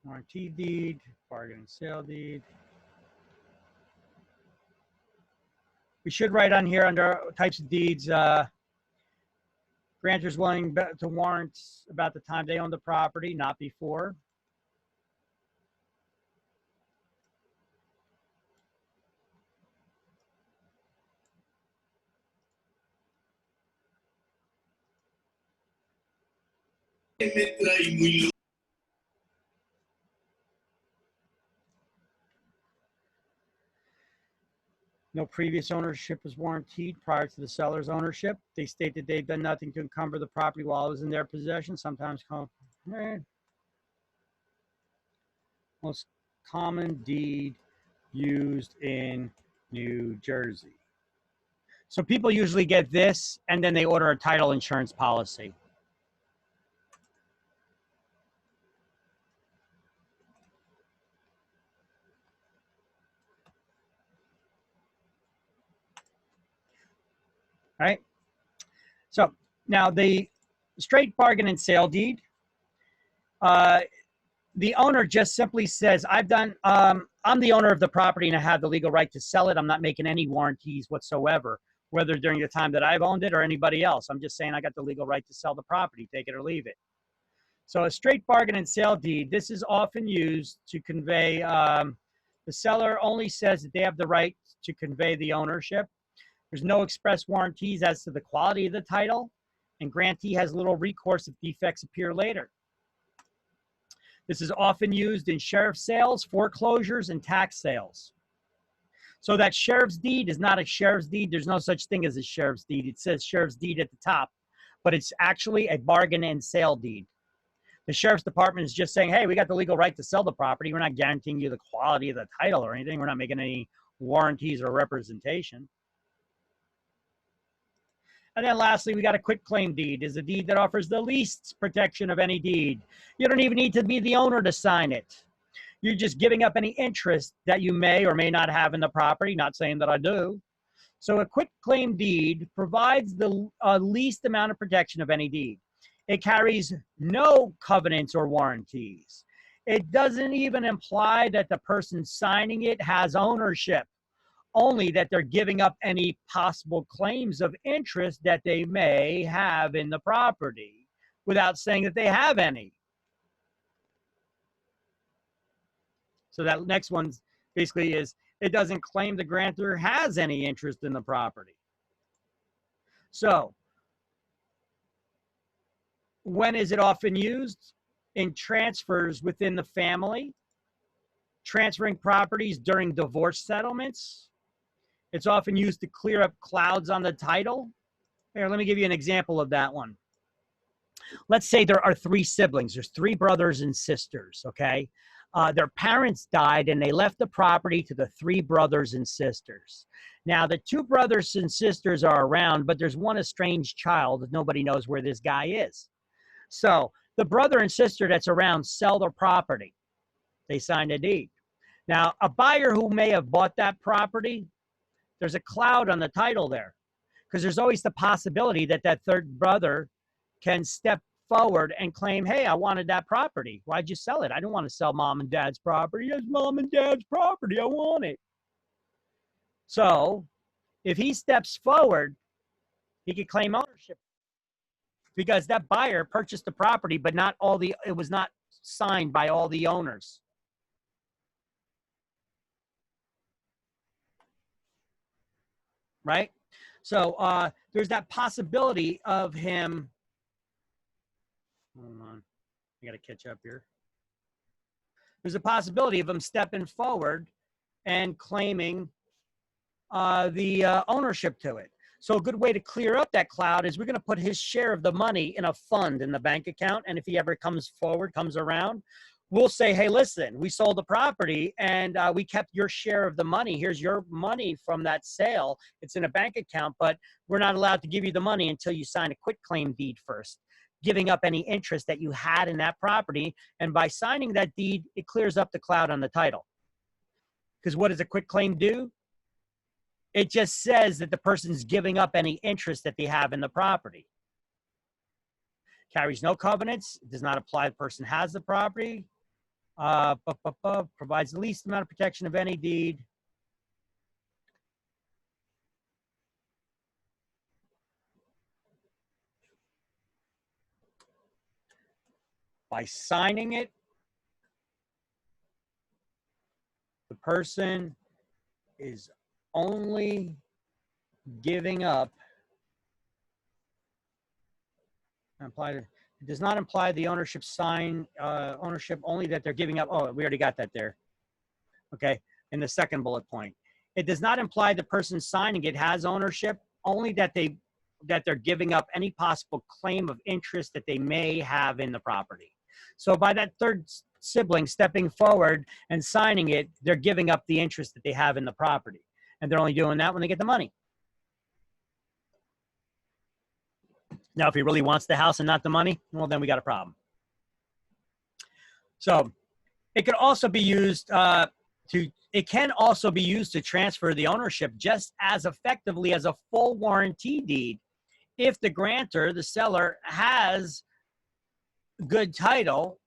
Warranty deed, bargain and sale deed. We should write on here under types of deeds, grantors willing to warrant about the time they own the property, not before. No previous ownership was warranted prior to the seller's ownership. They state that they've done nothing to encumber the property while it was in their possession, sometimes called most common deed used in New Jersey. So people usually get this and then they order a title insurance policy. Right? So now the straight bargain and sale deed, the owner just simply says, I'm the owner of the property and I have the legal right to sell it. I'm not making any warranties whatsoever, whether during the time that I've owned it or anybody else. I'm just saying I got the legal right to sell the property, take it or leave it. So a straight bargain and sale deed, this is often used to convey, the seller only says that they have the right to convey the ownership. There's no express warranties as to the quality of the title, and grantee has little recourse if defects appear later. This is often used in sheriff's sales, foreclosures, and tax sales. So that sheriff's deed is not a sheriff's deed. There's no such thing as a sheriff's deed. It says sheriff's deed at the top, but it's actually a bargain and sale deed. The sheriff's department is just saying, hey, we got the legal right to sell the property. We're not guaranteeing you the quality of the title or anything. We're not making any warranties or representation. And then lastly, we got a quit claim deed. Is a deed that offers the least protection of any deed. You don't even need to be the owner to sign it. You're just giving up any interest that you may or may not have in the property, not saying that I do. So a quit claim deed provides the least amount of protection of any deed. It carries no covenants or warranties. It doesn't even imply that the person signing it has ownership, only that they're giving up any possible claims of interest that they may have in the property without saying that they have any. So that next one basically is, it doesn't claim the grantor has any interest in the property. So when is it often used? In transfers within the family, transferring properties during divorce settlements. It's often used to clear up clouds on the title. Here, let me give you an example of that one. Let's say there are 3 siblings. There's 3 brothers and sisters, okay? Their parents died and they left the property to the 3 brothers and sisters. Now, the 2 brothers and sisters are around, but there's one estranged child. Nobody knows where this guy is. So the brother and sister that's around sell their property. They sign a deed. Now, a buyer who may have bought that property, there's a cloud on the title there, because there's always the possibility that that third brother can step forward and claim, hey, I wanted that property. Why'd you sell it? I don't want to sell mom and dad's property. It's mom and dad's property. I want it. So if he steps forward, he could claim ownership because that buyer purchased the property, but not all the, it was not signed by all the owners. Right? So there's that possibility of him. Hold on. I got to catch up here. There's a possibility of him stepping forward and claiming the ownership to it. So a good way to clear up that cloud is we're going to put his share of the money in a fund in the bank account. And if he ever comes forward, comes around, we'll say, hey, listen, we sold the property and we kept your share of the money. Here's your money from that sale. It's in a bank account, but we're not allowed to give you the money until you sign a quitclaim deed first, giving up any interest that you had in that property. And by signing that deed, it clears up the cloud on the title. Because what does a quitclaim do? It just says that the person's giving up any interest that they have in the property. Carries no covenants. It does not apply the person has the property. Provides the least amount of protection of any deed. By signing it, the person is only giving up. It does not imply the ownership ownership only that they're giving up. Oh, we already got that there. Okay, in the second bullet point. It does not imply the person signing it has ownership, only that they're giving up any possible claim of interest that they may have in the property. So by that third sibling stepping forward and signing it, they're giving up the interest that they have in the property. And they're only doing that when they get the money. Now, if he really wants the house and not the money, well, then we got a problem. So it could also be used to transfer the ownership just as effectively as a full warranty deed if the grantor, the seller, has good title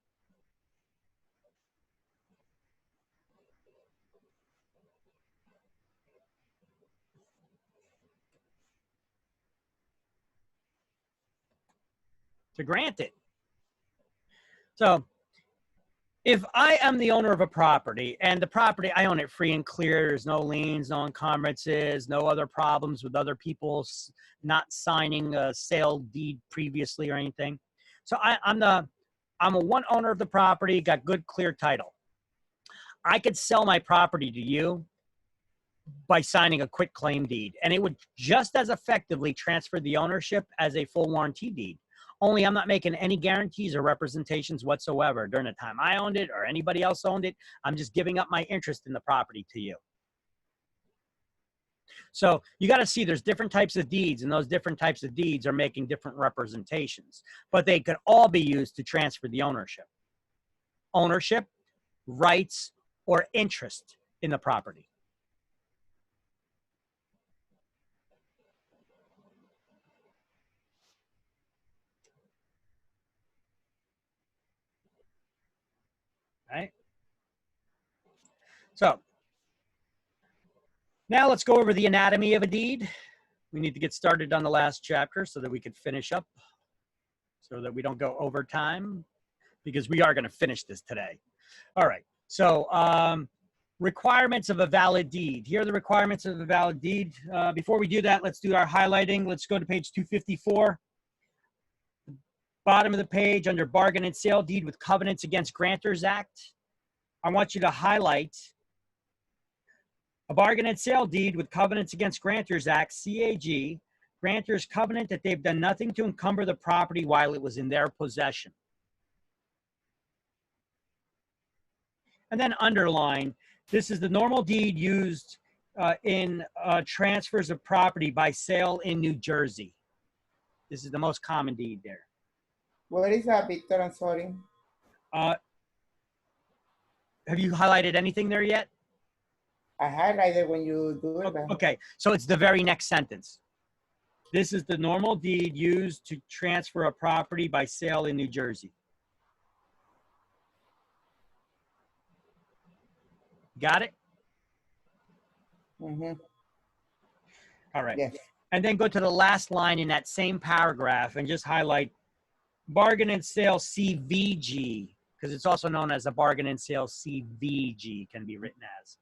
to grant it. So if I am the owner of a property and the property, I own it free and clear, there's no liens, no encumbrances, no other problems with other people not signing a sale deed previously or anything. So I'm a one owner of the property, got good clear title. I could sell my property to you by signing a quitclaim deed, and it would just as effectively transfer the ownership as a full warranty deed. Only I'm not making any guarantees or representations whatsoever during the time I owned it or anybody else owned it. I'm just giving up my interest in the property to you. So you got to see there's different types of deeds, and those different types of deeds are making different representations, but they could all be used to transfer the ownership. Ownership, rights, or interest in the property. Right? So now let's go over the anatomy of a deed. We need to get started on the last chapter so that we can finish up, so that we don't go over time, because we are going to finish this today. All right. So requirements of a valid deed. Here are the requirements of a valid deed. Before we do that, let's do our highlighting. Let's go to page 254. Bottom of the page under bargain and sale deed with covenants against Grantors Act, I want you to highlight a bargain and sale deed with covenants against Grantors Act, CAG, grantors covenant that they've done nothing to encumber the property while it was in their possession. And then underline, this is the normal deed used in transfers of property by sale in New Jersey. This is the most common deed there. Where is that, Victor? I'm sorry. Have you highlighted anything there yet? I highlighted when you do it. Okay, so it's the very next sentence. This is the normal deed used to transfer a property by sale in New Jersey. Got it? Mm-hmm. All right. Yes. And then go to the last line in that same paragraph and just highlight bargain and sale CVG, because it's also known as a bargain and sale CVG, can be written as.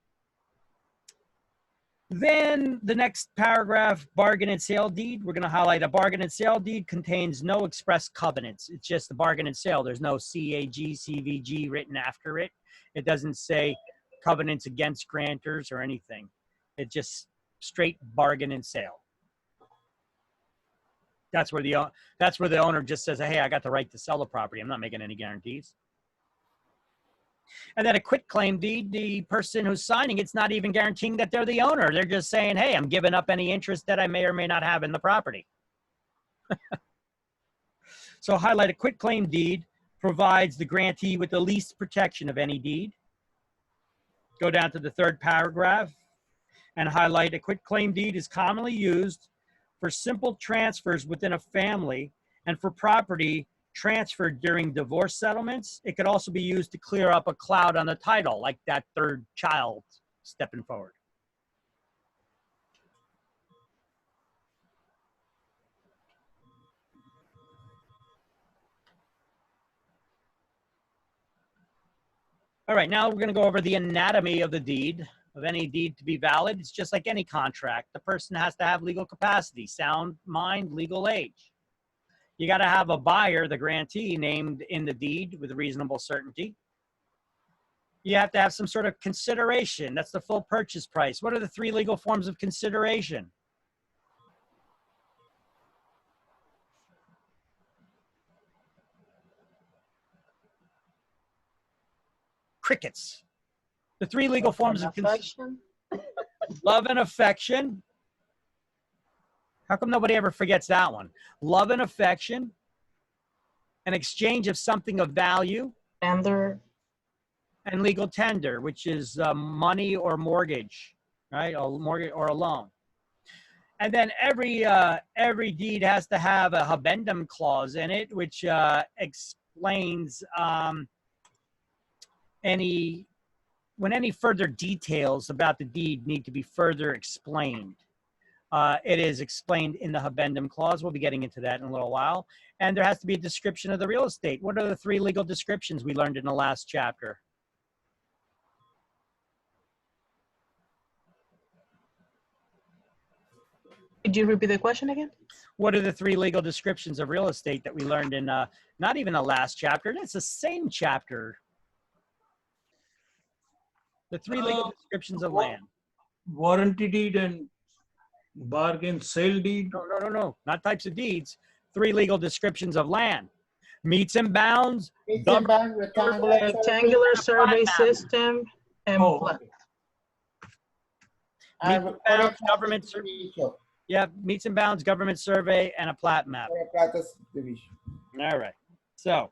Then the next paragraph, bargain and sale deed, we're going to highlight a bargain and sale deed contains no express covenants. It's just the bargain and sale. There's no CAG, CVG written after it. It doesn't say covenants against grantors or anything. It's just straight bargain and sale. That's where the owner just says, hey, I got the right to sell the property. I'm not making any guarantees. And then a quitclaim deed, the person who's signing it's not even guaranteeing that they're the owner. They're just saying, hey, I'm giving up any interest that I may or may not have in the property. So highlight a quitclaim deed provides the grantee with the least protection of any deed. Go down to the third paragraph and highlight a quitclaim deed is commonly used for simple transfers within a family and for property transferred during divorce settlements. It could also be used to clear up a cloud on the title, like that third child stepping forward. All right, now we're going to go over the anatomy of the deed, of any deed to be valid. It's just like any contract. The person has to have legal capacity, sound mind, legal age. You got to have a buyer, the grantee, named in the deed with reasonable certainty. You have to have some sort of consideration. That's the full purchase price. What are the three legal forms of consideration? Crickets. The three legal forms of affection. Love and affection. How come nobody ever forgets that one? Love and affection, an exchange of something of value. Tender. And legal tender, which is money or mortgage, right? A mortgage or a loan. And then every deed has to have a habendum clause in it, which explains any further details about the deed need to be further explained. It is explained in the habendum clause. We'll be getting into that in a little while. And there has to be a description of the real estate. What are the three legal descriptions we learned in the last chapter? Could you repeat the question again? What are the three legal descriptions of real estate that we learned in not even the last chapter? It's the same chapter. The three legal descriptions of land. Warranty deed and bargain sale deed? No. Not types of deeds. Three legal descriptions of land. Meets and bounds. Rectangular survey system. And meets and bounds, government survey. Yeah, meets and bounds, government survey, and a plat map. All right. So,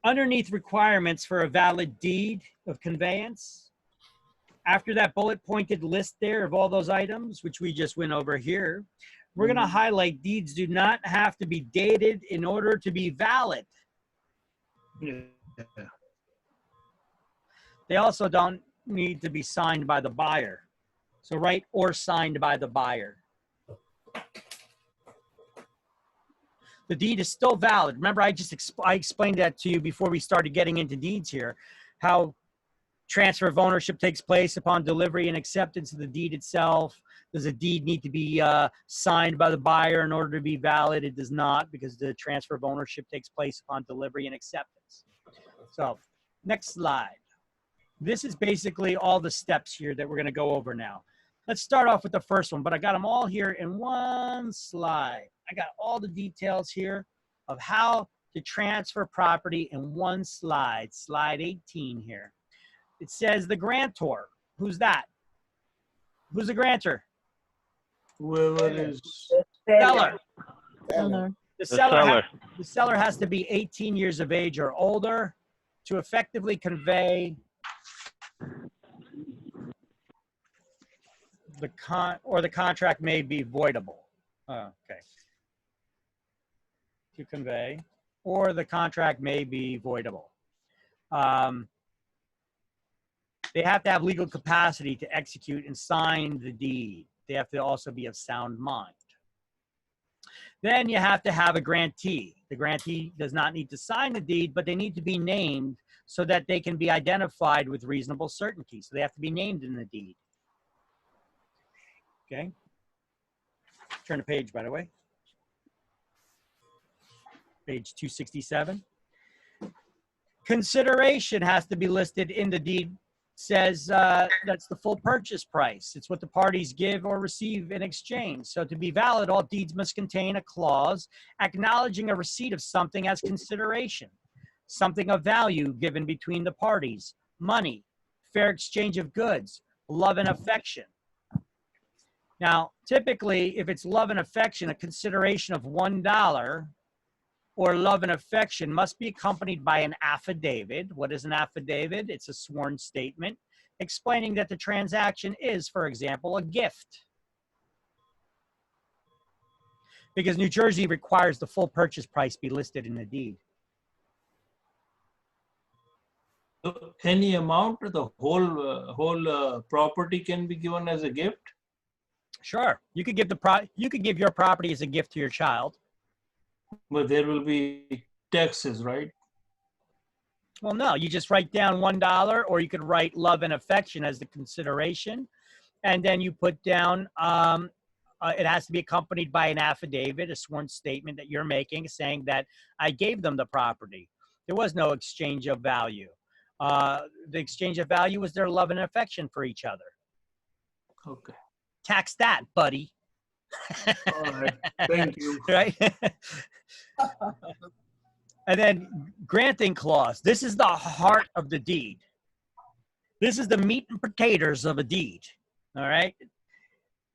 underneath requirements for a valid deed of conveyance, after that bullet pointed list there of all those items, which we just went over here, we're going to highlight deeds do not have to be dated in order to be valid. Yeah. They also don't need to be signed by the buyer. So write or signed by the buyer. The deed is still valid. Remember, I explained that to you before we started getting into deeds here, how Transfer of ownership takes place upon delivery and acceptance of the deed itself. Does a deed need to be signed by the buyer in order to be valid? It does not, because the transfer of ownership takes place upon delivery and acceptance. So, next slide. This is basically all the steps here that we're going to go over now. Let's start off with the first one, but I got them all here in one slide. I got all the details here of how to transfer property in one slide, slide 18 here. It says the grantor. Who's that? Who's the grantor? Whoever is Seller. Seller. The seller has to be 18 years of age or older to effectively convey the contract may be voidable. Okay. To convey, or the contract may be voidable. They have to have legal capacity to execute and sign the deed. They have to also be of sound mind. Then you have to have a grantee. The grantee does not need to sign the deed, but they need to be named so that they can be identified with reasonable certainty. So they have to be named in the deed. Okay. Turn the page, by the way. Page 267. Consideration has to be listed in the deed. Says that's the full purchase price. It's what the parties give or receive in exchange. So to be valid, all deeds must contain a clause acknowledging a receipt of something as consideration, something of value given between the parties, money, fair exchange of goods, love and affection. Now, typically, if it's love and affection, a consideration of $1 or love and affection must be accompanied by an affidavit. What is an affidavit? It's a sworn statement explaining that the transaction is, for example, a gift. Because New Jersey requires the full purchase price be listed in the deed. any amount, the whole property can be given as a gift? Sure. You could give your property as a gift to your child. But there will be taxes, right? Well, no, you just write down $1, or you could write love and affection as the consideration. And then you put down, it has to be accompanied by an affidavit, a sworn statement that you're making saying that I gave them the property. There was no exchange of value. The exchange of value was their love and affection for each other. Okay. Tax that, buddy. All right. Thank you. Right? And then granting clause. This is the heart of the deed. This is the meat and potatoes of a deed. All right.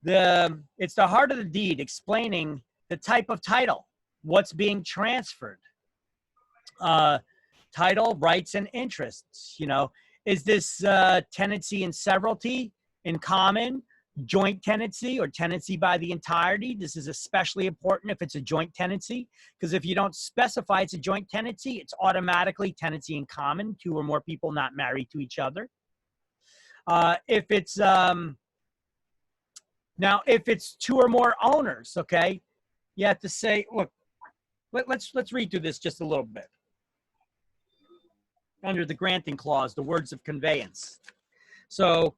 It's the heart of the deed explaining the type of title, what's being transferred, title, rights, and interests. You know, is this tenancy in severalty, in common, joint tenancy, or tenancy by the entirety? This is especially important if it's a joint tenancy, because if you don't specify it's a joint tenancy, it's automatically tenancy in common, 2 or more people not married to each other. If it's now, if it's 2 or more owners, okay, you have to say, look, let's read through this just a little bit. Under the granting clause, the words of conveyance. So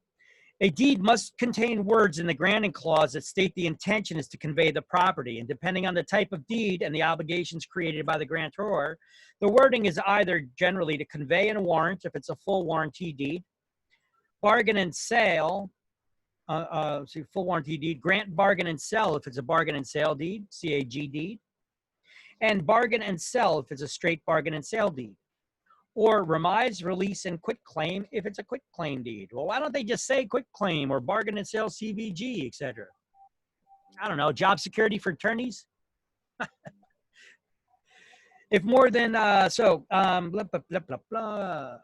a deed must contain words in the granting clause that state the intention is to convey the property. And depending on the type of deed and the obligations created by the grantor, the wording is either generally to convey and warrant if it's a full warranty deed, bargain and sale, full warranty deed, grant, bargain, and sell if it's a bargain and sale deed, CAG deed, and bargain and sell if it's a straight bargain and sale deed, or remise, release, and quit claim if it's a quit claim deed. Well, why don't they just say quit claim or bargain and sale CBG, etc.? I don't know, job security for attorneys? If more than, blah, blah, blah, blah, blah.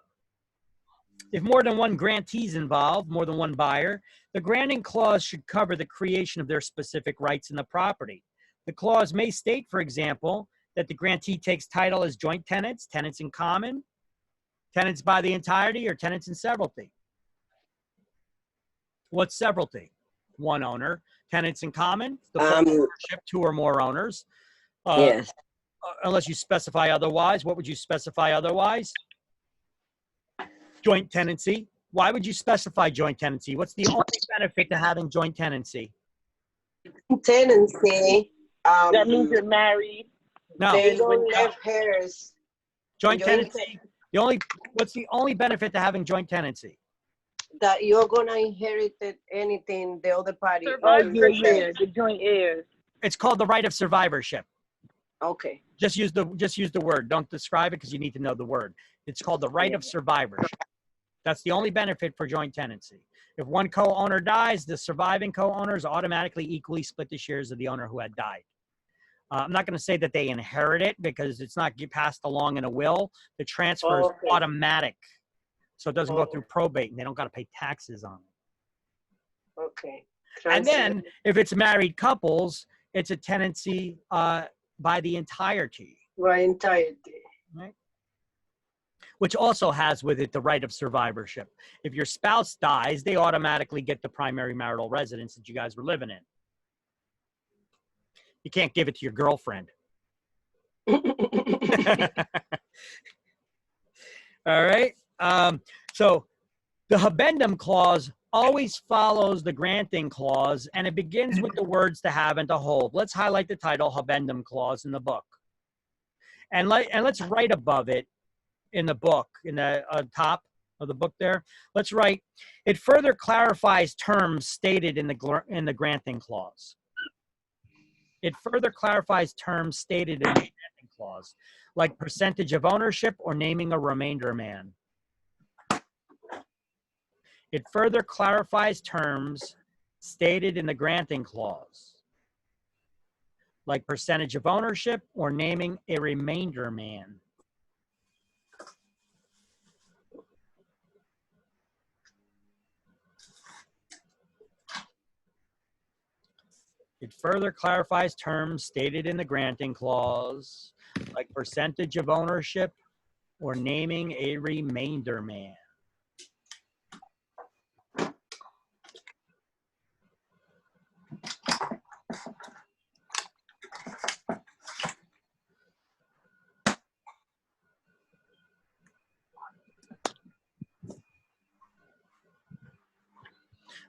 If more than one grantee is involved, more than one buyer, the granting clause should cover the creation of their specific rights in the property. The clause may state, for example, that the grantee takes title as joint tenants, tenants in common, tenants by the entirety, or tenants in severalty. What's severalty? 1 owner. Tenants in common, the full ownership, 2 or more owners. Yes. Unless you specify otherwise. What would you specify otherwise? Joint tenancy, Why would you specify joint tenancy? What's the only benefit to having joint tenancy? Tenancy. That means you're married. No. They don't leave heirs. Joint tenancy. What's the only benefit to having joint tenancy? That you're gonna inherit anything the other party. The joint heirs. It's called the right of survivorship. Okay. Just use the word. Don't describe it because you need to know the word. It's called the right of survivorship. That's the only benefit for joint tenancy. If one co-owner dies, the surviving co-owners automatically equally split the shares of the owner who had died. I'm not going to say that they inherit it because it's not passed along in a will. The transfer is automatic. So it doesn't go through probate and they don't got to pay taxes on it. Okay. And then if it's married couples, it's a tenancy by the entirety. By entirety. Right? Which also has with it the right of survivorship. If your spouse dies, they automatically get the primary marital residence that you guys were living in. You can't give it to your girlfriend. All right. So the habendum clause always follows the granting clause, and it begins with the words to have and to hold. Let's highlight the title, habendum clause, in the book. And let's write above it in the book, in the top of the book there. Let's write, it further clarifies terms stated in the granting clause. It further clarifies terms stated in the granting clause, like percentage of ownership or naming a remainder man. It further clarifies terms stated in the granting clause, like percentage of ownership or naming a remainder man. It further clarifies terms stated in the granting clause, like percentage of ownership or naming a remainder man.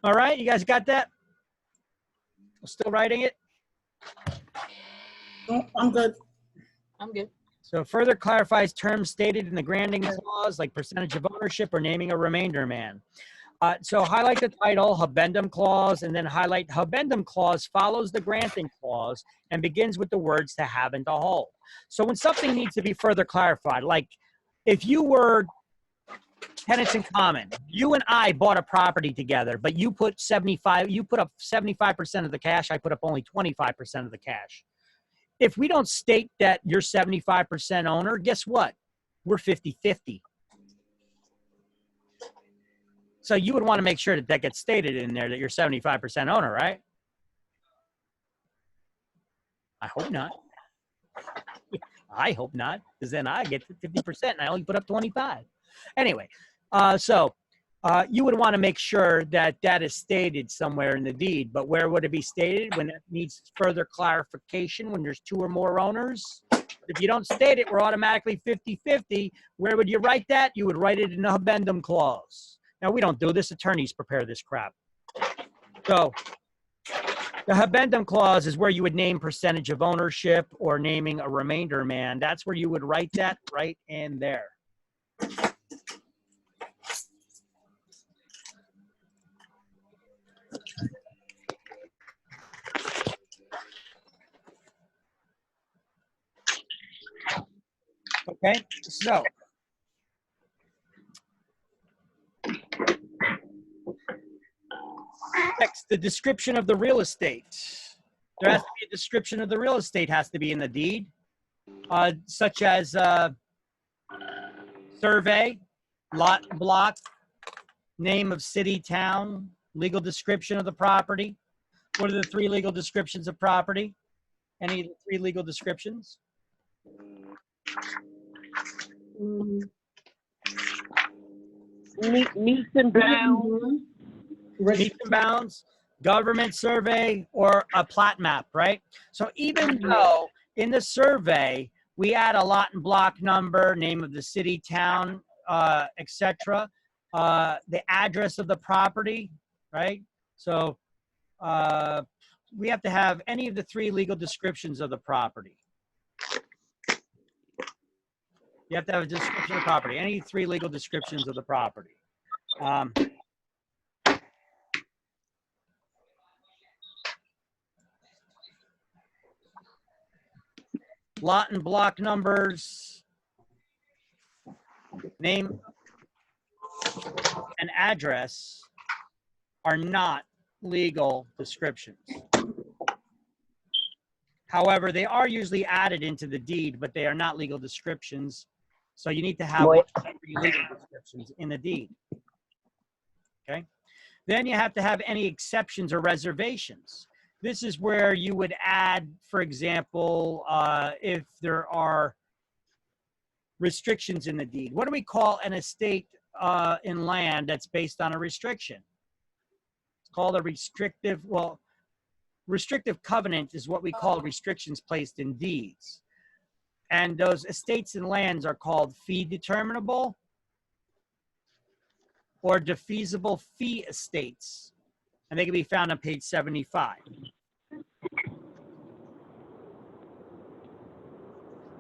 All right, you guys got that? Still writing it? No, I'm good. I'm good. So further clarifies terms stated in the granting clause, like percentage of ownership or naming a remainder man. So highlight the title, habendum clause, and then highlight habendum clause follows the granting clause and begins with the words to have and to hold. So when something needs to be further clarified, like if you were tenants in common, you and I bought a property together, but you put up 75% of the cash, I put up only 25% of the cash. If we don't state that you're 75% owner, guess what? We're 50-50. So you would want to make sure that that gets stated in there that you're 75% owner, right? I hope not. I hope not, because then I get 50% and I only put up 25. Anyway, you would want to make sure that that is stated somewhere in the deed. But where would it be stated? When it needs further clarification, when there's two or more owners? If you don't state it, we're automatically 50-50. Where would you write that? You would write it in the habendum clause. Now, we don't do this. Attorneys prepare this crap. So the habendum clause is where you would name percentage of ownership or naming a remainder man. That's where you would write that right in there. Okay, so next, the description of the real estate. There has to be a description of the real estate has to be in the deed, such as survey, lot, block, name of city, town, legal description of the property. What are the three legal descriptions of property? Any of the three legal descriptions? Meets and bounds. Meets and bounds, government survey, or a plat map, right? So even though in the survey we add a lot and block number, name of the city, town, etc., the address of the property, right? So we have to have any of the 3 legal descriptions of the property. You have to have a description of the property, any 3 legal descriptions of the property. Lot and block numbers, name and address are not legal descriptions. However, they are usually added into the deed, but they are not legal descriptions. So you need to have one of the 3 legal descriptions in the deed. Okay. Then you have to have any exceptions or reservations. This is where you would add, for example, if there are restrictions in the deed. What do we call an estate in land that's based on a restriction? It's called a restrictive, well, restrictive covenant is what we call restrictions placed in deeds. And those estates and lands are called fee determinable or defeasible fee estates. And they can be found on page 75.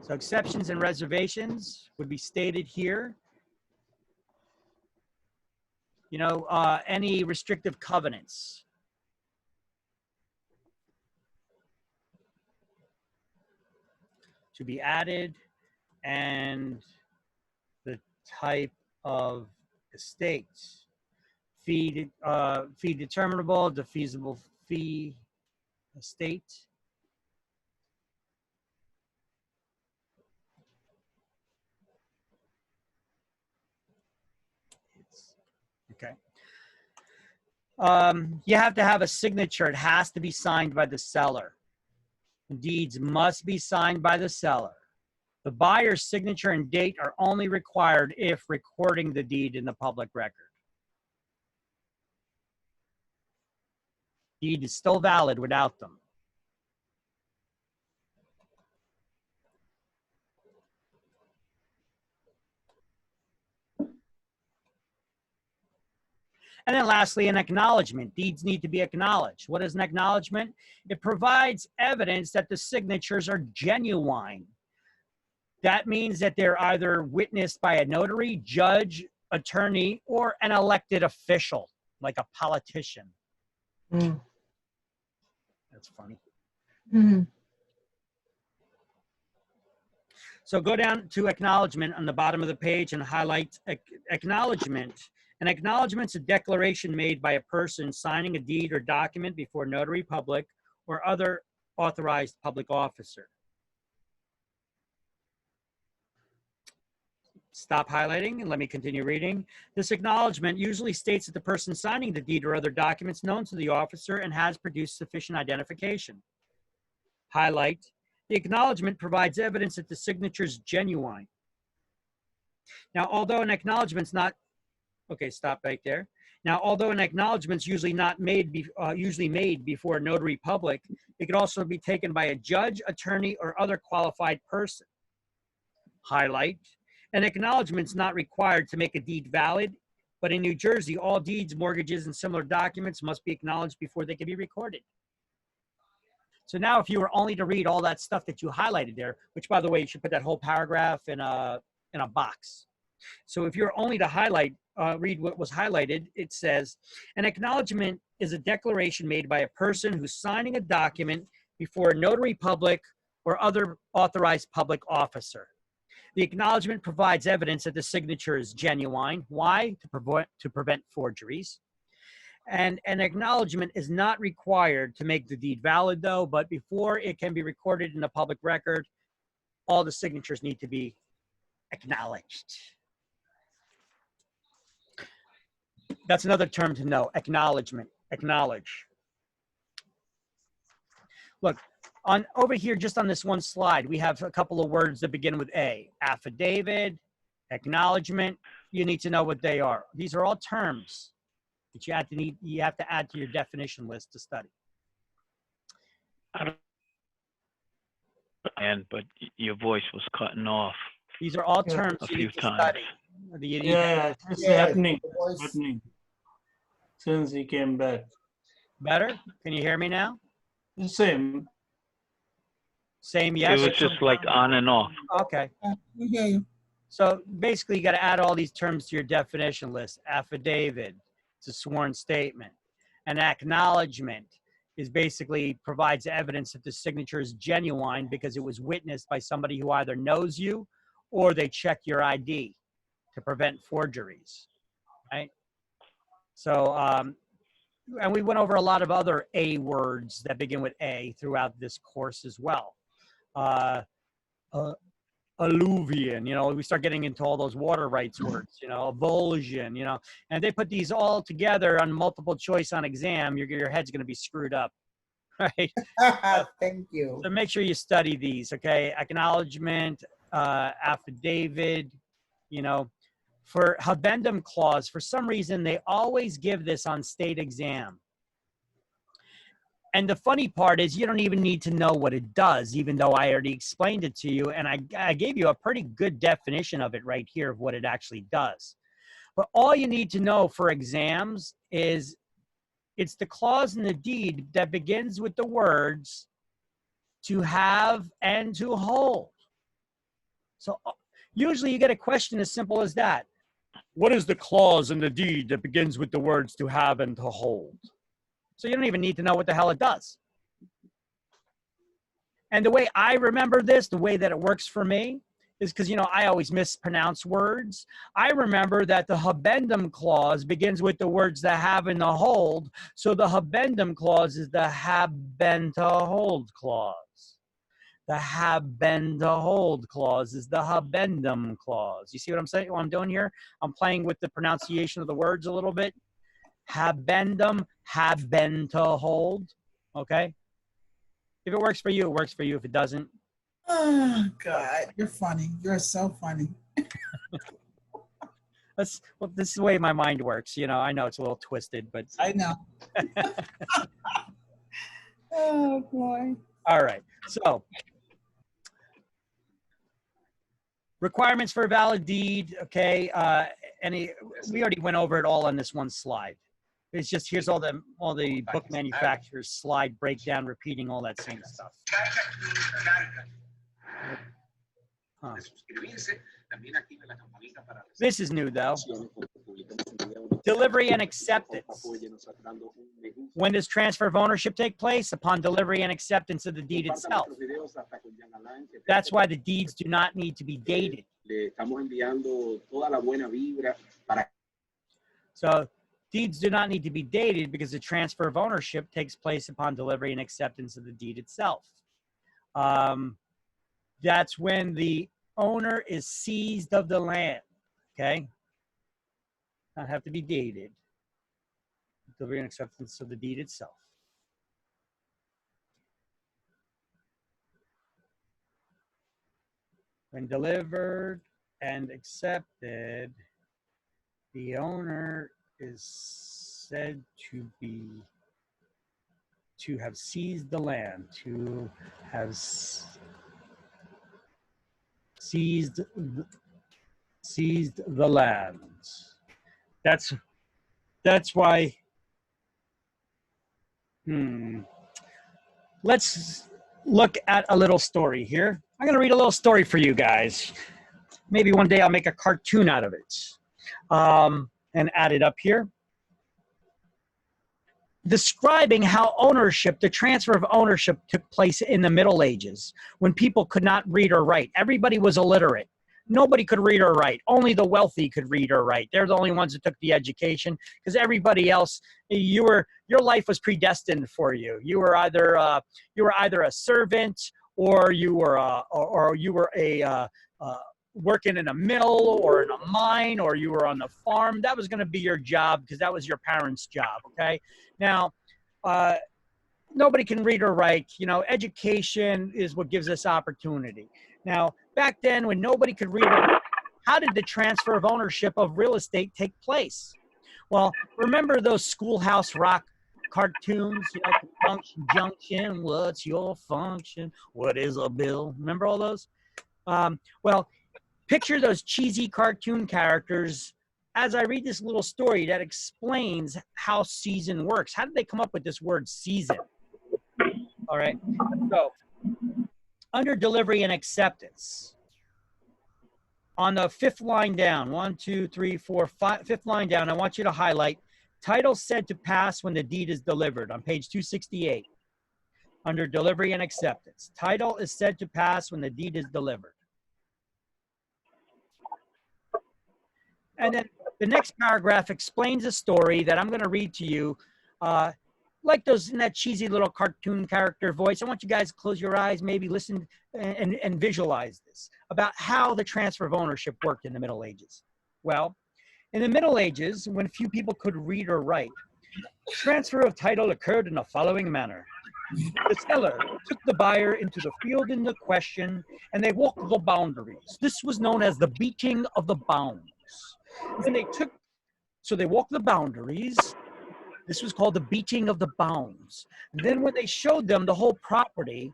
So exceptions and reservations would be stated here. You know, any restrictive covenants. To be added, and the type of estate. Fee determinable, defeasible fee estate. Okay. You have to have a signature. It has to be signed by the seller. Deeds must be signed by the seller. The buyer's signature and date are only required if recording the deed in the public record. Deed is still valid without them. And then lastly, an acknowledgement. Deeds need to be acknowledged. What is an acknowledgement? It provides evidence that the signatures are genuine. That means that they're either witnessed by a notary, judge, attorney, or an elected official, like a politician. Mm. That's funny. Mm. So go down to acknowledgement on the bottom of the page and highlight acknowledgement. An acknowledgement is a declaration made by a person signing a deed or document before notary public or other authorized public officer. Stop highlighting and let me continue reading. This acknowledgement usually states that the person signing the deed or other documents known to the officer and has produced sufficient identification. Highlight. The acknowledgement provides evidence that the signature is genuine. Now, although an acknowledgement's not, okay, stop right there. Now, although an acknowledgement's usually made before a notary public, it could also be taken by a judge, attorney, or other qualified person. Highlight. An acknowledgement is not required to make a deed valid, but in New Jersey, all deeds, mortgages, and similar documents must be acknowledged before they can be recorded. So now if you were only to read all that stuff that you highlighted there, which by the way, you should put that whole paragraph in a box. So if you're only to highlight, read what was highlighted, it says, an acknowledgement is a declaration made by a person who's signing a document before a notary public or other authorized public officer. The acknowledgement provides evidence that the signature is genuine. Why? To prevent forgeries. And an acknowledgement is not required to make the deed valid, though, but before it can be recorded in the public record, all the signatures need to be acknowledged. That's another term to know, acknowledgement, acknowledge. Look, over here, just on this one slide, we have a couple of words that begin with A. Affidavit, acknowledgement. You need to know what they are. These are all terms that you have to add to your definition list to study. But your voice was cutting off. These are all terms a you few need to times. study. Do you need Yeah, it's happening. Happening. Since he came back. better? Can you hear me now? The same. Same, It yes? was just like on and off. Okay. We hear you. So basically, you got to add all these terms to your definition list. Affidavit, it's a sworn statement. An acknowledgement is basically provides evidence that the signature is genuine because it was witnessed by somebody who either knows you or they check your ID to prevent forgeries, right? So, and we went over a lot of other A words that begin with A throughout this course as well. Alluvian, you know, we start getting into all those water rights words, you know, avulsion, you know, and they put these all together on multiple choice on exam, your head's going to be screwed up, right? Thank you. So make sure you study these, okay? Acknowledgement, affidavit, you know, for habendum clause, for some reason, they always give this on state exam. And the funny part is you don't even need to know what it does, even though I already explained it to you. And I gave you a pretty good definition of it right here of what it actually does. But all you need to know for exams is it's the clause in the deed that begins with the words to have and to hold. So usually you get a question as simple as that. What is the clause in the deed that begins with the words to have and to hold? So you don't even need to know what the hell it does. And the way I remember this, the way that it works for me, is because, you know, I always mispronounce words. I remember that the habendum clause begins with the words the have and the hold. So the habendum clause is the have been to hold clause. The have been to hold clause is the habendum clause. You see what I'm saying? What I'm doing here? I'm playing with the pronunciation of the words a little bit. Habendum, have been to hold. Okay? If it works for you, it works for you. If it doesn't. Oh, God, you're funny. You're so funny. Well, this is the way my mind works. You know, I know it's a little twisted, but. I know. Oh, boy. All right. So, requirements for a valid deed. Okay. We already went over it all on this one slide. It's just here's all the book manufacturers slide breakdown, repeating all that same stuff. Huh. This is new though. Delivery and acceptance. When does transfer of ownership take place? Upon delivery and acceptance of the deed itself. That's why the deeds do not need to be dated. So deeds do not need to be dated because the transfer of ownership takes place upon delivery and acceptance of the deed itself. That's when the owner is seized of the land, okay? Not have to be dated. Delivery and acceptance of the deed itself. When delivered and accepted, the owner is said to have seized the land, to have seized the land. That's why. Let's look at a little story here. I'm going to read a little story for you guys. Maybe one day I'll make a cartoon out of it and add it up here. Describing how the transfer of ownership took place in the Middle Ages when people could not read or write. Everybody was illiterate. Nobody could read or write. Only the wealthy could read or write. They're the only ones that took the education because everybody else, your life was predestined for you. You were either a servant or you were working in a mill or in a mine or you were on the farm. That was going to be your job because that was your parents' job. Okay. Now, nobody can read or write. You know, education is what gives us opportunity. Now, back then when nobody could read or write, how did the transfer of ownership of real estate take place? Well, remember those Schoolhouse Rock cartoons, you know, Function Junction, what's your function? What is a bill? Remember all those? Well, picture those cheesy cartoon characters as I read this little story that explains how season works. How did they come up with this word season? All right. So under delivery and acceptance, on the fifth line down, 1, 2, 3, 4, 5, fifth line down, I want you to highlight title said to pass when the deed is delivered on page 268. Under delivery and acceptance, title is said to pass when the deed is delivered. And then the next paragraph explains a story that I'm going to read to you, like those in that cheesy little cartoon character voice. I want you guys to close your eyes, maybe listen and visualize this about how the transfer of ownership worked in the Middle Ages. Well, in the Middle Ages, when few people could read or write, transfer of title occurred in the following manner. The seller took the buyer into the field in the question, and they walked the boundaries. This was known as the beating of the bounds. When they took, so they walked the boundaries. This was called the beating of the bounds. And then when they showed them the whole property,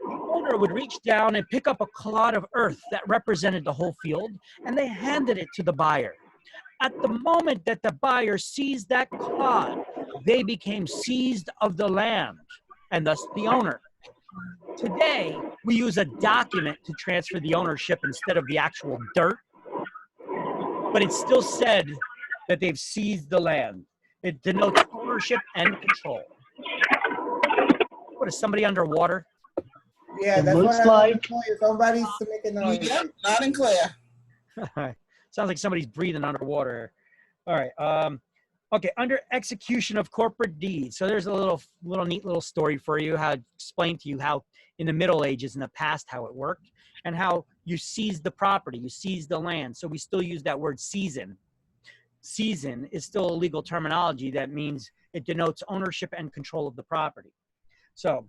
the owner would reach down and pick up a clod of earth that represented the whole field, and they handed it to the buyer. At the moment that the buyer seized that clod, they became seized of the land, and thus the owner. Today, we use a document to transfer the ownership instead of the actual dirt, but it's still said that they've seized the land. It denotes ownership and control. What, is somebody underwater? Yeah, that's what I was doing. Somebody's making noise. Yep, loud and clear. Sounds like somebody's breathing underwater. All right. Okay, under execution of corporate deeds. So there's a little neat little story for you, how to explain to you how in the Middle Ages, in the past, how it worked, and how you seized the property, you seized the land. So we still use that word season. Season is still a legal terminology that means it denotes ownership and control of the property. So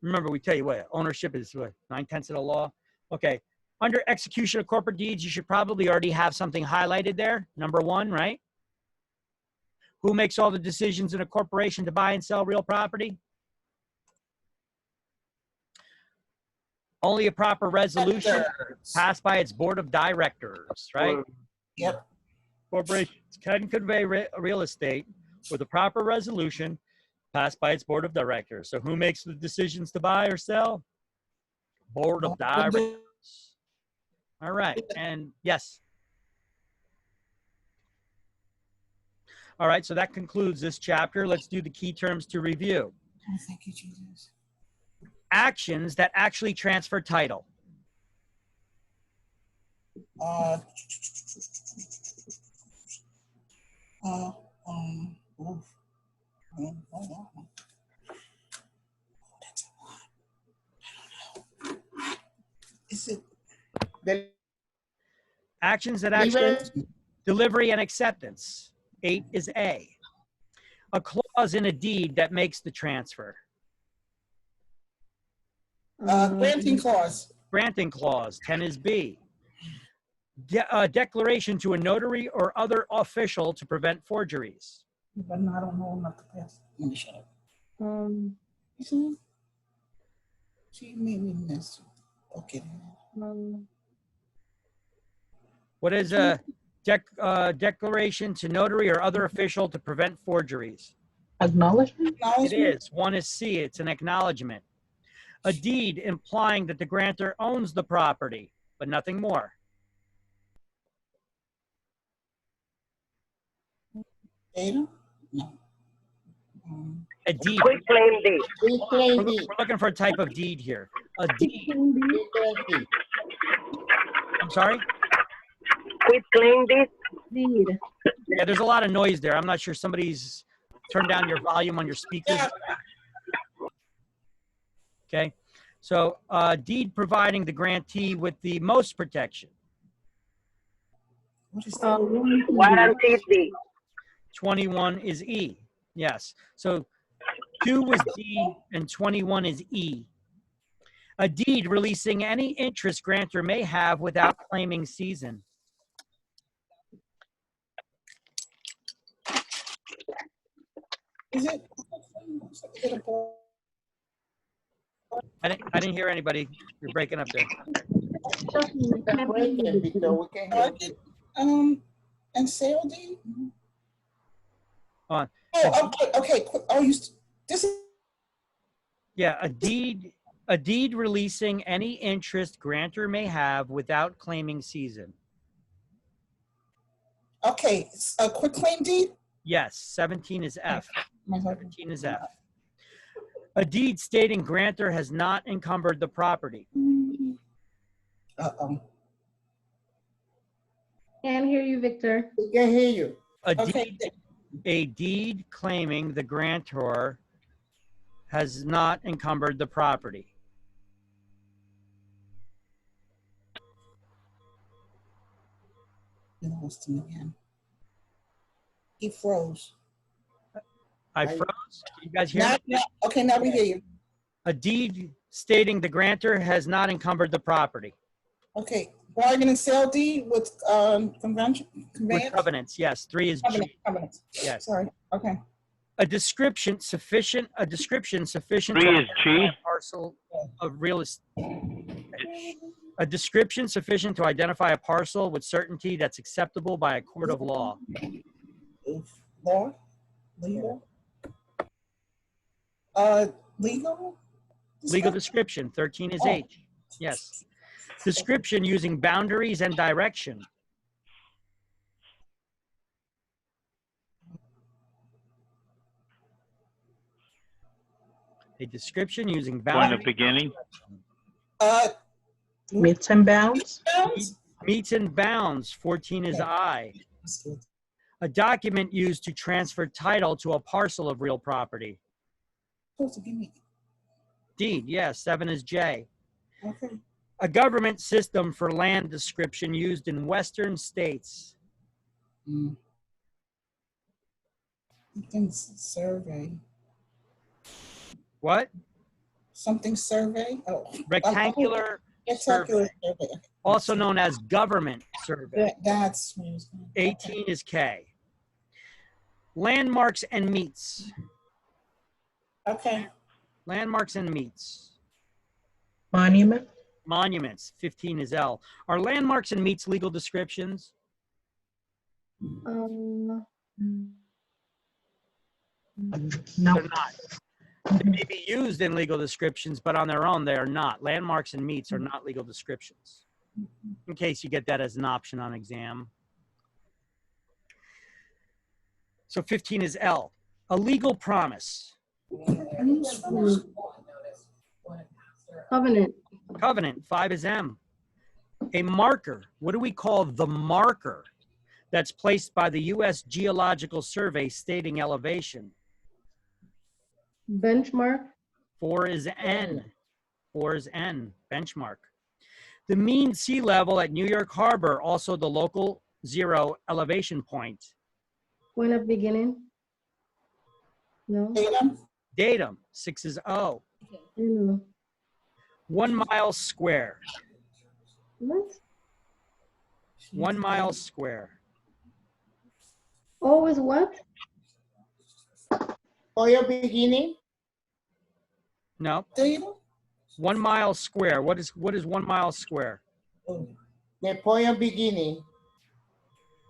remember, we tell you what, ownership is what, 9/10 of the law. Okay, under execution of corporate deeds, you should probably already have something highlighted there. Number 1, right? Who makes all the decisions in a corporation to buy and sell real property? Only a proper resolution passed by its board of directors, right? Yep. Corporations can convey real estate with a proper resolution passed by its board of directors. So who makes the decisions to buy or sell? Board of directors. All right, and yes. All right, so that concludes this chapter. Let's do the key terms to review. Oh, thank you, Jesus. Actions that actually transfer title. That's a lot. I don't know. Is it Actions that actually delivery and acceptance. 8 is A. A clause in a deed that makes the transfer. granting clause? Granting clause. 10 is B. Declaration to a notary or other official to prevent forgeries. But no, I don't know enough to pass. Let me shut up. You see? She made me miss. Okay. What is a declaration to notary or other official to prevent forgeries? Acknowledgement? It is. 1 is C. It's an acknowledgement. A deed implying that the grantor owns the property, but nothing more. Ada? No. A deed. Quit claim deed. We're looking for a type of deed here. A deed. I'm sorry? Quit claim deed. Yeah, there's a lot of noise there. I'm not sure somebody's turned down your volume on your speakers. Okay. So deed providing the grantee with the most protection. What is that? Warranty deed. 21 is E. Yes. So 2 was D and 21 is E. A deed releasing any interest grantor may have without claiming season. Is it? I didn't hear anybody. You're breaking up there. Break it, Victor. We can hear you. And sale deed? On. Oh, okay. Oh, this is. Yeah, a deed releasing any interest grantor may have without claiming season. Okay, a quick claim deed? Yes, 17 is F. 17 is F. A deed stating grantor has not encumbered the property. Can't hear you, Victor. We can hear you. A deed claiming the grantor has not encumbered the property. I lost him again. He froze. I froze. Can you guys hear me? Okay, now we hear you. A deed stating the grantor has not encumbered the property. Okay, bargain and sale deed with convention. With covenants, yes. 3 is G. Covenants. Yes. Sorry. Okay. A description sufficient. 3 to is G. a parcel of real estate. A description sufficient to identify a parcel with certainty that's acceptable by a court of law. Law? Legal? Legal? Legal description, 13 is H. Yes. Description using boundaries and direction. A description using boundaries. Point of beginning. Meets and bounds. Meets and bounds, 14 is I. A document used to transfer title to a parcel of real property. Deed, yes, 7 is J. Okay. A government system for land description used in Western states. Something survey. What? Something survey? Oh. Rectangular survey. Also known as government survey. That's 18 is K. Landmarks and meets. Okay. Landmarks and meets. Monument. Monuments, 15 is L. Are landmarks and meets legal descriptions? No. They're not. They may be used in legal descriptions, but on their own, they are not. Landmarks and meets are not legal descriptions. In case you get that as an option on exam. So 15 is L. A legal promise. Covenant. Covenant, 5 is M. A marker. What do we call the marker that's placed by the U.S. Geological Survey stating elevation? Benchmark. 4 is N. 4 is N, benchmark. The mean sea level at New York Harbor, also the local zero elevation point. Point of beginning. No. Datum, 6 is O. 1 mile square. What? 1 mile square. O is what? For your beginning? No. 1 mile square. What is 1 mile square? The point of beginning.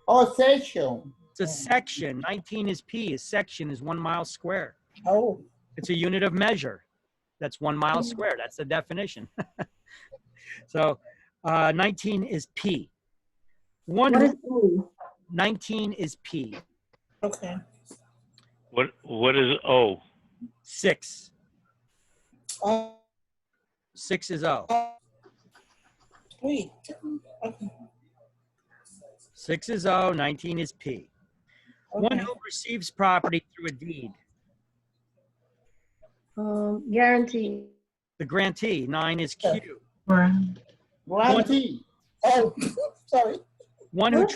Oh, section. It's a section. 19 is P. A section is 1 mile square. Oh. It's a unit of measure. That's 1 mile square. That's the definition. So 19 is P. What is O? 19 is P. Okay. What is O? 6. 6 is O. Wait. Okay. 6 is O, 19 is P. One who receives property through a deed. Guarantee. The grantee, 9 is Q. Grantee. Oh, sorry. One who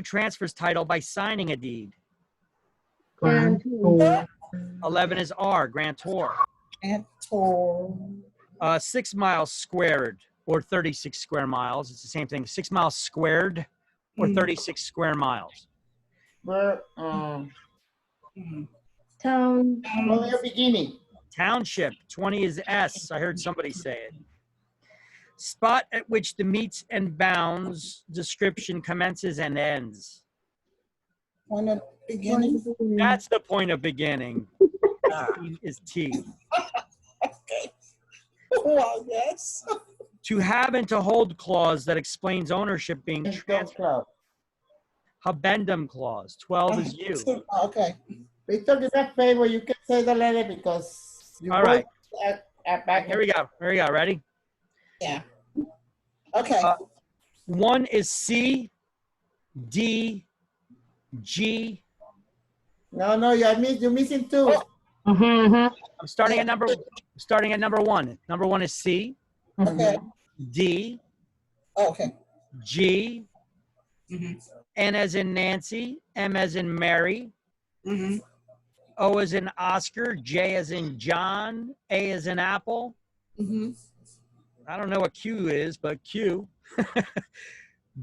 transfers title by signing a deed. Guarantor. 11 is R, grantor. 6 miles squared, or 36 square miles. It's the same thing. 6 miles squared, or 36 square miles. Town. From your beginning. Township, 20 is S. I heard somebody say it. Spot at which the meets and bounds description commences and ends. Point of beginning. That's the point of beginning. Is T. Okay. Well, yes. To have and to hold clause that explains ownership being transferred. Habendum clause. 12 is you. Okay. Victor, do me a favor. You can say the letter because you All right. Back Here we go. Here we go. Ready? Yeah. Okay. One is C, D, G. No, you're missing two. I'm starting at number one. Number one is C. Okay. D. Okay. G. N as in Nancy. M as in Mary. O as in Oscar. J as in John. A as in Apple. I don't know what Q is, but Q.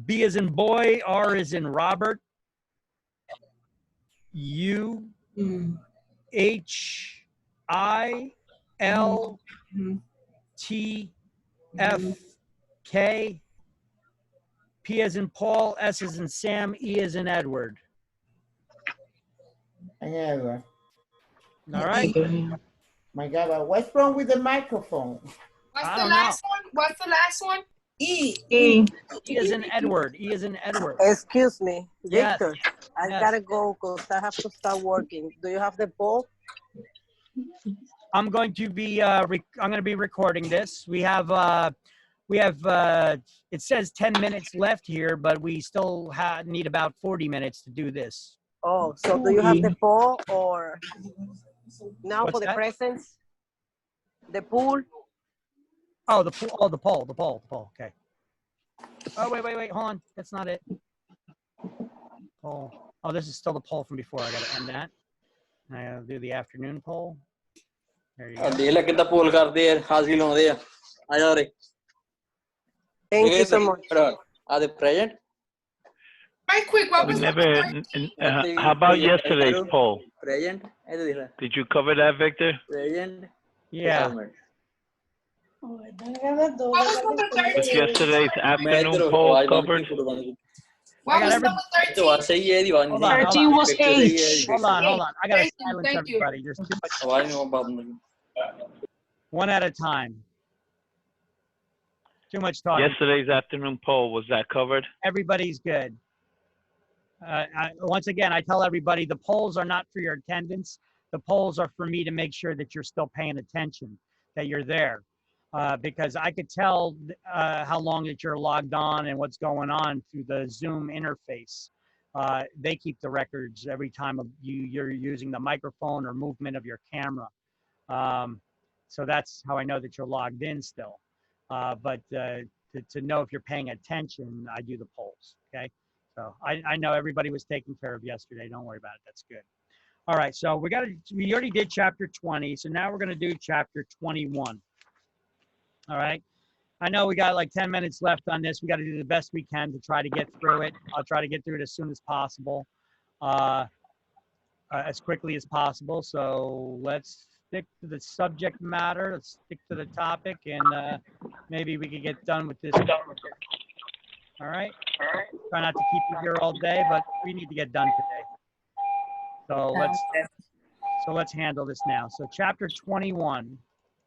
B as in boy. R as in Robert. U. H. I. L. T. F. K. P as in Paul. S as in Sam. E as in Edward. Edward. All right. My God, but what's wrong with the microphone? What's the last one? What's the last one? E. E as in Edward. E as in Edward. Excuse me, Yes. Victor. I gotta go because I have to start working. Do you have the poll? I'm going to be recording this. We have it says 10 minutes left here, but we still need about 40 minutes to do this. Oh, so do you have the poll or now What's for the that? presents? The pool? Oh, the poll. Okay. Oh, wait. Hold on. That's not it. Poll. Oh, this is still the poll from before. I got to end that. I gotta do the afternoon poll. There you go. Thank you so much. Are they present? Right quick, what was How about yesterday's poll? Present. Did you cover that, Victor? Present. Yeah. what was number Was 13? yesterday's afternoon poll covered? What was number 13? 13 was H. Hold on. I gotta Thank you, silence thank you. everybody. There's too much. One at a time. Too much talking. Yesterday's afternoon poll, was that covered? Everybody's good. Once again, I tell everybody the polls are not for your attendance. The polls are for me to make sure that you're still paying attention, that you're there. Because I could tell how long that you're logged on and what's going on through the Zoom interface. They keep the records every time you're using the microphone or movement of your camera. So that's how I know that you're logged in still. But to know if you're paying attention, I do the polls, okay? So I know everybody was taken care of yesterday. Don't worry about it. That's good. All right, so we already did chapter 20, so now we're gonna do chapter 21. All right, I know we got like 10 minutes left on this. We got to do the best we can to try to get through it. I'll try to get through it as soon as possible, as quickly as possible. So let's stick to the subject matter. Let's stick to the topic, and maybe we could get done with this. All right. Try not to keep you here all day, but we need to get done today. So let's handle this now. So chapter 21.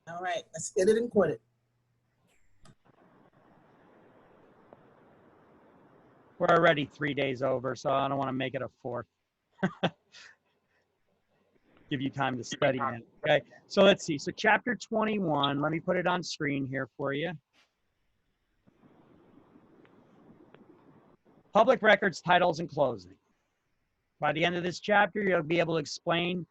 All right. Let's get it included. We're already 3 days over, so I don't want to make it a fourth. Give you time to study it. Okay, so let's see. So chapter 21, let me put it on screen here for you. Public records, titles, and closing. By the end of this chapter, you'll be able to explain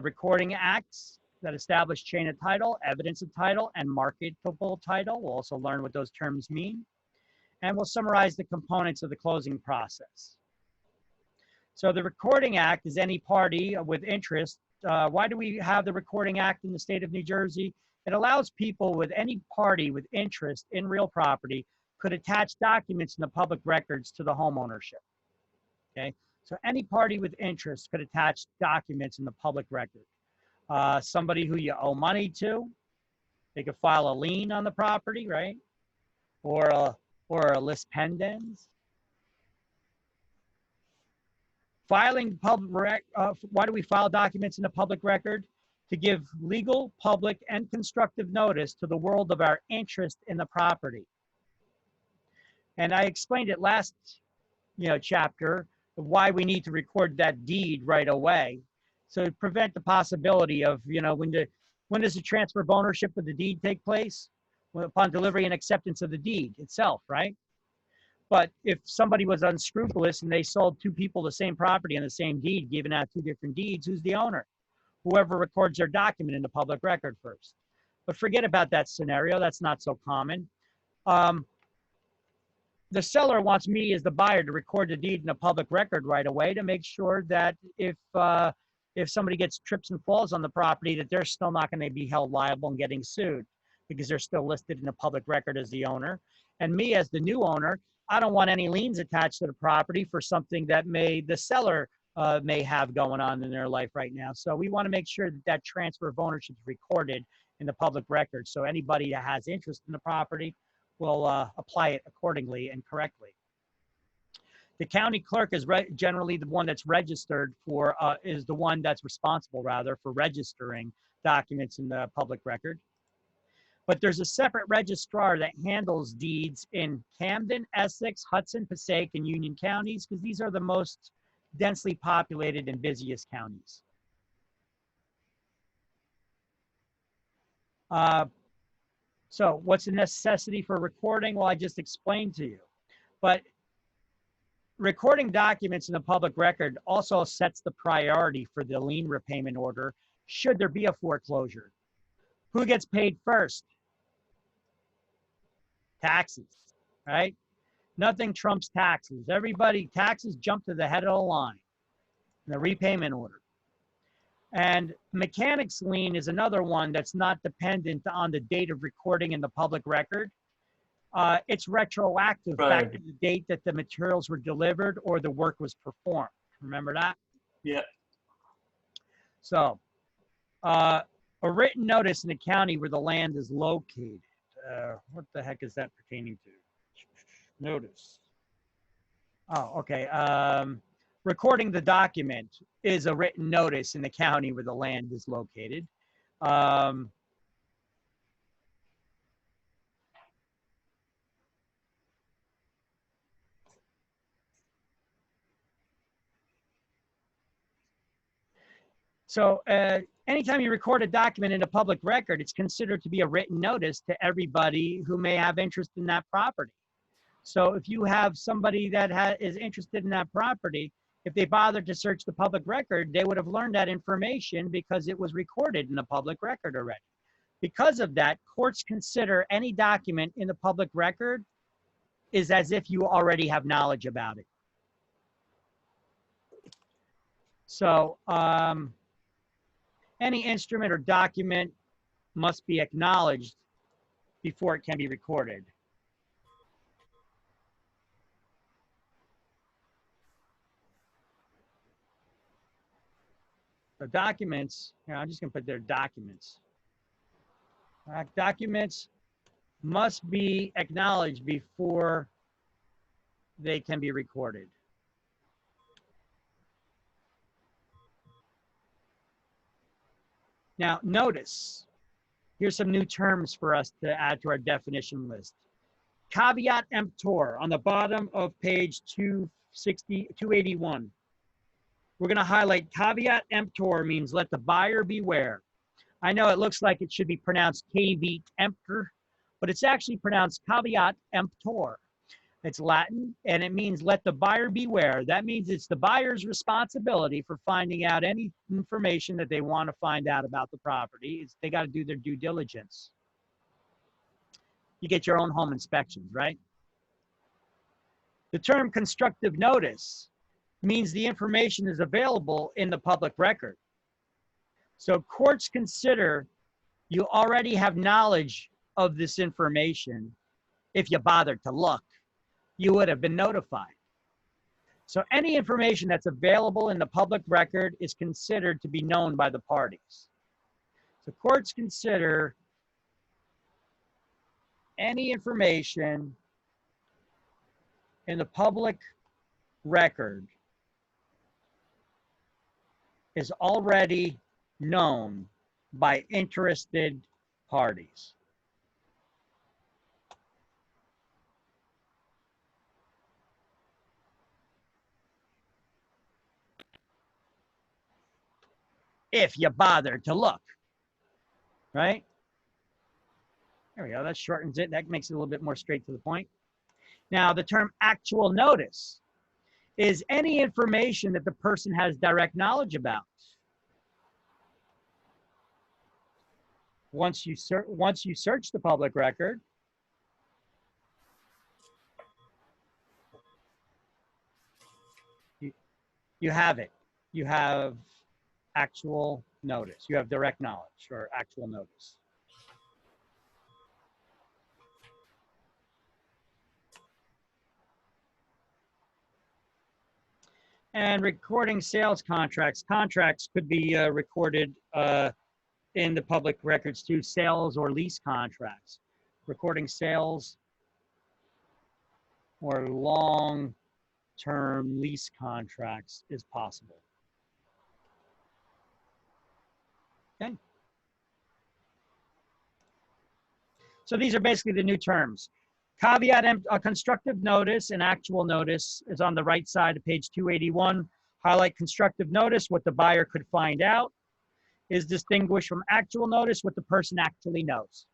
recording acts that establish chain of title, evidence of title, and marketable title. We'll also learn what those terms mean. And we'll summarize the components of the closing process. So the Recording Act is any party with interest. Why do we have the Recording Act in the state of New Jersey? It allows people with any party with interest in real property could attach documents in the public records to the home ownership. Okay, so any party with interest could attach documents in the public record. Somebody who you owe money to, they could file a lien on the property, right? or a lis pendens. Filing why do we file documents in the public record? To give legal, public, and constructive notice to the world of our interest in the property. And I explained it last, chapter of why we need to record that deed right away. So to prevent the possibility of, when does the transfer of ownership of the deed take place? Well, upon delivery and acceptance of the deed itself, right? But if somebody was unscrupulous and they sold two people the same property on the same deed, giving out two different deeds, who's the owner? Whoever records their document in the public record first. But forget about that scenario. That's not so common. The seller wants me as the buyer to record the deed in the public record right away to make sure that if somebody gets trips and falls on the property, that they're still not going to be held liable and getting sued because they're still listed in the public record as the owner. And me as the new owner, I don't want any liens attached to the property for something that the seller may have going on in their life right now. So we want to make sure that that transfer of ownership is recorded in the public record. So anybody that has interest in the property will apply it accordingly and correctly. The county clerk is generally the one that's registered for, is the one that's responsible rather for registering documents in the public record. But there's a separate registrar that handles deeds in Camden, Essex, Hudson, Passaic, and Union counties because these are the most densely populated and busiest counties. So what's the necessity for recording? Well, I just explained to you. But recording documents in the public record also sets the priority for the lien repayment order should there be a foreclosure. Who gets paid first? Taxes, right? Nothing trumps taxes. Taxes jump to the head of the line in the repayment order. And mechanics lien is another one that's not dependent on the date of recording in the public record. It's retroactive back to the date that the materials were delivered or the work was performed. Remember that? Yeah. So, a written notice in the county where the land is located. What the heck is that pertaining to? Notice. Oh, okay. Recording the document is a written notice in the county where the land is located. So anytime you record a document in a public record, it's considered to be a written notice to everybody who may have interest in that property. So if you have somebody that is interested in that property, if they bothered to search the public record, they would have learned that information because it was recorded in the public record already. Because of that, courts consider any document in the public record is as if you already have knowledge about it. So any instrument or document must be acknowledged before it can be recorded. The documents, I'm just going to put their documents. Documents must be acknowledged before they can be recorded. Now, notice, here's some new terms for us to add to our definition list. Caveat emptor on the bottom of page 281. We're going to highlight caveat emptor means let the buyer beware. I know it looks like it should be pronounced caveat emptor, but it's actually pronounced caveat emptor. It's Latin, and it means let the buyer beware. That means it's the buyer's responsibility for finding out any information that they want to find out about the property. They got to do their due diligence. You get your own home inspections, right? The term constructive notice means the information is available in the public record. So courts consider you already have knowledge of this information. If you bothered to look, you would have been notified. So any information that's available in the public record is considered to be known by the parties. So courts consider any information in the public record is already known by interested parties. If you bother to look, right? There we go, that shortens it. That makes it a little bit more straight to the point. Now, the term actual notice is any information that the person has direct knowledge about. Once you search the public record, you have it. You have actual notice. You have direct knowledge or actual notice. And recording sales contracts. Contracts could be recorded in the public records too, sales or lease contracts. Recording sales or long-term lease contracts is possible. Okay. So these are basically the new terms. Caveat, constructive notice and actual notice is on the right side of page 281. Highlight constructive notice, what the buyer could find out, is distinguished from actual notice, what the person actually knows.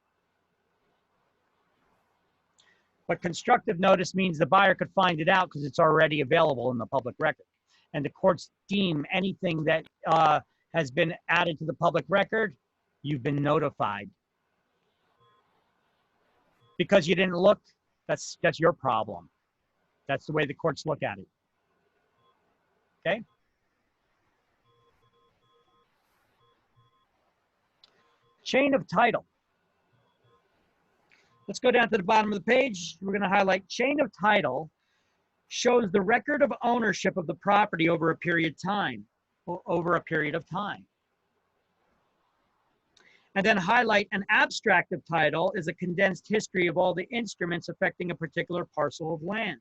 But constructive notice means the buyer could find it out because it's already available in the public record. And the courts deem anything that has been added to the public record, you've been notified. Because you didn't look, that's your problem. That's the way the courts look at it. Okay? Chain of title. Let's go down to the bottom of the page. We're going to highlight chain of title shows the record of ownership of the property over a period of time. And then highlight an abstract of title is a condensed history of all the instruments affecting a particular parcel of land.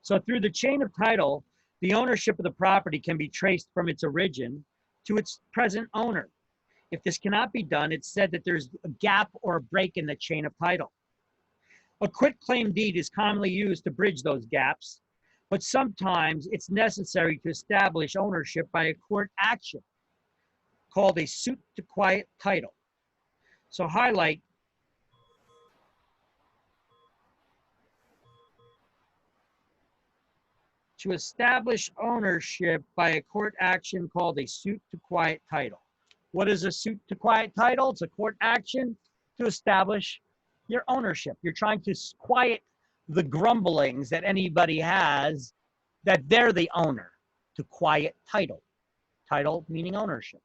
So through the chain of title, the ownership of the property can be traced from its origin to its present owner. If this cannot be done, it's said that there's a gap or a break in the chain of title. A quitclaim deed is commonly used to bridge those gaps, but sometimes it's necessary to establish ownership by a court action called a suit to quiet title. So highlight to establish ownership by a court action called a suit to quiet title. What is a suit to quiet title? It's a court action to establish your ownership. You're trying to quiet the grumblings that anybody has that they're the owner, to quiet title. Title meaning ownership.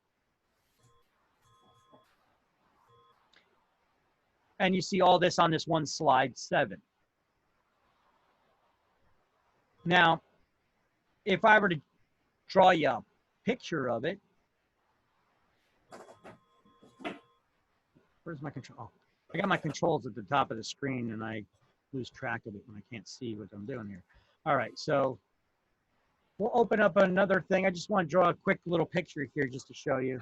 And you see all this on this one slide 7. Now, if I were to draw you a picture of it, where's my control? Oh, I got my controls at the top of the screen and I lose track of it when I can't see what I'm doing here. All right, so we'll open up another thing. I just want to draw a quick little picture here just to show you.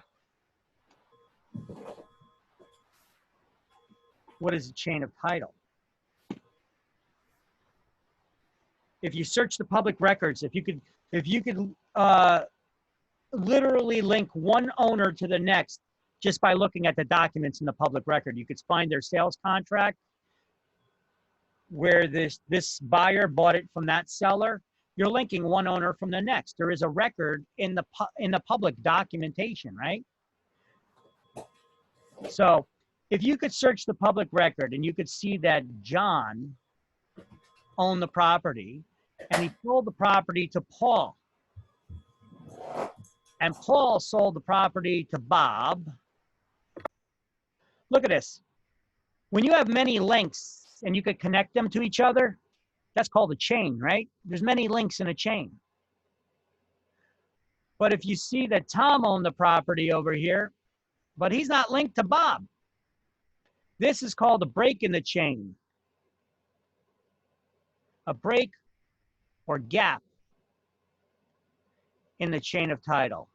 What is a chain of title? If you search the public records, if you could literally link one owner to the next just by looking at the documents in the public record, you could find their sales contract where this buyer bought it from that seller. You're linking one owner from the next. There is a record in the public documentation, right? So if you could search the public record and you could see that John owned the property and he sold the property to Paul, and Paul sold the property to Bob. Look at this. When you have many links and you could connect them to each other, that's called a chain, right? There's many links in a chain. But if you see that Tom owned the property over here, but he's not linked to Bob, this is called a break in the chain. A break or gap in the chain of title.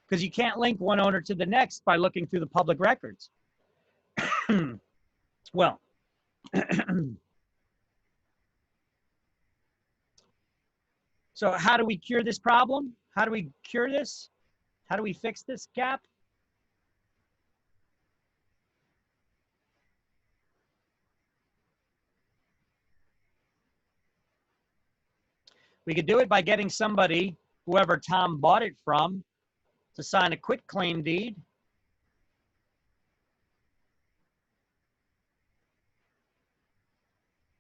Because you can't link one owner to the next by looking through the public records. Well, so how do we cure this problem? How do we cure this? How do we fix this gap? We could do it by getting somebody, whoever Tom bought it from, to sign a quitclaim deed.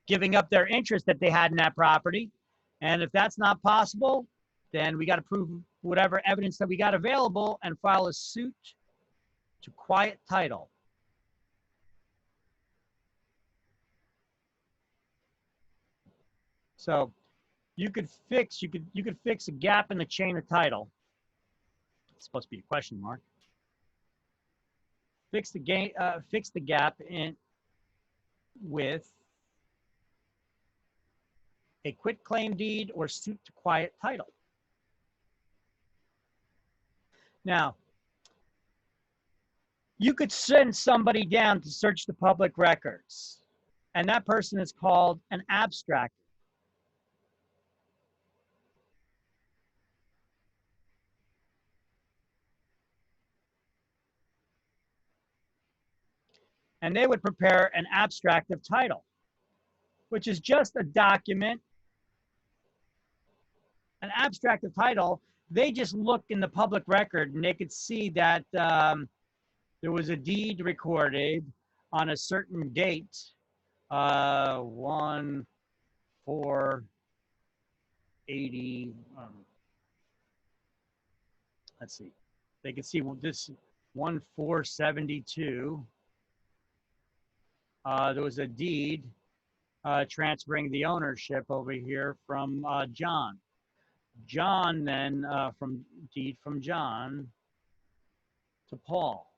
Giving up their interest that they had in that property. And if that's not possible, then we got to prove whatever evidence that we got available and file a suit to quiet title. So you could fix a gap in the chain of title. It's supposed to be a question mark. Fix the gap in with a quitclaim deed or suit to quiet title. Now, you could send somebody down to search the public records, and that person is called an abstractor. And they would prepare an abstract of title, which is just a document. An abstract of title, they just look in the public record and they could see that there was a deed recorded on a certain date, 1/4/80. Let's see. They could see this 1/4/72. There was a deed transferring the ownership over here from John. John then from John to Paul,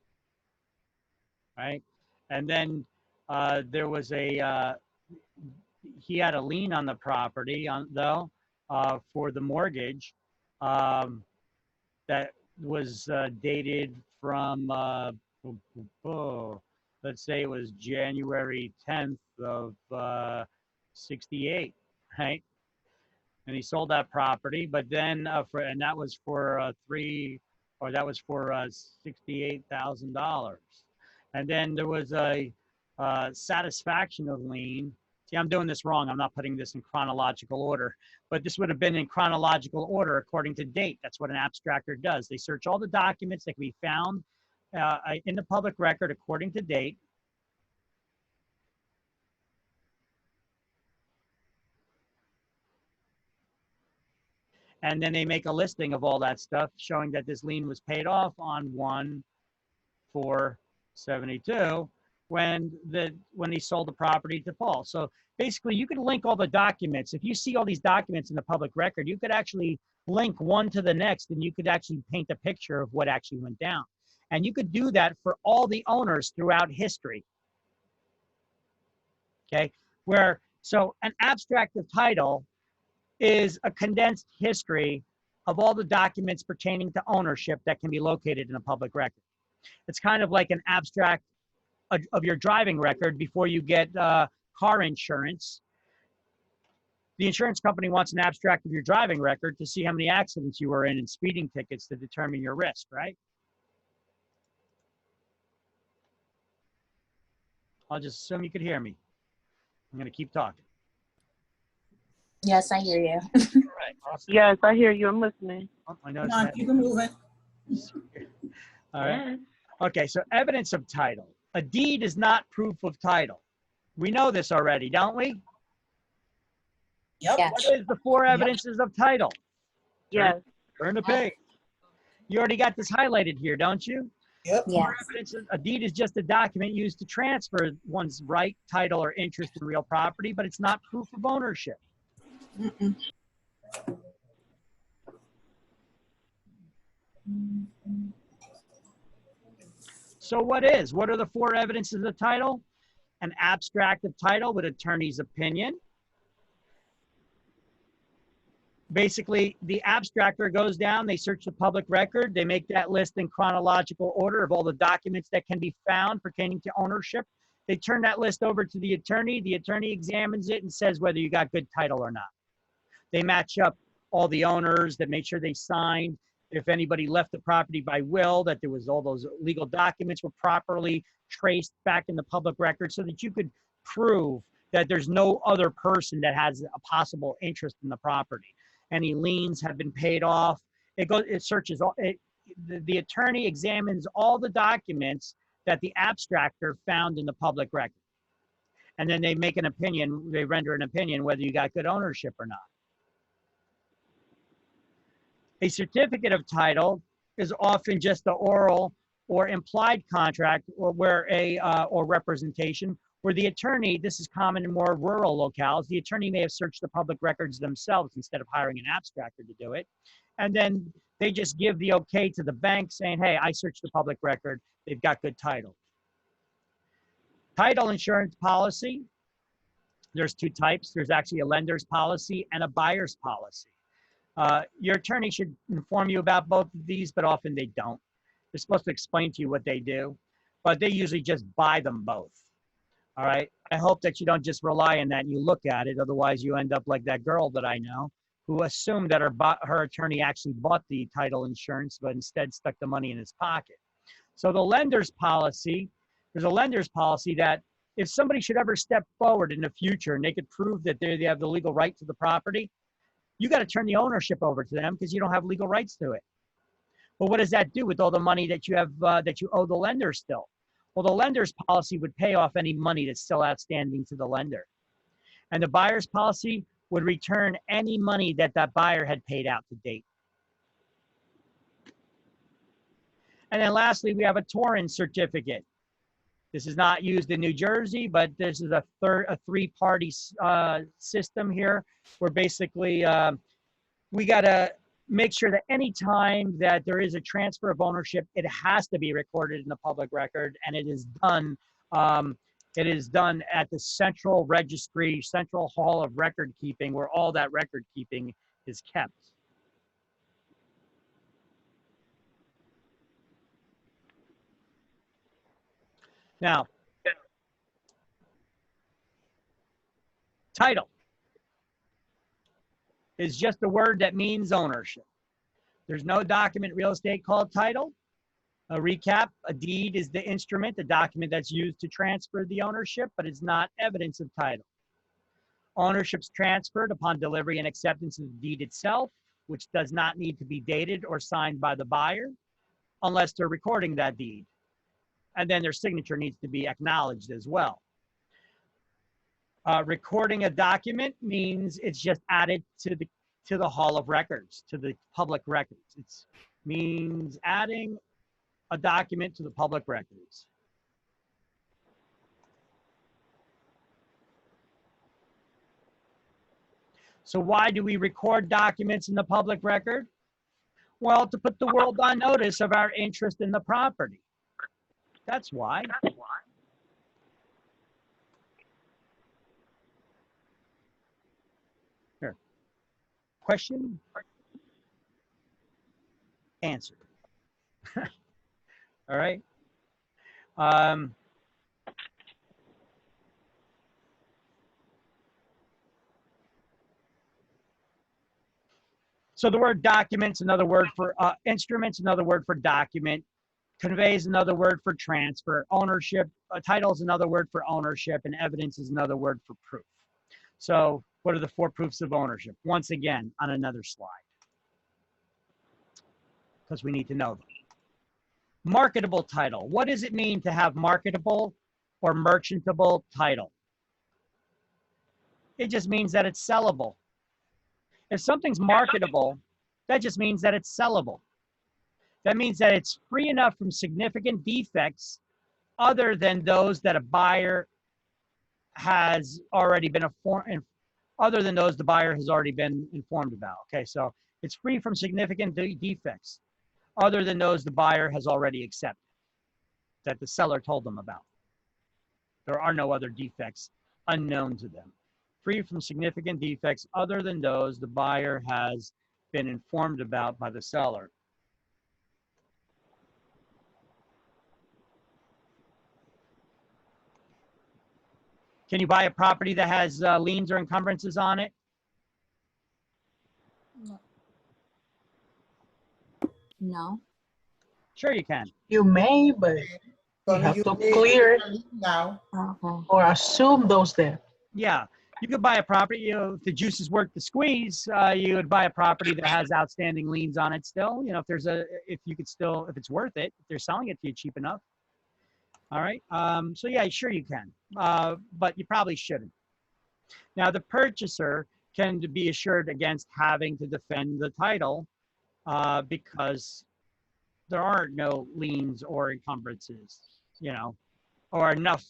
right? And then there was he had a lien on the property for the mortgage that was dated from let's say it was January 10th of 68, right? And he sold that property, but then and that was for $68,000. And then there was a satisfaction of lien. See, I'm doing this wrong. I'm not putting this in chronological order, but this would have been in chronological order according to date. That's what an abstractor does. They search all the documents that can be found in the public record according to date. And then they make a listing of all that stuff showing that this lien was paid off on 1/4/72 when he sold the property to Paul. So basically you could link all the documents. If you see all these documents in the public record, you could actually link one to the next and you could actually paint a picture of what actually went down. And you could do that for all the owners throughout history. Okay, so an abstract of title is a condensed history of all the documents pertaining to ownership that can be located in a public record. It's kind of like an abstract of your driving record before you get car insurance. The insurance company wants an abstract of your driving record to see how many accidents you were in and speeding tickets to determine your risk, right? I'll just assume you could hear me. I'm going to keep talking. Yes, I hear you. Right, awesome. Yes, I hear you. I'm listening. Oh, I Come noticed on, that. you can move it. All right. Okay, so evidence of title. A deed is not proof of title. We know this already, don't we? Yep. Yes. What is the four evidences of title? Yes. Turn the page. You already got this highlighted here, don't you? Yep. Yes. A deed is just a document used to transfer one's right, title, or interest in real property, but it's not proof of ownership. So what are the four evidences of title? An abstract of title with attorney's opinion. Basically, the abstractor goes down, they search the public record, they make that list in chronological order of all the documents that can be found pertaining to ownership. They turn that list over to the attorney examines it and says whether you got good title or not. They match up all the owners, that make sure they signed, if anybody left the property by will, that there was all those legal documents were properly traced back in the public record so that you could prove that there's no other person that has a possible interest in the property. Any liens have been paid off. It searches all, the attorney examines all the documents that the abstractor found in the public record. And then they make an opinion, they render an opinion whether you got good ownership or not. A certificate of title is often just the oral or implied contract or or representation where the attorney, this is common in more rural locales, the attorney may have searched the public records themselves instead of hiring an abstractor to do it. And then they just give the okay to the bank saying, hey, I searched the public record, they've got good title. Title insurance policy, there's two types. There's actually a lender's policy and a buyer's policy. Your attorney should inform you about both of these, but often they don't. They're supposed to explain to you what they do, but they usually just buy them both. All right. I hope that you don't just rely on that and you look at it. Otherwise, you end up like that girl that I know who assumed that her attorney actually bought the title insurance, but instead stuck the money in his pocket. So the lender's policy, there's a lender's policy that if somebody should ever step forward in the future and they could prove that they have the legal right to the property, you got to turn the ownership over to them because you don't have legal rights to it. Well, what does that do with all the money that you have that you owe the lender still? Well, the lender's policy would pay off any money that's still outstanding to the lender. And the buyer's policy would return any money that that buyer had paid out to date. And then lastly, we have a Torrens certificate. This is not used in New Jersey, but this is a three-party system here where basically we got to make sure that any time that there is a transfer of ownership, it has to be recorded in the public record, and it is done. It is done at the central registry, central hall of record keeping, where all that record keeping is kept. Now, title is just a word that means ownership. There's no document real estate called title. A recap, a deed is the instrument, the document that's used to transfer the ownership, but it's not evidence of title. Ownership's transferred upon delivery and acceptance of the deed itself, which does not need to be dated or signed by the buyer unless they're recording that deed. And then their signature needs to be acknowledged as well. Recording a document means it's just added to the hall of records, to the public records. It means adding a document to the public records. So why do we record documents in the public record? Well, to put the world on notice of our interest in the property. That's why. Here. Question? Answer. All right. So the word documents, another word for instruments, another word for document. Conveys another word for transfer. Ownership, title is another word for ownership, and evidence is another word for proof. So what are the four proofs of ownership? Once again, on another slide, because we need to know them. Marketable title. What does it mean to have marketable or merchantable title? It just means that it's sellable. If something's marketable, that just means that it's sellable. That means that it's free enough from significant defects other than those that a buyer has already been other than those the buyer has already been informed about. Okay, so it's free from significant defects other than those the buyer has already accepted, that the seller told them about. There are no other defects unknown to them. Free from significant defects other than those the buyer has been informed about by the seller. Can you buy a property that has liens or encumbrances on it? No. Sure you can. You may, but you have to clear now or assume those there. Yeah, you could buy a property, you know, if the juice is worth the squeeze, you would buy a property that has outstanding liens on it still. You know, if it's worth it, if they're selling it to you cheap enough. All right, so yeah, sure you can, but you probably shouldn't. Now, the purchaser can be assured against having to defend the title because there are no liens or encumbrances, you know, or enough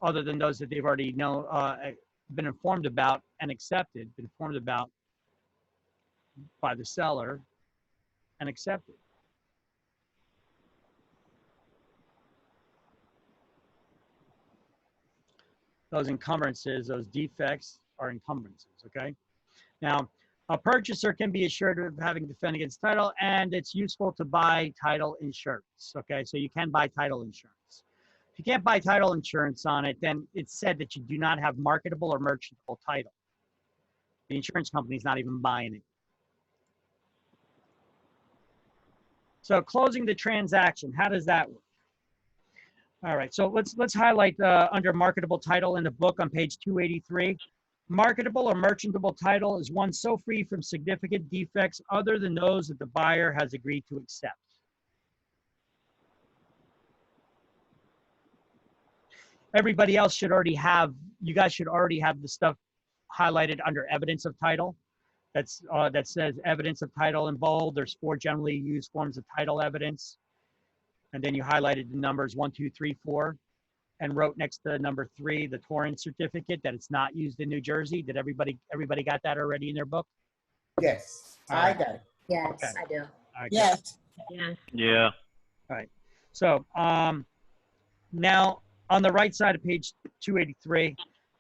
other than those that they've already been informed about and accepted, been informed about by the seller and accepted. Those encumbrances, those defects are encumbrances, okay? Now, a purchaser can be assured of having to defend against title, and it's useful to buy title insurance, okay? So you can buy title insurance. If you can't buy title insurance on it, then it's said that you do not have marketable or merchantable title. The insurance company's not even buying it. So closing the transaction, how does that work? All right, so let's highlight under marketable title in the book on page 283. Marketable or merchantable title is one so free from significant defects other than those that the buyer has agreed to accept. Everybody else should already have, you guys should already have the stuff highlighted under evidence of title. That says evidence of title in bold. There's 4 generally used forms of title evidence. And then you highlighted the numbers 1, 2, 3, 4, and wrote next to number 3, the Torrance certificate, that it's not used in New Jersey. Did everybody got that already in their book? Yes, I got it. Yes, Okay. I do. Right, Yes. Yeah. All right. So now on the right side of page 283,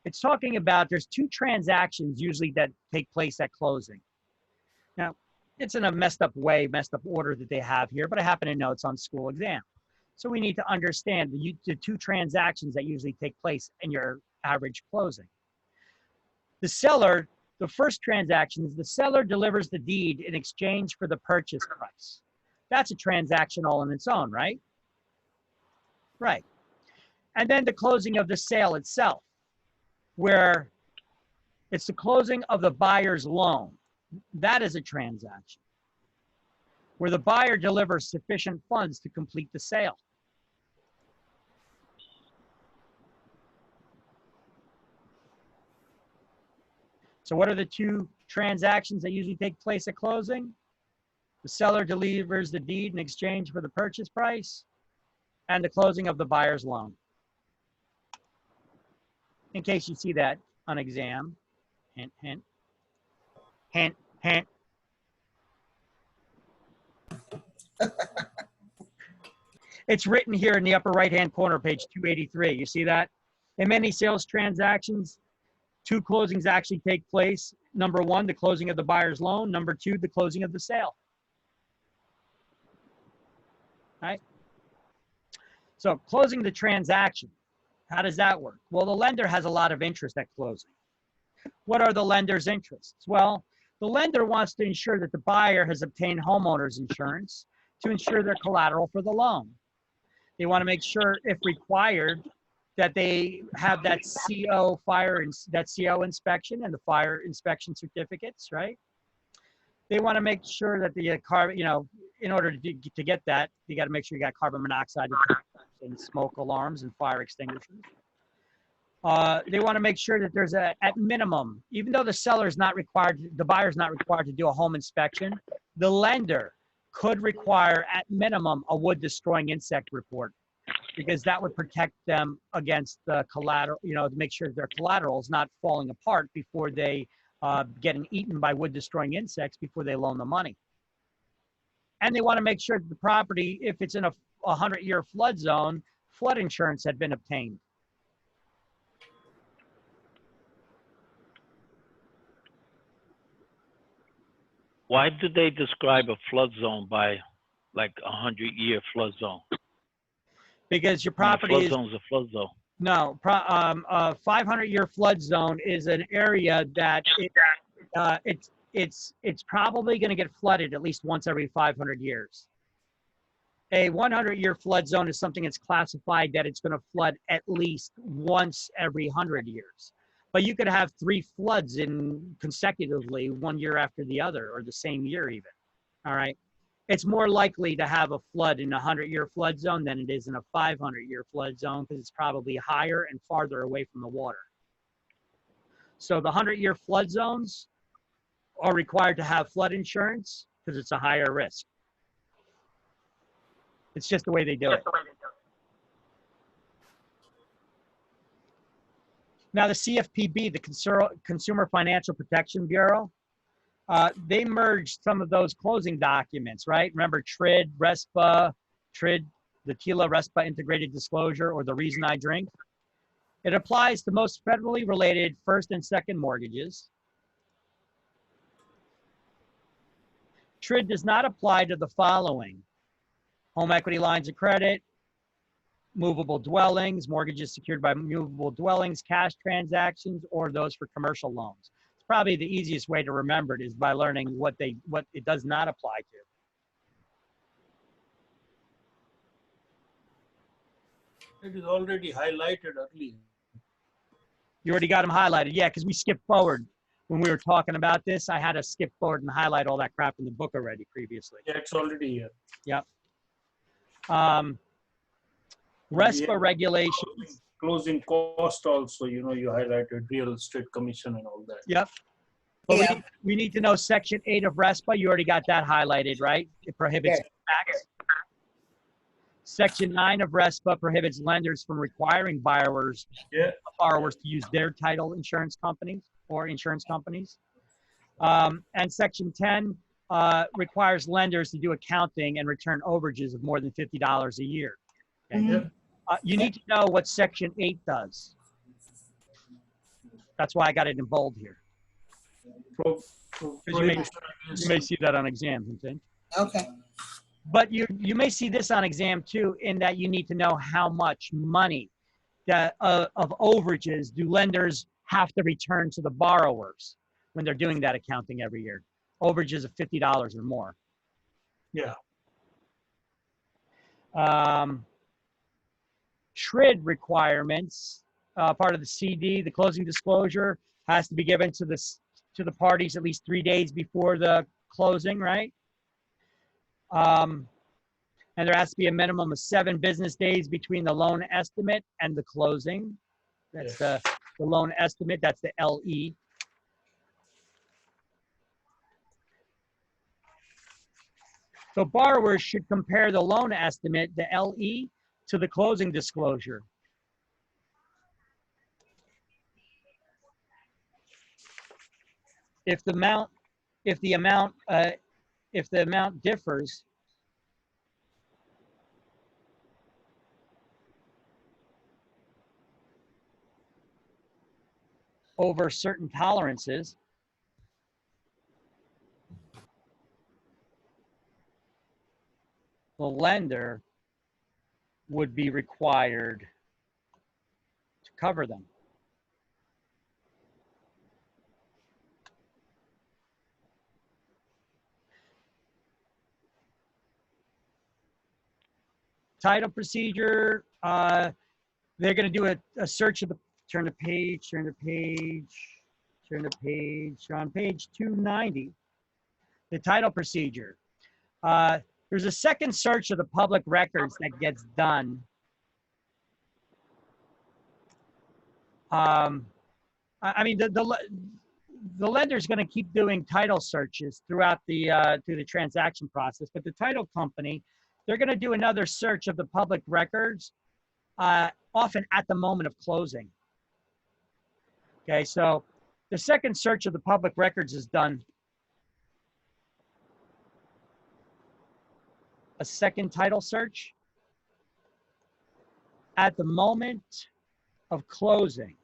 it's talking about there's 2 transactions usually that take place at closing. Now, it's in a messed up way, messed up order that they have here, but I happen to know it's on school exam. So we need to understand the 2 transactions that usually take place in your average closing. The seller, the first transaction is the seller delivers the deed in exchange for the purchase price. That's a transaction all on its own, right? Right. And then the closing of the sale itself, where it's the closing of the buyer's loan. That is a transaction where the buyer delivers sufficient funds to complete the sale. So what are the 2 transactions that usually take place at closing? The seller delivers the deed in exchange for the purchase price and the closing of the buyer's loan. In case you see that on exam, hint, hint, hint, hint. It's written here in the upper right-hand corner, page 283. You see that? In many sales transactions, 2 closings actually take place. Number 1, the closing of the buyer's loan. Number 2, the closing of the sale. Right? So closing the transaction, how does that work? Well, the lender has a lot of interest at closing. What are the lender's interests? Well, the lender wants to ensure that the buyer has obtained homeowner's insurance to ensure their collateral for the loan. They want to make sure, if required, that they have that CO inspection and the fire inspection certificates, right? They want to make sure that the carbon, you know, in order to get that, you got to make sure you got carbon monoxide and smoke alarms and fire extinguishers. They want to make sure that there's at minimum, even though the seller's not required, the buyer's not required to do a home inspection, the lender could require at minimum a wood destroying insect report because that would protect them against the collateral, you know, to make sure their collateral is not falling apart before they getting eaten by wood-destroying insects before they loan the money. And they want to make sure that the property, if it's in a 100-year flood zone, flood insurance had been obtained. Why do they describe a flood zone by like 100-year flood zone? Because your I mean, property a flood is zone is a flood zone. no, a 500-year flood zone is an area that it's probably going to get flooded at least once every 500 years. A 100-year flood zone is something that's classified that it's going to flood at least once every 100 years. But you could have 3 floods in consecutively, one year after the other, or the same year even. All right. It's more likely to have a flood in a 100-year flood zone than it is in a 500-year flood zone because it's probably higher and farther away from the water. So the 100-year flood zones are required to have flood insurance because it's a higher risk. It's just the way they do it. Now the CFPB, the Consumer Financial Protection Bureau, they merged some of those closing documents, right? Remember TRID, RESPA, TRID, the TILA RESPA Integrated Disclosure, or the Reason I Drink. It applies to most federally related first and second mortgages. TRID does not apply to the following: home equity lines of credit, movable dwellings, mortgages secured by movable dwellings, cash transactions, or those for commercial loans. It's probably the easiest way to remember it is by learning what it does not apply to. It is already highlighted earlier. You already got them highlighted. Yeah, because we skipped forward. When we were talking about this, I had to skip forward and highlight all that crap in the book already previously. Yeah, it's already here. Yep. RESPA regulations. Closing cost also, you know, you highlighted real estate commission and all that. Yep. But we need to know Section 8 of RESPA. You already got that highlighted, right? It prohibits tax. Section 9 of RESPA prohibits lenders from requiring borrowers to use their title insurance companies or insurance companies. And Section 10 requires lenders to do accounting and return overages of more than $50 a year. Okay? You need to know what Section 8 does. That's why I got it in bold here. You may see that on exams, I think. Okay. But you may see this on exam too, in that you need to know how much money of overages do lenders have to return to the borrowers when they're doing that accounting every year. Overages of $50 or more. Yeah. TRID requirements, part of the CD, the closing disclosure has to be given to the parties at least 3 days before the closing, right? And there has to be a minimum of 7 business days between the loan estimate and the closing. That's the loan estimate, that's the LE. So borrowers should compare the loan estimate, the LE, to the closing disclosure. If the amount differs, over certain tolerances, the lender would be required to cover them. Title procedure, they're going to do a search of the, turn the page, on page 290, the title procedure. There's a second search of the public records that gets done. I mean, the lender's going to keep doing title searches throughout through the transaction process, but the title company, they're going to do another search of the public records often at the moment of closing. Okay, so the second search of the public records is done. A second title search at the moment of closing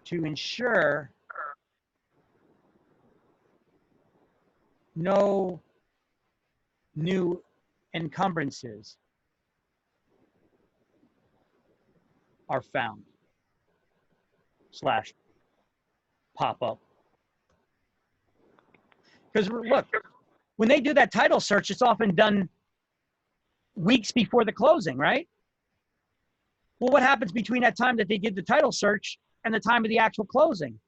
to ensure no new encumbrances are found / pop up. Because look, when they do that title search, it's often done weeks before the closing, right? Well, what happens between that time that they did the title search and the time of the actual closing?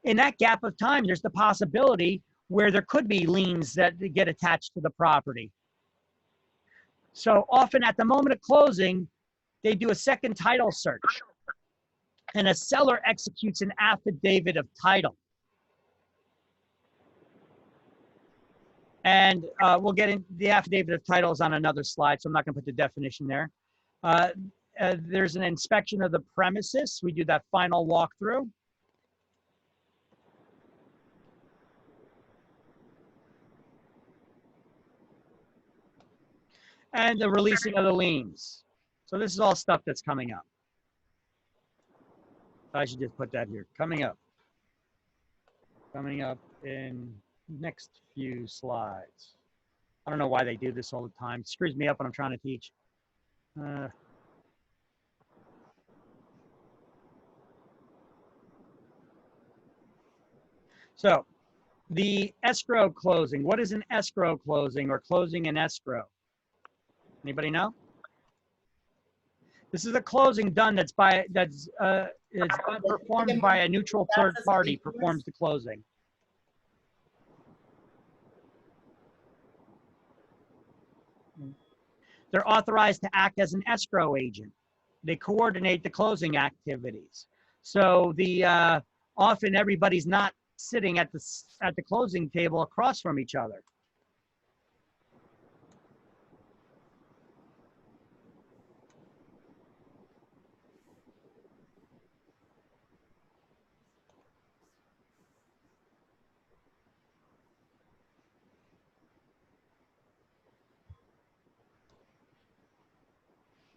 In that gap of time, there's the possibility where there could be liens that get attached to the property. So often at the moment of closing, they do a second title search, and a seller executes an affidavit of title. And we'll get in, the affidavit of title is on another slide, so I'm not going to put the definition there. There's an inspection of the premises. We do that final walkthrough. And the releasing of the liens. So this is all stuff that's coming up. I should just put that here. Coming up. Coming up in next few slides. I don't know why they do this all the time. It screws me up when I'm trying to teach. So the escrow closing. What is an escrow closing or closing in escrow? Anybody know? This is a closing done it's performed by a neutral third party performs the closing. They're authorized to act as an escrow agent. They coordinate the closing activities. So the often everybody's not sitting at the closing table across from each other.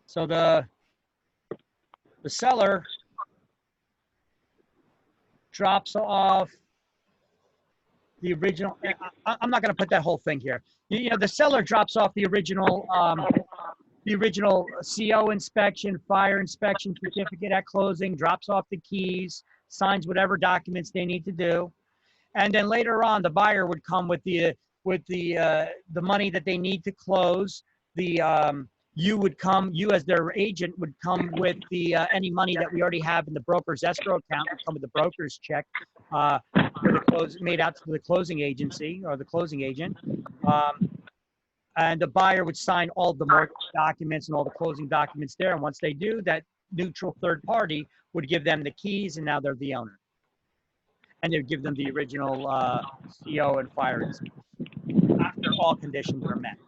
So the seller drops off the original. I'm not going to put that whole thing here. You know, the seller drops off the original CO inspection, fire inspection certificate at closing, drops off the keys, signs whatever documents they need to do, and then later on, the buyer would come with the money that they need to close. You as their agent would come with any money that we already have in the broker's escrow account, would come with the broker's check made out to the closing agency or the closing agent. And the buyer would sign all the mortgage documents and all the closing documents there. And once they do, that neutral third party would give them the keys, and now they're the owner. And they would give them the original CO and fire inspection after all conditions are met.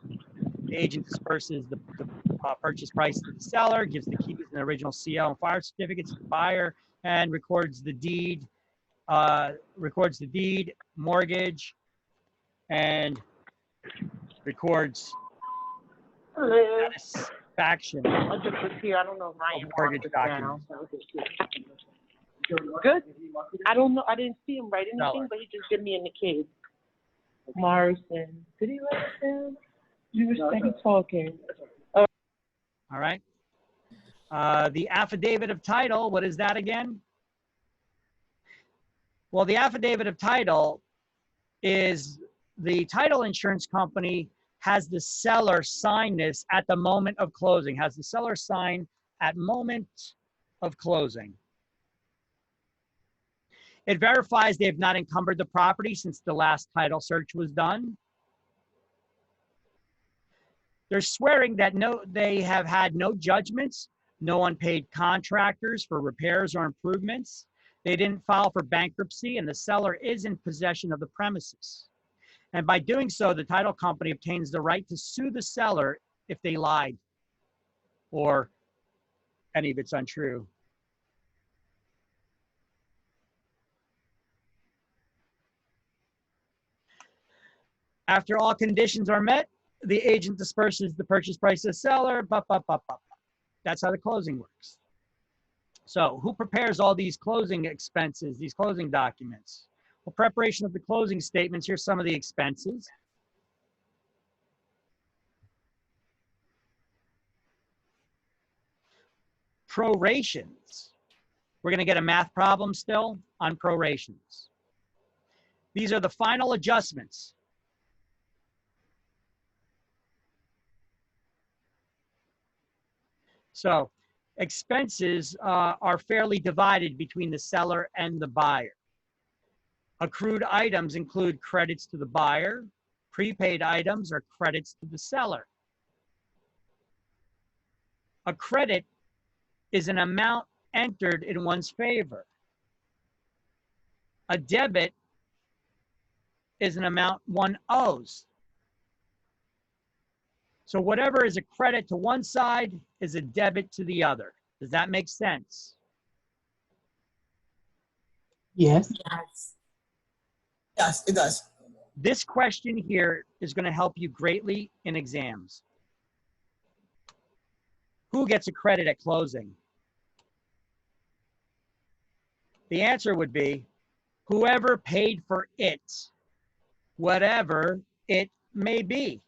The agent disperses the purchase price to the seller, gives the keys and the original CO and fire certificates to the buyer, and records the deed, mortgage, and records satisfaction I just was here. I don't know if Ryan mortgage documents. Good. I don't know. I didn't see him write anything, but he just gave me in the case. Morrison. Did he write it down? You were second talking. All right. The affidavit of title, what is that again? Well, the affidavit of title is the title insurance company has the seller sign this at the moment of closing, has the seller sign at moment of closing. It verifies they have not encumbered the property since the last title search was done. They're swearing that they have had no judgments, no unpaid contractors for repairs or improvements. They didn't file for bankruptcy, and the seller is in possession of the premises. And by doing so, the title company obtains the right to sue the seller if they lied. or any of it's untrue. After all conditions are met, the agent disperses the purchase price to the seller. That's how the closing works. So who prepares all these closing expenses, these closing documents? Well, preparation of the closing statements, here's some of the expenses. Prorations. We're going to get a math problem still on prorations. These are the final adjustments. So expenses are fairly divided between the seller and the buyer. Accrued items include credits to the buyer. Prepaid items are credits to the seller. A credit is an amount entered in one's favor. A debit is an amount one owes. So whatever is a credit to one side is a debit to the other. Does that make sense? Yes. Yes. Yes, it does. This question here is going to help you greatly in exams. Who gets a credit at closing? The answer would be whoever paid for it, whatever it may be.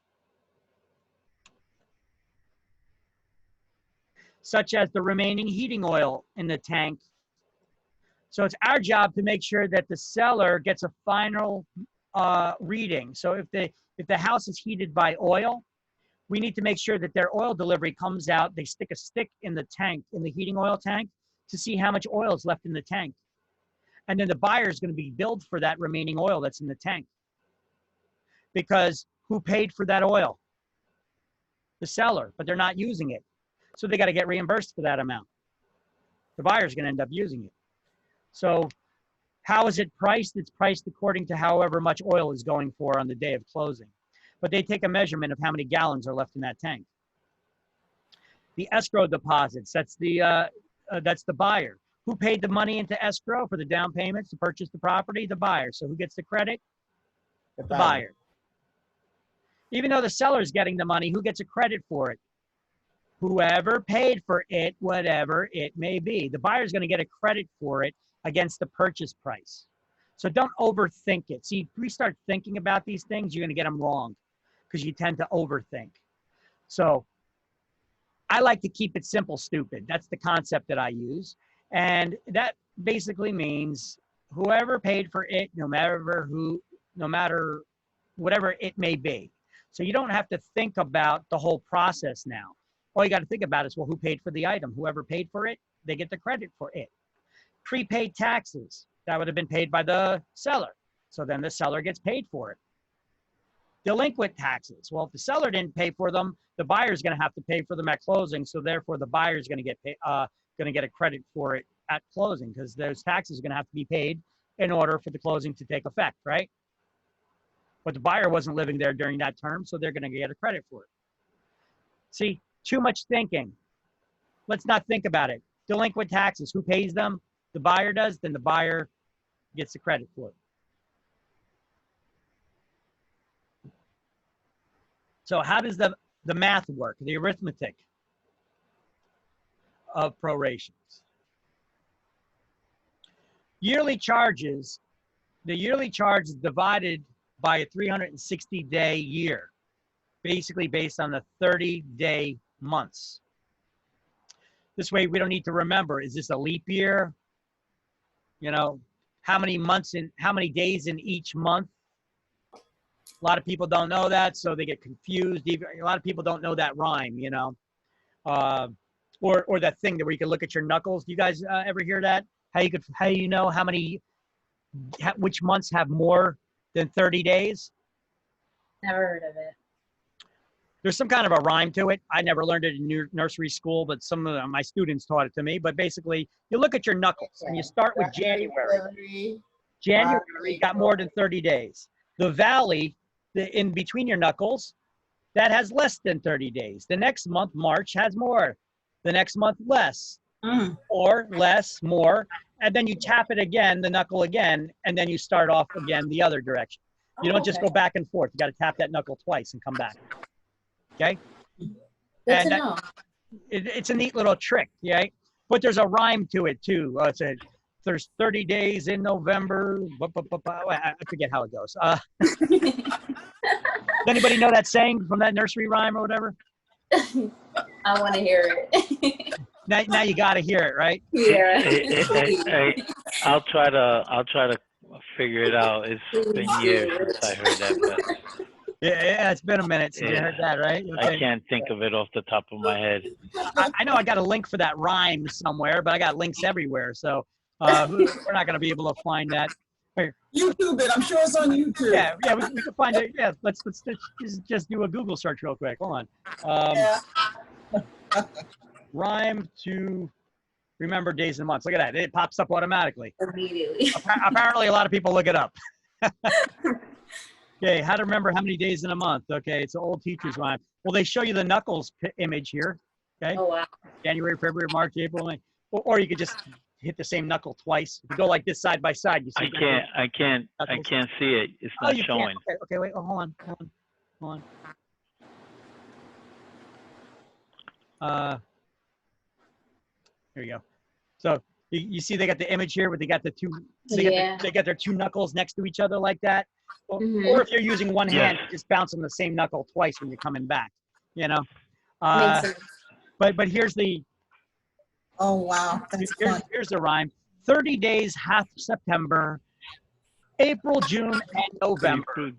Such as the remaining heating oil in the tank. So it's our job to make sure that the seller gets a final reading. So if the house is heated by oil, we need to make sure that their oil delivery comes out. They stick a stick in the tank, in the heating oil tank, to see how much oil is left in the tank. And then the buyer is going to be billed for that remaining oil that's in the tank. Because who paid for that oil? The seller, but they're not using it. So they got to get reimbursed for that amount. The buyer's going to end up using it. So how is it priced? It's priced according to however much oil is going for on the day of closing. But they take a measurement of how many gallons are left in that tank. The escrow deposits, that's the buyer. Who paid the money into escrow for the down payments to purchase the property? The buyer. So who gets the credit? The buyer. Even though the seller's getting the money, who gets a credit for it? Whoever paid for it, whatever it may be. The buyer's going to get a credit for it against the purchase price. So don't overthink it. See, if we start thinking about these things, you're going to get them wrong because you tend to overthink. So I like to keep it simple, stupid. That's the concept that I use. And that basically means whoever paid for it, no matter whatever it may be. So you don't have to think about the whole process now. All you got to think about is, well, who paid for the item? Whoever paid for it, they get the credit for it. Prepaid taxes, that would have been paid by the seller. So then the seller gets paid for it. Delinquent taxes. Well, if the seller didn't pay for them, the buyer's going to have to pay for them at closing. So therefore, the buyer's going to get a credit for it at closing because those taxes are going to have to be paid in order for the closing to take effect, right? But the buyer wasn't living there during that term, so they're going to get a credit for it. See, too much thinking. Let's not think about it. Delinquent taxes, who pays them? The buyer does, then the buyer gets the credit for it. So how does the math work, the arithmetic of prorations? Yearly charges, the yearly charge is divided by a 360-day year, basically based on the 30-day months. This way we don't need to remember, is this a leap year? You know, how many days in each month? A lot of people don't know that, so they get confused. A lot of people don't know that rhyme, you know, or that thing where you can look at your knuckles. Do you guys ever hear that? How you know which months have more than 30 days? Never heard of it. There's some kind of a rhyme to it. I never learned it in nursery school, but some of my students taught it to me. But basically, you look at your knuckles and you start with January. January got more than 30 days. The valley in between your knuckles, that has less than 30 days. The next month, March, has more. The next month, less. Or less, more. And then you tap it again, the knuckle again, and then you start off again the other direction. You don't just go back and forth. You got to tap that knuckle twice and come back. Okay? Good to know. It's a neat little trick, right? But there's a rhyme to it too. There's 30 days in November. I forget how it goes. Does anybody know that saying from that nursery rhyme or whatever? I want to hear it. Now you got to hear it, right? Yeah. Hey, I'll try to figure it out. It's been years since I heard that, but yeah, it's been a minute since you heard that, right? Okay. I can't think of it off the top of my head. I know I got a link for that rhyme somewhere, but I got links everywhere, so we're not going to be able to find that. Here. YouTube it. I'm sure it's on YouTube. Yeah, we can find it. Yeah, let's just do a Google search real quick. Hold on. Rhyme to remember days and months. Look at that. It pops up automatically. Immediately. Apparently, a lot of people look it up. Okay, how to remember how many days in a month. Okay, it's an old teacher's rhyme. Well, they show you the knuckles image here. Okay. Oh, wow. January, February, March, April, May. Or you could just hit the same knuckle twice. If you go like this side by side, you see. I can't see it. It's not showing. Okay, wait. Oh, hold on. Here you go. So you see they got the image here, but they got the two. They got their two knuckles next to each other like that. Or if you're using one hand, just bouncing the same knuckle twice when you're coming back. You know. But here's the. Oh wow, that's fun. Here's the rhyme. 30 days, half September, April, June, and November.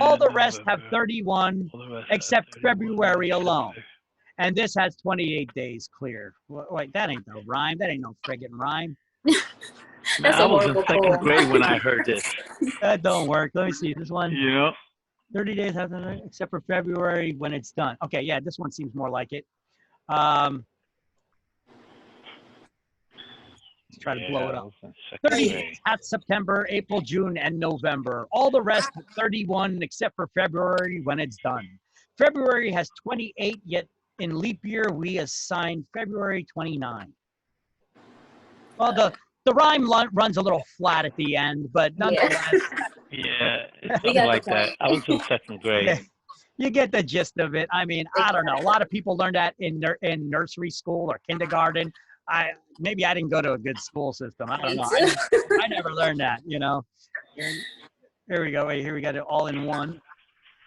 All the rest have 31, except February alone. And this has 28 days clear. Wait, that ain't no rhyme. That ain't no friggin' rhyme. I was in second grade when I heard this. That don't work. Let me see this one. Yeah. 30 days except for February when it's done. Okay, yeah, this one seems more like it. Let's try to blow it up. 30 days, half September, April, June, and November. All the rest 31 except for February when it's done. February has 28, yet in leap year we assign February 29. Well, the rhyme runs a little flat at the end, but nonetheless. Yeah, it's something like that. I was in second grade. You get the gist of it. I mean, I don't know. A lot of people learn that in nursery school or kindergarten. Maybe I didn't go to a good school system. I don't know. I never learned that, you know. Here we go. Wait, here we got it all in one.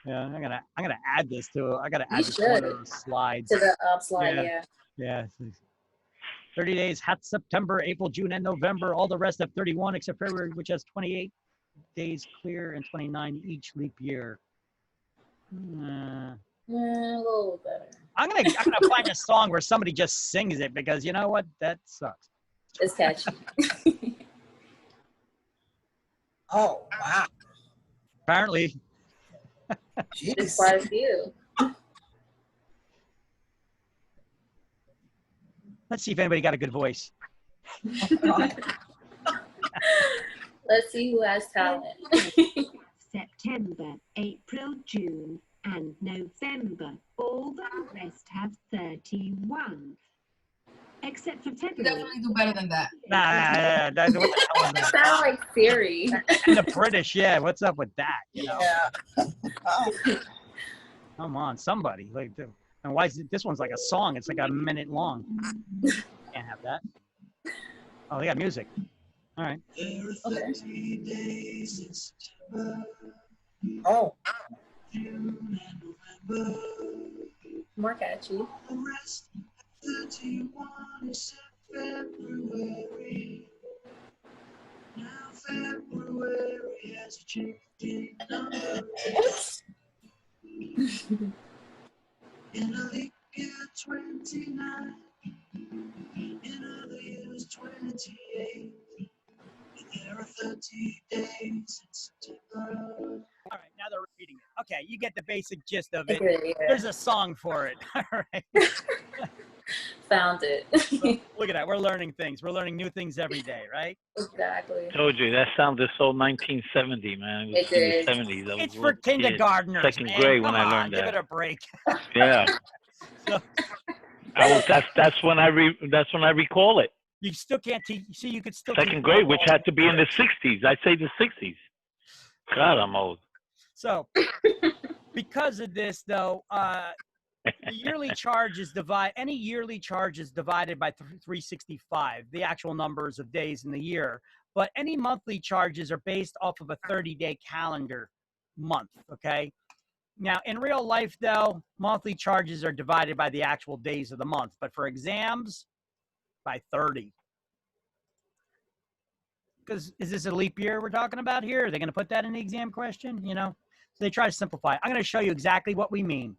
Yeah, I'm gonna add this to. I gotta add this to one of those slides. To the up slide, yeah. 30 days, half September, April, June, and November. All the rest have 31 except February, which has 28 days clear and 29 each leap year. A little better. I'm gonna find a song where somebody just sings it because you know what? That sucks. It's catchy. Oh wow! Apparently. It's quite a few. Let's see if anybody got a good voice. Let's see who has talent. September, April, June, and November. All the rest have 31. Except for February. You definitely do better than that. Nah, what the hell is that? Sound like Siri. And the British, yeah. What's up with that? You know? Yeah. Come on, somebody. And why is it, this one's like a song? It's like a minute long. Can't have that. Oh, they got music. All right. Okay. Oh. More catchy. 31 is February. Now February has a changing number. In a leap year 29. In other years 28. There are 30 days in September. All right, now they're repeating it. Okay, you get the basic gist of it. Okay, yeah. There's a song for it. All right. Found it. Look at that. We're learning things. We're learning new things every day, right? Exactly. Told you that sounded so 1970, man. It did. In the 70s. It's for kindergartners. Second man. grade Come when I on, learned give that. it a break. Yeah. That's when I recall it. You still can't teach. See, you could still Second grade, which had to be in the 60s. I say the 60s. God, I'm old. So, because of this, though, the yearly charge is any yearly charge is divided by 365, the actual numbers of days in the year. But any monthly charges are based off of a 30-day calendar month, okay? Now, in real life, though, monthly charges are divided by the actual days of the month. But for exams, by 30. Because is this a leap year we're talking about here? Are they going to put that in the exam question? You know, so they try to simplify. I'm going to show you exactly what we mean.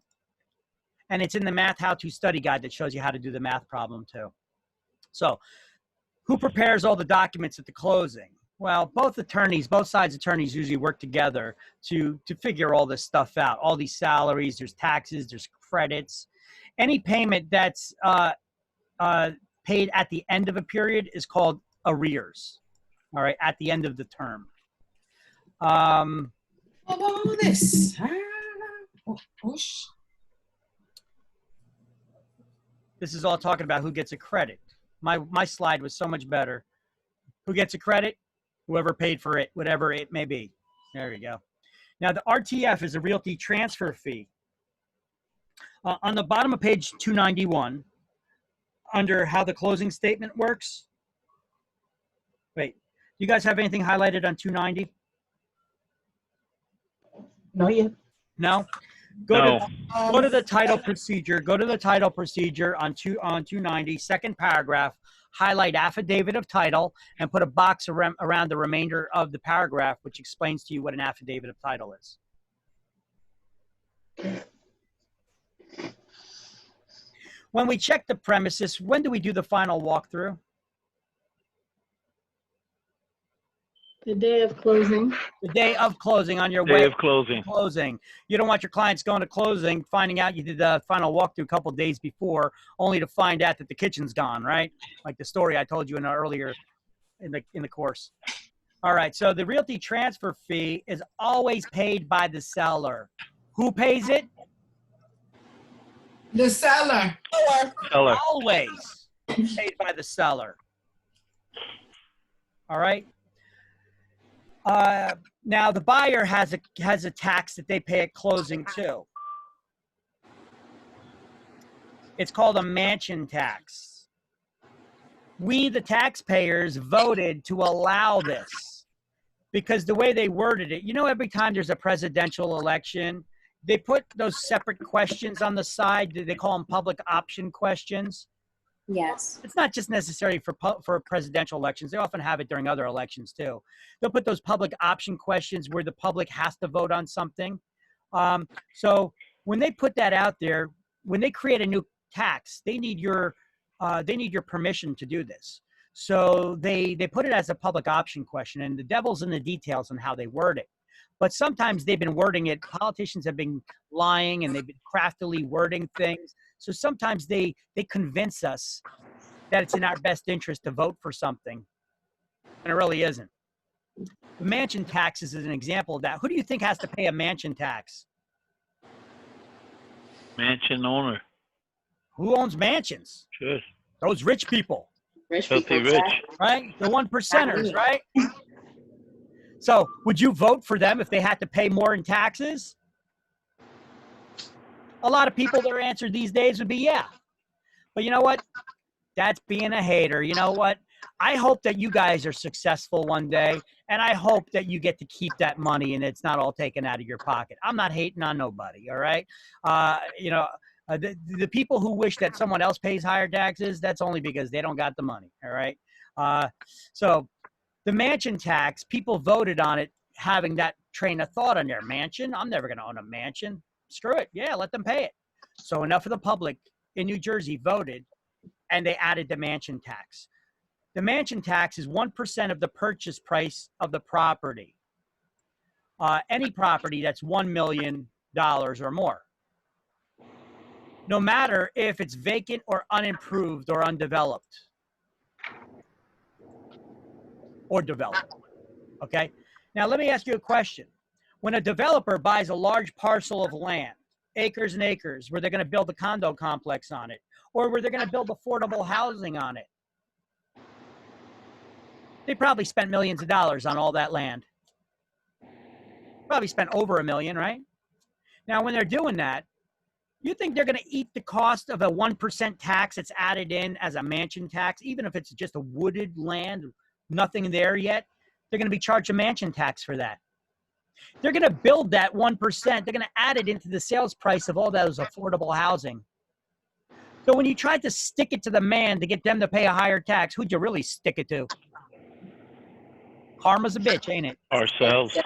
And it's in the Math How-To Study Guide that shows you how to do the math problem too. So who prepares all the documents at the closing? Well, both sides attorneys usually work together to figure all this stuff out. All these salaries, there's taxes, there's credits. Any payment that's paid at the end of a period is called arrears. All right, at the end of the term. This. This is all talking about who gets a credit. My slide was so much better. Who gets a credit? Whoever paid for it, whatever it may be. There you go. Now, the RTF is a realty transfer fee. On the bottom of page 291, under how the closing statement works. Wait, you guys have anything highlighted on 290? No, yet. No? Go to the title procedure. Go to the title procedure on 290, second paragraph. Highlight affidavit of title and put a box around the remainder of the paragraph, which explains to you what an affidavit of title is. When we check the premises, when do we do the final walkthrough? The day of closing. The day of closing on your way. Day of closing. Closing. You don't want your clients going to closing, finding out you did the final walkthrough a couple of days before, only to find out that the kitchen's gone, right? Like the story I told you in earlier in the course. All right. So the realty transfer fee is always paid by the seller. Who pays it? The seller. Seller. Always paid by the seller. All right. Now the buyer has a tax that they pay at closing too. It's called a mansion tax. We, the taxpayers, voted to allow this because the way they worded it, you know, every time there's a presidential election, they put those separate questions on the side. They call them public option questions. Yes. It's not just necessary for presidential elections. They often have it during other elections too. They'll put those public option questions where the public has to vote on something. So when they put that out there, when they create a new tax, they need your permission to do this. So they put it as a public option question, and the devil's in the details on how they word it. But sometimes they've been wording it. Politicians have been lying and they've been craftily wording things. So sometimes they convince us that it's in our best interest to vote for something, and it really isn't. The mansion tax is an example of that. Who do you think has to pay a mansion tax? Mansion owner. Who owns mansions? Sure. Those rich people. Filthy rich. Right? The 1%ers, right? So would you vote for them if they had to pay more in taxes? A lot of people, their answer these days would be yeah. But you know what? That's being a hater. You know what? I hope that you guys are successful one day, and I hope that you get to keep that money and it's not all taken out of your pocket. I'm not hating on nobody, all right? The people who wish that someone else pays higher taxes, that's only because they don't got the money, all right? So the mansion tax, people voted on it having that train of thought on their mansion. I'm never going to own a mansion. Screw it. Yeah, let them pay it. So enough of the public in New Jersey voted, and they added the mansion tax. The mansion tax is 1% of the purchase price of the property. Any property that's $1 million or more. No matter if it's vacant or unimproved or undeveloped. Or developed. Okay? Now let me ask you a question. When a developer buys a large parcel of land, acres and acres, where they're going to build a condo complex on it, or where they're going to build affordable housing on it. They probably spent millions of dollars on all that land. Probably spent over $1 million, right? Now, when they're doing that, you think they're going to eat the cost of a 1% tax that's added in as a mansion tax, even if it's just a wooded land, nothing there yet? They're going to be charged a mansion tax for that. They're going to build that 1%. They're going to add it into the sales price of all those affordable housing. So when you tried to stick it to the man to get them to pay a higher tax, who'd you really stick it to? Karma's a bitch, ain't it? Ourselves.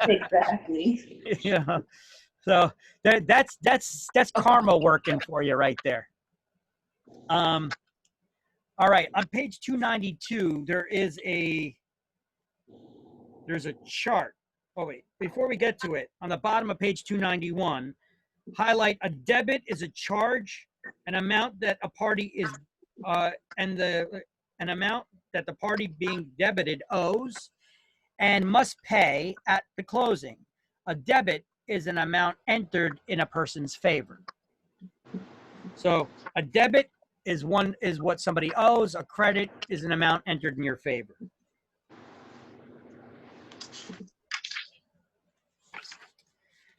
Exactly. Yeah. So that's karma working for you right there. All right, on page 292, there's a chart. Oh wait, before we get to it, on the bottom of page 291, highlight a debit is a charge, an amount that a party is an amount that the party being debited owes and must pay at the closing. A debit is an amount entered in a person's favor. So a debit is what somebody owes. A credit is an amount entered in your favor.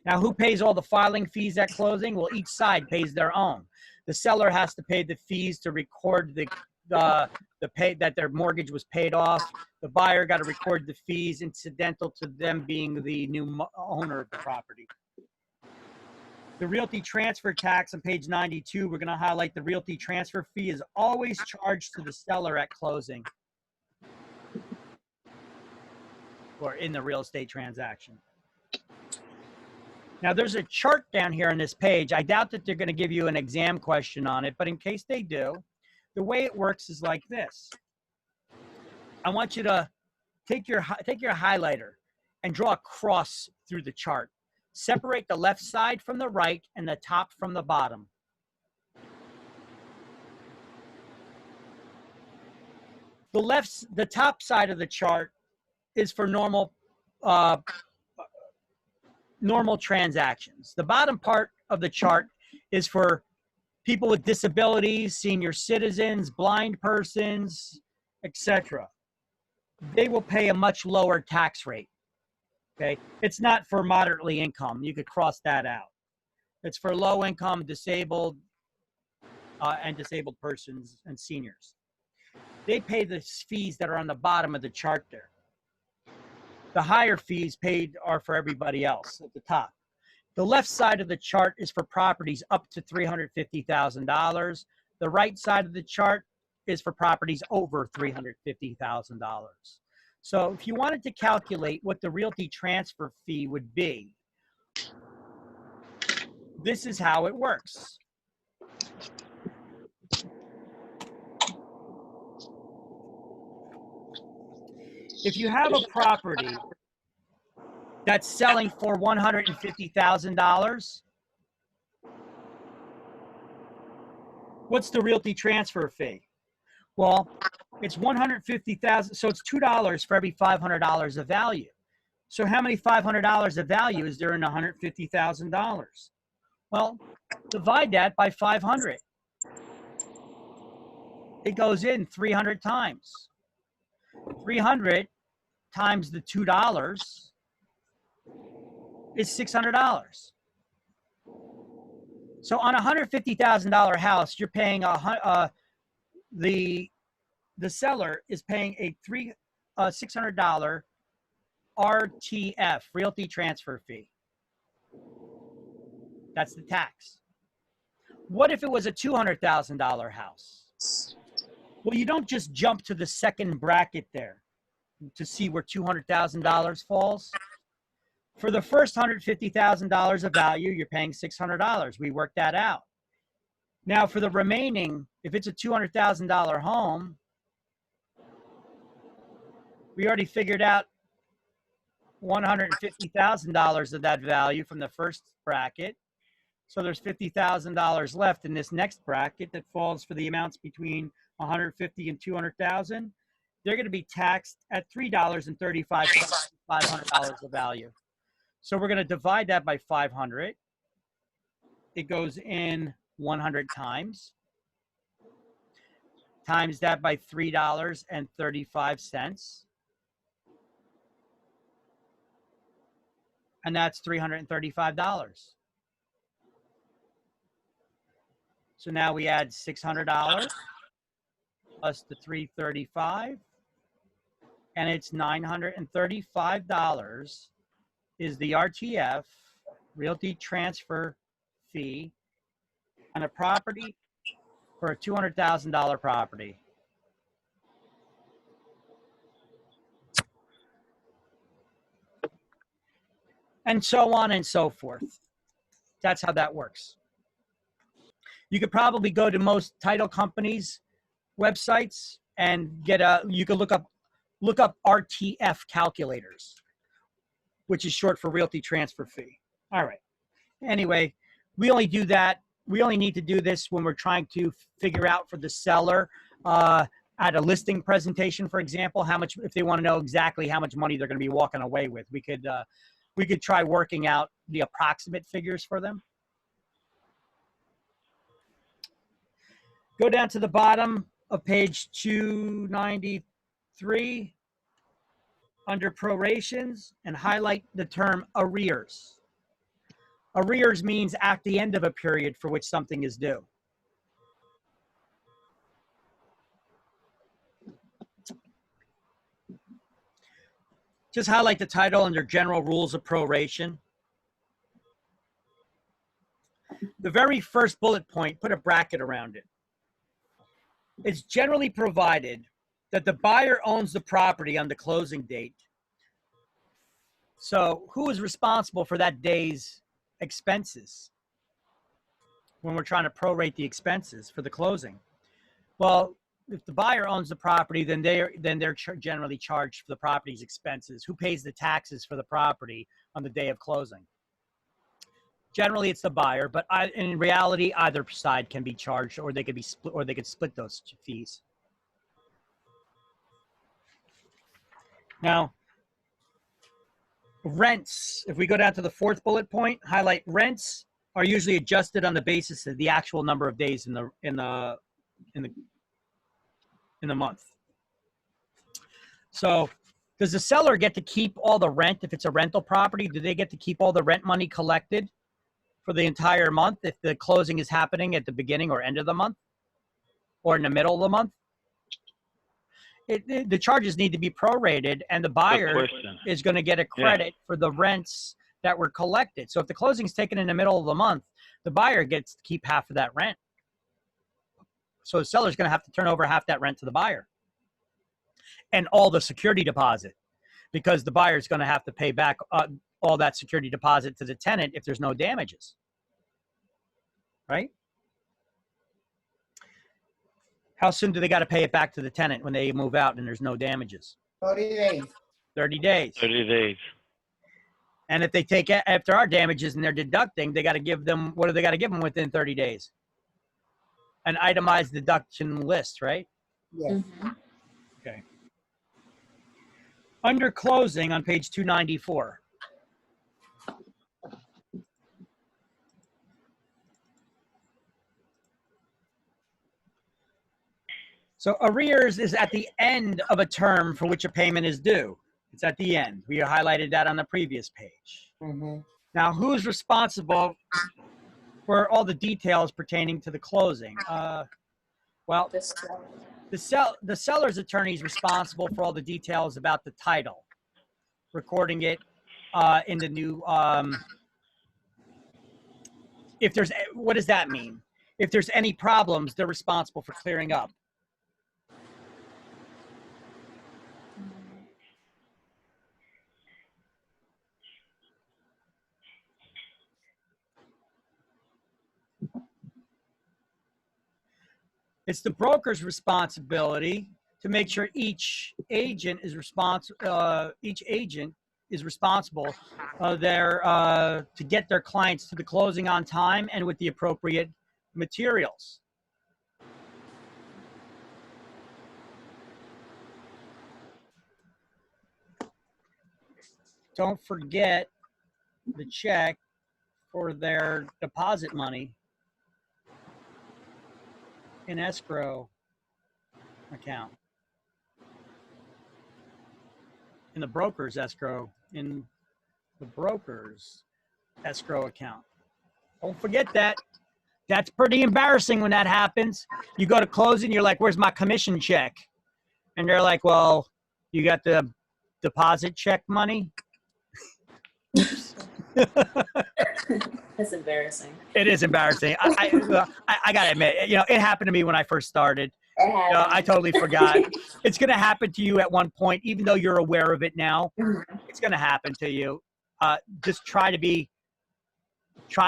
Now, who pays all the filing fees at closing? Well, each side pays their own. The seller has to pay the fees to record the pay that their mortgage was paid off. The buyer got to record the fees incidental to them being the new owner of the property. The realty transfer tax on page 92, we're going to highlight the realty transfer fee is always charged to the seller at closing or in the real estate transaction. Now, there's a chart down here on this page. I doubt that they're going to give you an exam question on it, but in case they do, the way it works is like this. I want you to take your highlighter and draw a cross through the chart. Separate the left side from the right and the top from the bottom. The top side of the chart is for normal transactions. The bottom part of the chart is for people with disabilities, senior citizens, blind persons, etc. They will pay a much lower tax rate. Okay, it's not for moderately income. You could cross that out. It's for low income, disabled, and disabled persons and seniors. They pay the fees that are on the bottom of the chart there. The higher fees paid are for everybody else at the top. The left side of the chart is for properties up to $350,000. The right side of the chart is for properties over $350,000. So if you wanted to calculate what the realty transfer fee would be, this is how it works. If you have a property that's selling for $150,000, what's the realty transfer fee? Well, it's $150,000, so it's $2 for every $500 of value. So how many $500 of value is there in $150,000? Well, divide that by 500. It goes in 300 times. 300 times the $2 is $600. So on a $150,000 house, you're paying the seller is paying a $600 RTF, realty transfer fee. That's the tax. What if it was a $200,000 house? Well, you don't just jump to the second bracket there to see where $200,000 falls. For the first $150,000 of value, you're paying $600. We worked that out. Now, for the remaining, if it's a $200,000 home, we already figured out $150,000 of that value from the first bracket. So there's $50,000 left in this next bracket that falls for the amounts between $150,000 and $200,000. They're going to be taxed at $3.35 $500 of value. So we're going to divide that by 500. It goes in 100 times. times that by $3.35. And that's $335. So now we add $600 plus the $335, and it's $935 is the RTF, realty transfer fee, on a property for a $200,000 property. And so on and so forth. That's how that works. You could probably go to most title companies' websites and you could look up RTF calculators, which is short for realty transfer fee. All right. Anyway, we only do that. We only need to do this when we're trying to figure out for the seller at a listing presentation, for example, how much, if they want to know exactly how much money they're going to be walking away with. We could try working out the approximate figures for them. Go down to the bottom of page 293 under prorations and highlight the term arrears. Arrears means at the end of a period for which something is due. Just highlight the title under general rules of proration. The very first bullet point, put a bracket around it. It's generally provided that the buyer owns the property on the closing date. So who is responsible for that day's expenses when we're trying to prorate the expenses for the closing? Well, if the buyer owns the property, then they're generally charged for the property's expenses. Who pays the taxes for the property on the day of closing? Generally, it's the buyer, but in reality, either side can be charged, or they could be split, or they could split those fees. Now, rents. If we go down to the fourth bullet point, highlight rents are usually adjusted on the basis of the actual number of days in the month. So, does the seller get to keep all the rent if it's a rental property? Do they get to keep all the rent money collected for the entire month if the closing is happening at the beginning or end of the month or in the middle of the month? The charges need to be prorated, and the buyer is going to get a credit for the rents that were collected. So if the closing is taken in the middle of the month, the buyer gets to keep half of that rent. So the seller's going to have to turn over half that rent to the buyer and all the security deposit, because the buyer is going to have to pay back all that security deposit to the tenant if there's no damages, right? How soon do they got to pay it back to the tenant when they move out and there's no damages? 30 days. 30 days. 30 days. And if they take it, if there are damages and they're deducting, they got to give them, what do they got to give them within 30 days? An itemized deduction list, right? Yes. Mm-hmm. Okay. Under closing on page 294. So arrears is at the end of a term for which a payment is due. It's at the end. We highlighted that on the previous page. Mm-hmm. Now, who's responsible for all the details pertaining to the closing? Well, the seller's attorney is responsible for all the details about the title, recording it in the new. If there's, what does that mean? If there's any problems, they're responsible for clearing up. It's the broker's responsibility to make sure each agent is responsible to get their clients to the closing on time and with the appropriate materials. Don't forget the check for their deposit money in escrow. account. In the broker's escrow account. Don't forget that. That's pretty embarrassing when that happens. You go to closing, you're like, where's my commission check? And they're like, well, you got the deposit check money? That's embarrassing. It is embarrassing. I gotta admit, it happened to me when I first started. I totally forgot. It's gonna happen to you at one point, even though you're aware of it now. It's gonna happen to you. Just try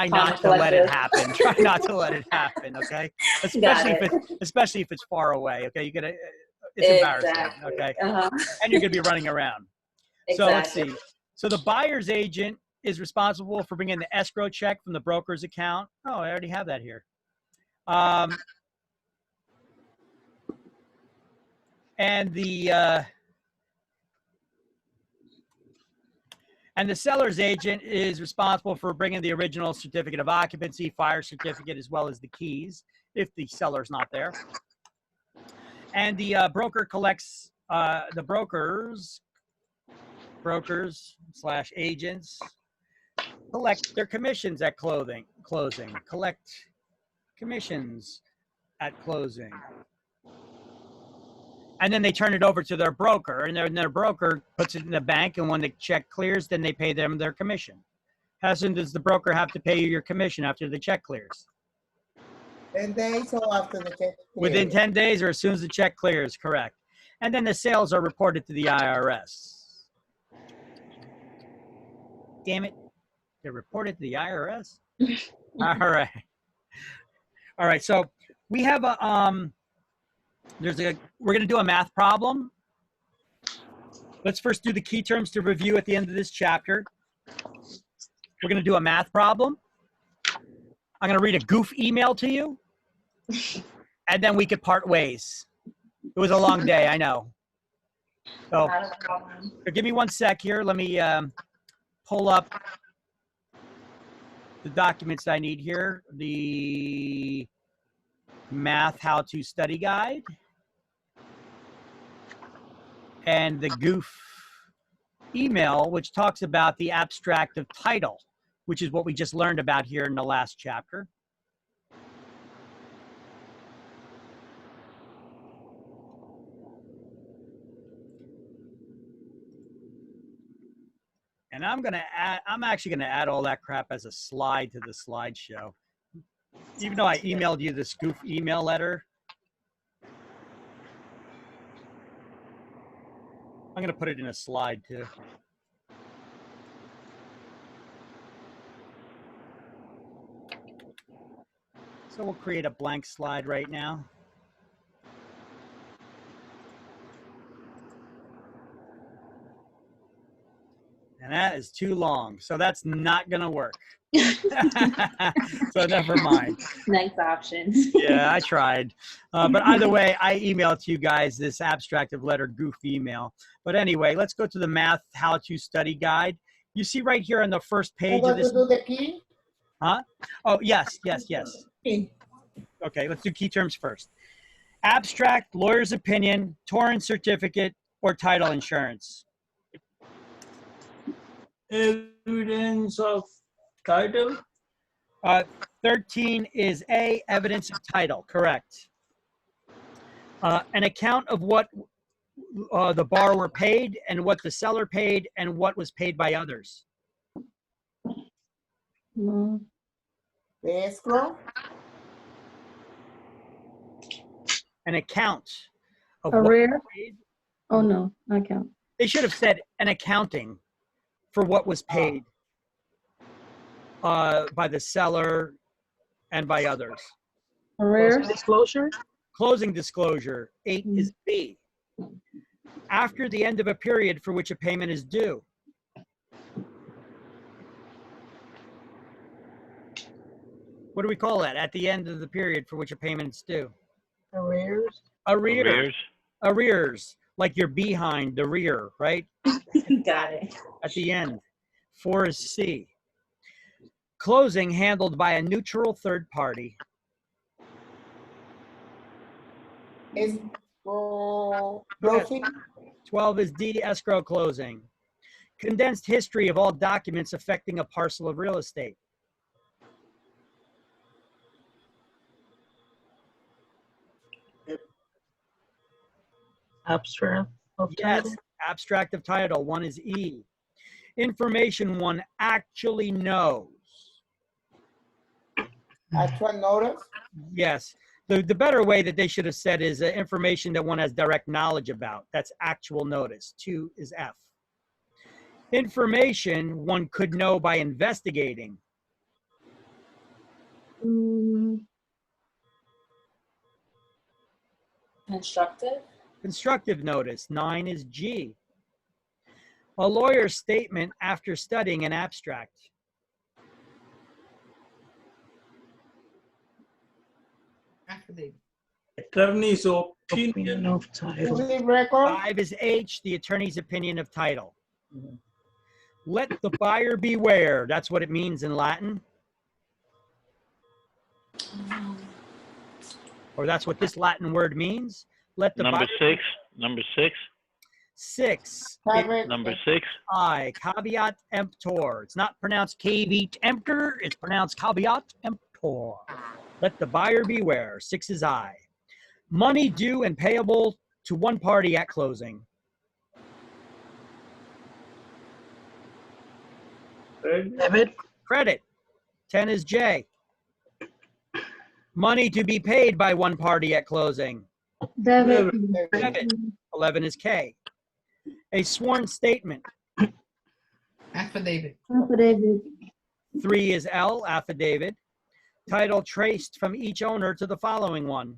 not to let it happen. Try not to let it happen. Okay, especially if it's far away. Okay, it's embarrassing. Okay, and you're gonna be running around. So let's see. So the buyer's agent is responsible for bringing the escrow check from the broker's account. Oh, I already have that here. And the seller's agent is responsible for bringing the original certificate of occupancy, fire certificate, as well as the keys, if the seller's not there. And the broker collects, the brokers/agents collect their commissions at closing. Collect commissions at closing. And then they turn it over to their broker, and their broker puts it in the bank, and when the check clears, then they pay them their commission. How soon does the broker have to pay you your commission after the check clears? 10 days or after the check clears? Within 10 days or as soon as the check clears, correct. And then the sales are reported to the IRS. Damn it. They're reported to the IRS? All right. All right, so we have a... we're going to do a math problem. Let's first do the key terms to review at the end of this chapter. We're going to do a math problem. I'm going to read a goof email to you, and then we could part ways. It was a long day, I know. So give me one sec here. Let me pull up the documents I need here. The math how-to study guide and the goof email, which talks about the abstract of title, which is what we just learned about here in the last chapter. And I'm actually gonna add all that crap as a slide to the slideshow. Even though I emailed you this goof email letter, I'm going to put it in a slide too. So we'll create a blank slide right now. And that is too long, so that's not going to work. So never mind. Next option. Yeah, I tried. But either way, I emailed to you guys this abstract of letter goof email. But anyway, let's go to the math how-to study guide. You see right here on the first page of this. To do the key? Huh? Oh, yes. Okay, let's do key terms first. Abstract, lawyer's opinion, torrent certificate, or title insurance. Evidence of title. 13 is A, evidence of title, correct. An account of what the borrower paid and what the seller paid and what was paid by others. The escrow. An account of Arrear? what was paid. Oh no, not account. They should have said an accounting for what was paid by the seller and by others. Arrear? Disclosure? Closing disclosure. 8 is B. After the end of a period for which a payment is due. What do we call that? At the end of the period for which a payment is due. Arrears? Arrears. Like you're behind the rear, right? Got it. At the end. 4 is C. Closing handled by a neutral third party. Is Closing. 12 is D, escrow closing. Condensed history of all documents affecting a parcel of real estate. Abstract of Yes, title. abstract of title. 1 is E. Information one actually knows. Actual notice. Yes. The better way that they should have said is information that one has direct knowledge about. That's actual notice. 2 is F. Information one could know by investigating. Constructive. Constructive notice. 9 is G. A lawyer's statement after studying an abstract. Affidavit. Attorney's opinion of title. Record. 5 is H, the attorney's opinion of title. Let the buyer beware. That's what it means in Latin. Or that's what this Latin word means. Let the Number buyer 6. Number 6. 6. Number 6. I, caveat emptor. It's not pronounced caveat emptor. It's pronounced caveat emptor. Let the buyer beware. 6 is I. Money due and payable to one party at closing. Debit. Credit. 10 is J. Money to be paid by one party at closing. Debit. Debit. 11 is K. A sworn statement. Affidavit. Affidavit. 3 is L, affidavit. Title traced from each owner to the following one.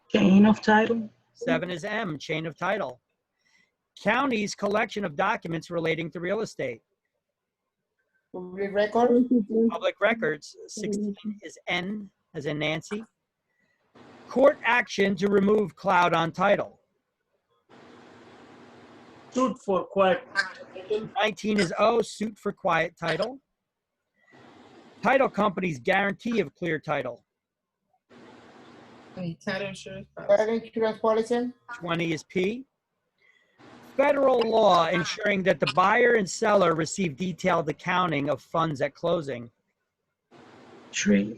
Chain of title. 7 is M, chain of title. County's collection of documents relating to real estate. Public record. Public records. 16 is N, as in Nancy. Court action to remove cloud on title. suit for quiet. 19 is O, suit for quiet title. Title company's guarantee of clear title. Title insurance. Title insurance policy. 20 is P. Federal law ensuring that the buyer and seller receive detailed accounting of funds at closing. Tree.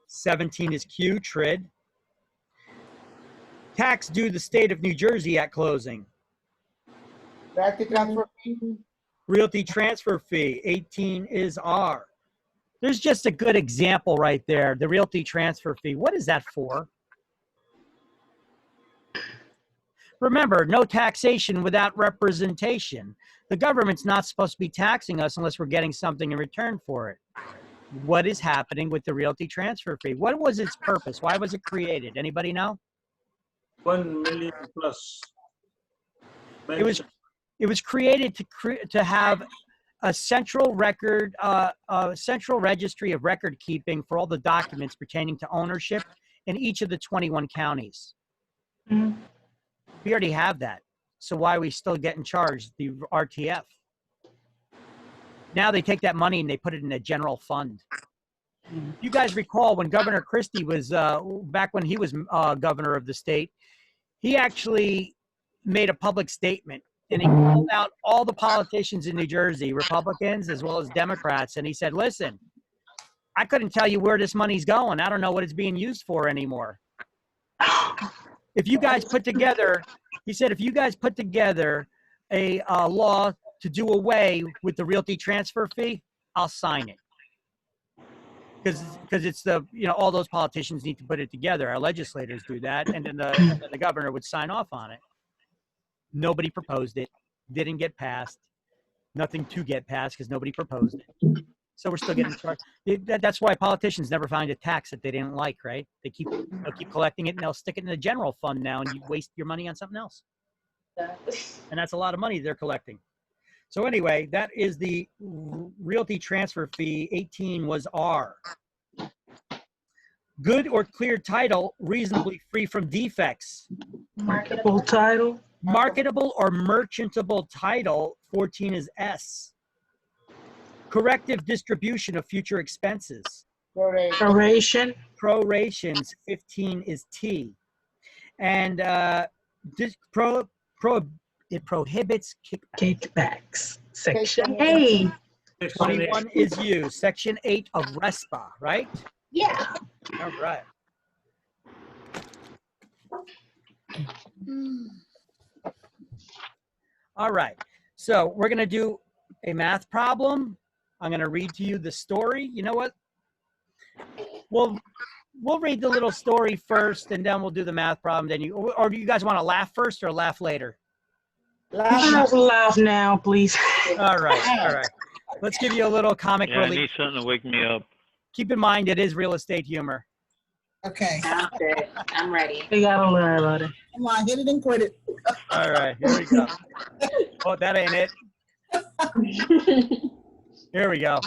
17 is Q, TRID. Tax due the state of New Jersey at closing. Realty transfer fee. Realty transfer fee. 18 is R. There's just a good example right there. The realty transfer fee. What is that for? Remember, no taxation without representation. The government's not supposed to be taxing us unless we're getting something in return for it. What is happening with the realty transfer fee? What was its purpose? Why was it created? Anybody know? 1 million plus. It was created to have a central record, a central registry of record keeping for all the documents pertaining to ownership in each of the 21 counties. Mm-hmm. We already have that. So why are we still getting charged the RTF? Now they take that money and they put it in a general fund. You guys recall when Governor Christie was, back when he was governor of the state, he actually made a public statement and he called out all the politicians in New Jersey, Republicans as well as Democrats. And he said, listen, I couldn't tell you where this money's going. I don't know what it's being used for anymore. If you guys put together, he said, if you guys put together a law to do away with the realty transfer fee, I'll sign it. Because it's the, you know, all those politicians need to put it together. Our legislators do that, and then the governor would sign off on it. Nobody proposed it, didn't get passed, nothing to get passed because nobody proposed it. So we're still getting charged. That's why politicians never find a tax that they didn't like, right? They'll keep collecting it and they'll stick it in the general fund now, and you waste your money on something else. And that's a lot of money they're collecting. So anyway, that is the realty transfer fee. 18 was R. Good or clear title, reasonably free from defects. Marketable title. Marketable or merchantable title. 14 is S. Corrective distribution of future expenses. Proration. Prorations. 15 is T. and it prohibits kickbacks. Section 8. 21 is you. Section 8 of RESPA, right? Yeah. All right. All right. So we're going to do a math problem. I'm going to read to you the story. You know what? We'll read the little story first, and then we'll do the math problem. Then or do you guys want to laugh first or laugh later? Laugh now, please. All right. All right. Let's give you a little comic Yeah, I relief. need something to wake me up. Keep in mind, it is real estate humor. Okay. Sounds good. I'm ready. We gotta learn about it. Come on, hit it and quit it. All right, here we go. Oh, that ain't it. Here we go.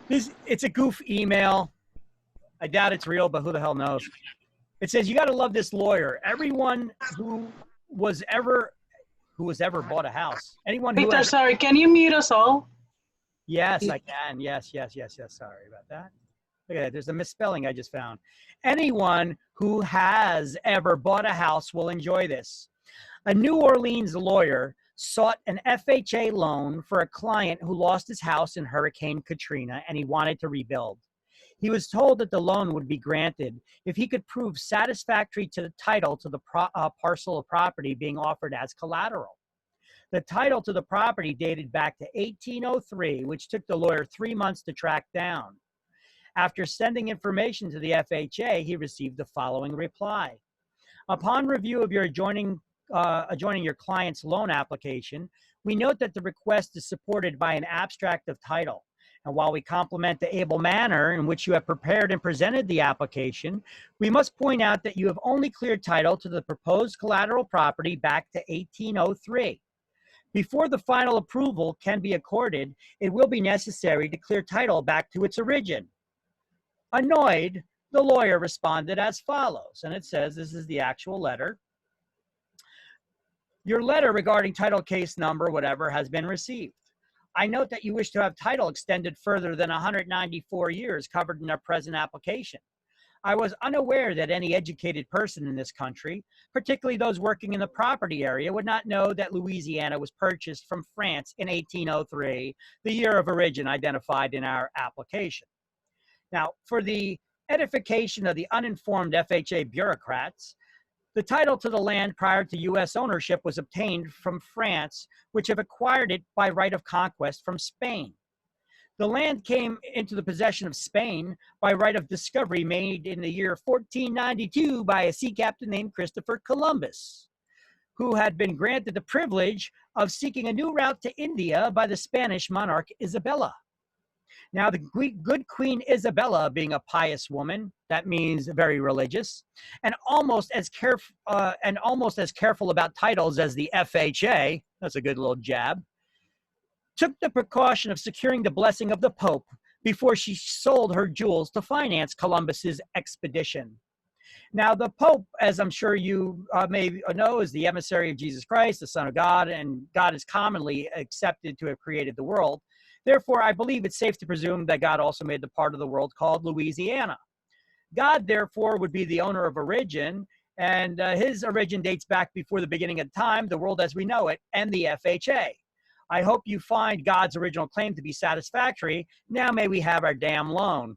It's a goof email. I doubt it's real, but who the hell knows? It says, you got to love this lawyer. Everyone who was ever bought a house. Anyone who Peter, sorry, can you mute us all? Yes, I can. Yes. Sorry about that. Look at that. There's a misspelling I just found. Anyone who has ever bought a house will enjoy this. A New Orleans lawyer sought an FHA loan for a client who lost his house in Hurricane Katrina and he wanted to rebuild. He was told that the loan would be granted if he could prove satisfactory to the title to the parcel of property being offered as collateral. The title to the property dated back to 1803, which took the lawyer 3 months to track down. After sending information to the FHA, he received the following reply. Upon review of your adjoining your client's loan application, we note that the request is supported by an abstract of title. And while we compliment the able manner in which you have prepared and presented the application, we must point out that you have only cleared title to the proposed collateral property back to 1803. Before the final approval can be accorded, it will be necessary to clear title back to its origin. Annoyed, the lawyer responded as follows, and it says, this is the actual letter. Your letter regarding title case number, whatever, has been received. I note that you wish to have title extended further than 194 years covered in our present application. I was unaware that any educated person in this country, particularly those working in the property area, would not know that Louisiana was purchased from France in 1803, the year of origin identified in our application. Now, for the edification of the uninformed FHA bureaucrats, the title to the land prior to U.S. ownership was obtained from France, which have acquired it by right of conquest from Spain. The land came into the possession of Spain by right of discovery made in the year 1492 by a sea captain named Christopher Columbus, who had been granted the privilege of seeking a new route to India by the Spanish monarch Isabella. Now, the good Queen Isabella, being a pious woman, that means very religious, and almost as careful about titles as the FHA, that's a good little jab, took the precaution of securing the blessing of the Pope before she sold her jewels to finance Columbus's expedition. Now, the Pope, as I'm sure you may know, is the emissary of Jesus Christ, the Son of God, and God is commonly accepted to have created the world. Therefore, I believe it's safe to presume that God also made the part of the world called Louisiana. God, therefore, would be the owner of origin, and his origin dates back before the beginning of time, the world as we know it, and the FHA. I hope you find God's original claim to be satisfactory. Now may we have our damn loan.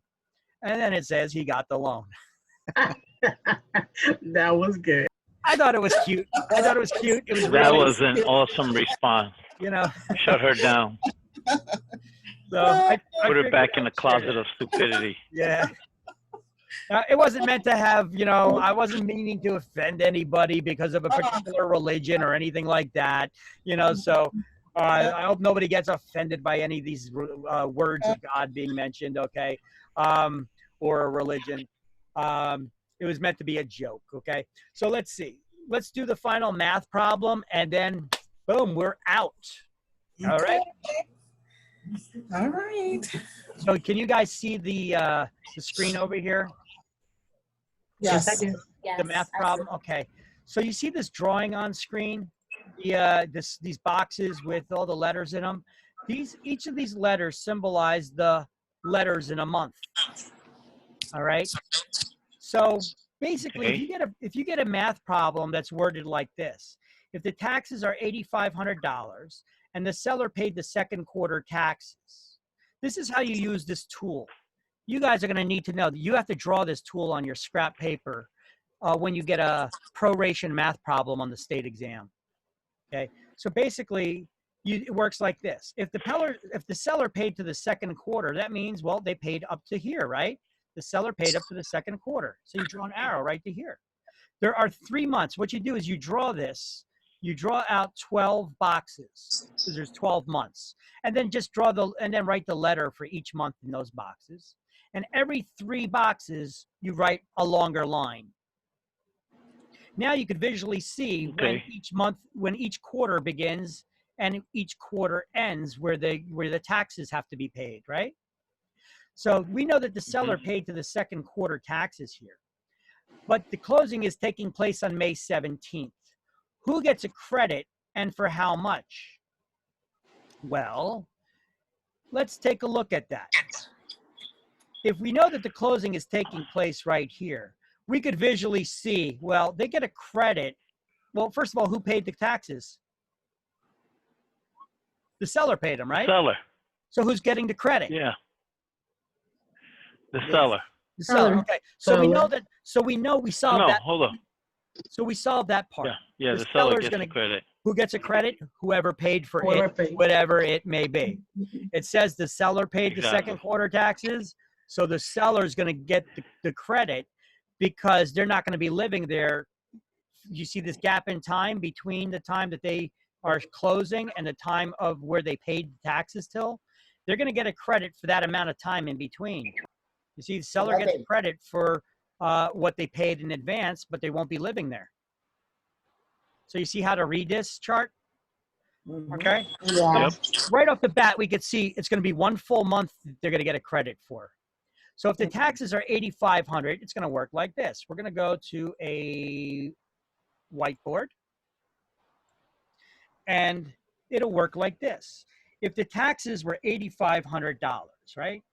And then it says he got the loan. That was good. I thought it was cute. It was really that was an awesome response. You know, shut her down. So I put her back in the closet of stupidity. Yeah. It wasn't meant to have, I wasn't meaning to offend anybody because of a particular religion or anything like that, so I hope nobody gets offended by any of these words of God being mentioned, okay, or a religion. It was meant to be a joke, okay? So let's see. Let's do the final math problem, and then, boom, we're out. All right? All right. So can you guys see the screen over here? Yes. Yes, The math problem? Okay. So you see this drawing on screen? These boxes with all the letters in them? Each of these letters symbolize the letters in a month. All right? So basically, Okay. if you get a math problem that's worded like this, if the taxes are $8,500 and the seller paid the second quarter taxes, this is how you use this tool. You guys are going to need to know that you have to draw this tool on your scrap paper when you get a proration math problem on the state exam. Okay, so basically, it works like this. If the seller paid to the second quarter, that means, well, they paid up to here, right? The seller paid up to the second quarter. So you draw an arrow right to here. There are 3 months. What you do is you draw this. You draw out 12 boxes because there's 12 months, and then just and then write the letter for each month in those boxes. And every 3 boxes, you write a longer line. Now you could visually see when each quarter begins and each quarter ends where the taxes have to be paid, right? So we know that the seller paid to the second quarter taxes here, but the closing is taking place on May 17th. Who gets a credit and for how much? Well, let's take a look at that. If we know that the closing is taking place right here, we could visually see, well, they get a credit. Well, first of all, who paid the taxes? The seller paid them, right? Seller. So who's getting the credit? Yeah. The seller. The seller. Okay. So we know that. So we know we solved that. Hold on. So we solved that part. Yeah. The seller gets the credit. Who gets a credit? Whoever paid for it, whatever it may be. It says the seller paid the second quarter taxes, so the seller is going to get the credit because they're not going to be living there. You see this gap in time between the time that they are closing and the time of where they paid taxes till? They're going to get a credit for that amount of time in between. You see, the seller gets a credit for what they paid in advance, but they won't be living there. So you see how to read this chart? Okay. Yeah. So right off the bat, we could see it's going to be 1 full month they're going to get a credit for. So if the taxes are $8,500, it's going to work like this. We're going to go to a whiteboard, and it'll work like this. If the taxes were $8,500, right?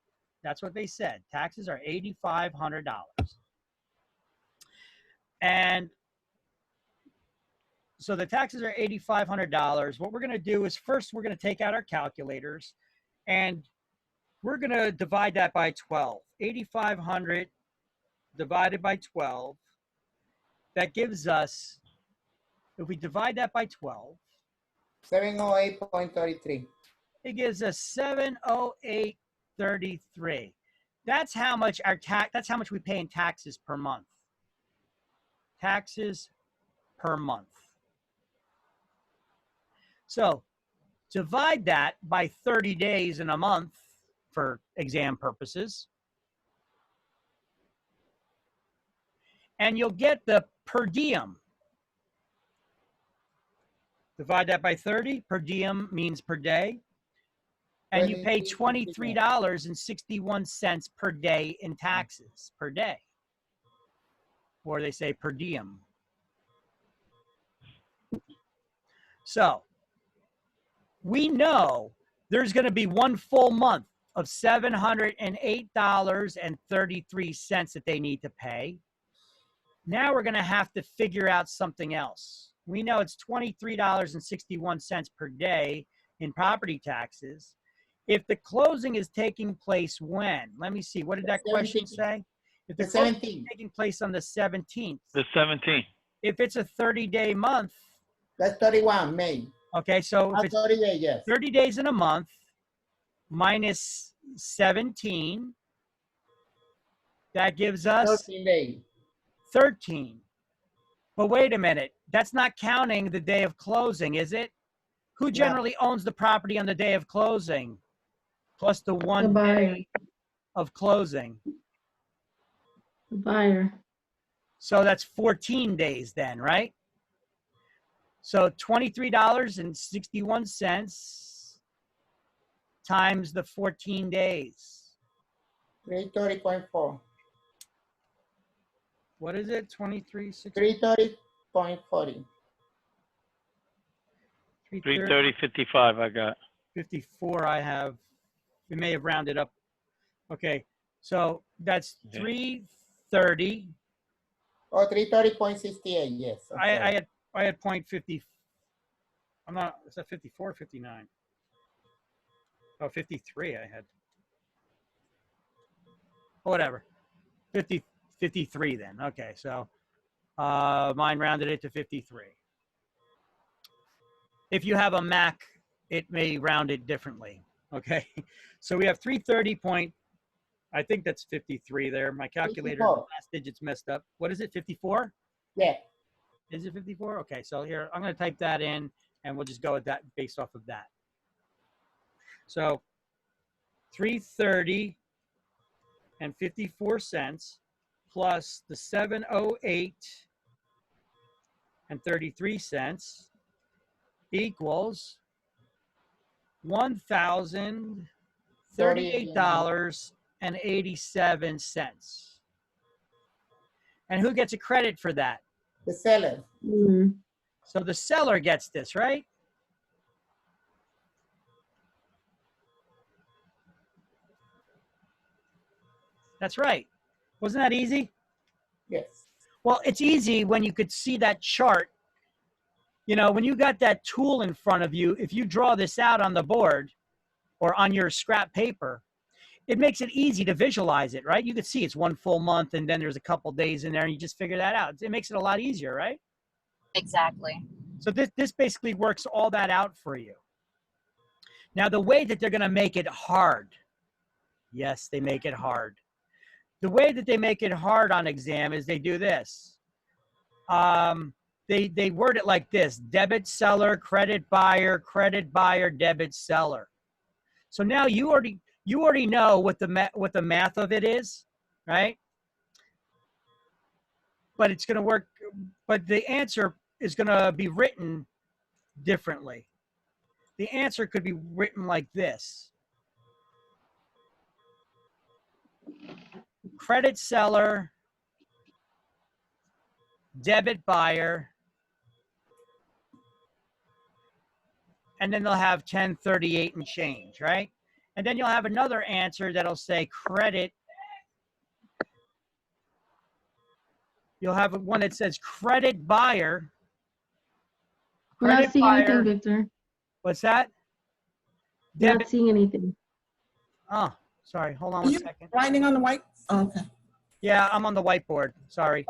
That's what they said. Taxes are $8,500. And so the taxes are $8,500. What we're going to do is first we're going to take out our calculators and we're going to divide that by 12. 8,500 divided by 12. That gives us, if we divide that by 12, 708.33. it gives us 708.33. That's how much that's how much we pay in taxes per month. Taxes per month. So divide that by 30 days in a month for exam purposes. And you'll get the per diem. Divide that by 30. Per diem means per day. And you pay $23.61 per day in taxes per day. Or they say per diem. So we know there's going to be 1 full month of $708.33 that they need to pay. Now we're going to have to figure out something else. We know it's $23.61 per day in property taxes. If the closing is taking place when? Let me see. What did that question say? If the closing is taking place on the 17th. The 17th. If it's a 30-day month. That's 31, May. Okay, so if it's 30 days, yes. 30 days in a month minus 17, that gives us 13 days. 13. But wait a minute, that's not counting the day of closing, is it? Who generally owns the property on the day of closing? Plus the 1 day of closing. The buyer. So that's 14 days then, right? So $23.61 times the 14 days. 330.4. What is it? 330.40. 330.55 I got. 54 I have. We may have rounded up. Okay, so that's 330 Oh, 330.68, yes. Okay. I had 0.50. I'm not, is that 54 or 59? Oh, 53 I had. Oh, whatever. 53 then. Okay, so mine rounded it to 53. If you have a Mac, it may round it differently. Okay, so we have 330 point, I think that's 53 there. My calculator, 54. the last digit's messed up. What is it, 54? Yeah. Is it 54? Okay, so here, I'm going to type that in, and we'll just go with that based off of that. So 330 and 54 cents plus the 708 and 33 cents equals $1,038.87. And who gets a credit for that? The seller. Mm. So the seller gets this, right? That's right. Wasn't that easy? Yes. Well, it's easy when you could see that chart. You know, when you got that tool in front of you, if you draw this out on the board or on your scrap paper, it makes it easy to visualize it, right? You could see it's one full month and then there's a couple days in there and you just figure that out. It makes it a lot easier, right? Exactly. So this basically works all that out for you. Now, the way that they're going to make it hard, yes, they make it hard. The way that they make it hard on exam is they do this. They word it like this: debit seller, credit buyer, debit seller. So now you already know what the math of it is, right? But it's going to work. But the answer is going to be written differently. The answer could be written like this: credit seller, debit buyer, and then they'll have 1038 and change, right? And then you'll have another answer that'll say credit. You'll have one that says credit buyer. We're not seeing anything, Victor. What's that? We're not seeing anything. Oh, sorry. Hold on Are one you second. writing on the white? Oh, okay. Yeah, I'm on the whiteboard. Sorry.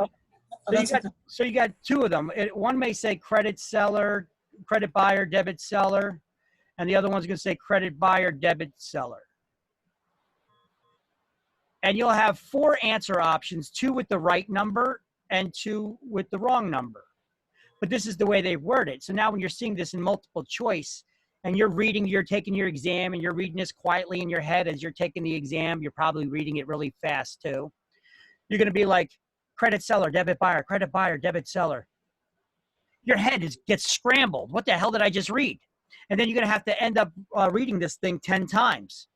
So you got two of them. One may say credit seller, credit buyer, debit seller, and the other one's going to say credit buyer, debit seller. And you'll have 4 answer options, 2 with the right number and 2 with the wrong number. But this is the way they word it. So now when you're seeing this in multiple choice and you're taking your exam and you're reading this quietly in your head as you're taking the exam, you're probably reading it really fast too. You're going to be like credit seller, debit buyer, debit seller. Your head gets scrambled. What the hell did I just read? And then you're going to have to end up reading this thing 10 times.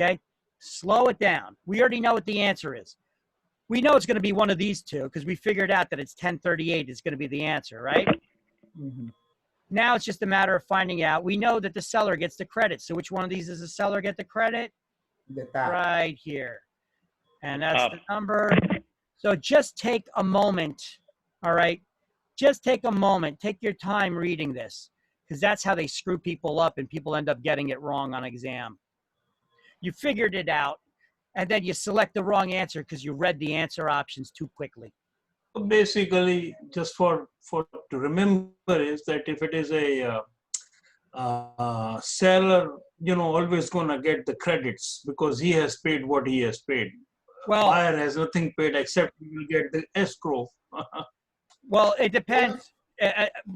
Okay? Slow it down. We already know what the answer is. We know it's going to be one of these two because we figured out that it's 1038 is going to be the answer, right? Mm-hmm. Now it's just a matter of finding out. We know that the seller gets the credit. So which one of these does the seller get the credit? The top. Right here. And that's the number. So just take a moment, all right? Just take a moment. Take your time reading this because that's how they screw people up and people end up getting it wrong on exam. You figured it out, and then you select the wrong answer because you read the answer options too quickly. Basically, just for to remember is that if it is a seller, always gonna get the credits because he has paid what he has paid. Well, buyer has nothing paid except he will get the escrow. Well, it depends.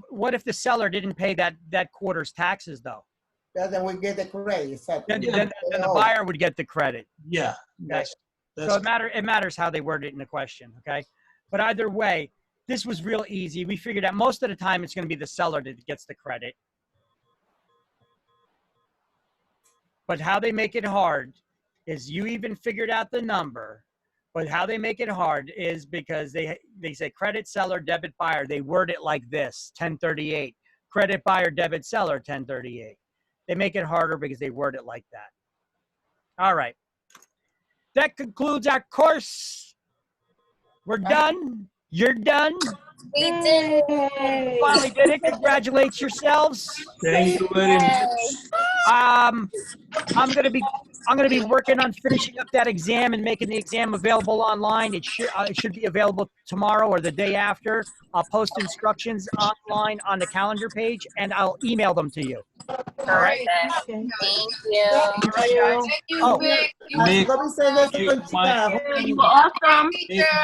What if the seller didn't pay that quarter's taxes though? Then we get the credit. Then the buyer would get the credit. Yeah. Okay. So it matters how they word it in the question. Okay. But either way, this was real easy. We figured out most of the time it's going to be the seller that gets the credit. But how they make it hard is you even figured out the number. But how they make it hard is because they say credit seller, debit buyer. They word it like this, 1038. Credit buyer, debit seller, 1038. They make it harder because they word it like that. All right. That concludes our course. We're done. You're done? We did You finally did it. Congratulate yourselves. Thank you very much. I'm gonna be working on finishing up that exam and making the exam available online. It should be available tomorrow or the day after. I'll post instructions online on the calendar page and I'll email them to you. All right. Thank you. All right, guys. Oh, Make You were awesome.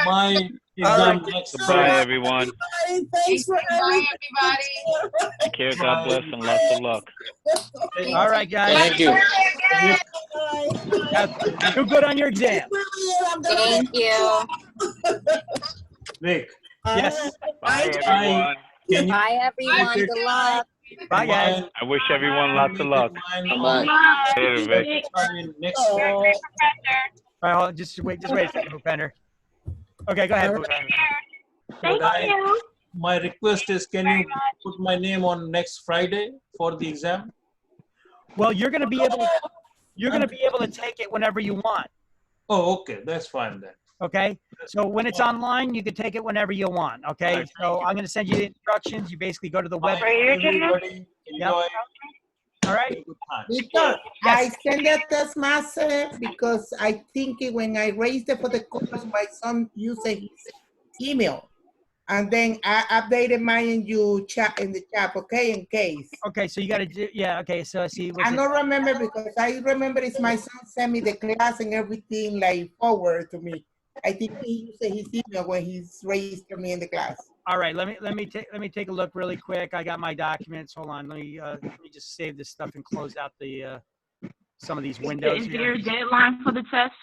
my exam next Goodbye, Friday. everyone. Thanks for everything. Take care. God bless and lots of luck. all right, guys. Thank you. Do good on your exam. Thank you. Rick. Yes. Bye, everyone. Bye, everyone. Good luck. Bye, guys. I wish everyone lots of luck. Bye. Later, Vic. Next Friday. All right, hold on, just wait a second, Bhupender. Okay, go ahead, Bhupender. But my request is, can you put my name on next Friday for the exam? Well, you're gonna be able to take it whenever you want. Oh, okay, that's fine then. Okay, so when it's online, you can take it whenever you want. Okay, so I'm gonna send you the instructions. You basically go to the website. Everybody enjoy. All right. Victor, I send a test message because I think when I raised it for the course, my son used his email. And then I updated mine in the chat, okay, in case. Okay, so you got to do, yeah, okay, so I see. I don't remember because I remember it's my son sent me the class and everything like forward to me. I think he used his email when he's raised me in the class. All right, let me take a look really quick. I got my documents. Hold on, let me just save this stuff and close out the some of these windows. Is there a deadline for the test?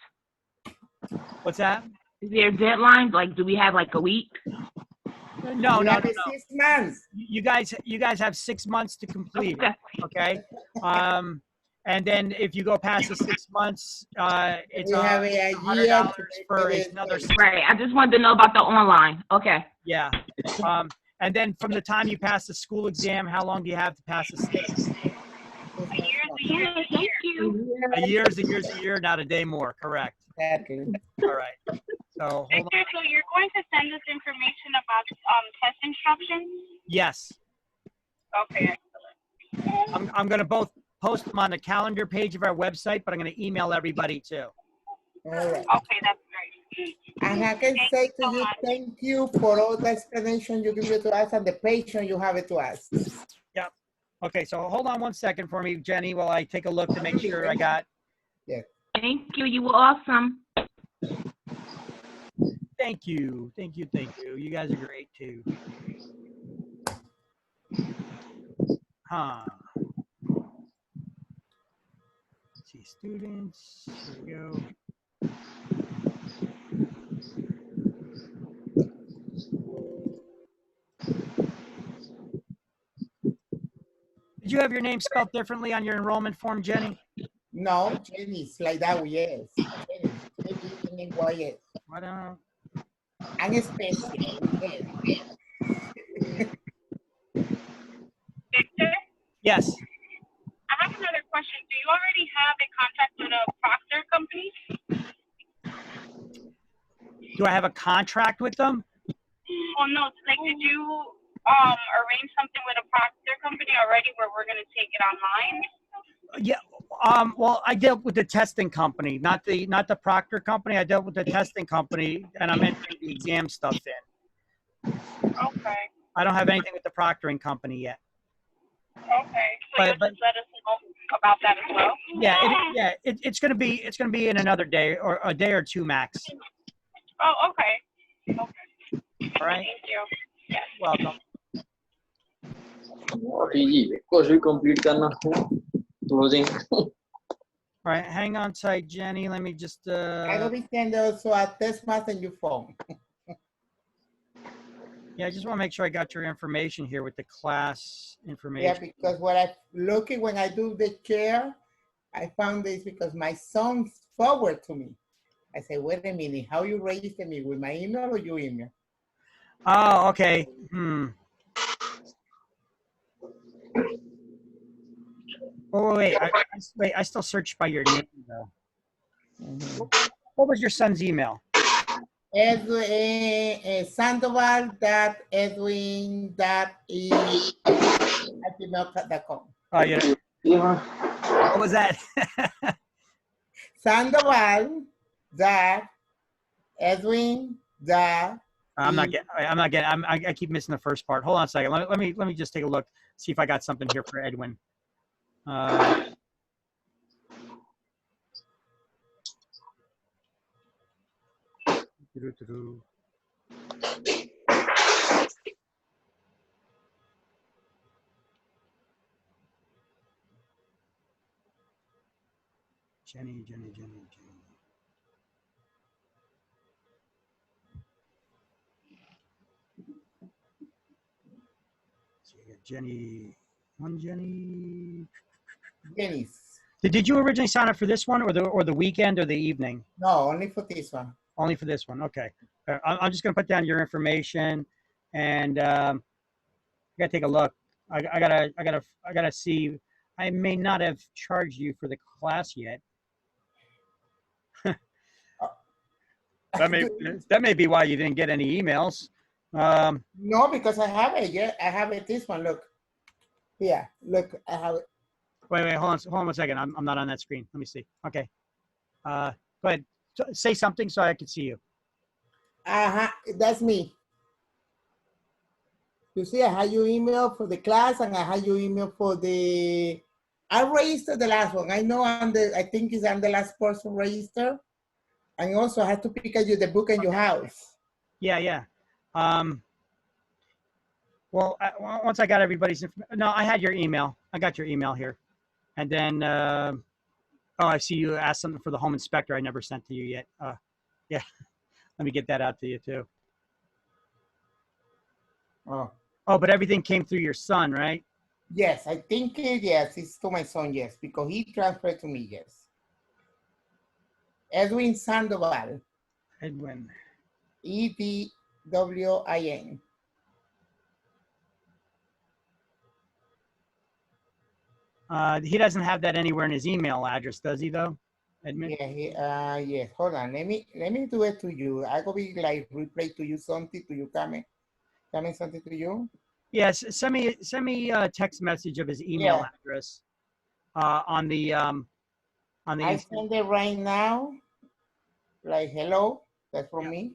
What's that? Is there a deadline? Like, do we have like a week? No. 6 months. You guys have 6 months to complete it. Okay. And then if you go past the 6 months, it's $100 for another 6 months. Right. I just wanted to know about the online. Okay. Yeah. And then from the time you pass the school exam, how long do you have to pass the state? Thank you. A year is a year, not a day more. Correct. Exactly. All right. So hold on. Victor, so you're going to send us information about test instructions? Yes. Okay. I'm going to both post them on the calendar page of our website, but I'm going to email everybody too. All right. Okay, that's great. And I can say to you, thank you for all the explanation you give it to us and the patience you have it to us. Yeah. Okay, so hold on one second for me, Jenny, while I take a look to make sure I got. Yeah. Thank you. You were awesome. Thank you. You guys are great too. Let's see, students. Here we go. Did you have your name spelled differently on your enrollment form, Jenny? No, Jenny's like that, yes. Jenny, yes. I don't know. I'm special. Yes. Victor? Yes. I have another question. Do you already have a contract with a proctor company? Do I have a contract with them? Well, no. Like, did you arrange something with a proctor company already where we're going to take it online? Yeah. Well, I dealt with the testing company, not the proctor company. I dealt with the testing company, and I'm entering the exam stuff in. Okay. I don't have anything with the proctoring company yet. Okay. So you'll just let us know about that as well? Yeah. It's gonna be in another day or a day or two max. Oh, okay. Okay. All right. Thank you. Yes. Welcome. Course भी complete करना है. Closing. All right, hang on tight, Jenny. Let me just. I will be sending also a test mask on your phone. Yeah, I just want to make sure I got your information here with the class information. Yeah, because what I looking when I do the chair, I found this because my son forwarded to me. I said, wait a minute, how you register me with my email or your email? Oh, okay. Oh, wait. I still searched by your name though. What was your son's email? Sandoval.edwin.gmail.com. Oh, yeah. What was that? Sandoval.edwin. I keep missing the first part. Hold on a second. Let me just take a look, see if I got something here for Edwin. Jenny. So you got Jenny. One Jenny. Jenny's. Did you originally sign up for this one, or the weekend, or the evening? No, only for this one. Only for this one. Okay. I'm just gonna put down your information, and I gotta take a look. I gotta see. I may not have charged you for the class yet. That may be why you didn't get any emails. No, because I have it. Yeah, I have it. This one. Look. Yeah. Look, I have it. Wait. Hold on 1 second. I'm not on that screen. Let me see. Okay. Go ahead. Say something so I can see you. That's me. You see, I had your email for the class, and I had your email for the. I registered the last one. I know I'm the last person registered. And also I have to pick up the book in your house. Yeah. Well, once I got everybody's information. No, I had your email. I got your email here. And then, I see you asked something for the home inspector I never sent to you yet. Yeah, let me get that out to you too. Oh, but everything came through your son, right? Yes, I think, yes, it's to my son, yes, because he transferred to me, yes. Edwin Sandoval. Edwin. EDWIN. He doesn't have that anywhere in his email address, does he though? Edmund? Yeah, yes. Hold on. Let me do it to you. I go be like replay to you something to you, Carmen something to you. Yes, send me a text message of his email address on the I send it right now. Like hello, that's from me.